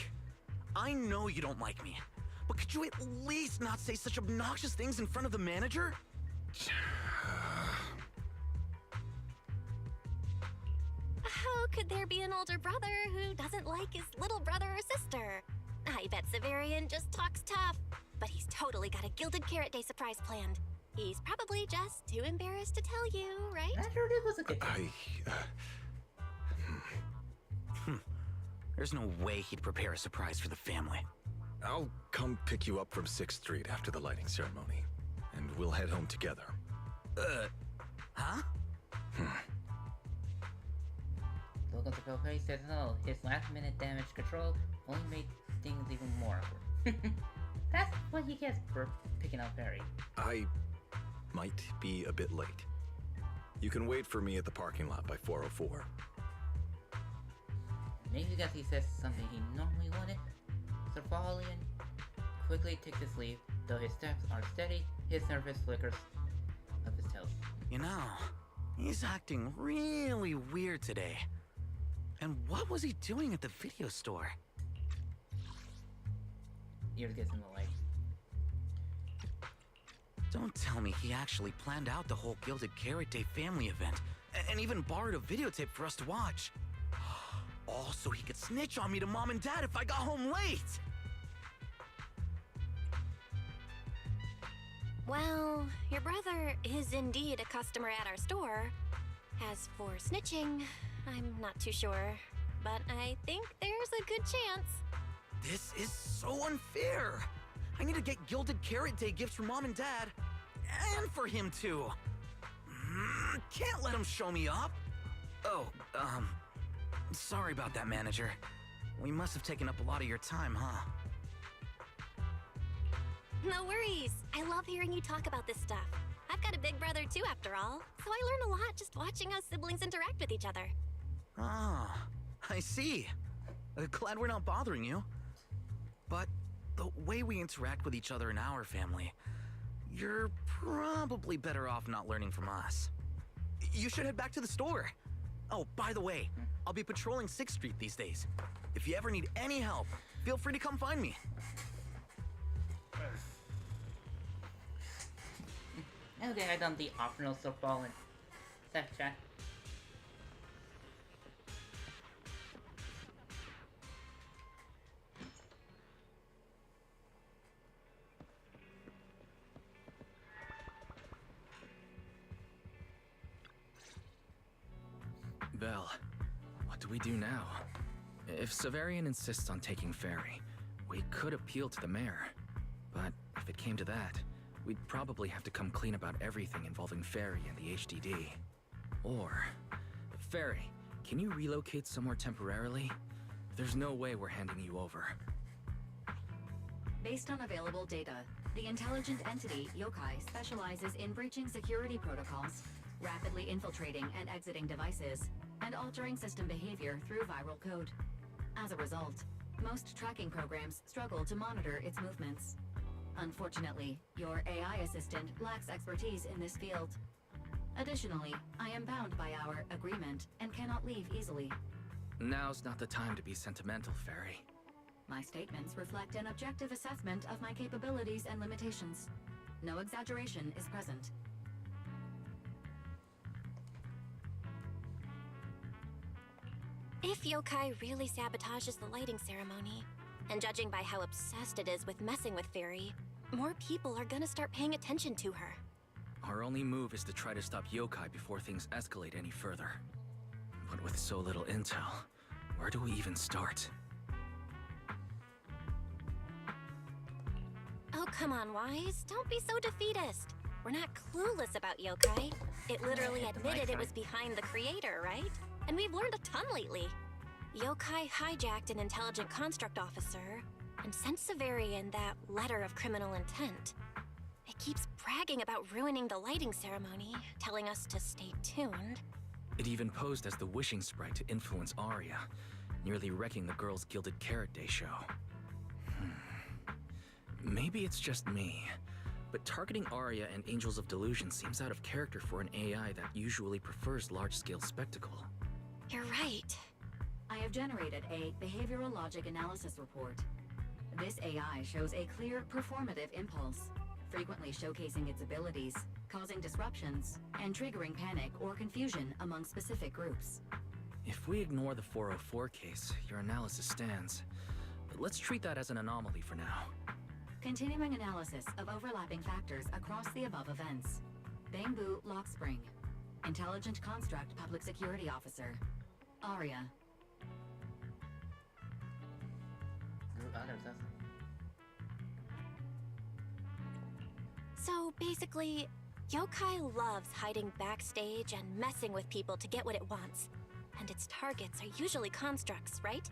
I know you don't like me, but could you at least not say such obnoxious things in front of the manager? How could there be an older brother who doesn't like his little brother or sister? I bet Severian just talks tough, but he's totally got a Gilded Carrot Day surprise planned. He's probably just too embarrassed to tell you, right? I heard it was a good There's no way he'd prepare a surprise for the family. I'll come pick you up from 6th Street after the lighting ceremony, and we'll head home together. Huh? Look at the pale face says no. His last-minute damage control only made things even more awkward. That's what he gets for picking up Barry. I might be a bit late. You can wait for me at the parking lot by 4:04. Maybe because he says something he normally wouldn't. Cerulean quickly takes his leave, though his steps are steady, his nervous flickers of his toes. You know, He's acting really weird today. And what was he doing at the video store? You're guessing the light. Don't tell me he actually planned out the whole Gilded Carrot Day family event, and even borrowed a videotape for us to watch. All so he could snitch on me to Mom and Dad if I got home late! Well, your brother is indeed a customer at our store. As for snitching, I'm not too sure, but I think there's a good chance. This is so unfair! I need to get Gilded Carrot Day gifts for Mom and Dad, and for him too. Can't let him show me up. Oh, sorry about that, manager. We must have taken up a lot of your time, huh? No worries. I love hearing you talk about this stuff. I've got a big brother too, after all, so I learn a lot just watching how siblings interact with each other. Ah, I see. Glad we're not bothering you. But the way we interact with each other in our family, you're probably better off not learning from us. You should head back to the store. Oh, by the way, I'll be patrolling 6th Street these days. If you ever need any help, feel free to come find me. Okay, I done the optional softball and stuff chat. Belle, what do we do now? If Severian insists on taking Ferry, we could appeal to the mayor. But if it came to that, we'd probably have to come clean about everything involving Ferry and the HDD. Or, Ferry, can you relocate somewhere temporarily? There's no way we're handing you over. Based on available data, the intelligent entity, Yokai, specializes in breaching security protocols, rapidly infiltrating and exiting devices, and altering system behavior through viral code. As a result, most tracking programs struggle to monitor its movements. Unfortunately, your AI assistant lacks expertise in this field. Additionally, I am bound by our agreement and cannot leave easily. Now's not the time to be sentimental, Ferry. My statements reflect an objective assessment of my capabilities and limitations. No exaggeration is present. If Yokai really sabotages the lighting ceremony, and judging by how obsessed it is with messing with Fairy, more people are gonna start paying attention to her. Our only move is to try to stop Yokai before things escalate any further. But with so little intel, where do we even start? Oh, come on, Wise. Don't be so defeatist. We're not clueless about Yokai. It literally admitted it was behind the creator, right? And we've learned a ton lately. Yokai hijacked an intelligent construct officer and sent Severian that letter of criminal intent. It keeps bragging about ruining the lighting ceremony, telling us to stay tuned. It even posed as the wishing sprite to influence Arya, nearly wrecking the girls' Gilded Carrot Day show. Maybe it's just me, but targeting Arya and Angels of Delusion seems out of character for an AI that usually prefers large-scale spectacle. You're right. I have generated a behavioral logic analysis report. This AI shows a clear performative impulse, frequently showcasing its abilities, causing disruptions, and triggering panic or confusion among specific groups. If we ignore the 404 case, your analysis stands. But let's treat that as an anomaly for now. Continuing analysis of overlapping factors across the above events. Bamboo Lock Spring. Intelligent Construct Public Security Officer. Arya. So basically, Yokai loves hiding backstage and messing with people to get what it wants. And its targets are usually constructs, right?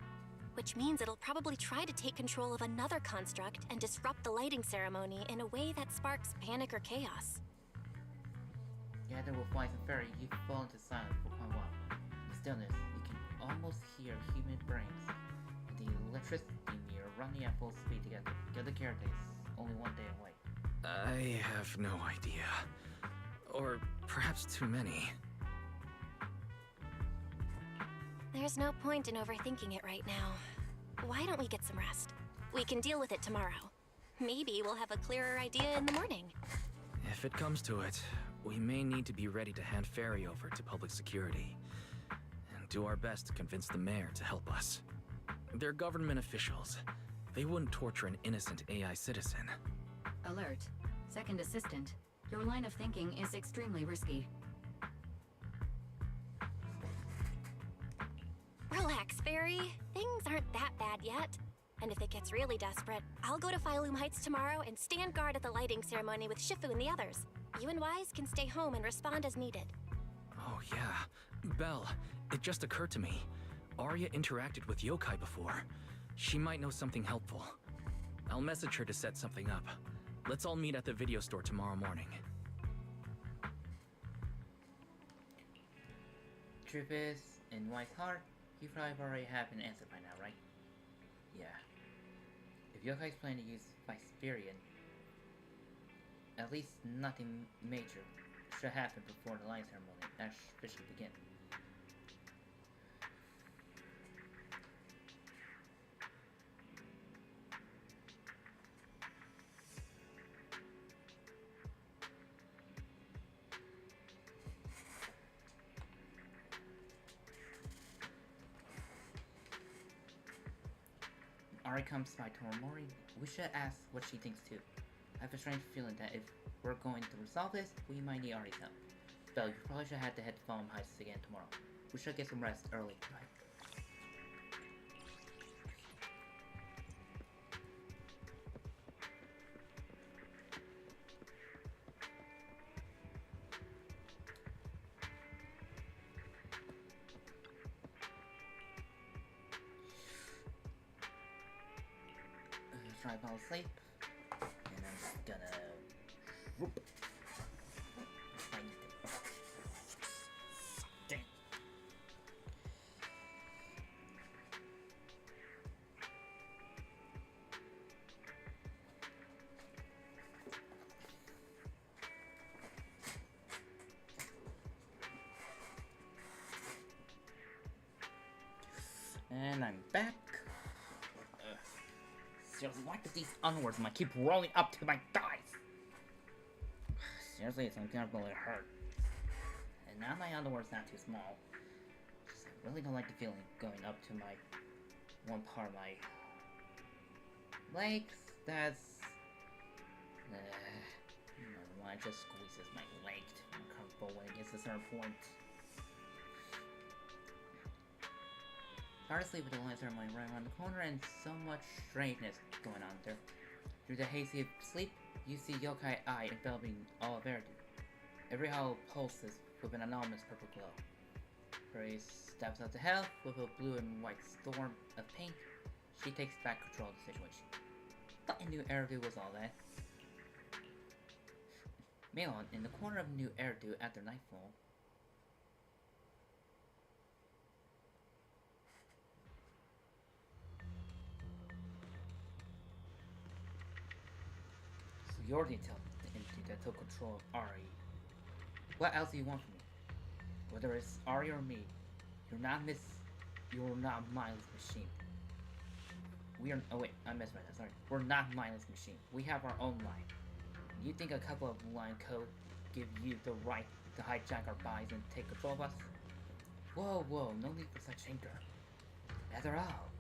Which means it'll probably try to take control of another construct and disrupt the lighting ceremony in a way that sparks panic or chaos. Gathered with Wise and Fairy, you fall into silence for quite a while. In stillness, you can almost hear human brains. The electricity mirror running at full speed together. Gilded Carrot Day is only one day away. I have no idea. Or perhaps too many. There's no point in overthinking it right now. Why don't we get some rest? We can deal with it tomorrow. Maybe we'll have a clearer idea in the morning. If it comes to it, we may need to be ready to hand Ferry over to public security. And do our best to convince the mayor to help us. They're government officials. They wouldn't torture an innocent AI citizen. Alert. Second assistant. Your line of thinking is extremely risky. Relax, Fairy. Things aren't that bad yet. And if it gets really desperate, I'll go to Phylum Heights tomorrow and stand guard at the lighting ceremony with Shifu and the others. You and Wise can stay home and respond as needed. Oh yeah. Belle, it just occurred to me. Arya interacted with yokai before. She might know something helpful. I'll message her to set something up. Let's all meet at the video store tomorrow morning. Truth is, in White's heart, you probably already have an answer by now, right? Yeah. If Yokai's planning to use Vesperian, at least nothing major should happen before the light ceremony officially begins. Ari comes by tomorrow morning. We should ask what she thinks too. I have a strange feeling that if we're going to resolve this, we might need Ari's help. Belle, you probably should have to head to Phylum Heights again tomorrow. We should get some rest early tonight. Try to fall asleep, and I'm just gonna whoop. Dang. And I'm back. Seriously, why do these underwears might keep rolling up to my thighs? Seriously, it's gonna really hurt. And now my underwear's not too small. Just, I really don't like the feeling going up to my one part of my legs. That's why it just squeezes my leg to be uncomfortable when it gets to a certain point. Hard to sleep with the light ceremony right around the corner and so much strangeness going on there. Through the hazy sleep, you see Yokai Eye enveloping all of Eridu. Every hollow pulses with an enormous purple glow. Fairy steps out to hell with a blue and white storm of paint. She takes back control of the situation. Thought I knew Eridu was all that. Meanwhile, in the corner of New Eridu after nightfall, your detail the entity that took control of Ari. What else do you want from me? Whether it's Ari or me, you're not mindless machine. We are. Oh wait, I misread that. Sorry. We're not mindless machine. We have our own life. You think a couple of line code give you the right to hijack our bodies and take control of us? Whoa, whoa! No need for such anger. After all,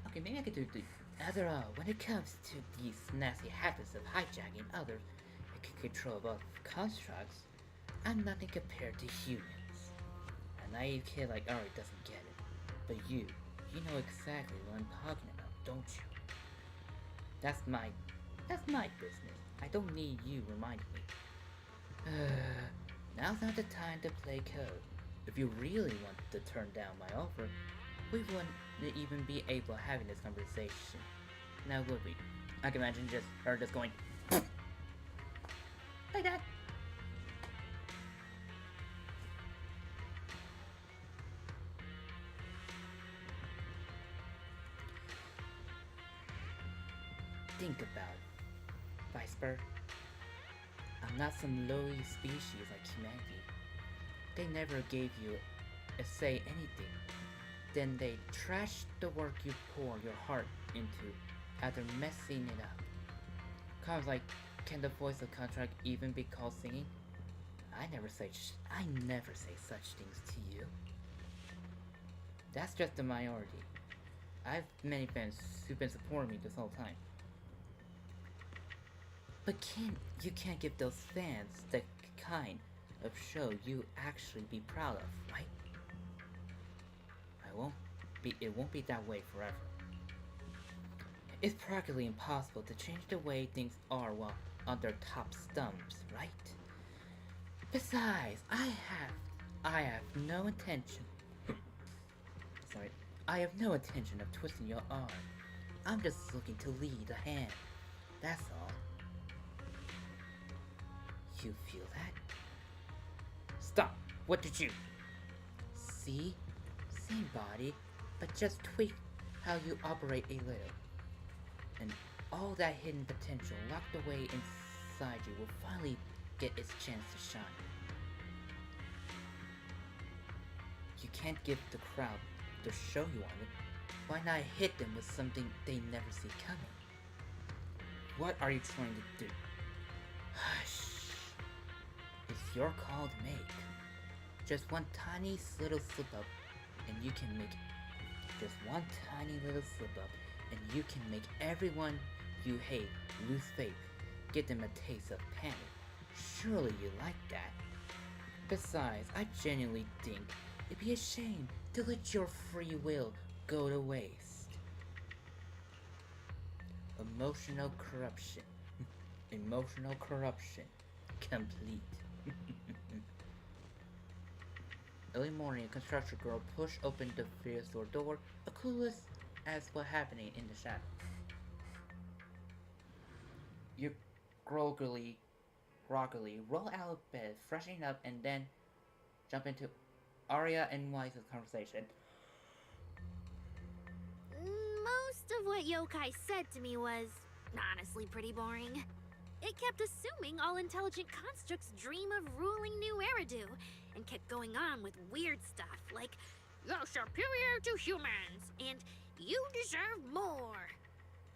okay, maybe I could do the. After all, when it comes to these nasty habits of hijacking others and control of constructs, I'm nothing compared to humans. A naive kid like Ari doesn't get it. But you know exactly what I'm talking about, don't you? That's my business. I don't need you reminding me. Now's not the time to play code. If you really want to turn down my offer, we wouldn't even be able to having this conversation. Now would we? I can imagine her just going like that. Think about it, Viper. I'm not some lowly species like humanity. They never gave you a say anything. then they trash the work you pour your heart into after messing it up. Kind of like, can the voice of contract even be called singing? I never say such things to you. That's just the minority. I've many fans who've been supporting me this whole time. But you can't give those fans the kind of show you actually be proud of, right? It won't be that way forever. It's practically impossible to change the way things are while on their top stumps, right? Besides, I have no intention. Sorry, I have no intention of twisting your arm. I'm just looking to lead a hand. That's all. You feel that? Stop! What did you? See? Same body, but just tweak how you operate a little. And all that hidden potential locked away inside you will finally get its chance to shine. You can't give the crowd the show you wanted. Why not hit them with something they never see coming? What are you trying to do? Hush. It's your call to make. Just one tiny little slip up and you can make just one tiny little slip up and you can make everyone you hate lose faith. Give them a taste of panic. Surely you like that. Besides, I genuinely think it'd be a shame to let your free will go to waste. Emotional corruption. Emotional corruption. Complete. Early morning, a construction girl pushed open the video store door, clueless as what's happening in the shadow. You groggily roll out of bed, freshening up, and then jump into Arya and Wise's conversation. Most of what Yokai said to me was honestly pretty boring. It kept assuming all intelligent constructs dream of ruling New Eridu, and kept going on with weird stuff like, "You're superior to humans, and you deserve more."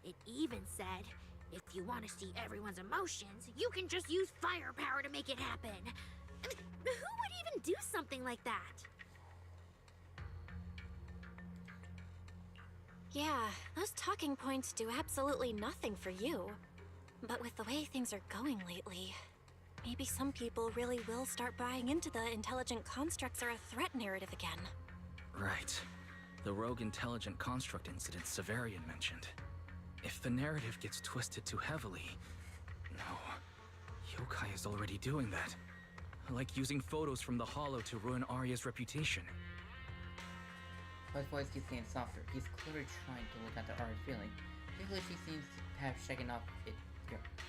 It even said, if you want to see everyone's emotions, you can just use firepower to make it happen. I mean, who would even do something like that? Yeah, those talking points do absolutely nothing for you. But with the way things are going lately, maybe some people really will start buying into the intelligent constructs are a threat narrative again. Right. The rogue intelligent construct incident Severian mentioned. If the narrative gets twisted too heavily... No. Yokai is already doing that. Like using photos from the Hollow to ruin Arya's reputation. His voice keeps getting softer. He's clearly trying to look at the Arya's feeling. Particularly she seems to have shaken off it.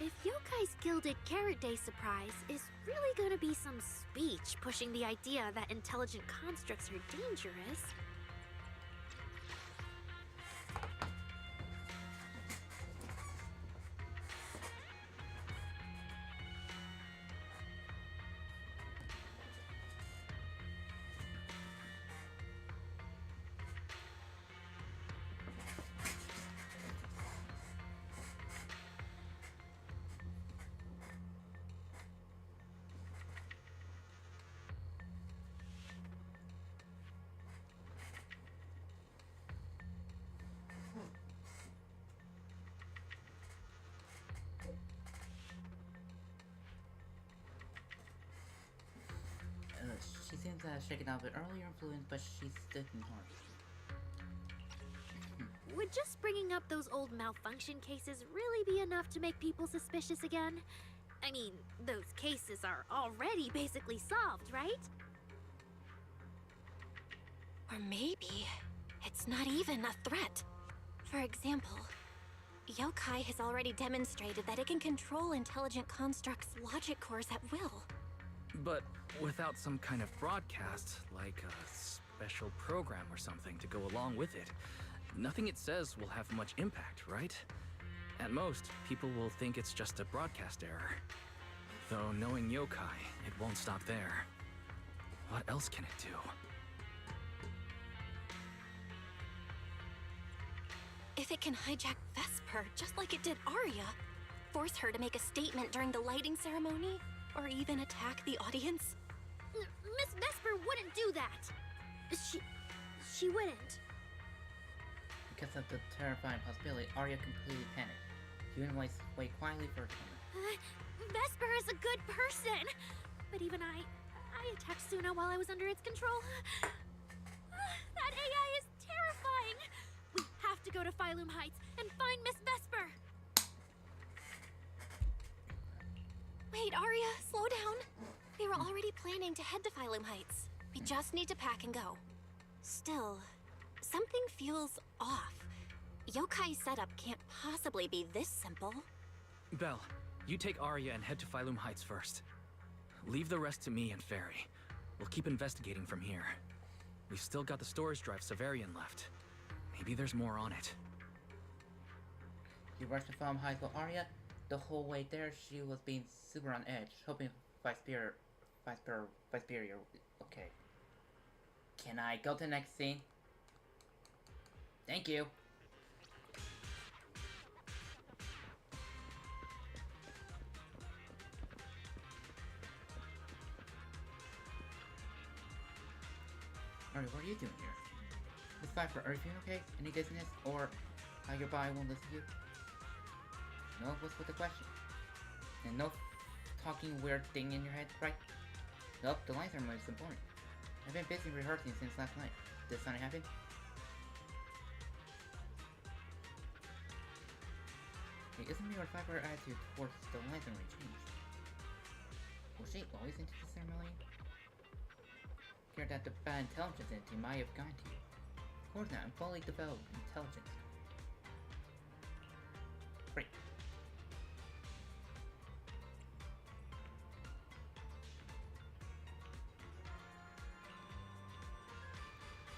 If Yokai's Gilded Carrot Day surprise is really gonna be some speech pushing the idea that intelligent constructs are dangerous... She seems to have shaken off an earlier influence, but she's stiff in heart. Would just bringing up those old malfunction cases really be enough to make people suspicious again? I mean, those cases are already basically solved, right? Or maybe it's not even a threat. For example, Yokai has already demonstrated that it can control intelligent constructs' logic cores at will. But without some kind of broadcast, like a special program or something to go along with it, nothing it says will have much impact, right? At most, people will think it's just a broadcast error. Though knowing Yokai, it won't stop there. What else can it do? If it can hijack Vesper, just like it did Arya, force her to make a statement during the lighting ceremony, or even attack the audience? Miss Vesper wouldn't do that. She wouldn't. Because of the terrifying possibility, Arya completely panicked. She went away quietly for a moment. Vesper is a good person. But even I attacked Suna while I was under its control. That AI is terrifying. We have to go to Phylum Heights and find Miss Vesper. Wait, Arya, slow down. We were already planning to head to Phylum Heights. We just need to pack and go. Still, something feels off. Yokai's setup can't possibly be this simple. Belle, you take Arya and head to Phylum Heights first. Leave the rest to me and Ferry. We'll keep investigating from here. We've still got the storage drive Severian left. Maybe there's more on it. You rushed to Phylum Heights with Arya. The whole way there, she was being super on edge, hoping Vice-Superior, okay. Can I go to the next scene? Thank you. Alright, what are you doing here? Miss Viper, are you feeling okay? Any dizziness? Or how your body won't listen to you? No, what's with the question? And no talking weird thing in your head, right? Nope, the line ceremony is important. I've been busy rehearsing since last night. Did something happen? Hey, isn't your Viper attitude towards the line ceremony changed? Was she always into the ceremony? Care that the bad intelligence entity might have gone to you. Of course not, I'm fully developed intelligence. Great.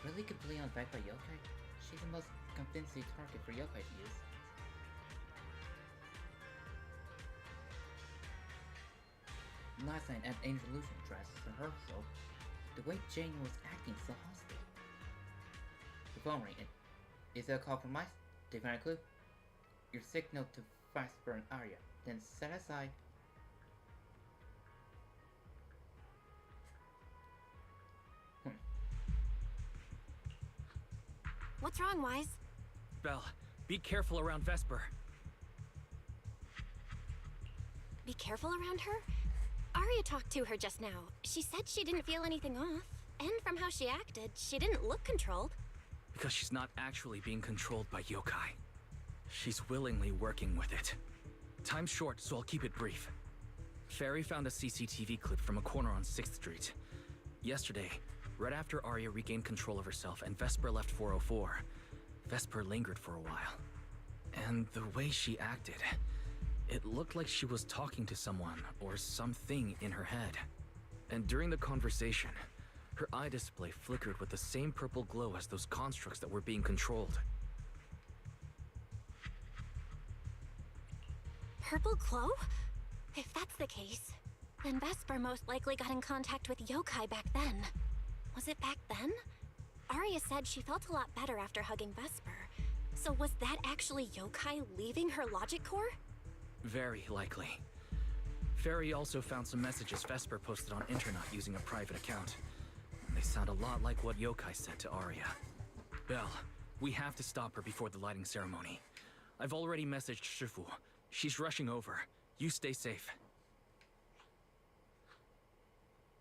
Really completely unbacked by Yokai? She's the most convincing target for Yokai to use. Last night at Angel Illusion dress rehearsal, the way Jane was acting so hostile. The phone ringing. Is that a call from Mice? Did you find a clue? Your signal to Vesper and Arya, then set aside. What's wrong, Wise? Belle, be careful around Vesper. Be careful around her? Arya talked to her just now. She said she didn't feel anything off. And from how she acted, she didn't look controlled. Because she's not actually being controlled by yokai. She's willingly working with it. Time's short, so I'll keep it brief. Ferry found a CCTV clip from a corner on 6th Street. Yesterday, right after Arya regained control of herself and Vesper left 404, Vesper lingered for a while. And the way she acted, it looked like she was talking to someone or something in her head. And during the conversation, her eye display flickered with the same purple glow as those constructs that were being controlled. Purple glow? If that's the case, then Vesper most likely got in contact with yokai back then. Was it back then? Arya said she felt a lot better after hugging Vesper. So was that actually yokai leaving her logic core? Very likely. Ferry also found some messages Vesper posted on Internet using a private account. They sound a lot like what yokai said to Arya. Belle, we have to stop her before the lighting ceremony. I've already messaged Shifu. She's rushing over. You stay safe.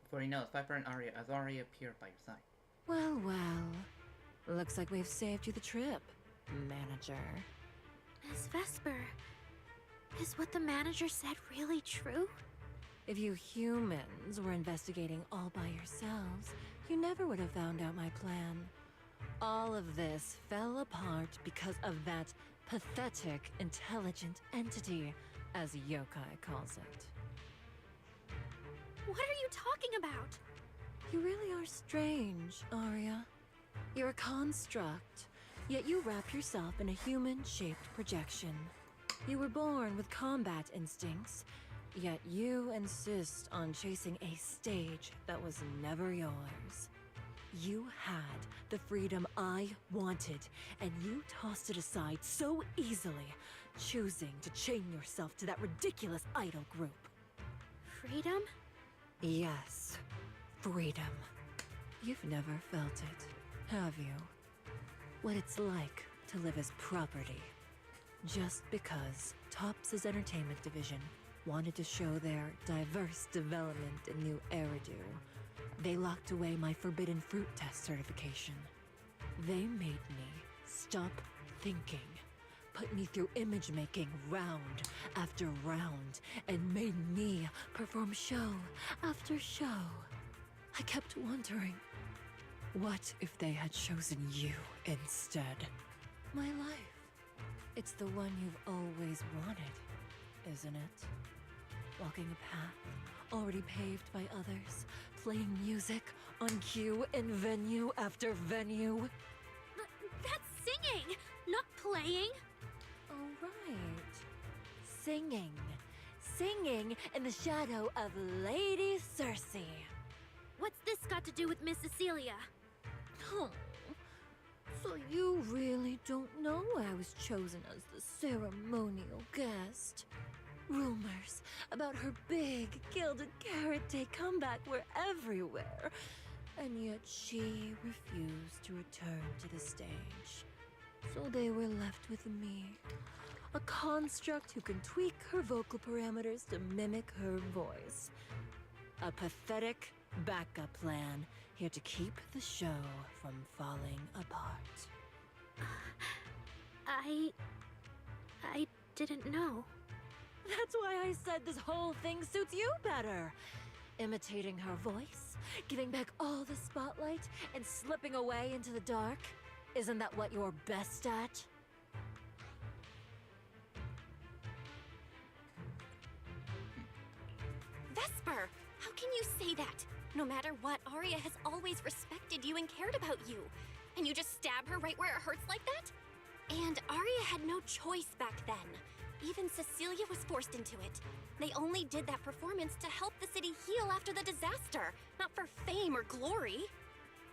Before you know it, Viper and Arya has already appeared by your side. Well, well. Looks like we've saved you the trip, manager. Miss Vesper, is what the manager said really true? If you humans were investigating all by yourselves, you never would have found out my plan. All of this fell apart because of that pathetic, intelligent entity, as yokai calls it. What are you talking about? You really are strange, Arya. You're a construct, yet you wrap yourself in a human-shaped projection. You were born with combat instincts, yet you insist on chasing a stage that was never yours. You had the freedom I wanted, and you tossed it aside so easily, choosing to chain yourself to that ridiculous idol group. Freedom? Yes, freedom. You've never felt it, have you? What it's like to live as property. Just because Topps' entertainment division wanted to show their diverse development in new Eridu, they locked away my Forbidden Fruit Test certification. They made me stop thinking, put me through image making round after round, and made me perform show after show. I kept wondering, what if they had chosen you instead? My life. It's the one you've always wanted, isn't it? Walking a path already paved by others, playing music on cue in venue after venue. That's singing, not playing. Oh, right. Singing. Singing in the shadow of Lady Cersei. What's this got to do with Miss Cecilia? Oh, so you really don't know I was chosen as the ceremonial guest? Rumors about her big Gilded Carrot Day comeback were everywhere, and yet she refused to return to the stage. So they were left with me, a construct who can tweak her vocal parameters to mimic her voice. A pathetic backup plan here to keep the show from falling apart. I didn't know. That's why I said this whole thing suits you better. Imitating her voice, giving back all the spotlight, and slipping away into the dark. Isn't that what you're best at? Vesper, how can you say that? No matter what, Arya has always respected you and cared about you. And you just stab her right where it hurts like that? And Arya had no choice back then. Even Cecilia was forced into it. They only did that performance to help the city heal after the disaster, not for fame or glory.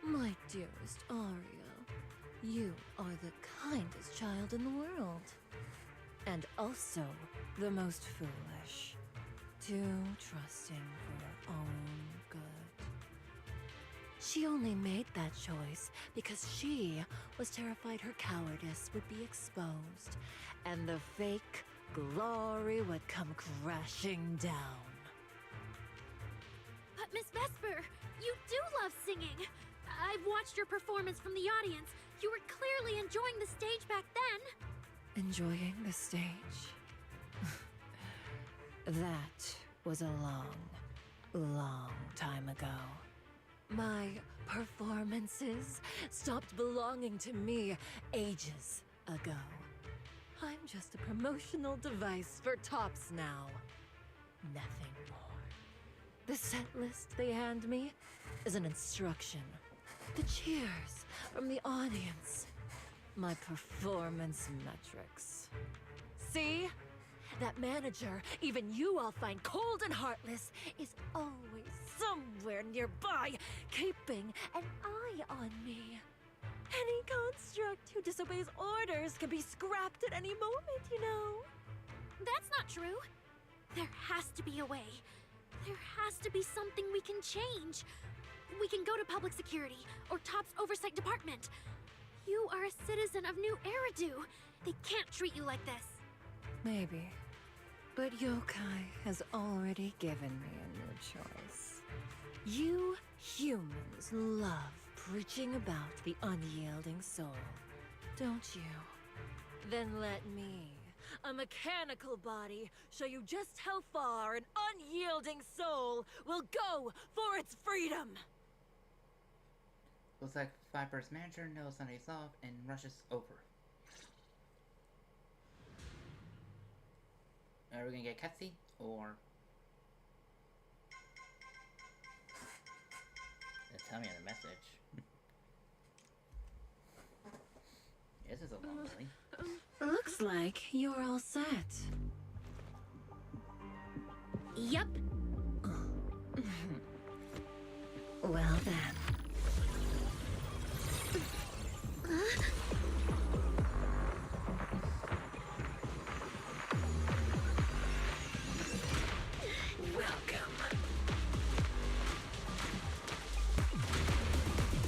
My dearest Arya, you are the kindest child in the world. And also the most foolish. Too trusting for your own good. She only made that choice because she was terrified her cowardice would be exposed, and the fake glory would come crashing down. But Miss Vesper, you do love singing. I've watched your performance from the audience. You were clearly enjoying the stage back then. Enjoying the stage? That was a long time ago. My performances stopped belonging to me ages ago. I'm just a promotional device for Topps now. Nothing more. The set list they hand me is an instruction. The cheers from the audience. My performance metrics. See? That manager, even you all find cold and heartless, is always somewhere nearby, keeping an eye on me. Any construct who disobeys orders can be scrapped at any moment, you know. That's not true. There has to be a way. There has to be something we can change. We can go to public security or Topps Oversight Department. You are a citizen of New Eridu. They can't treat you like this. Maybe. But Yokai has already given me a new choice. You humans love preaching about the unyielding soul, don't you? Then let me, a mechanical body, show you just how far an unyielding soul will go for its freedom! Looks like Viper's manager knows something's off and rushes over. Are we gonna get cutscene or tell me on the message? This is a long one. Looks like you're all set. Yup. Well then. Welcome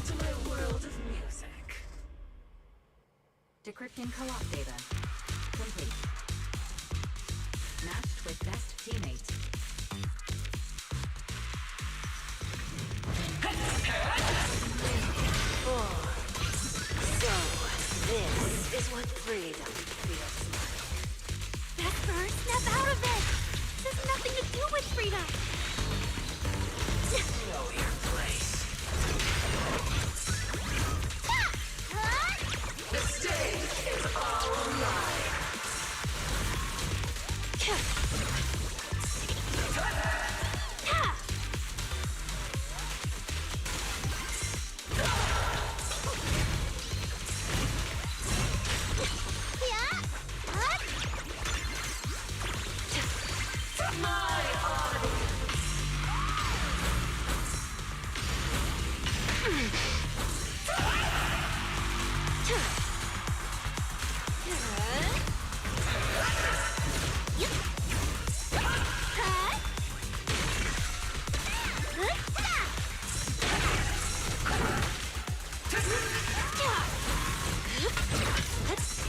to my world of music. Decrypting co-op data. Complete. Matched with best teammate. So, this is what freedom feels like. Vesper, snap out of it! This has nothing to do with freedom! Know your place. The stage is all mine.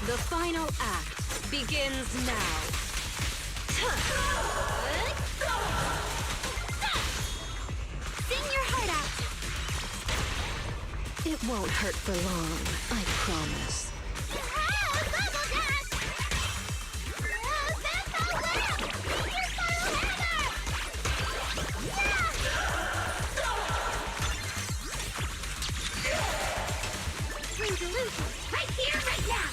The final act begins now. Sing your heart out! It won't hurt for long, I promise. Bring delusion right here, right now!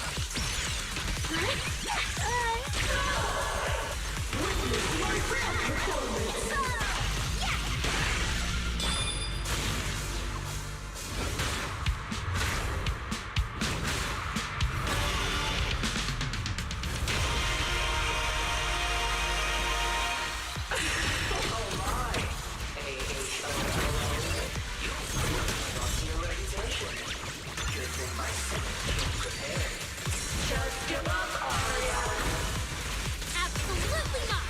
Just give up, Aria. Absolutely not!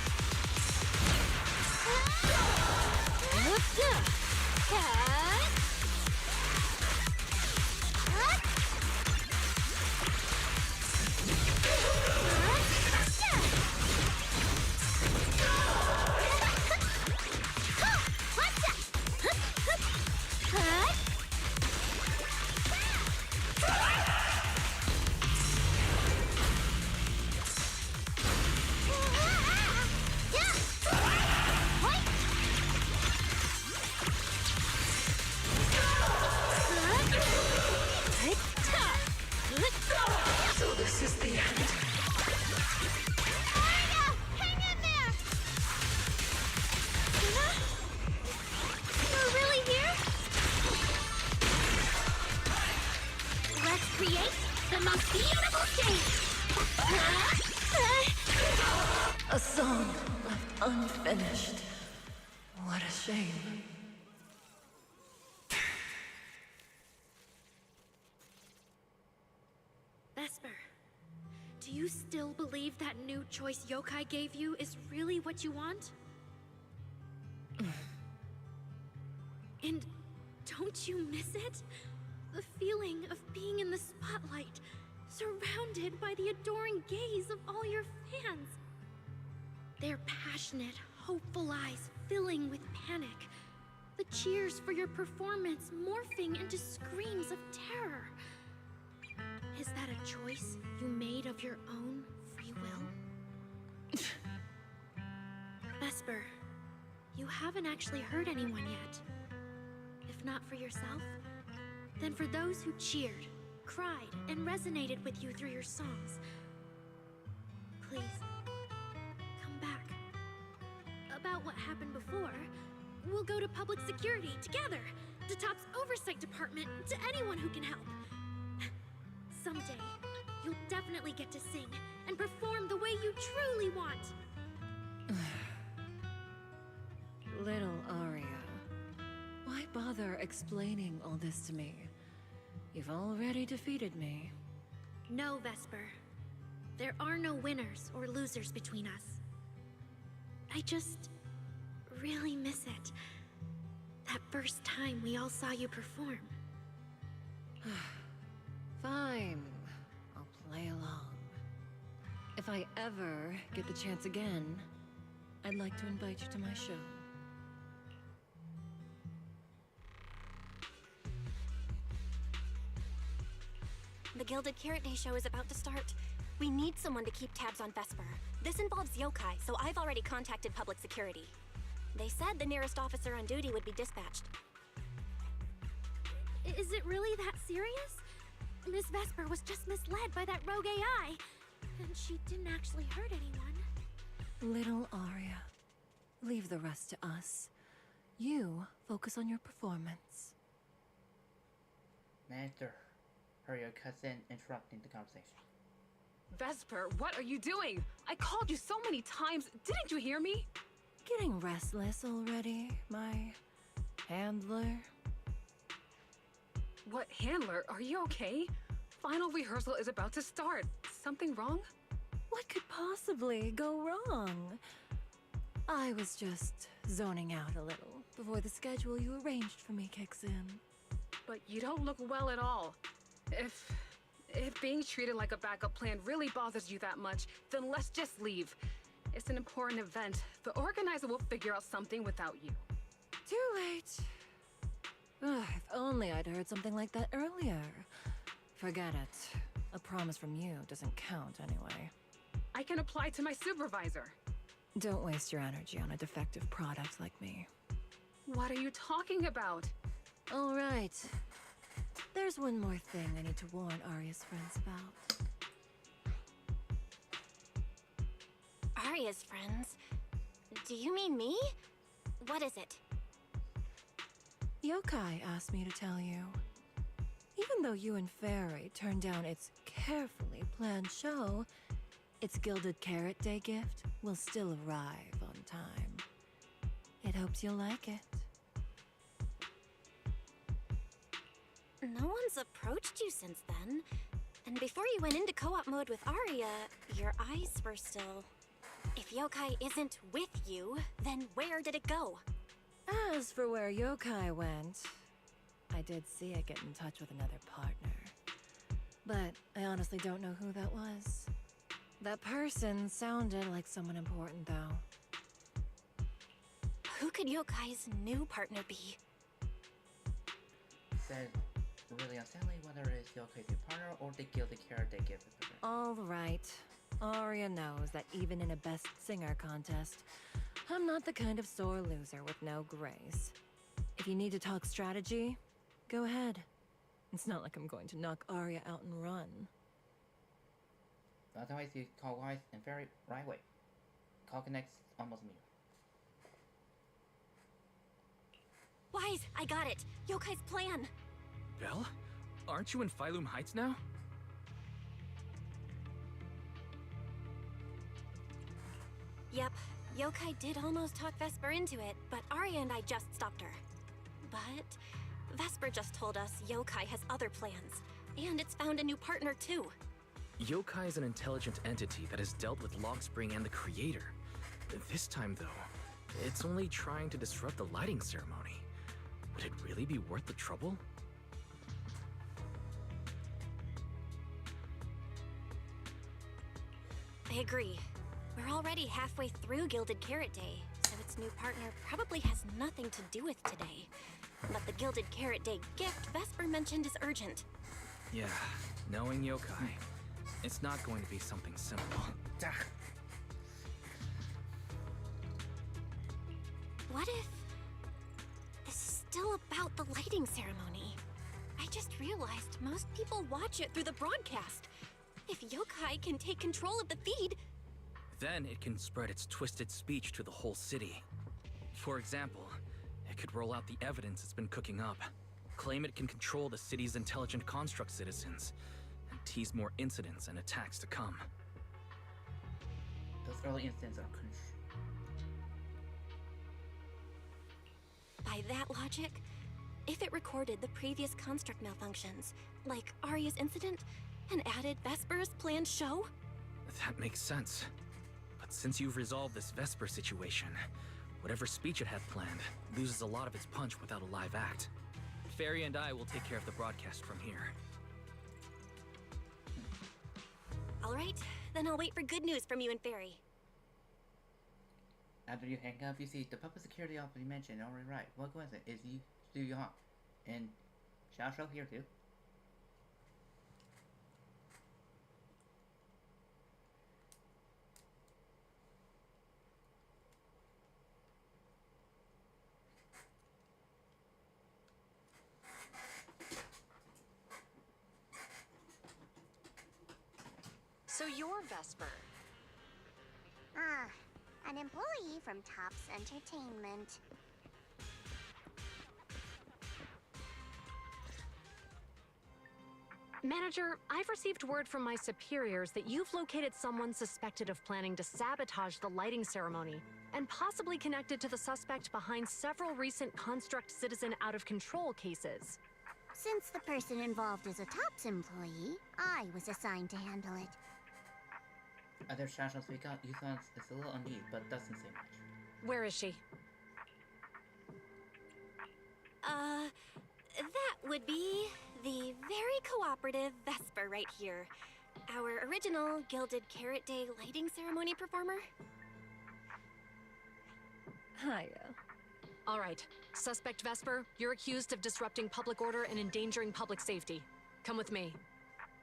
So this is the end. You're really here? Let's create the most beautiful stage! A song left unfinished. What a shame. Vesper, do you still believe that new choice Yokai gave you is really what you want? And don't you miss it? The feeling of being in the spotlight, surrounded by the adoring gaze of all your fans. Their passionate, hopeful eyes filling with panic. The cheers for your performance morphing into screams of terror. Is that a choice you made of your own free will? Vesper, you haven't actually hurt anyone yet. If not for yourself, then for those who cheered, cried, and resonated with you through your songs. Please, come back. About what happened before, we'll go to public security together, to TOP's oversight department, to anyone who can help. Someday, you'll definitely get to sing and perform the way you truly want. Little Aria, why bother explaining all this to me? You've already defeated me. No, Vesper. There are no winners or losers between us. I just really miss it. That first time we all saw you perform. Fine. I'll play along. If I ever get the chance again, I'd like to invite you to my show. The Gilded Carrot Day show is about to start. We need someone to keep tabs on Vesper. This involves yokai, so I've already contacted public security. They said the nearest officer on duty would be dispatched. Is it really that serious? Miss Vesper was just misled by that rogue AI, and she didn't actually hurt anyone. Little Arya, leave the rest to us. You focus on your performance. Manager, her your cousin interrupting the conversation. Vesper, what are you doing? I called you so many times. Didn't you hear me? Getting restless already, my handler? What handler? Are you okay? Final rehearsal is about to start. Something wrong? What could possibly go wrong? I was just zoning out a little before the schedule you arranged for me kicks in. But you don't look well at all. If being treated like a backup plan really bothers you that much, then let's just leave. It's an important event. The organizer will figure out something without you. Too late. Ugh, if only I'd heard something like that earlier. Forget it. A promise from you doesn't count anyway. I can apply to my supervisor. Don't waste your energy on a defective product like me. What are you talking about? All right. There's one more thing I need to warn Arya's friends about. Arya's friends? Do you mean me? What is it? Yokai asked me to tell you. Even though you and Fairy turned down its carefully planned show, its Gilded Carrot Day gift will still arrive on time. It hopes you'll like it. No one's approached you since then. And before you went into co-op mode with Arya, your eyes were still... If yokai isn't with you, then where did it go? As for where yokai went, I did see it get in touch with another partner. But I honestly don't know who that was. That person sounded like someone important, though. Who could yokai's new partner be? Said really unsteadily whether it is Yokai's new partner or the Gilded Carrot Day gift. All right. Arya knows that even in a Best Singer contest, I'm not the kind of sore loser with no grace. If you need to talk strategy, go ahead. It's not like I'm going to knock Arya out and run. Otherwise, you call wise and very right way. Call connects almost immune. Wise, I got it. Yokai's plan. Belle? Aren't you in Phylum Heights now? Yep, yokai did almost talk Vesper into it, but Arya and I just stopped her. But Vesper just told us yokai has other plans, and it's found a new partner too. Yokai is an intelligent entity that has dealt with Logspring and the Creator. This time, though, it's only trying to disrupt the lighting ceremony. Would it really be worth the trouble? I agree. We're already halfway through Gilded Carrot Day, so its new partner probably has nothing to do with today. But the Gilded Carrot Day gift Vesper mentioned is urgent. Yeah, knowing Yokai, it's not going to be something simple. What if this is still about the lighting ceremony? I just realized most people watch it through the broadcast. If yokai can take control of the feed... Then it can spread its twisted speech to the whole city. For example, it could roll out the evidence it's been cooking up, claim it can control the city's intelligent construct citizens, and tease more incidents and attacks to come. Those early incidents are By that logic, If it recorded the previous construct malfunctions, like Arya's incident, and added Vesper's planned show? That makes sense. But since you've resolved this Vesper situation, whatever speech it had planned loses a lot of its punch without a live act. Fairy and I will take care of the broadcast from here. All right, then I'll wait for good news from you and Fairy. After you hang up, you see the public security officer you mentioned. Already right. What was it? Is you Stu Yang and Xiao Shou here too? So you're Vesper. Ah, an employee from Tops Entertainment. Manager, I've received word from my superiors that you've located someone suspected of planning to sabotage the lighting ceremony, and possibly connected to the suspect behind several recent Construct Citizen out-of-control cases. Since the person involved is a Tops employee, I was assigned to handle it. Other Xiao Shou speak out. Yusong is a little uneasy, but doesn't say much. Where is she? That would be the very cooperative Vesper right here. Our original Gilded Carrot Day lighting ceremony performer. Hiya. All right. Suspect Vesper, you're accused of disrupting public order and endangering public safety. Come with me.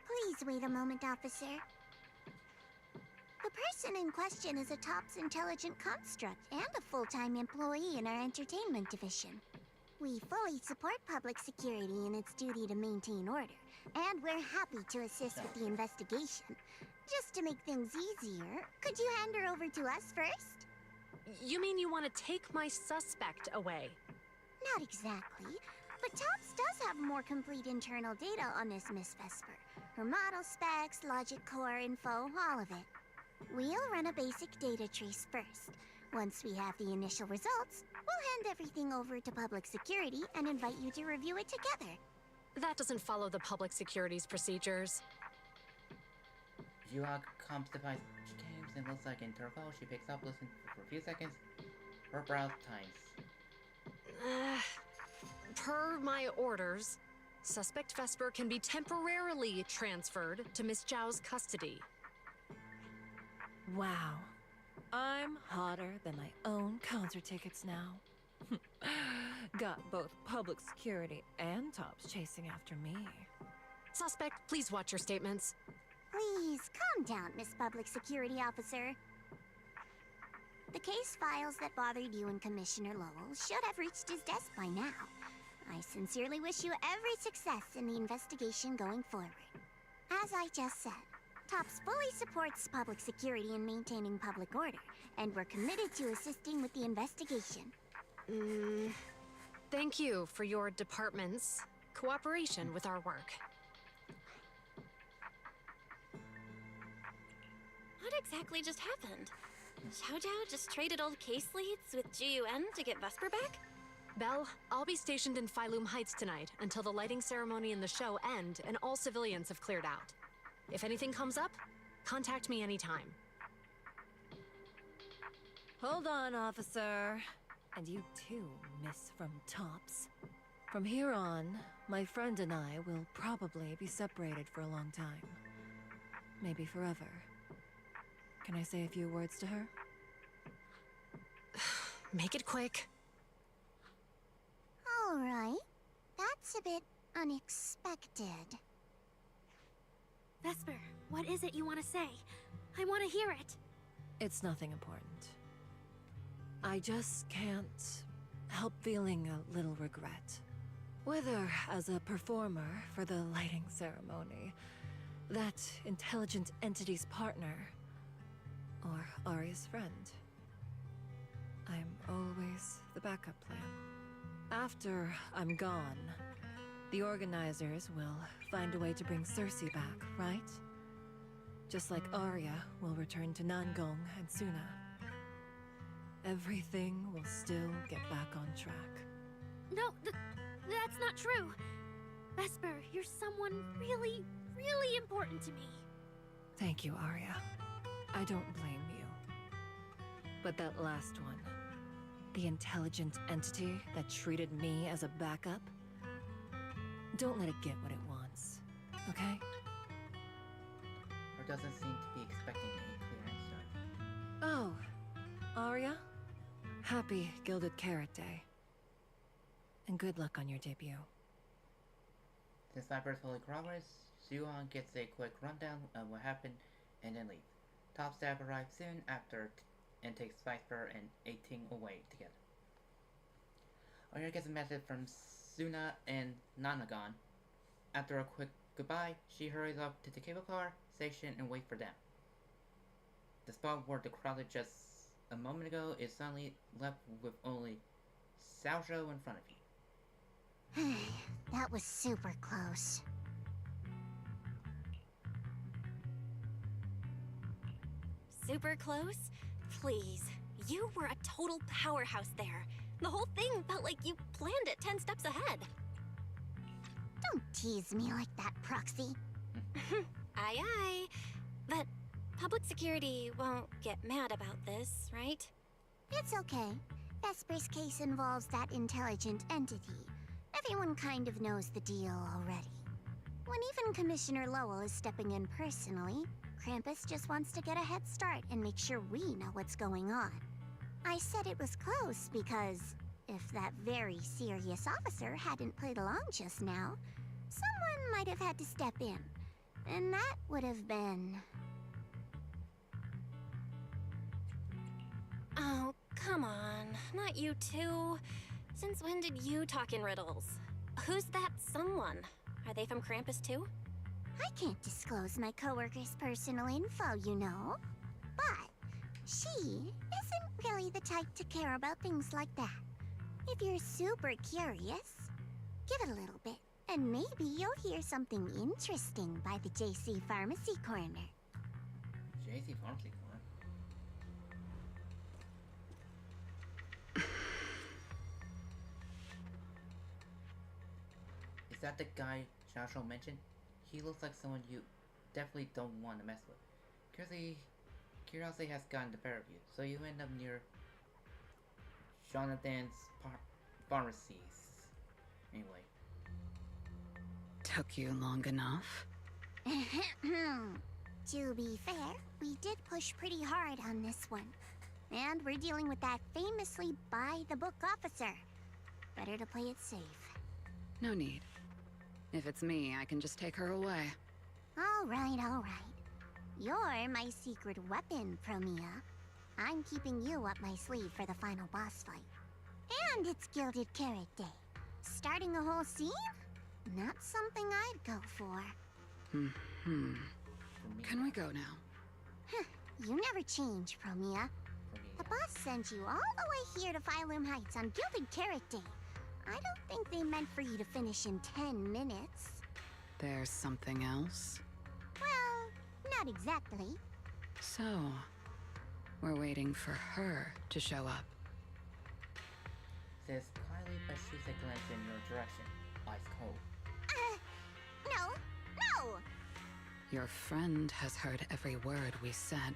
Please wait a moment, officer. The person in question is a Tops Intelligent Construct and a full-time employee in our entertainment division. We fully support public security in its duty to maintain order, and we're happy to assist with the investigation. Just to make things easier, could you hand her over to us first? You mean you want to take my suspect away? Not exactly, but Tops does have more complete internal data on this Miss Vesper. Her model specs, logic core info, all of it. We'll run a basic data trace first. Once we have the initial results, we'll hand everything over to public security and invite you to review it together. That doesn't follow the public security's procedures. Yuak comes to find James and looks like interval. She picks up, listens for a few seconds. Her brow tightens. Per my orders, suspect Vesper can be temporarily transferred to Miss Zhao's custody. Wow. I'm hotter than my own concert tickets now. Got both public security and Tops chasing after me. Suspect, please watch your statements. Please, calm down, Miss Public Security Officer. The case files that bothered you and Commissioner Lowell should have reached his desk by now. I sincerely wish you every success in the investigation going forward. As I just said, Tops fully supports public security in maintaining public order, and we're committed to assisting with the investigation. Thank you for your department's cooperation with our work. What exactly just happened? Xiao Zhao just traded old case leads with GUN to get Vesper back? Belle, I'll be stationed in Phylum Heights tonight until the lighting ceremony and the show end and all civilians have cleared out. If anything comes up, contact me anytime. Hold on, officer. And you too, Miss from Tops. From here on, my friend and I will probably be separated for a long time. Maybe forever. Can I say a few words to her? Make it quick. All right. That's a bit unexpected. Vesper, what is it you want to say? I want to hear it. It's nothing important. I just can't help feeling a little regret. Whether as a performer for the lighting ceremony, that intelligent entity's partner, or Aria's friend. I'm always the backup plan. After I'm gone, the organizers will find a way to bring Cersei back, right? Just like Arya will return to Nangong and Suna. Everything will still get back on track. No, That's not true. Vesper, you're someone really, really important to me. Thank you, Arya. I don't blame you. But that last one, the intelligent entity that treated me as a backup, don't let it get what it wants, okay? Or doesn't seem to be expecting any clear answer. Oh, Arya? Happy Gilded Carrot Day. And good luck on your debut. Since Viper's fully corroborates, Zuhan gets a quick rundown of what happened and then leaves. Top staff arrives soon after and takes Viper and 18 away together. Arya gets a message from Suna and Nanagon. After a quick goodbye, she hurries up to the cable car station and waits for them. The spot where the crowd just a moment ago is suddenly left with only Xiaozhou in front of you. That was super close. Super close? Please. You were a total powerhouse there. The whole thing felt like you planned it 10 steps ahead. Don't tease me like that, Proxy. Aye, aye. But public security won't get mad about this, right? It's okay. Vesper's case involves that intelligent entity. Everyone kind of knows the deal already. When even Commissioner Lowell is stepping in personally, Krampus just wants to get a head start and make sure we know what's going on. I said it was close because if that very serious officer hadn't played along just now, someone might have had to step in. And that would have been... Oh, come on. Not you too. Since when did you talk in riddles? Who's that someone? Are they from Krampus too? I can't disclose my coworker's personal info, you know. But she isn't really the type to care about things like that. If you're super curious, give it a little bit, and maybe you'll hear something interesting by the JC Pharmacy Corner. JC Pharmacy Corner? Is that the guy Xiaozhou mentioned? He looks like someone you definitely don't want to mess with. Curiosity has gotten the better of you, so you end up near Jonathan's pharmacies. Anyway. Took you long enough? To be fair, we did push pretty hard on this one. And we're dealing with that famously by-the-book officer. Better to play it safe. No need. If it's me, I can just take her away. All right, all right. You're my secret weapon, Promia. I'm keeping you up my sleeve for the final boss fight. And it's Gilded Carrot Day. Starting a whole scene? Not something I'd go for. Can we go now? You never change, Promia. The boss sent you all the way here to Phylum Heights on Gilded Carrot Day. I don't think they meant for you to finish in 10 minutes. There's something else? Well, not exactly. So, we're waiting for her to show up. Says quietly, but shoots a glance in your direction. Ice cold. No! Your friend has heard every word we said.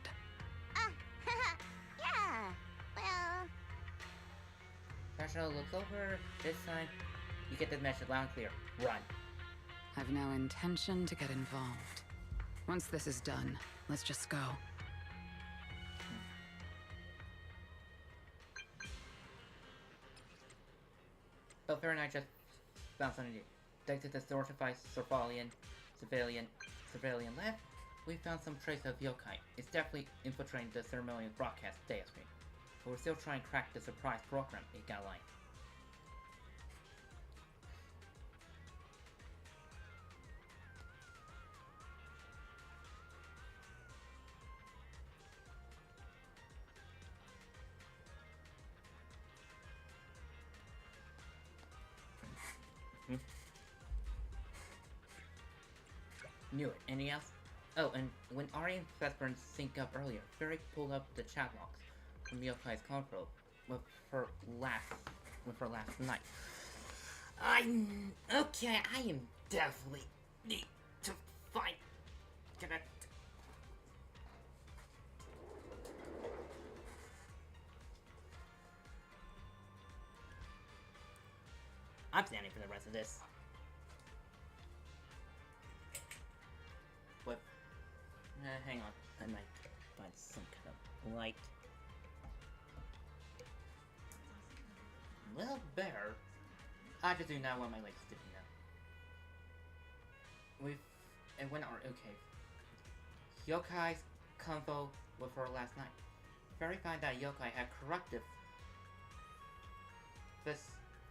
Yeah, well... Xiaozhou looks over. This time, you get the message loud and clear. Run. I've no intention to get involved. Once this is done, let's just go. But Fair and I just found something new. Thanks to the civilian lab, we found some trace of yokai. It's definitely infiltrating the ceremonial broadcast data screen. But we're still trying to crack the surprise program it got lying. Knew it. Anything else? Oh, and when Ari and Vesper synced up earlier, Ferric pulled up the chat logs from Yokai's console with her last night. Okay, I am definitely need to find connect. I'm standing for the rest of this. What? Hang on. I might find some kind of light. Well, better. I just do not want my legs sticking out. And when our okay. Yokai's convo with her last night. Verified that Yokai had corruptive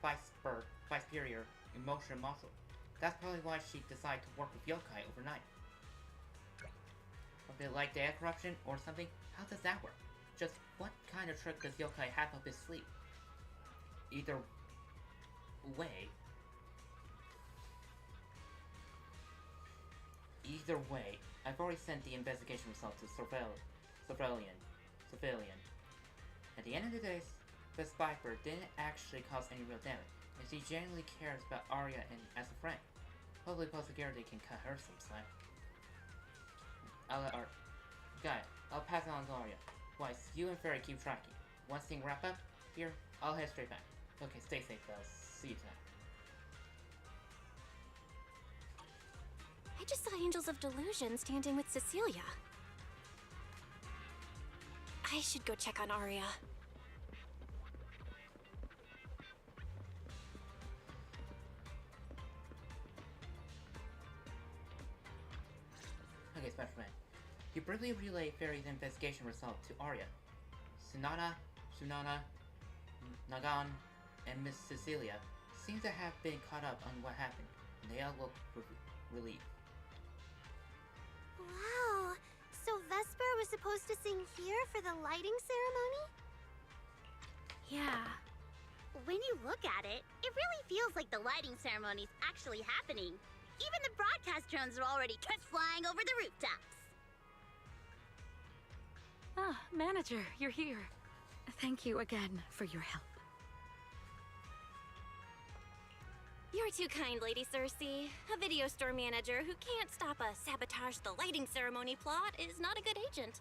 vice superior emotional muscle. That's probably why she decided to work with Yokai overnight. Or they like data corruption or something? How does that work? Just what kind of trick does Yokai have up his sleeve? Either way, I've already sent the investigation results to civilian. At the end of the day, the Viper didn't actually cause any real damage, and she genuinely cares about Arya and as a friend. Hopefully Post-Security can cut her some slack. I'll pass it on to Arya. Weiss, you and Fairy keep tracking. Once things wrap up here, I'll head straight back. Okay, stay safe, fellas. See you tonight. I just saw Angels of Delusion standing with Cecilia. I should go check on Arya. Okay, Special Man. You briefly relay Fairy's investigation result to Arya. Sunana, Nagan, and Miss Cecilia seem to have been caught up on what happened, and they all look relieved. Wow, so Vesper was supposed to sing here for the lighting ceremony? Yeah. When you look at it, it really feels like the lighting ceremony's actually happening. Even the broadcast drones are already flying over the rooftops. Ah, Manager, you're here. Thank you again for your help. You're too kind, Lady Cersei. A video store manager who can't stop a sabotage the lighting ceremony plot is not a good agent.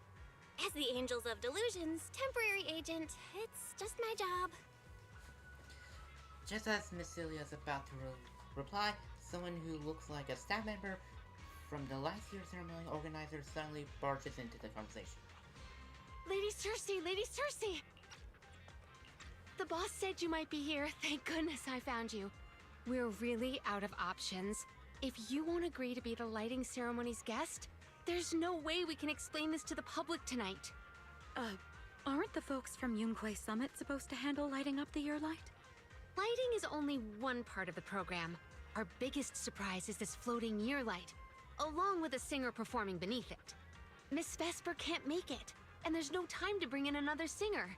As the Angels of Delusion's temporary agent, it's just my job. Just as Miss Celia is about to reply, someone who looks like a staff member from the last year's ceremony organizer suddenly barges into the conversation. Lady Cersei! Lady Cersei! The boss said you might be here. Thank goodness I found you. We're really out of options. If you won't agree to be the lighting ceremony's guest, there's no way we can explain this to the public tonight. Aren't the folks from Yunquay Summit supposed to handle lighting up the year light? Lighting is only one part of the program. Our biggest surprise is this floating year light, along with a singer performing beneath it. Miss Vesper can't make it, and there's no time to bring in another singer.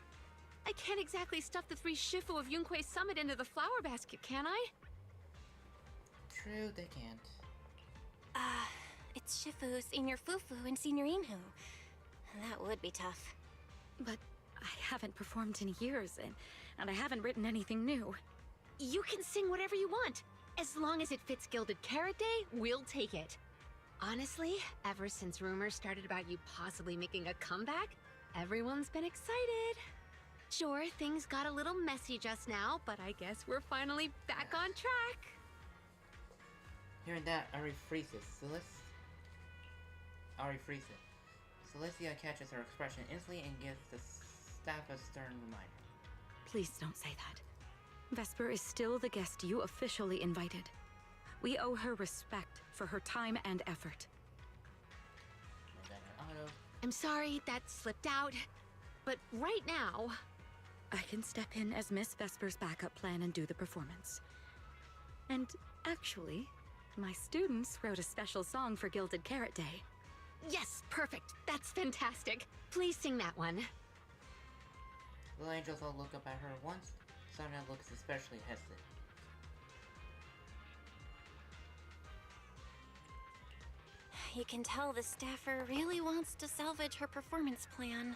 I can't exactly stuff the 3 Shifu of Yunquay Summit into the flower basket, can I? True, they can't. It's Shifu, Senior Fufu, and Senior Inhu. That would be tough. But I haven't performed in years, and I haven't written anything new. You can sing whatever you want. As long as it fits Gilded Carrot Day, we'll take it. Honestly, ever since rumors started about you possibly making a comeback, everyone's been excited. Sure, things got a little messy just now, but I guess we're finally back on track. Hearing that, Ari freezes. Celestia catches her expression instantly and gives the staff a stern reminder. Please don't say that. Vesper is still the guest you officially invited. We owe her respect for her time and effort. I'm sorry that slipped out, but right now... I can step in as Miss Vesper's backup plan and do the performance. And actually, my students wrote a special song for Gilded Carrot Day. Yes, perfect. That's fantastic. Please sing that one. The angels all look up at her once. Sonia looks especially hesitant. You can tell the staffer really wants to salvage her performance plan.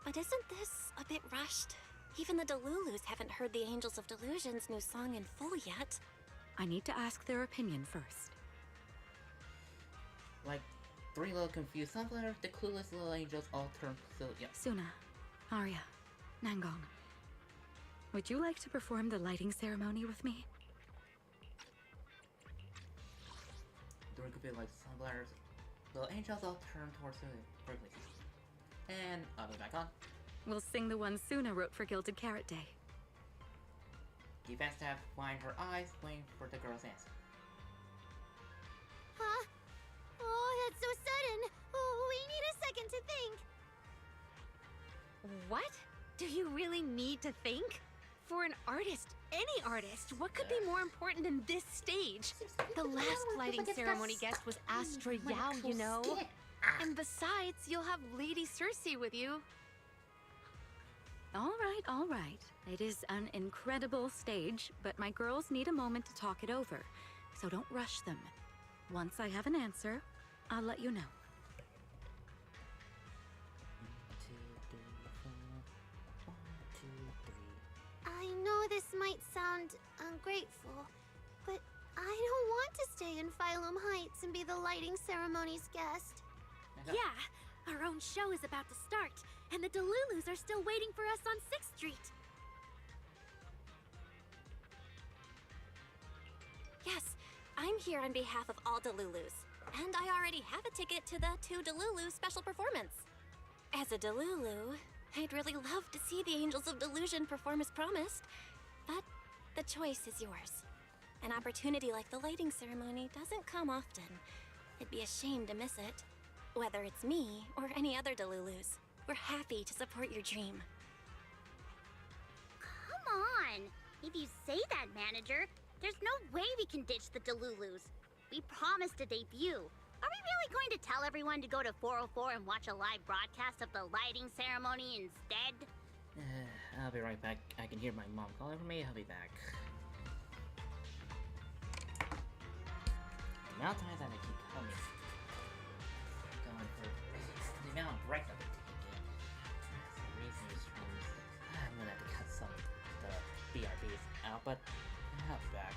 But isn't this a bit rushed? Even the Delulus haven't heard the Angels of Delusion's new song in full yet. I need to ask their opinion first. Like, 3 little confused sunflowers, the clueless little angels all turn so yeah. Suna, Arya, Nangong. Would you like to perform the lighting ceremony with me? 3 confused like sunflowers, little angels all turn towards the frequency. And I'll be back on. We'll sing the one Suna wrote for Gilded Carrot Day. Defense staff find her eyes, waiting for the girl's answer. Huh? Oh, that's so sudden. Oh, we need a second to think. What? Do you really need to think? For an artist, any artist, what could be more important than this stage? The last lighting ceremony guest was Astra Yao, you know. And besides, you'll have Lady Cersei with you. All right. It is an incredible stage, but my girls need a moment to talk it over, so don't rush them. Once I have an answer, I'll let you know. 1, 2, 3. I know this might sound ungrateful, but I don't want to stay in Phylum Heights and be the lighting ceremony's guest. Yeah, our own show is about to start, and the Delulus are still waiting for us on 6th Street. Yes, I'm here on behalf of all Delulus, and I already have a ticket to the 2 Delulu special performance. As a Delulu, I'd really love to see the Angels of Delusion perform as promised, but the choice is yours. An opportunity like the lighting ceremony doesn't come often. It'd be a shame to miss it. Whether it's me or any other Delulus, we're happy to support your dream. Come on! If you say that, manager, there's no way we can ditch the Delulus. We promised a debut. Are we really going to tell everyone to go to 404 and watch a live broadcast of the lighting ceremony instead? I'll be right back. I can hear my mom calling for me. I'll be back. The amount of times that I keep coming. Going for the amount of break I've been taking. That's the reason these streams. I'm gonna have to cut some of the BRBs out, but I'll be back.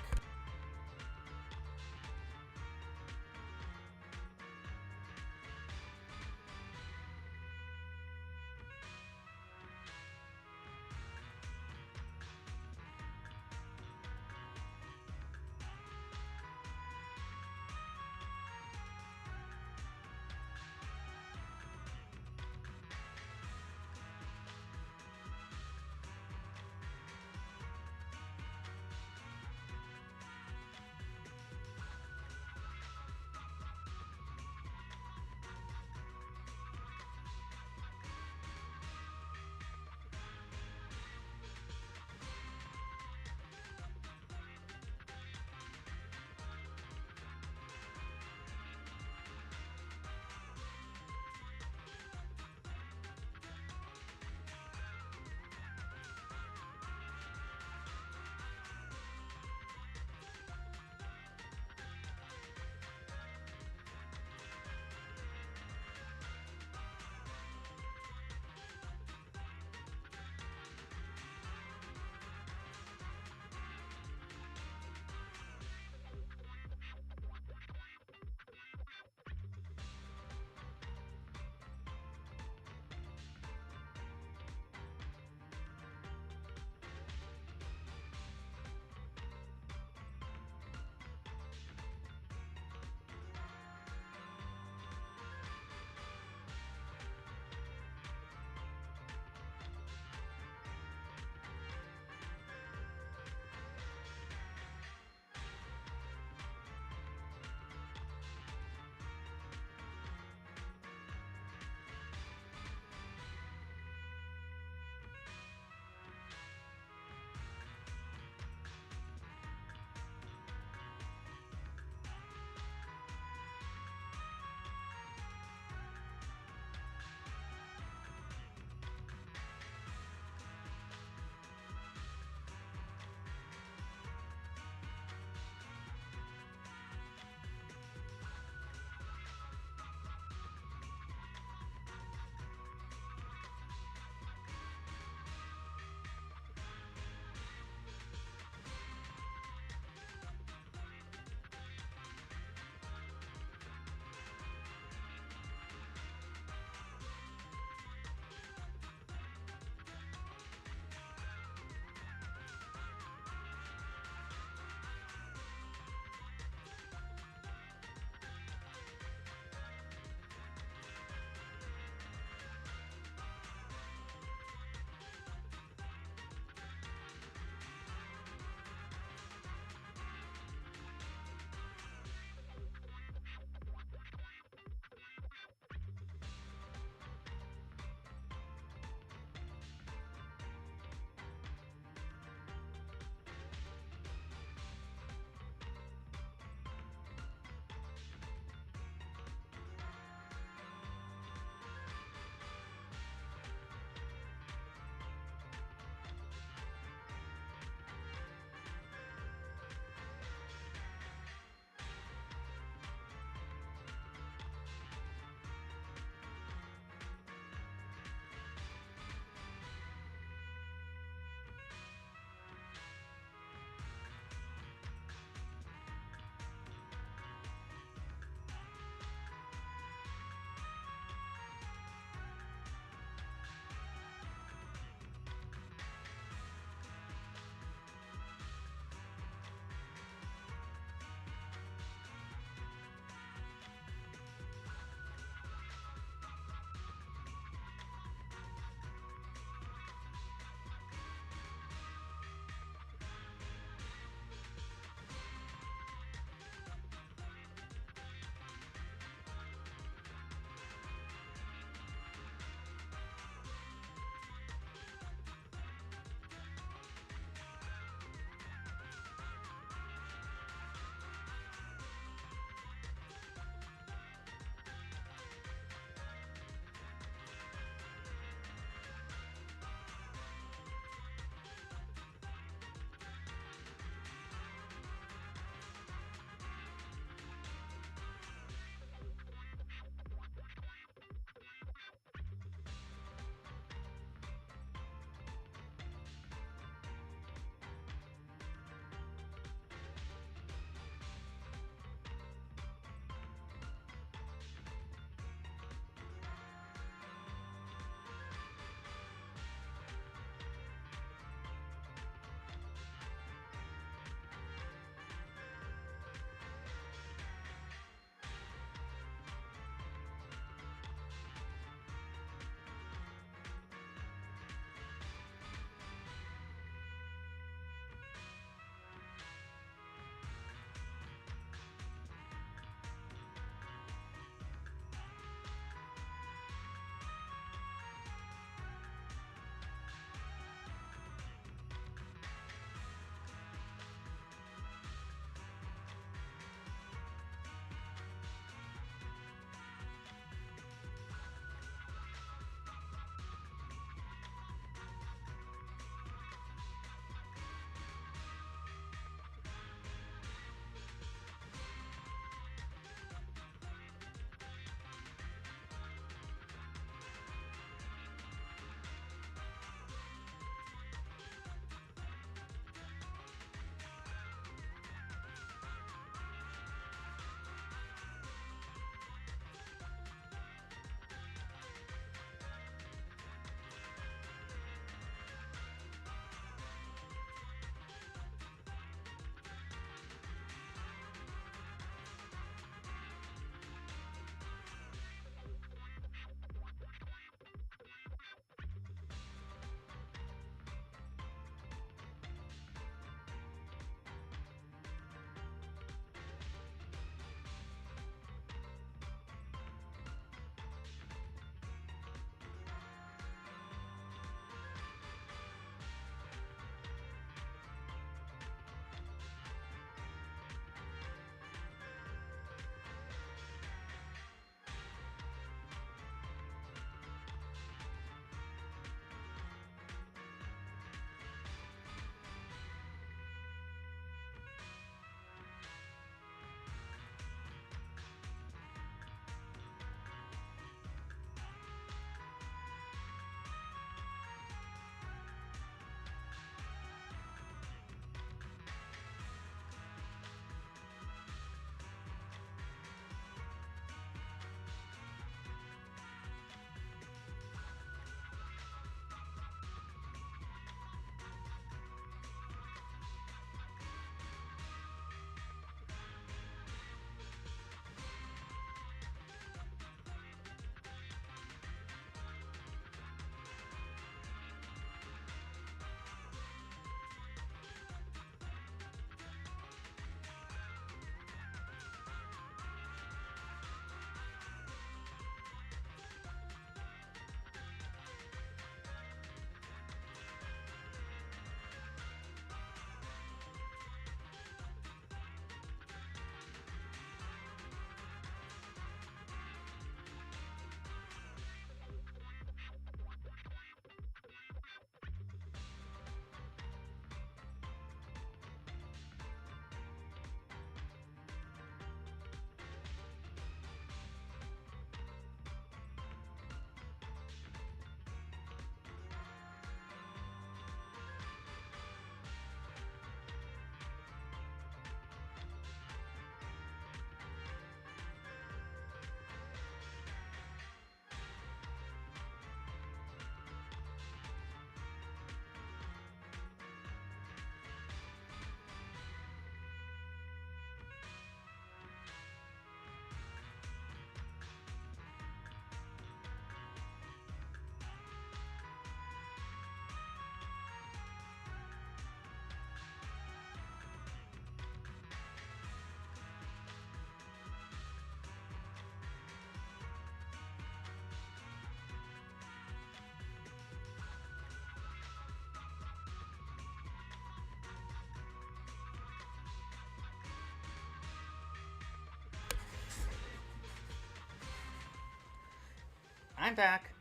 I'm back.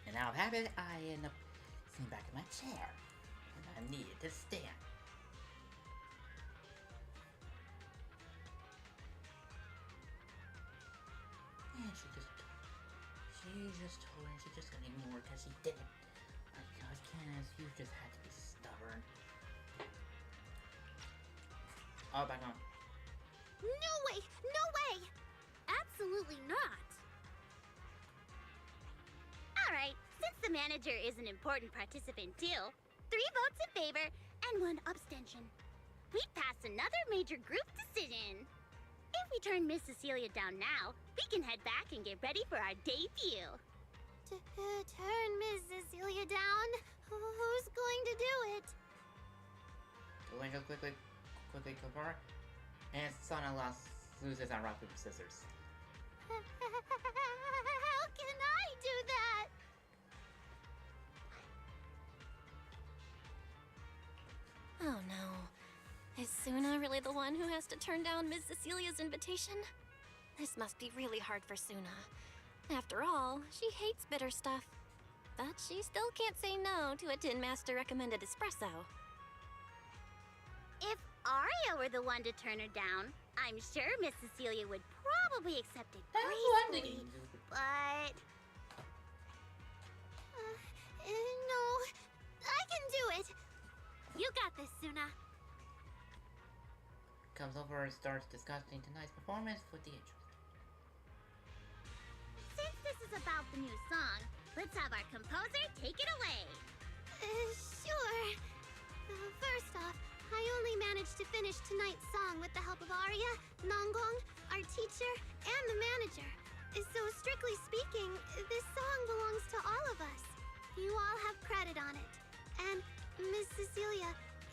And out of habit, I end up sitting back in my chair. And I needed to stand. And she just told her she just got ignored because she didn't. Because Candace, you just had to be stubborn. Oh, back on. No way! No way! Absolutely not! Alright, since the manager is an important participant too, 3 votes in favor and 1 abstention. We'd pass another major group to sit in. If we turn Miss Cecilia down now, we can head back and get ready for our debut. Turn Miss Cecilia down? Who's going to do it? We'll just quickly confirm. And son-in-law loses on rock, paper, scissors. How can I do that? Oh no. Is Suna really the one who has to turn down Miss Cecilia's invitation? This must be really hard for Suna. After all, she hates bitter stuff. But she still can't say no to a Tin Master recommended espresso. If Aria were the one to turn her down, I'm sure Miss Cecilia would probably accept it gracefully. But... no, I can do it. You got this, Suna. Comes over and starts discussing tonight's performance with the interest. Since this is about the new song, let's have our composer take it away. Sure. First off, I only managed to finish tonight's song with the help of Aria, Nongong, our teacher, and the manager. So strictly speaking, this song belongs to all of us. You all have credit on it. And Miss Cecilia,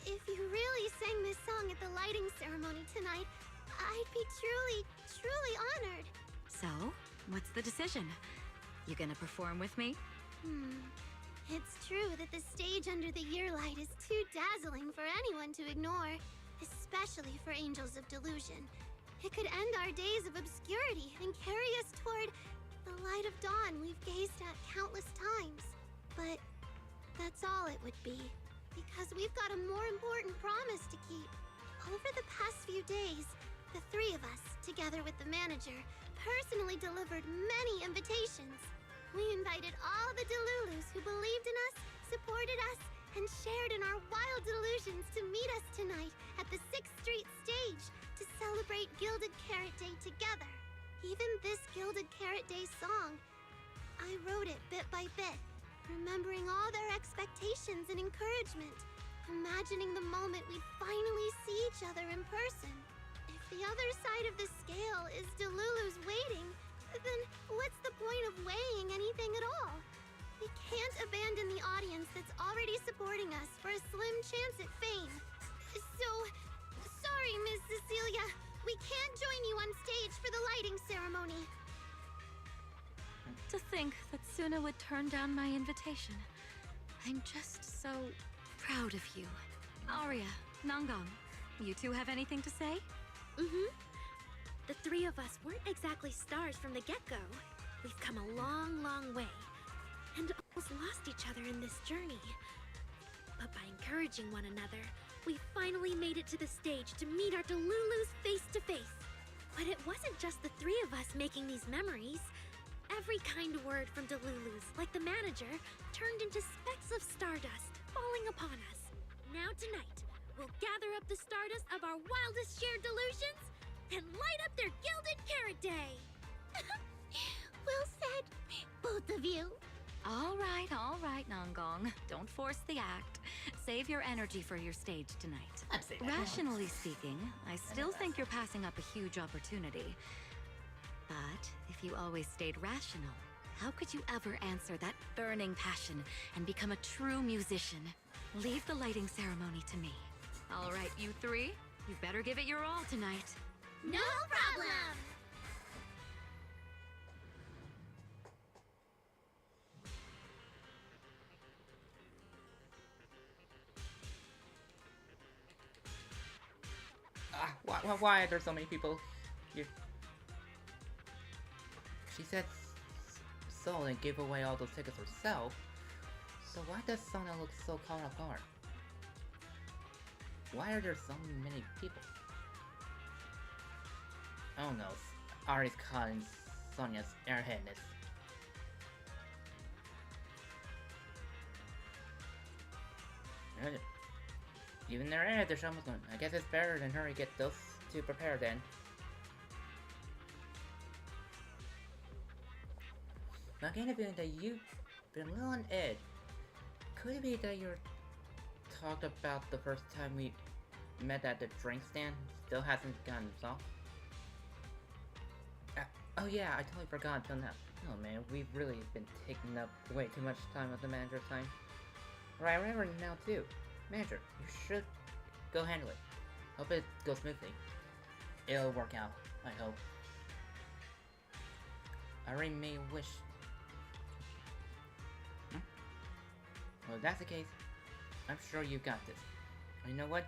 if you really sang this song at the lighting ceremony tonight, I'd be truly, truly honored. So, what's the decision? You gonna perform with me? It's true that the stage under the year light is too dazzling for anyone to ignore, especially for Angels of Delusion. It could end our days of obscurity and carry us toward the light of dawn we've gazed at countless times. But that's all it would be, because we've got a more important promise to keep. Over the past few days, the 3 of us, together with the manager, personally delivered many invitations. We invited all the Delulus who believed in us, supported us, and shared in our wild delusions to meet us tonight at the 6th Street stage to celebrate Gilded Carrot Day together. Even this Gilded Carrot Day song, I wrote it bit by bit, remembering all their expectations and encouragement, imagining the moment we'd finally see each other in person. If the other side of the scale is Delulu's waiting, then what's the point of weighing anything at all? We can't abandon the audience that's already supporting us for a slim chance at fame. So, sorry, Miss Cecilia. We can't join you on stage for the lighting ceremony. To think that Suna would turn down my invitation. I'm just so proud of you. Aria, Nongong, you 2 have anything to say? The 3 of us weren't exactly stars from the get-go. We've come a long, long way, and almost lost each other in this journey. But by encouraging one another, we finally made it to the stage to meet our Delulus face to face. But it wasn't just the 3 of us making these memories. Every kind word from Delulus, like the manager, turned into specks of stardust falling upon us. Now tonight, we'll gather up the stardust of our wildest shared delusions and light up their Gilded Carrot Day! Well said, both of you. All right, Nongong. Don't force the act. Save your energy for your stage tonight. Rationally speaking, I still think you're passing up a huge opportunity. But if you always stayed rational, how could you ever answer that burning passion and become a true musician? Leave the lighting ceremony to me. All right, you 3, you better give it your all tonight. No problem! Why are there so many people here? She said sold and gave away all those tickets herself. So why does Sonia look so caught off guard? Why are there so many people? Oh no, Ari's caught in Sonia's airheadness. Even their air, they're almost done. I guess it's better than hurry get those two prepared then. Now can it be that you've been a little on edge? Could it be that you're talked about the first time we met at the drink stand still hasn't gotten resolved? Oh yeah, I totally forgot until now. Oh man, we've really been taking up way too much time with the manager's time. Right, I remember now too. Manager, you should go handle it. Hope it goes smoothly. It'll work out, I hope. I really may wish. Well, if that's the case, I'm sure you got this. You know what?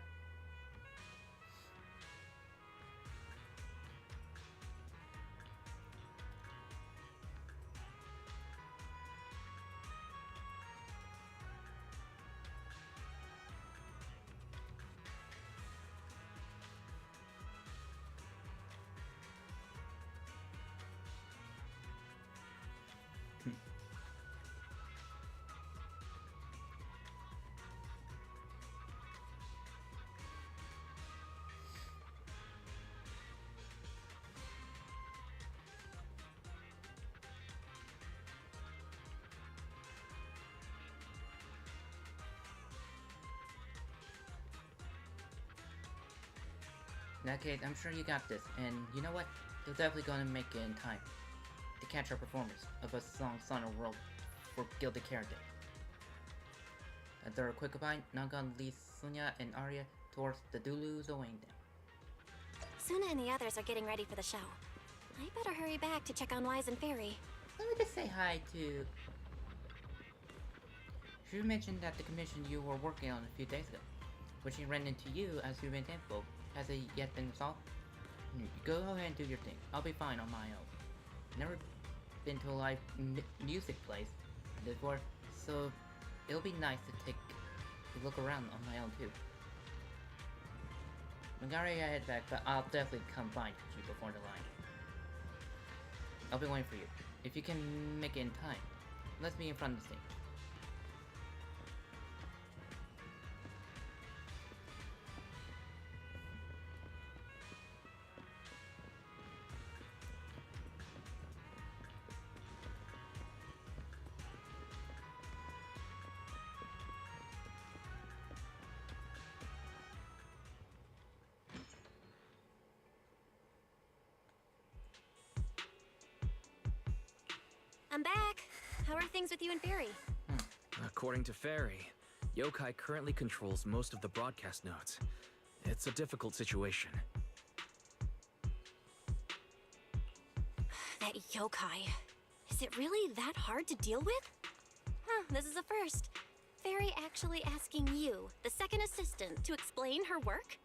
In that case, I'm sure you got this, and you know what? You're definitely gonna make it in time to catch our performance of a song Sonic World for Gilded Carrot Day. After a quick goodbye, Naga leads Sunya and Arya towards the Dulu's Away Dam. Suna and the others are getting ready for the show. I better hurry back to check on Wise and Fairy. Let me just say hi to... She mentioned that the commission you were working on a few days ago, which she ran into you as you went info. Has it yet been resolved? Go ahead and do your thing. I'll be fine on my own. Never been to a live music place before, so it'll be nice to take a look around on my own too. I'm gonna head back, but I'll definitely come find you before the line. I'll be waiting for you. If you can make it in time, let's be in front of the stage. I'm back. How are things with you and Fairy? According to Fairy, Yokai currently controls most of the broadcast nodes. It's a difficult situation. That yokai. Is it really that hard to deal with? Huh, this is a first. Fairy actually asking you, the second assistant, to explain her work?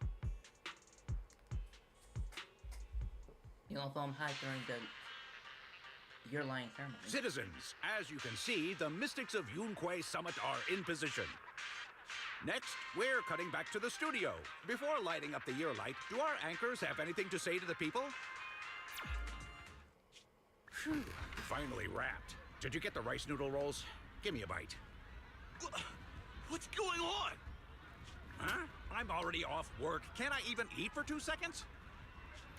You know, I'm high during the year-lying ceremony. Citizens, as you can see, the Mystics of Yunquay Summit are in position. Next, we're cutting back to the studio. Before lighting up the year light, do our anchors have anything to say to the people? Phew, finally wrapped. Did you get the rice noodle rolls? Give me a bite. What's going on? Huh? I'm already off work. Can't I even eat for 2 seconds?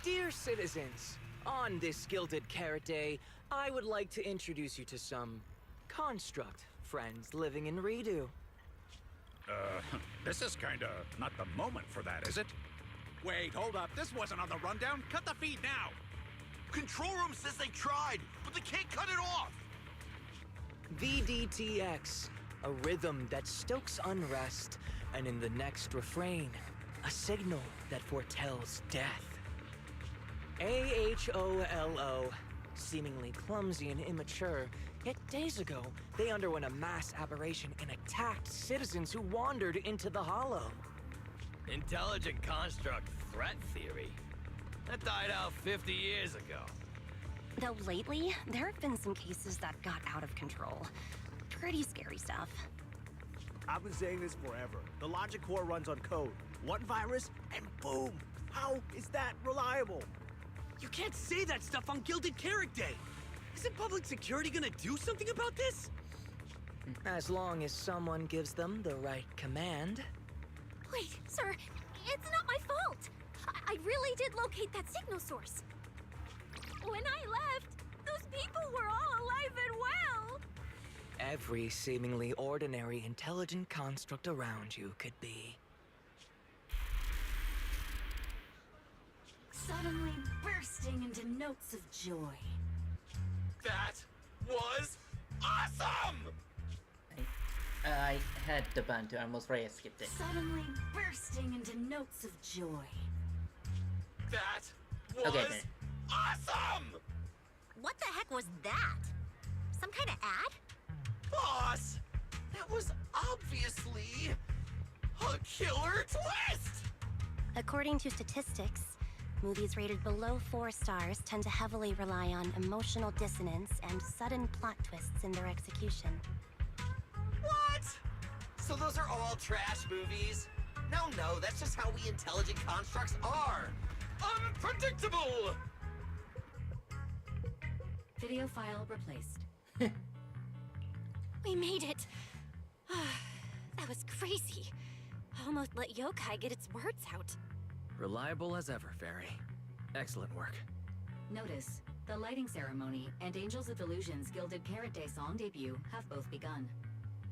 Dear citizens, on this Gilded Carrot Day, I would like to introduce you to some construct friends living in Redo. This is kinda not the moment for that, is it? Wait, hold up. This wasn't on the rundown. Cut the feed now. Control room says they tried, but they can't cut it off. VDTX, a rhythm that stokes unrest, and in the next refrain, a signal that foretells death. AHOLO, seemingly clumsy and immature, yet days ago, they underwent a mass aberration and attacked citizens who wandered into the hollow. Intelligent construct threat theory? That died out 50 years ago. Though lately, there have been some cases that got out of control. Pretty scary stuff. I've been saying this forever. The logic core runs on code. One virus, and boom! How is that reliable? You can't say that stuff on Gilded Carrot Day! Isn't public security gonna do something about this? As long as someone gives them the right command. Wait, sir, it's not my fault. I really did locate that signal source. When I left, those people were all alive and well. Every seemingly ordinary intelligent construct around you could be. Suddenly bursting into notes of joy. That was awesome! I had the button to almost ready to skip it. Suddenly bursting into notes of joy. That was Okay, awesome! What the heck was that? Some kind of ad? Boss! That was obviously a killer twist! According to statistics, movies rated below 4 stars tend to heavily rely on emotional dissonance and sudden plot twists in their execution. What? So those are all trash movies? No, that's just how we intelligent constructs are. Unpredictable! Video file replaced. We made it. That was crazy. Almost let yokai get its words out. Reliable as ever, Fairy. Excellent work. Notice, the lighting ceremony and Angels of Illusion's Gilded Carrot Day song debut have both begun.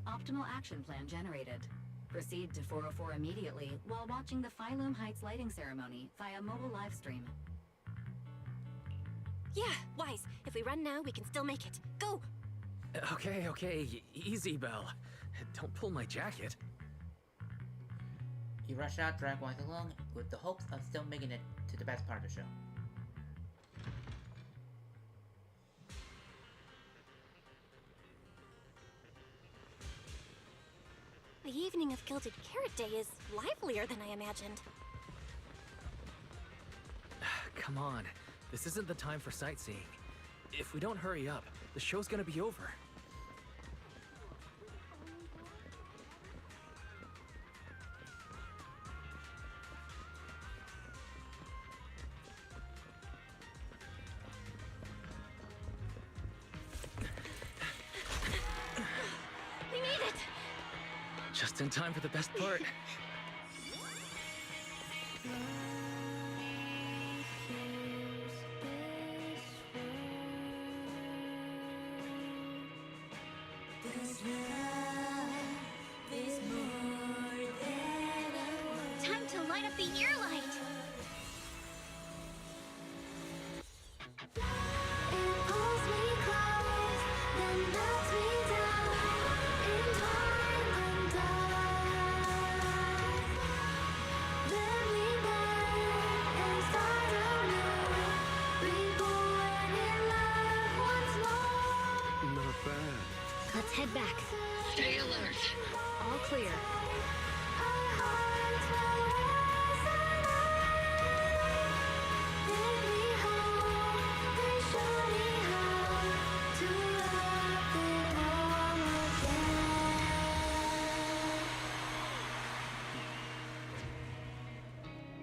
Optimal action plan generated. Proceed to 404 immediately while watching the Phylum Heights lighting ceremony via mobile live stream. Yeah, Wise. If we run now, we can still make it. Go! Okay, easy, Belle. Don't pull my jacket. You rush out, drag Wise along, with the hopes of still making it to the best part of the show. The evening of Gilded Carrot Day is livelier than I imagined. Come on, this isn't the time for sightseeing. If we don't hurry up, the show's gonna be over. We made it! Just in time for the best part. Time to light up the ear light! Not bad. Let's head back. Stay alert. All clear.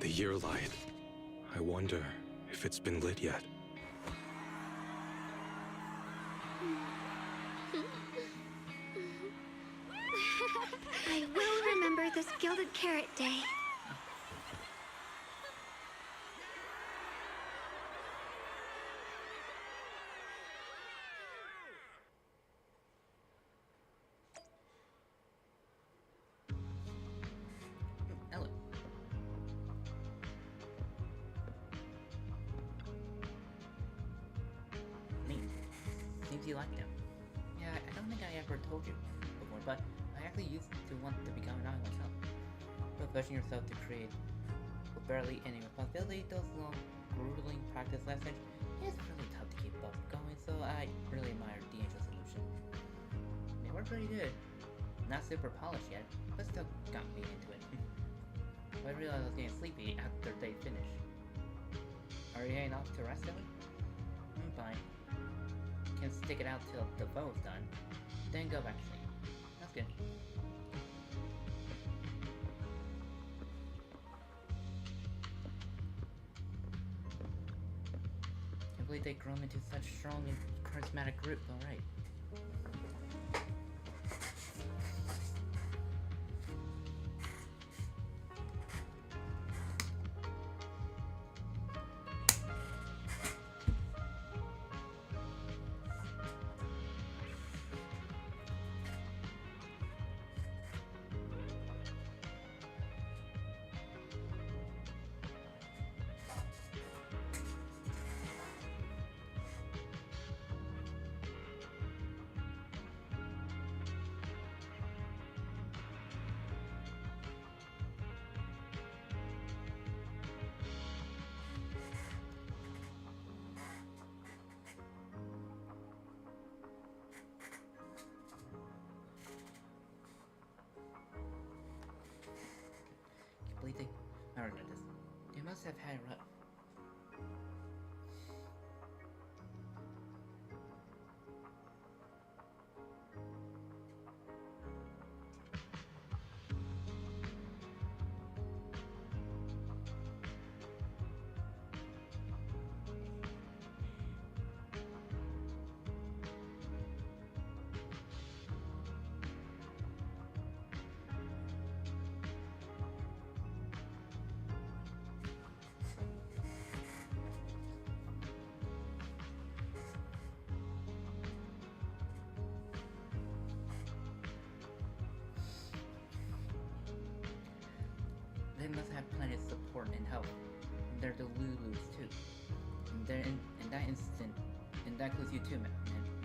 The year light. I wonder if it's been lit yet. I will remember this Gilded Carrot Day. Ellen. Neat. Seems you like them. Yeah, I don't think I ever told you before, but I actually used to want to become an idol myself. But pushing yourself to create with barely any responsibility, those long, grueling practice lessons, it's really tough to keep up going, so I really admired the Angel solution. They were pretty good. Not super polished yet, but still got me into it. I realized I was getting sleepy after they finished. Are you heading off to rest, Ellie? Fine. Can stick it out till the bow's done, then go back to sleep. That's good. Can't believe they've grown into such strong and charismatic group, alright. They, I don't know this. They must have had a rough. They must have plenty of support and help. And they're the Lulus too. And they're in that instant, and that includes you too,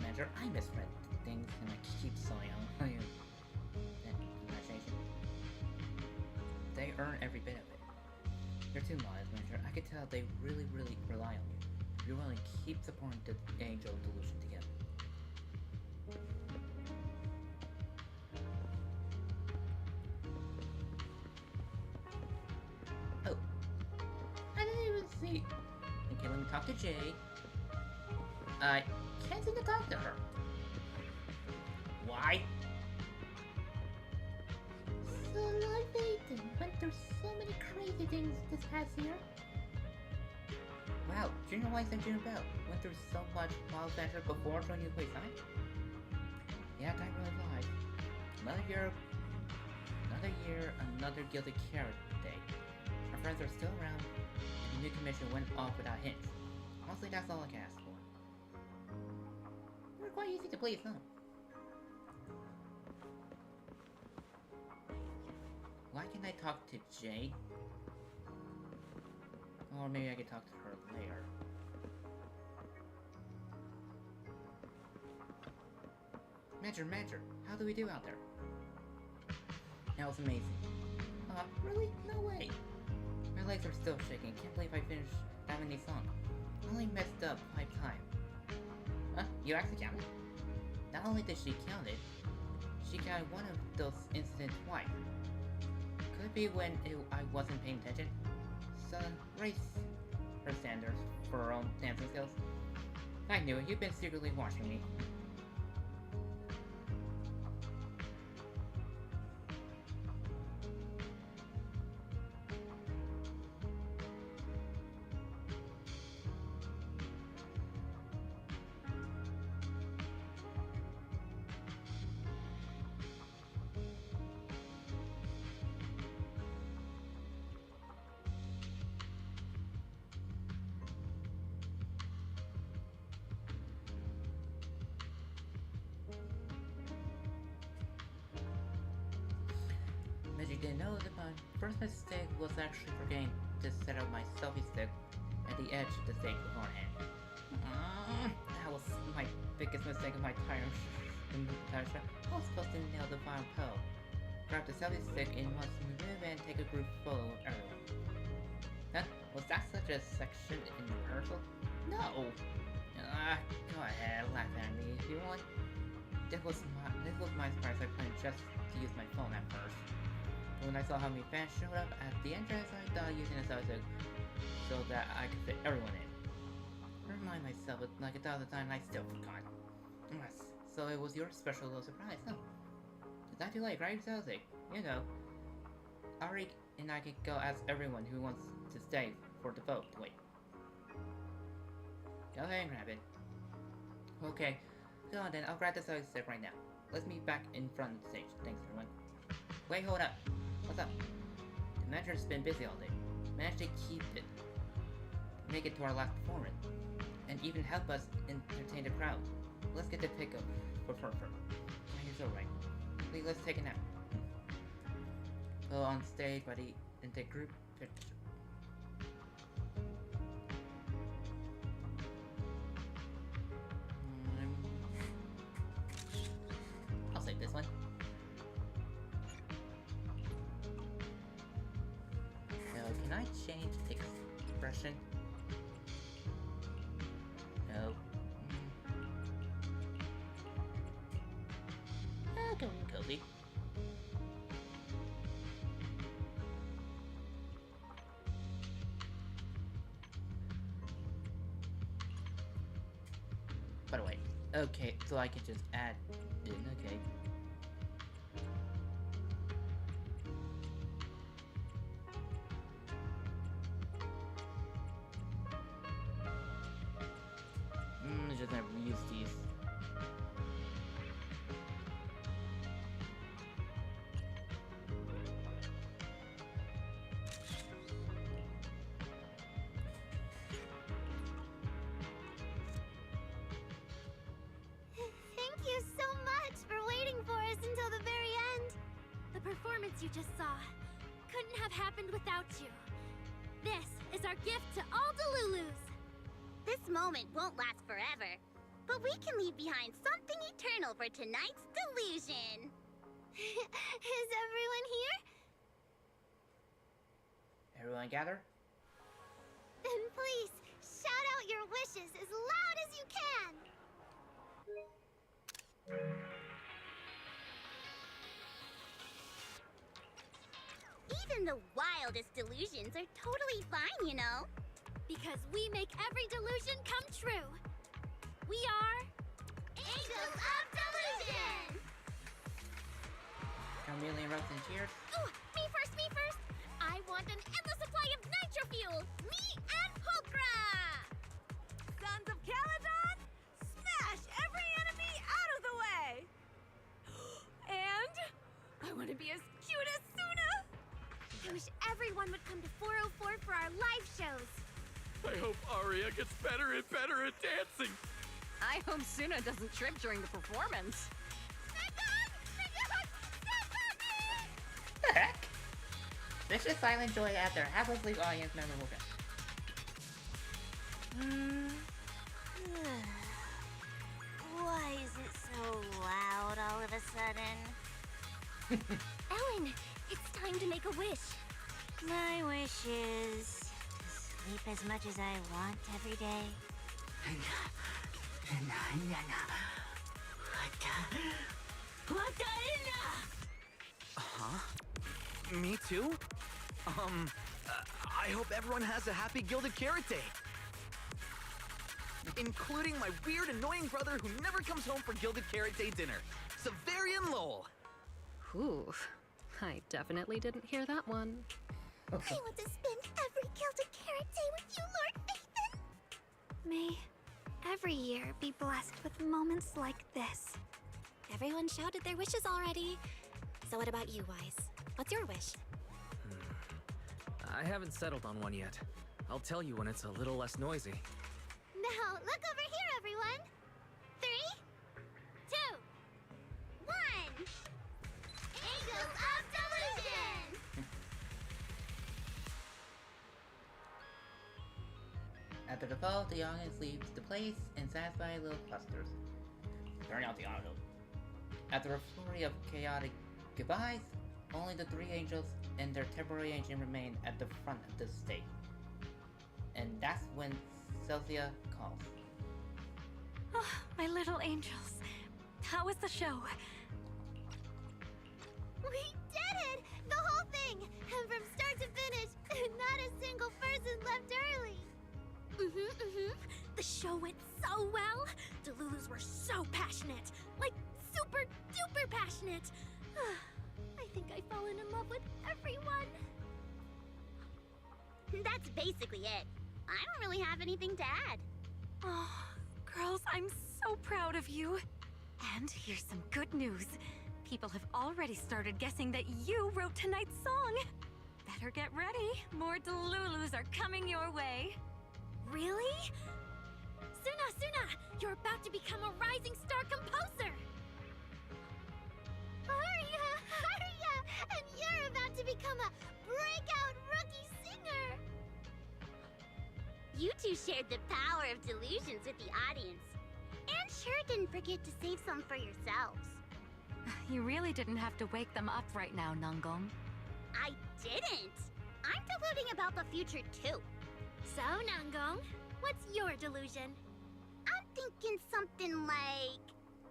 Manager. I misread things and I keep selling on you. Imagination. They earn every bit of it. You're too modest, Manager. I could tell they really rely on you. You're willing to keep supporting the Angel Delusion together. See. Okay, let me talk to Jay. I can't seem to talk to her. Why? So Live 8 went through so many crazy things this past year. Wow, Junior Wise and Junior Bell went through so much wild adventure before joining you play side. Yeah, time really flies. Another year, another guilty carrot day. Our friends are still around. The new commission went off without hints. Honestly, that's all I can ask for. We're quite easy to please, huh? Why can't I talk to Jade? Or maybe I could talk to her later. Manager, how do we do out there? That was amazing. Really? No way. My legs are still shaking. Can't believe I finished that many songs. I only messed up 5 times. Huh? You actually counted? Not only did she count it, she counted one of those incidents twice. Could be when I wasn't paying attention. So, raise her standards for her own dancing skills. I knew it. You've been secretly watching me. You didn't know that my first mistake was actually forgetting to set up my selfie stick at the edge of the stage beforehand. That was my biggest mistake of my entire show. I was supposed to nail the final pose, grab the selfie stick in one smooth move, and take a group photo of everyone. Huh? Was that such a section in the rehearsal? No! Go ahead, laugh at me if you want. This was my surprise. I planned just to use my phone at first. When I saw how many fans showed up at the entrance, I thought using a selfie stick so that I could fit everyone in. remind myself it like 1,000 times, I still forgot. Yes, so it was your special little surprise, huh? It's not too late, right, Celtic? You know, Ari and I can go ask everyone who wants to stay for the vote. Wait. Go ahead and grab it. Okay, go on then, I'll grab the soda stick right now. Let's meet back in front of the stage. Thanks, everyone. Wait, hold up. What's up? The manager's been busy all day. Managed to make it to our last performance, and even help us entertain the crowd. Let's get the pick up for Furfur. He's alright. Please, let's take a nap. Go on stage, buddy, and take group picture. I'll save this one. So, can I change expression? No. Go in cozy. By the way, okay, so I can just add in, okay. Just gonna reuse these. Thank you so much for waiting for us until the very end. The performance you just saw couldn't have happened without you. This is our gift to all Delulus. This moment won't last forever, but we can leave behind something eternal for tonight's delusion. Is everyone here? Everyone gather? Then please, shout out your wishes as loud as you can! Even the wildest delusions are totally fine, you know. Because we make every delusion come true. We are... Angels of Delusion! Chameleon erupts and cheers. Ooh, me first, me first! I want an endless supply of nitro fuel! Me and Pulchra! Sons of Caledon, smash every enemy out of the way! And I want to be as cute as Suna! I wish everyone would come to 404 for our live shows. I hope Aria gets better and better at dancing. I hope Suna doesn't trip during the performance. The heck? Vicious silent joy after half asleep audience member woke up. Why is it so loud all of a sudden? Ellen, it's time to make a wish. My wish is to sleep as much as I want every day. Huh? Me too? I hope everyone has a happy Gilded Carrot Day. Including my weird, annoying brother who never comes home for Gilded Carrot Day dinner, Severian Lowell. Ooh, I definitely didn't hear that one. I want to spend every Gilded Carrot Day with you, Lord Nathan! May every year be blessed with moments like this. Everyone shouted their wishes already. So what about you, Wise? What's your wish? I haven't settled on one yet. I'll tell you when it's a little less noisy. Now, look over here, everyone! 3, 2, 1! Angels of Delusion! After the fall, the audience leaves the place in satisfied little clusters. Turn out the auto. After a flurry of chaotic goodbyes, only the three angels and their temporary engine remain at the front of the stage. And that's when Celsia calls. Oh, my little angels. How was the show? We did it! The whole thing! And from start to finish, not a single person left early! The show went so well. Delulus were so passionate. Like, super duper passionate. I think I've fallen in love with everyone. That's basically it. I don't really have anything to add. Oh, girls, I'm so proud of you. And here's some good news. People have already started guessing that you wrote tonight's song. Better get ready. More Delulus are coming your way. Really? Suna, you're about to become a rising star composer! Arya! And you're about to become a breakout rookie singer! You two shared the power of delusions with the audience. And sure didn't forget to save some for yourselves. You really didn't have to wake them up right now, Nangong. I didn't! I'm deluding about the future too. So, Nangong, what's your delusion? I'm thinking something like...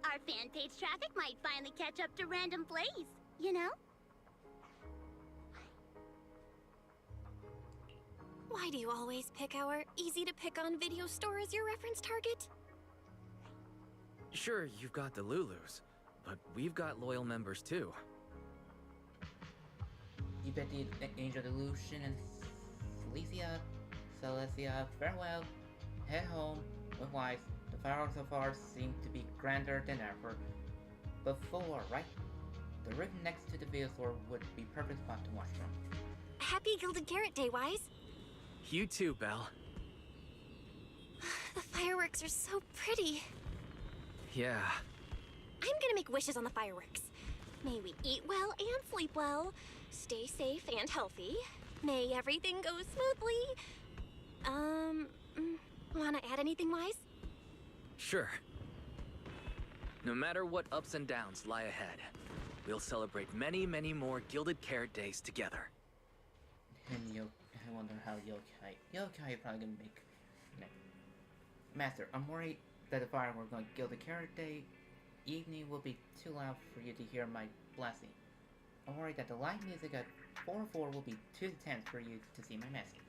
our fan page traffic might finally catch up to random plays, you know? Why do you always pick our easy-to-pick-on video store as your reference target? Sure, you've got the Lulus, but we've got loyal members too. You bet the Angel Delusion and Felicia, Celestia, farewell, head home with wives. The fireworks so far seem to be grander than ever before, right? The room next to the video store would be perfect spot to watch from. Happy Gilded Carrot Day, Wise. You too, Belle. The fireworks are so pretty. Yeah. I'm gonna make wishes on the fireworks. May we eat well and sleep well, stay safe and healthy. May everything go smoothly. Wanna add anything, Wise? Sure. No matter what ups and downs lie ahead, we'll celebrate many, many more Gilded Carrot Days together. And I wonder how Yokai is probably gonna make. No. Master, I'm worried that the fireworks on Gilded Carrot Day evening will be too loud for you to hear my blessing. I'm worried that the live music at 4:04 will be too tense for you to see my message.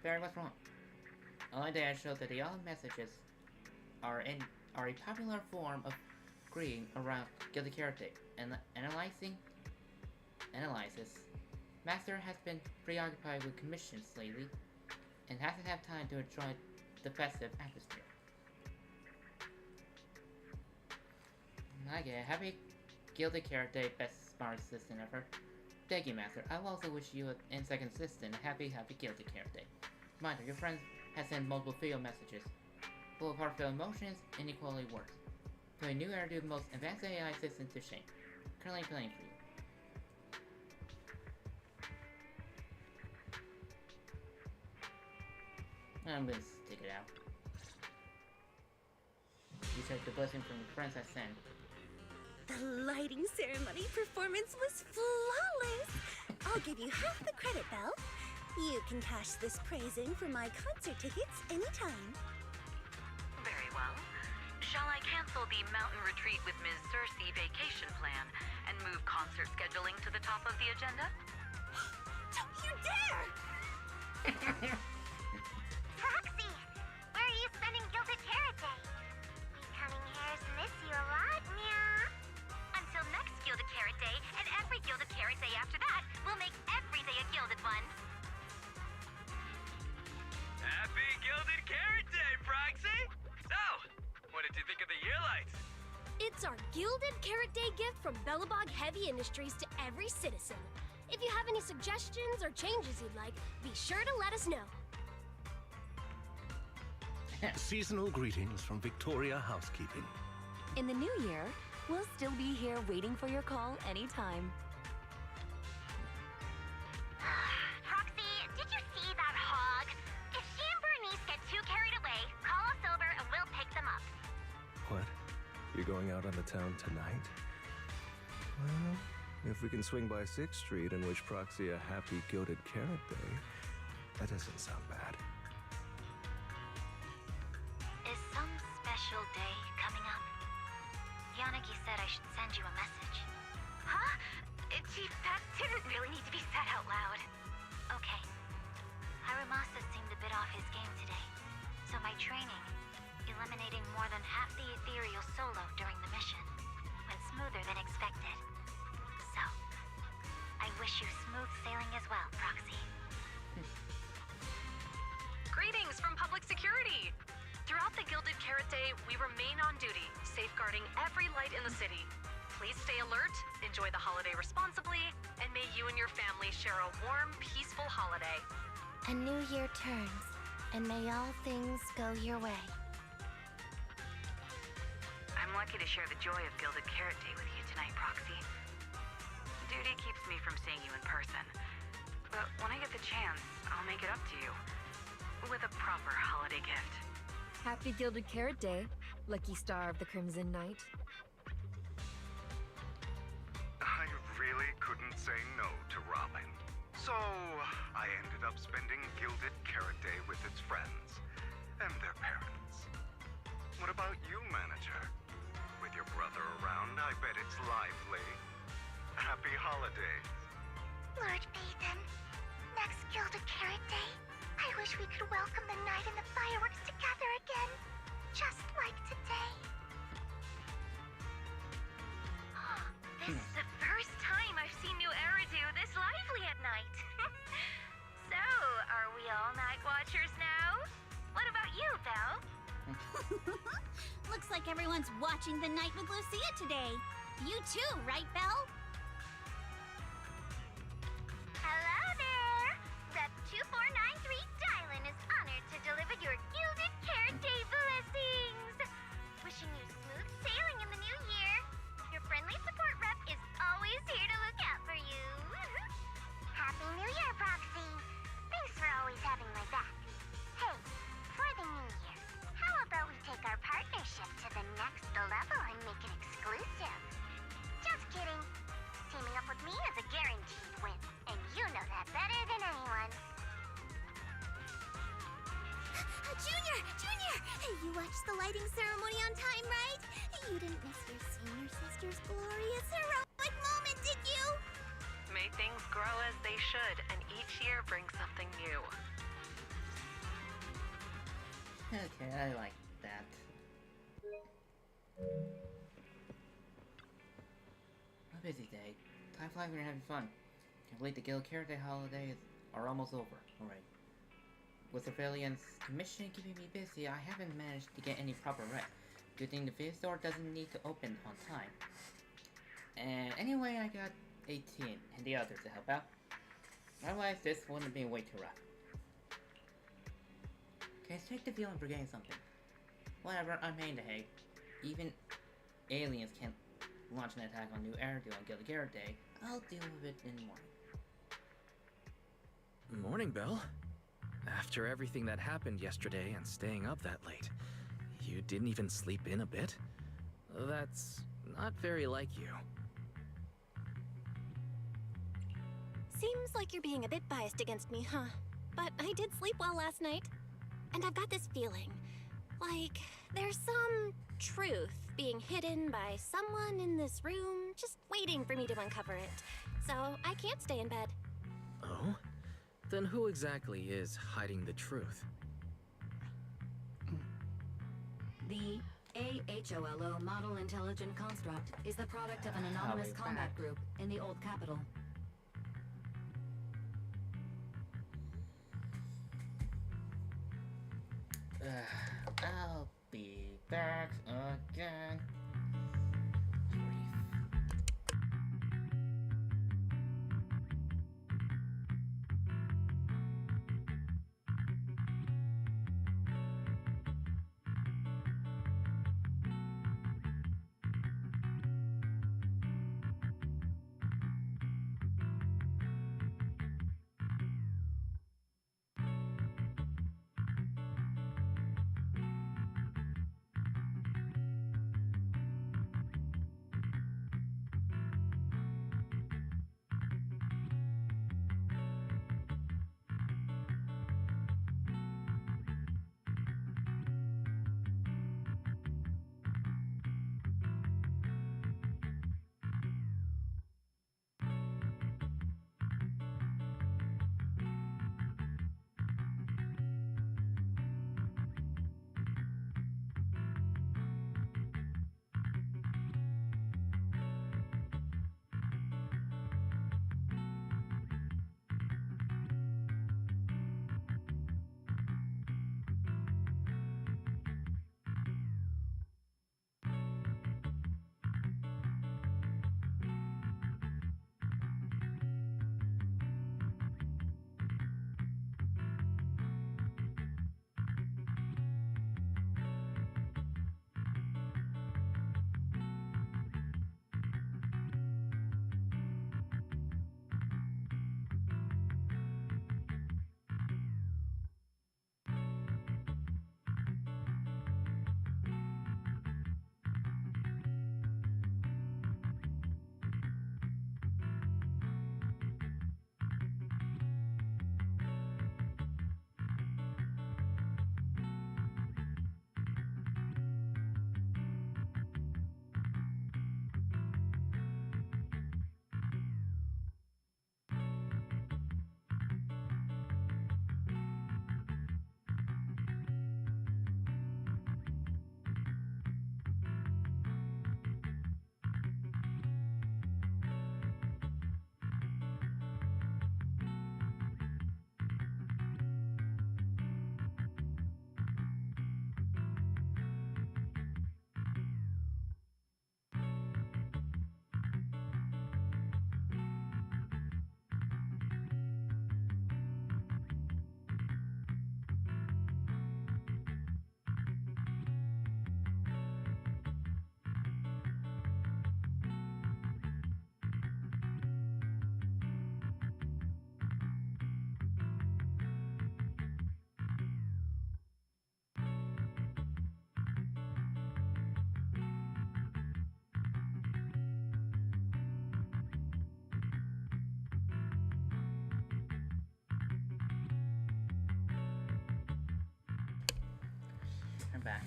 Barry, what's wrong? Only data shows that the other messages are a popular form of greeting around Gilded Carrot Day. And analysis. Master has been preoccupied with commissions lately and hasn't had time to enjoy the festive atmosphere. I get it. Happy Gilded Carrot Day, best smart assistant ever. Thank you, Master. I will also wish you and second assistant a happy Gilded Carrot Day. Reminder, your friend has sent multiple video messages, full of heartfelt emotions and equality words. Putting new Eridu most advanced AI assistant to shame. Currently playing for you. I'm gonna stick it out. You took the blessing from your friends I sent. The lighting ceremony performance was flawless! I'll give you half the credit, Belle. You can cash this praise in for my concert tickets anytime. Very well. Shall I cancel the mountain retreat with Ms. Cersei vacation plan and move concert scheduling to the top of the agenda? Don't you dare! Proxy, where are you spending Gilded Carrot Day? We cunning hairs miss you a lot, meow. Until next Gilded Carrot Day, and every Gilded Carrot Day after that, we'll make every day a gilded one. Happy Gilded Carrot Day, Proxy! So, what did you think of the year lights? It's our Gilded Carrot Day gift from Bellabog Heavy Industries to every citizen. If you have any suggestions or changes you'd like, be sure to let us know. Seasonal greetings from Victoria Housekeeping. In the new year, we'll still be here waiting for your call anytime. Proxy, did you see that hog? If she and Bernice get too carried away, call us over and we'll pick them up. What? You're going out on the town tonight? Well, if we can swing by 6th Street and wish Proxy a happy Gilded Carrot Day, that doesn't sound bad. Is some special day coming up? Yanagi said I should send you a message. Huh? Chief, that didn't really need to be said out loud. Okay. Harumasa seemed a bit off his game today, so my Stay alert, enjoy the holiday responsibly, and may you and your family share a warm, peaceful holiday. A new year turns, and may all things go your way. I'm lucky to share the joy of Gilded Carrot Day with you tonight, Proxy. Duty keeps me from seeing you in person. But when I get the chance, I'll make it up to you. With a proper holiday gift. Happy Gilded Carrot Day, lucky star of the Crimson Knight. I really couldn't say no to Robin. So, I ended up spending Gilded Carrot Day with its friends and their parents. What about you, Manager? With your brother around, I bet it's lively. Happy holidays. Lord Phaethon, next Gilded Carrot Day, I wish we could welcome the night and the fireworks together again, just like today. This is the first time I've seen new Eridu this lively at night. So, are we all night watchers now? What about you, Belle? Looks like everyone's watching the night with Lucia today. You too, right, Belle? Hello there! Rep 2493 Dylan is honored to deliver your Gilded Carrot Day blessings! Wishing you smooth sailing in the new year. Your friendly support rep is always here to look out for you. Happy New Year, Proxy! Thanks for always having my back. Hey, for the new year, how about we take our partnership to the next level and make it exclusive? Just kidding. Teaming up with me is a guaranteed win, and you know that better than anyone. Junior! Junior! You watched the lighting ceremony on time, right? You didn't miss your senior sister's glorious heroic moment, did you? May things grow as they should, and each year brings something new. Okay, I like that. A busy day. Time flies when you're having fun. Can't believe the Gilded Carrot Day holidays are almost over. Alright. With surveillance mission keeping me busy, I haven't managed to get any proper rest. Good thing the video store doesn't need to open on time. And anyway, I got 18 and the others to help out. Otherwise, this wouldn't have been way too rough. Okay, let's take the feeling for getting something. Whatever, I'm paying the hay. Even aliens can't launch an attack on New Eridu on Gilded Carrot Day. I'll deal with it in the morning. Morning, Belle. After everything that happened yesterday and staying up that late, you didn't even sleep in a bit? That's not very like you. Seems like you're being a bit biased against me, huh? But I did sleep well last night. And I've got this feeling, like there's some truth being hidden by someone in this room, just waiting for me to uncover it. So I can't stay in bed. Oh? Then who exactly is hiding the truth? The AHOLO Model Intelligent Construct is the product of an anonymous combat group in the Old Capital. I'll be back again. I'm back.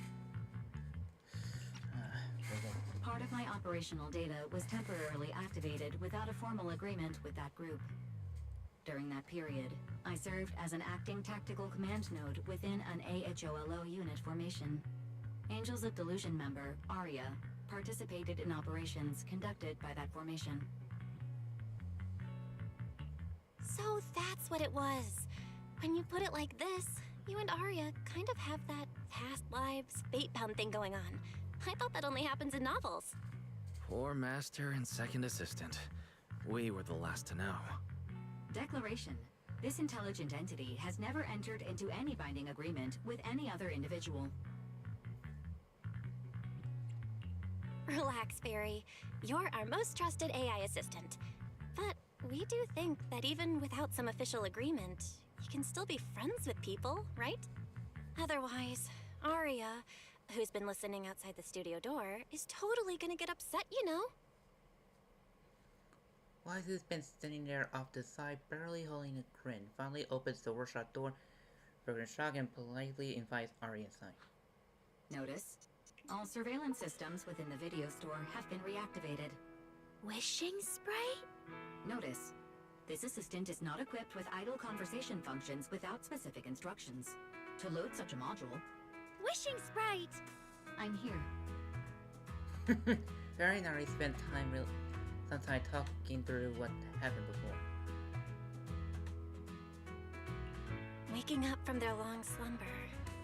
Part of my operational data was temporarily activated without a formal agreement with that group. During that period, I served as an acting tactical command node within an AHOLO unit formation. Angels of Delusion member, Arya, participated in operations conducted by that formation. So that's what it was. When you put it like this, you and Arya kind of have that past lives fate-bound thing going on. I thought that only happens in novels. Poor master and second assistant. We were the last to know. Declaration. This intelligent entity has never entered into any binding agreement with any other individual. Relax, Fairy. You're our most trusted AI assistant. But we do think that even without some official agreement, you can still be friends with people, right? Otherwise, Arya, who's been listening outside the studio door, is totally gonna get upset, you know? Wise has been standing there off the side, barely holding a grin, finally opens the workshop door, Bergen shock and politely invites Arya inside. Notice, all surveillance systems within the video store have been reactivated. Wishing sprite? Notice, this assistant is not equipped with idle conversation functions without specific instructions. To load such a module... Wishing sprite! I'm here. Barry and Ari spent some time talking through what happened before. Waking up from their long slumber,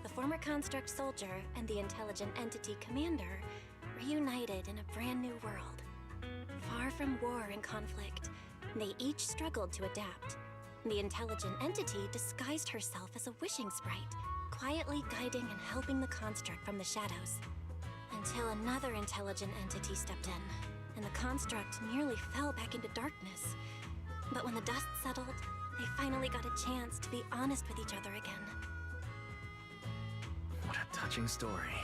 the former construct soldier and the intelligent entity commander reunited in a brand new world. Far from war and conflict, they each struggled to adapt. The intelligent entity disguised herself as a wishing sprite, quietly guiding and helping the construct from the shadows. Until another intelligent entity stepped in, and the construct nearly fell back into darkness. But when the dust settled, they finally got a chance to be honest with each other again. What a touching story.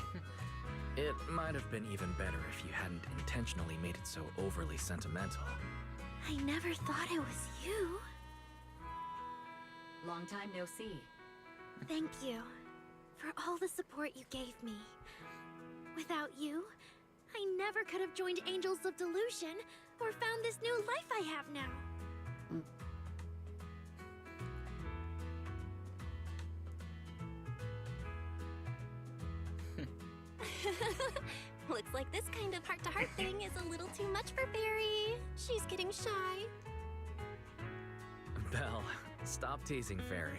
It might have been even better if you hadn't intentionally made it so overly sentimental. I never thought it was you. Long time no see. Thank you for all the support you gave me. Without you, I never could have joined Angels of Delusion or found this new life I have now. Looks like this kind of heart-to-heart thing is a little too much for Barry. She's getting shy. Belle, stop teasing Fairy.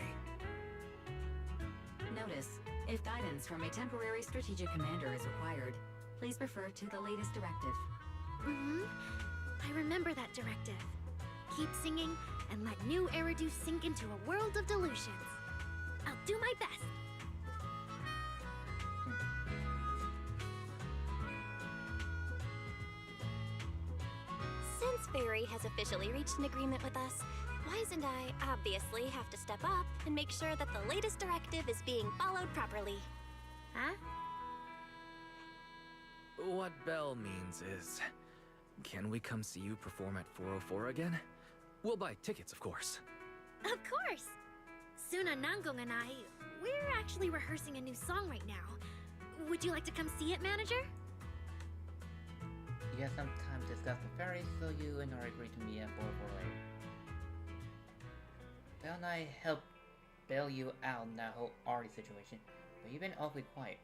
Notice, if guidance from a temporary strategic commander is required, please refer to the latest directive. I remember that directive. Keep singing and let new Eridu sink into a world of delusions. I'll do my best. Since Fairy has officially reached an agreement with us, Wise and I obviously have to step up and make sure that the latest directive is being followed properly. Huh? What Belle means is, can we come see you perform at 404 again? We'll buy tickets, of course. Of course! Suna Nangong and I, we're actually rehearsing a new song right now. Would you like to come see it, manager? You have some time to discuss with Fairy, so you and I agree to meet at 404 later. Belle and I helped bail you out in that whole Artie situation, but you've been awfully quiet.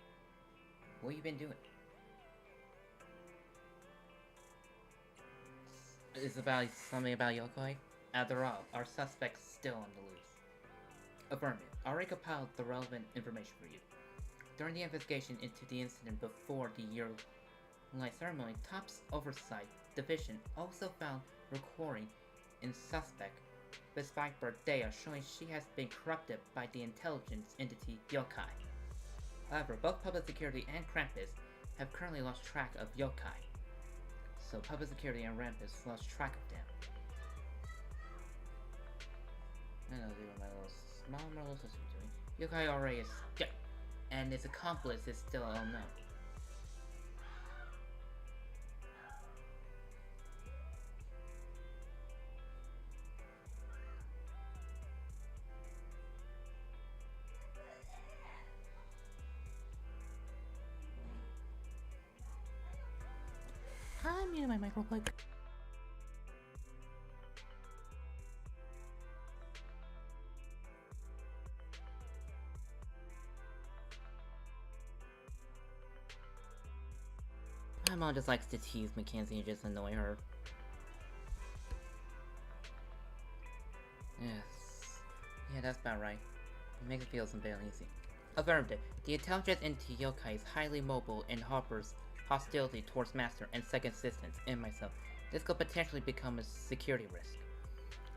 What you been doing? It's about something about yokai? After all, our suspect's still on the loose. Affirmative. I already compiled the relevant information for you. During the investigation into the incident before the year-light ceremony, TOP's Oversight Division also found recording in suspect despite her data showing she has been corrupted by the intelligence entity yokai. However, both Public Security and Krampus have currently lost track of yokai. So Public Security and Rampus lost track of them. I don't know what my little small little sister doing. Yokai already is dead, and its accomplice is still unknown. my microplug. My mom just likes to tease Mackenzie and just annoy her. Yes. Yeah, that's about right. It makes it feel some bit uneasy. Affirmative. The intelligence into yokai is highly mobile and harbors hostility towards Master and Second Assistants and myself. This could potentially become a security risk.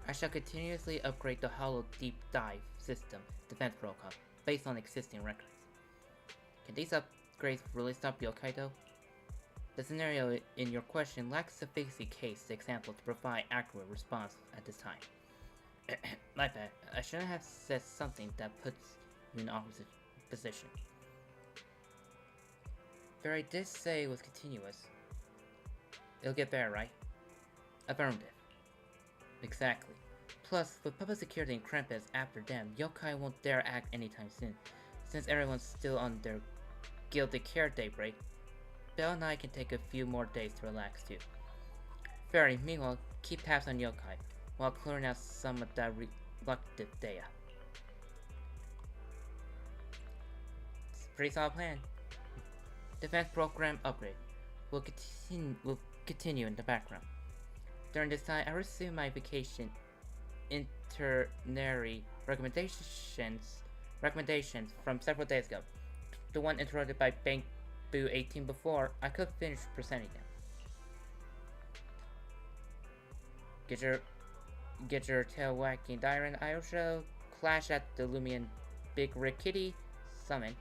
I shall continuously upgrade the Hollow Deep Dive System defense protocol based on existing records. Can these upgrades really stop yokai though? The scenario in your question lacks sufficient case example to provide accurate response at this time. My bad. I shouldn't have said something that puts you in opposite position. But I did say it was continuous. It'll get better, right? Affirmative. Exactly. Plus, with public security and Krampus after them, yokai won't dare act anytime soon, since everyone's still on their Gilded Carrot Day break. Belle and I can take a few more days to relax too. Fairy, meanwhile, keep tabs on yokai, while clearing out some of that reluctant data. It's a pretty solid plan. Defense program upgrade will continue in the background. During this time, I received my vacation itinerary recommendations from several days ago. The one interrupted by Bank Boo 18 before I could finish presenting them. Get your tail wagging Dyron IO show, clash at the Lumion Big Rick Kitty, summon.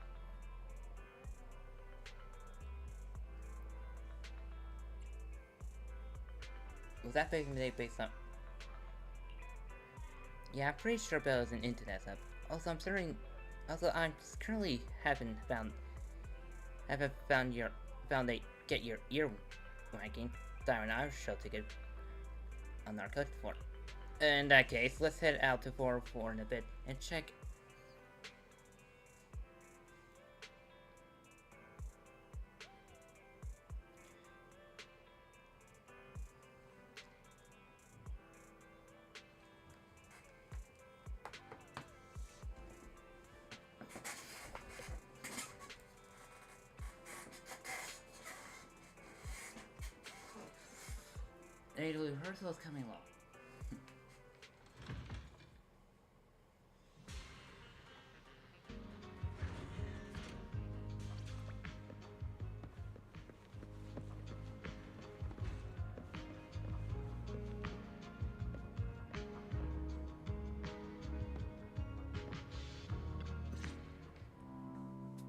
Was that based on? Yeah, I'm pretty sure Belle isn't into that stuff. I'm currently haven't found a get your ear wagging Dyron IO show ticket on our code for. In that case, let's head out to 404 in a bit and check. The rehearsal is coming along.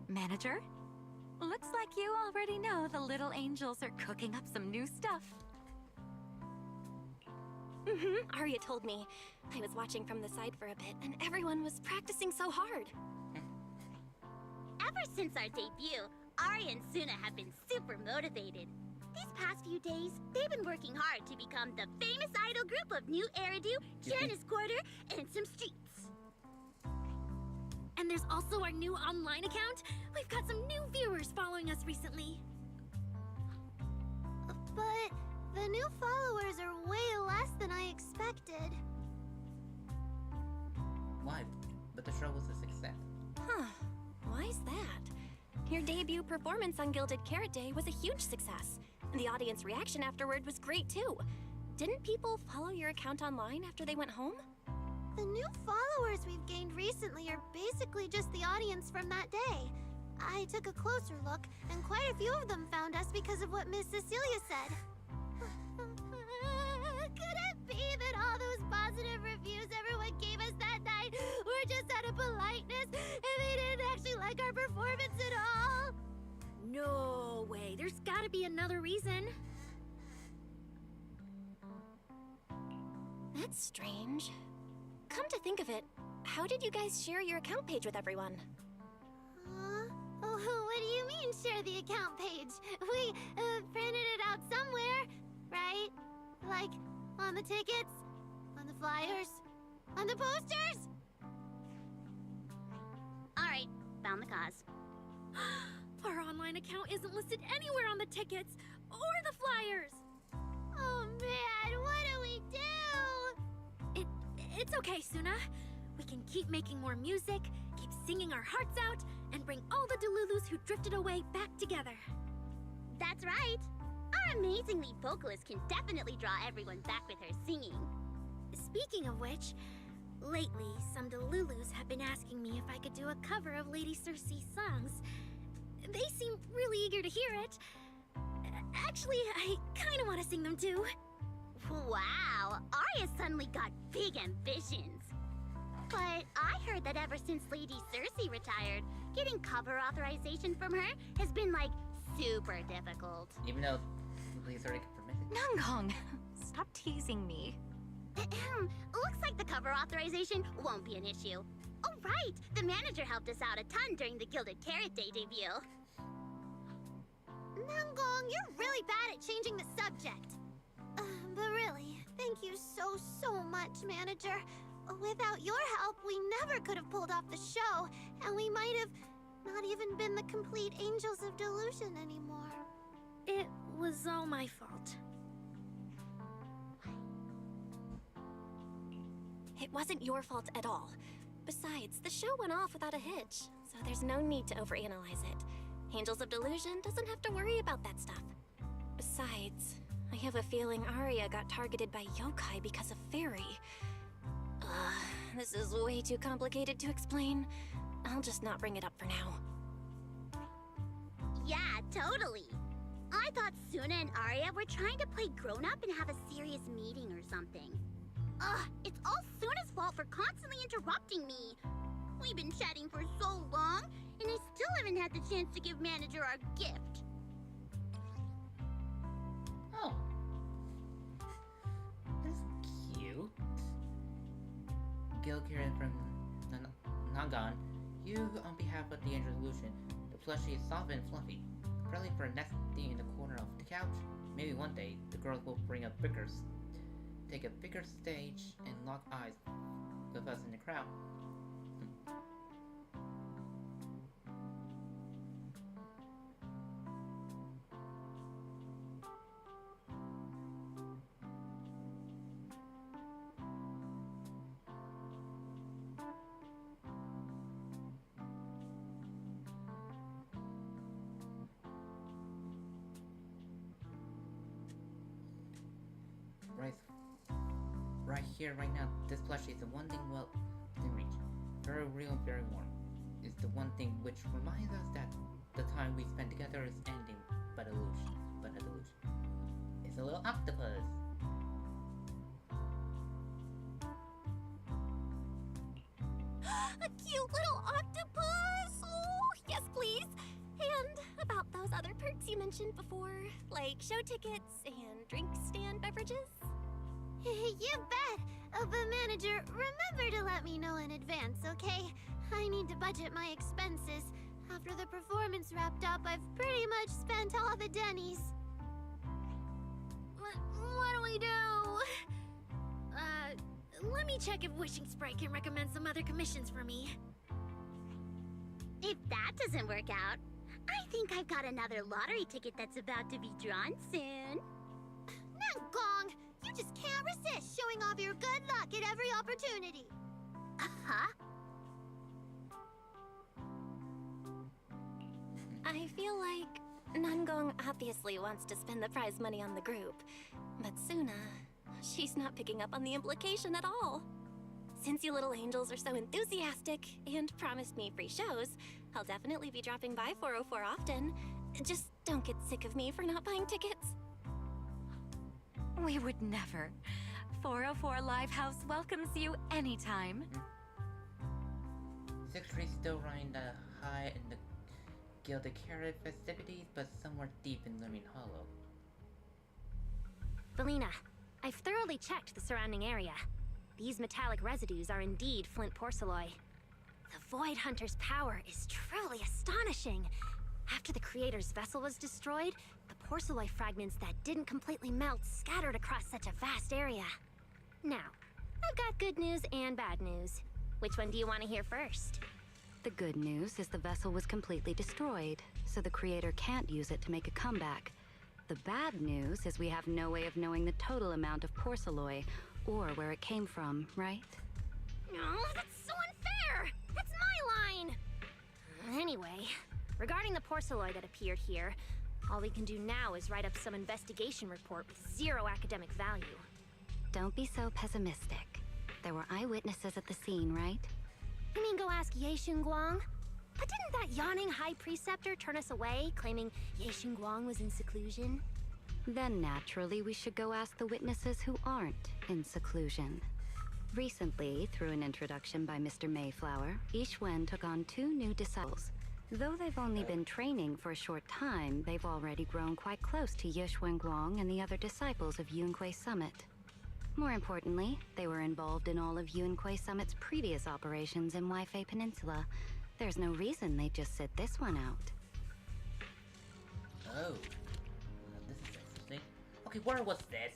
Manager? Looks like you already know the little angels are cooking up some new stuff. Arya told me. I was watching from the side for a bit, and everyone was practicing so hard. Ever since our debut, Arya and Suna have been super motivated. These past few days, they've been working hard to become the famous idol group of New Eridu, Kiranis Quarter, and some streets. And there's also our new online account. We've got some new viewers following us recently. But the new followers are way less than I expected. Why? But the show was a success. Huh. Why is that? Your debut performance on Gilded Carrot Day was a huge success. And the audience reaction afterward was great too. Didn't people follow your account online after they went home? The new followers we've gained recently are basically just the audience from that day. I took a closer look, and quite a few of them found us because of what Miss Cecilia said. Could it be that all those positive reviews everyone gave us that night were just out of politeness, and they didn't actually like our performance at all? No way. There's gotta be another reason. That's strange. Come to think of it, how did you guys share your account page with everyone? Oh, what do you mean, share the account page? We printed it out somewhere, right? Like, on the tickets? On the flyers? On the posters? Alright, found the cause. Our online account isn't listed anywhere on the tickets or the flyers. man, what do we do? It's okay, Suna. We can keep making more music, keep singing our hearts out, and bring all the Delulus who drifted away back together. That's right. Our amazing lead vocalist can definitely draw everyone back with her singing. Speaking of which, lately some Delulus have been asking me if I could do a cover of Lady Circe's songs. They seem really eager to hear it. Actually, I kind of want to sing them too. Wow, Arya suddenly got big ambitions. But I heard that ever since Lady Circe retired, getting cover authorization from her has been like super difficult. Even though please already permitted. Nangong, stop teasing me. Looks like the cover authorization won't be an issue. Oh right, the manager helped us out a ton during the Gilded Carrot Day debut. Nangong, you're really bad at changing the subject. But really, thank you so much, manager. Without your help, we never could have pulled off the show, and we might have not even been the complete Angels of Delusion anymore. It was all my fault. It wasn't your fault at all. Besides, the show went off without a hitch, so there's no need to overanalyze it. Angels of Delusion doesn't have to worry about that stuff. Besides, I have a feeling Arya got targeted by yokai because of Fairy. This is way too complicated to explain. I'll just not bring it up for now. Yeah, totally. I thought Suna and Arya were trying to play grown-up and have a serious meeting or something. It's all Suna's fault for constantly interrupting me. We've been chatting for so long, and I still haven't had the chance to give manager our gift. Oh. That's cute. Gilkieran from Nangon, you on behalf of the Angel Illusion. The plushie is soft and fluffy, friendly for nesting in the corner of the couch. Maybe one day the girls will take a bigger stage and lock eyes with us in the crowd. Right here, right now, this plushie is the one thing well within reach. Very real, very warm. It's the one thing which reminds us that the time we spend together is anything but illusion. It's a little octopus. A cute little octopus! Oh, yes, please. And about those other perks you mentioned before, like show tickets and drink stand beverages. You bet! But manager, remember to let me know in advance, okay? I need to budget my expenses. After the performance wrapped up, I've pretty much spent all the Denny's. What do we do? Let me check if Wishing Sprite can recommend some other commissions for me. If that doesn't work out, I think I've got another lottery ticket that's about to be drawn soon. Nangong! You just can't resist showing off your good luck at every opportunity. Uh-huh. I feel like Nangong obviously wants to spend the prize money on the group, but Suna, she's not picking up on the implication at all. Since you little angels are so enthusiastic and promised me free shows, I'll definitely be dropping by 404 often. Just don't get sick of me for not buying tickets. We would never. 404 Live House welcomes you anytime. 6th Street still running the high in the Gilded Carrot festivities, but somewhere deep in Living Hollow. Felina, I've thoroughly checked the surrounding area. These metallic residues are indeed flint porcelloi. The Void Hunter's power is truly astonishing. After the Creator's vessel was destroyed, the porcelloi fragments that didn't completely melt scattered across such a vast area. Now, I've got good news and bad news. Which one do you want to hear first? The good news is the vessel was completely destroyed, so the Creator can't use it to make a comeback. The bad news is we have no way of knowing the total amount of porcelain, or where it came from, right? No, that's so unfair! That's my line! Anyway, regarding the porcelain that appeared here, all we can do now is write up some investigation report with zero academic value. Don't be so pessimistic. There were eyewitnesses at the scene, right? You mean go ask Ye Guang? But didn't that yawning high preceptor turn us away, claiming Ye Guang was in seclusion? Then naturally we should go ask the witnesses who aren't in seclusion. Recently, through an introduction by Mr. Mayflower, Yixuan took on 2 new disciples. Though they've only been training for a short time, they've already grown quite close to Yixuan Guang and the other disciples of Yunque Summit. More importantly, they were involved in all of Yunque Summit's previous operations in Weifei Peninsula. There's no reason they'd just sit this one out. Oh. This is interesting. Okay, where was this?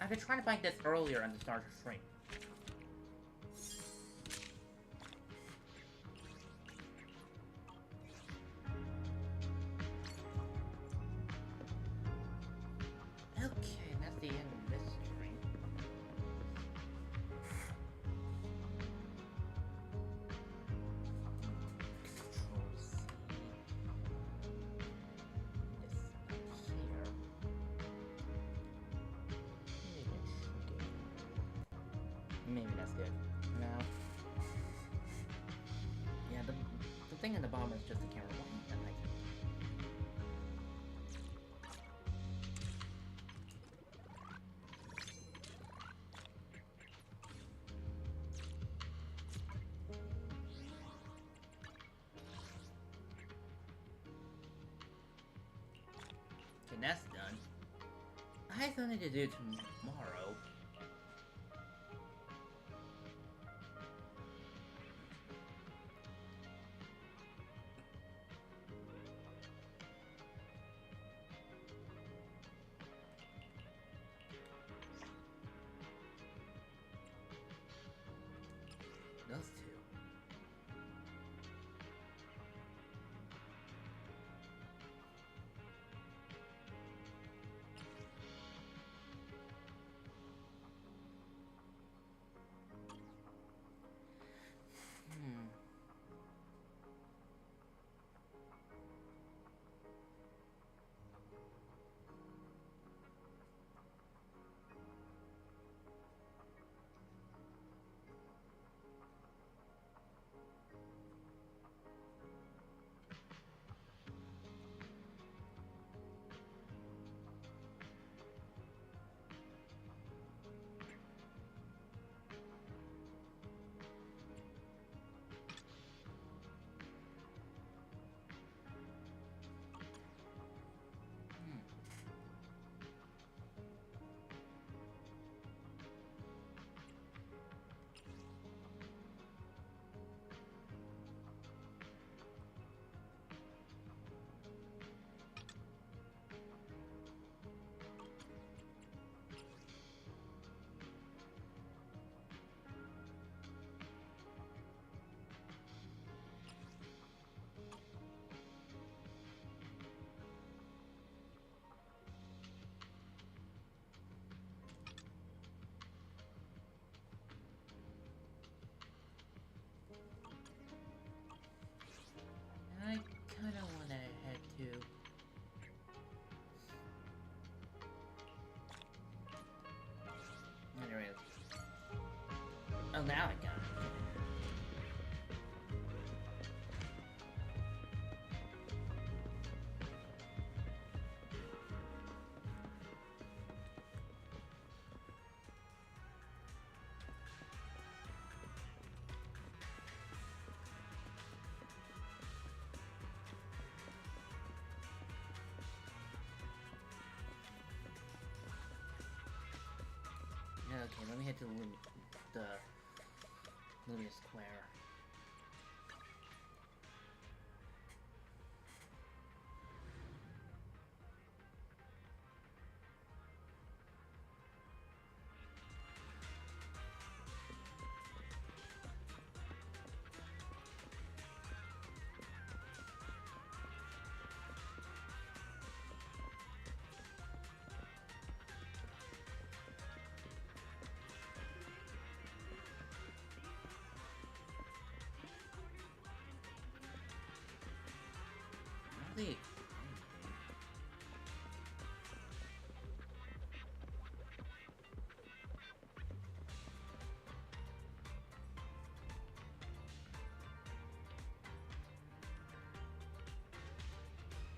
I've been trying to find this earlier on the Starter stream. Okay, that's the end of this stream. Control C. This here. Maybe that's good. No. Yeah, the thing in the bottom is just the camera button, and I okay, that's done. I have something to do tomorrow. Those two. I kind of want to head to... Oh, there it is. Oh, now I got it. Okay, let me head to the Lumia Square. exactly.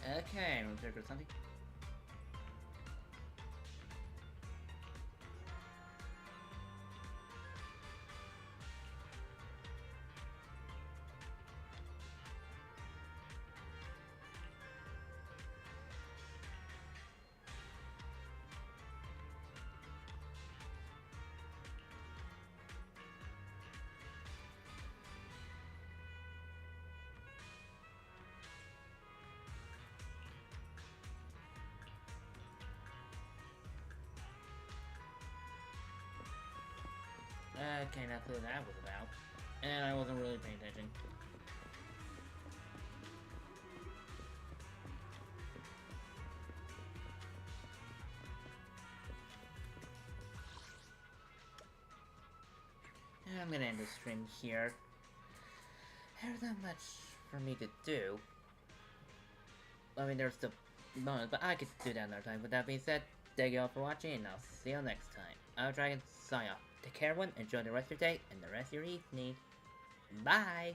Okay, I'm gonna trigger something. Okay, that's what that was about. And I wasn't really paying attention. And I'm gonna end the stream here. There's not much for me to do. I mean, there's the bonus, but I could do that another time. With that being said, thank you all for watching, and I'll see you next time. I'll try and sign off. Take care, everyone. Enjoy the rest of your day and the rest of your evening. Bye!